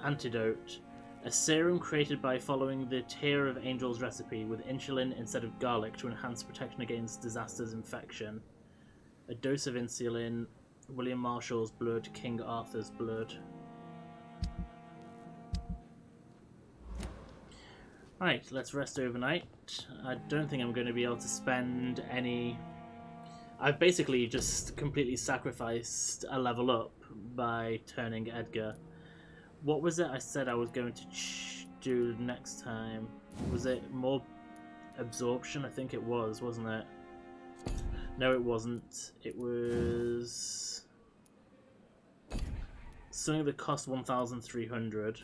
Antidote. A serum created by following the Tear of Angels recipe with insulin instead of garlic to enhance protection against disaster's infection. A dose of insulin, William Marshall's blood, King Arthur's blood. Right, let's rest overnight. I don't think I'm going to be able to spend any... I've basically just completely sacrificed a level up by turning Edgar. What was it I said I was going to do next time? Was it more absorption? I think it was, wasn't it? No, it wasn't. It was something that cost 1,300.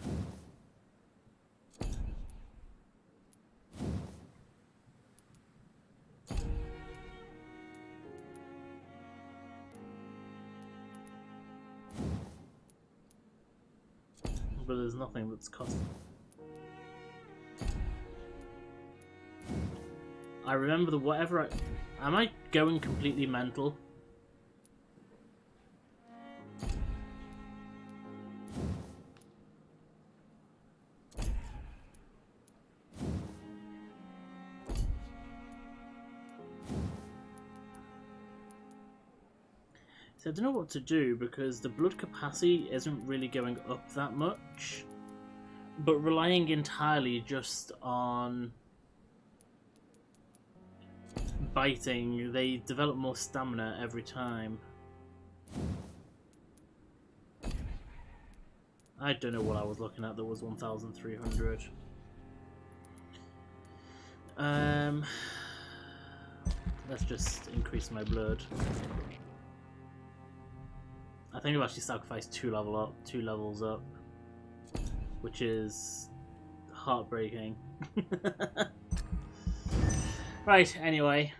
But there's nothing that's cost. I remember the whatever I... Am I going completely mental? So I don't know what to do because the blood capacity isn't really going up that much, but relying entirely just on biting, they develop more stamina every time. I don't know what I was looking at that was 1,300. Let's just increase my blood. I think I've actually sacrificed two levels up, which is heartbreaking. Right, anyway,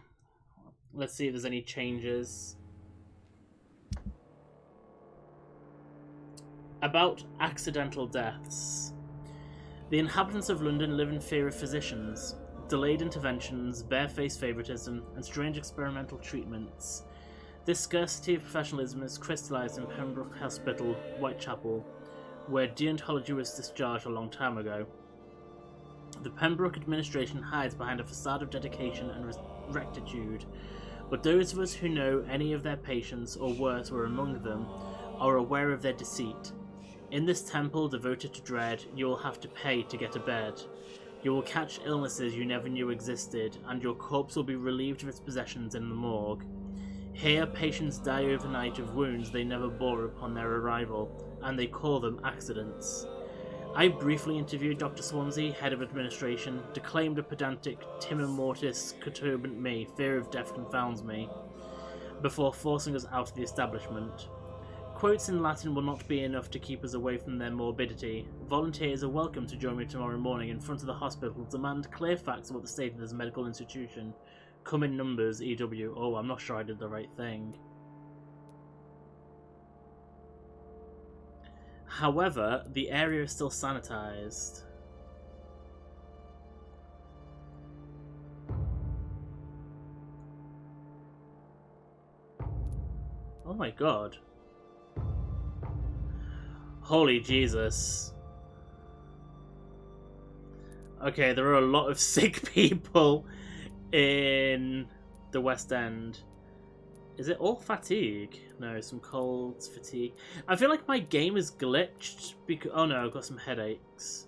let's see if there's any changes. About accidental deaths. The inhabitants of London live in fear of physicians, delayed interventions, barefaced favoritism, and strange experimental treatments. This scarcity of professionalism is crystallized in Pembroke Hospital, Whitechapel, where deontology was discharged a long time ago. The Pembroke administration hides behind a facade of dedication and rectitude, but those of us who know any of their patients, or worse, were among them, are aware of their deceit. In this temple devoted to dread, you will have to pay to get a bed. You will catch illnesses you never knew existed, and your corpse will be relieved of its possessions in the morgue. Here, patients die overnight of wounds they never bore upon their arrival, and they call them accidents. I briefly interviewed Dr. Swansea, head of administration, declaimed a pedantic timor mortis perturbant me, fear of death confounds me, before forcing us out of the establishment. Quotes in Latin will not be enough to keep us away from their morbidity. Volunteers are welcome to join me tomorrow morning in front of the hospital to demand clear facts about the state of this medical institution. Come in numbers, EW. Oh, I'm not sure I did the right thing. However, the area is still sanitized. Oh my god. Holy Jesus. Okay, there are a lot of sick people in the West End. Is it all fatigue? No, some colds, fatigue. I feel like my game is glitched because... Oh no, I've got some headaches.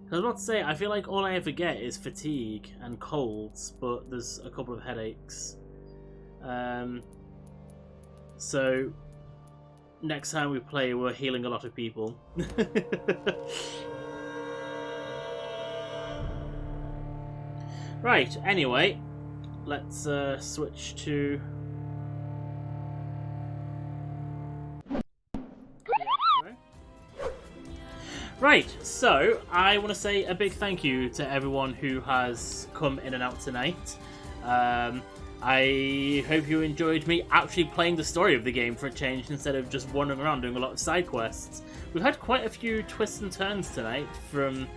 I was about to say, I feel like all I ever get is fatigue and colds, but there's a couple of headaches. So, next time we play, we're healing a lot of people. Right, anyway, let's switch to... Right, so I want to say a big thank you to everyone who has come in and out tonight. I hope you enjoyed me actually playing the story of the game for a change instead of just wandering around doing a lot of side quests. We've had quite a few twists and turns tonight, from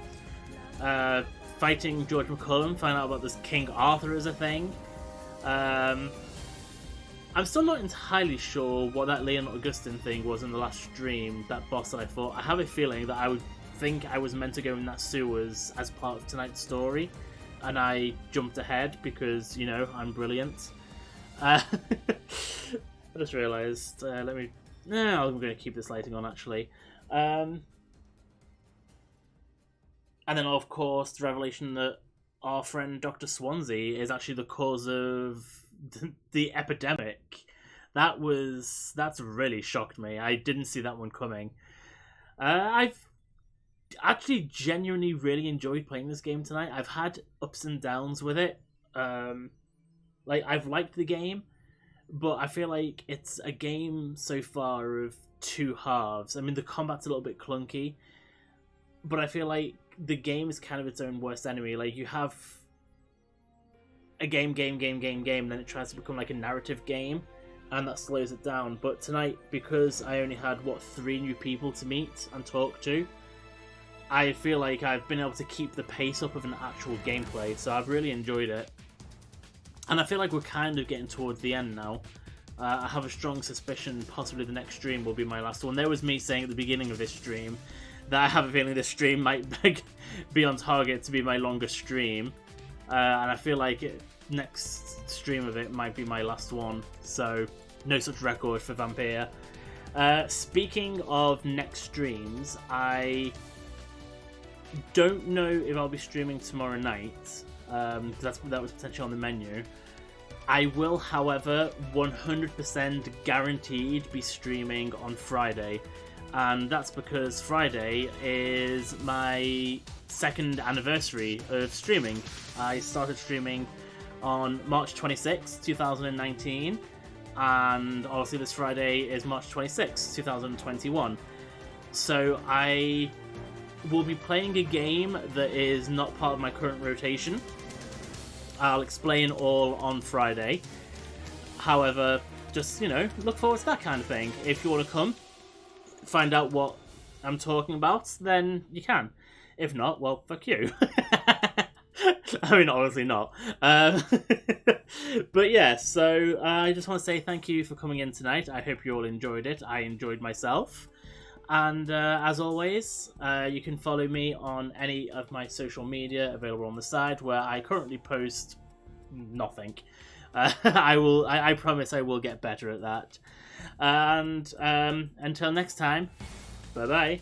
fighting George McCullum, finding out about this King Arthur as a thing. I'm still not entirely sure what that Leon Augustin thing was in the last stream, that boss that I fought. I have a feeling that I would think I was meant to go in that sewers as part of tonight's story, and I jumped ahead because, you know, I'm brilliant. I just realised, let me... No, I'm going to keep this lighting on, actually. And then, of course, the revelation that our friend Dr. Swansea is actually the cause of the epidemic. That's really shocked me. I didn't see that one coming. I've actually genuinely really enjoyed playing this game tonight. I've had ups and downs with it. Like, I've liked the game, but I feel like it's a game so far of two halves. I mean, the combat's a little bit clunky, but I feel like the game is kind of its own worst enemy. Like, you have a game, and then it tries to become like a narrative game, and that slows it down. But tonight, because I only had, 3 new people to meet and talk to, I feel like I've been able to keep the pace up of an actual gameplay, so I've really enjoyed it. And I feel like we're kind of getting towards the end now. I have a strong suspicion possibly the next stream will be my last one. There was me saying at the beginning of this stream that I have a feeling this stream might be on target to be my longest stream. And I feel like next stream of it might be my last one, so no such record for Vampyr. Speaking of next streams, I don't know if I'll be streaming tomorrow night, because that was potentially on the menu. I will, however, 100% guaranteed be streaming on Friday, and that's because Friday is my 2nd anniversary of streaming. I started streaming on March 26, 2019, and obviously this Friday is March 26, 2021. So I will be playing a game that is not part of my current rotation. I'll explain all on Friday. However, just, you know, look forward to that kind of thing. If you want to come, find out what I'm talking about, then you can. If not, well, fuck you. I mean, obviously not. But yeah, so I just want to say thank you for coming in tonight. I hope you all enjoyed it. I enjoyed myself. And as always, you can follow me on any of my social media available on the side, where I currently post nothing. I promise I will get better at that. And until next time, bye bye.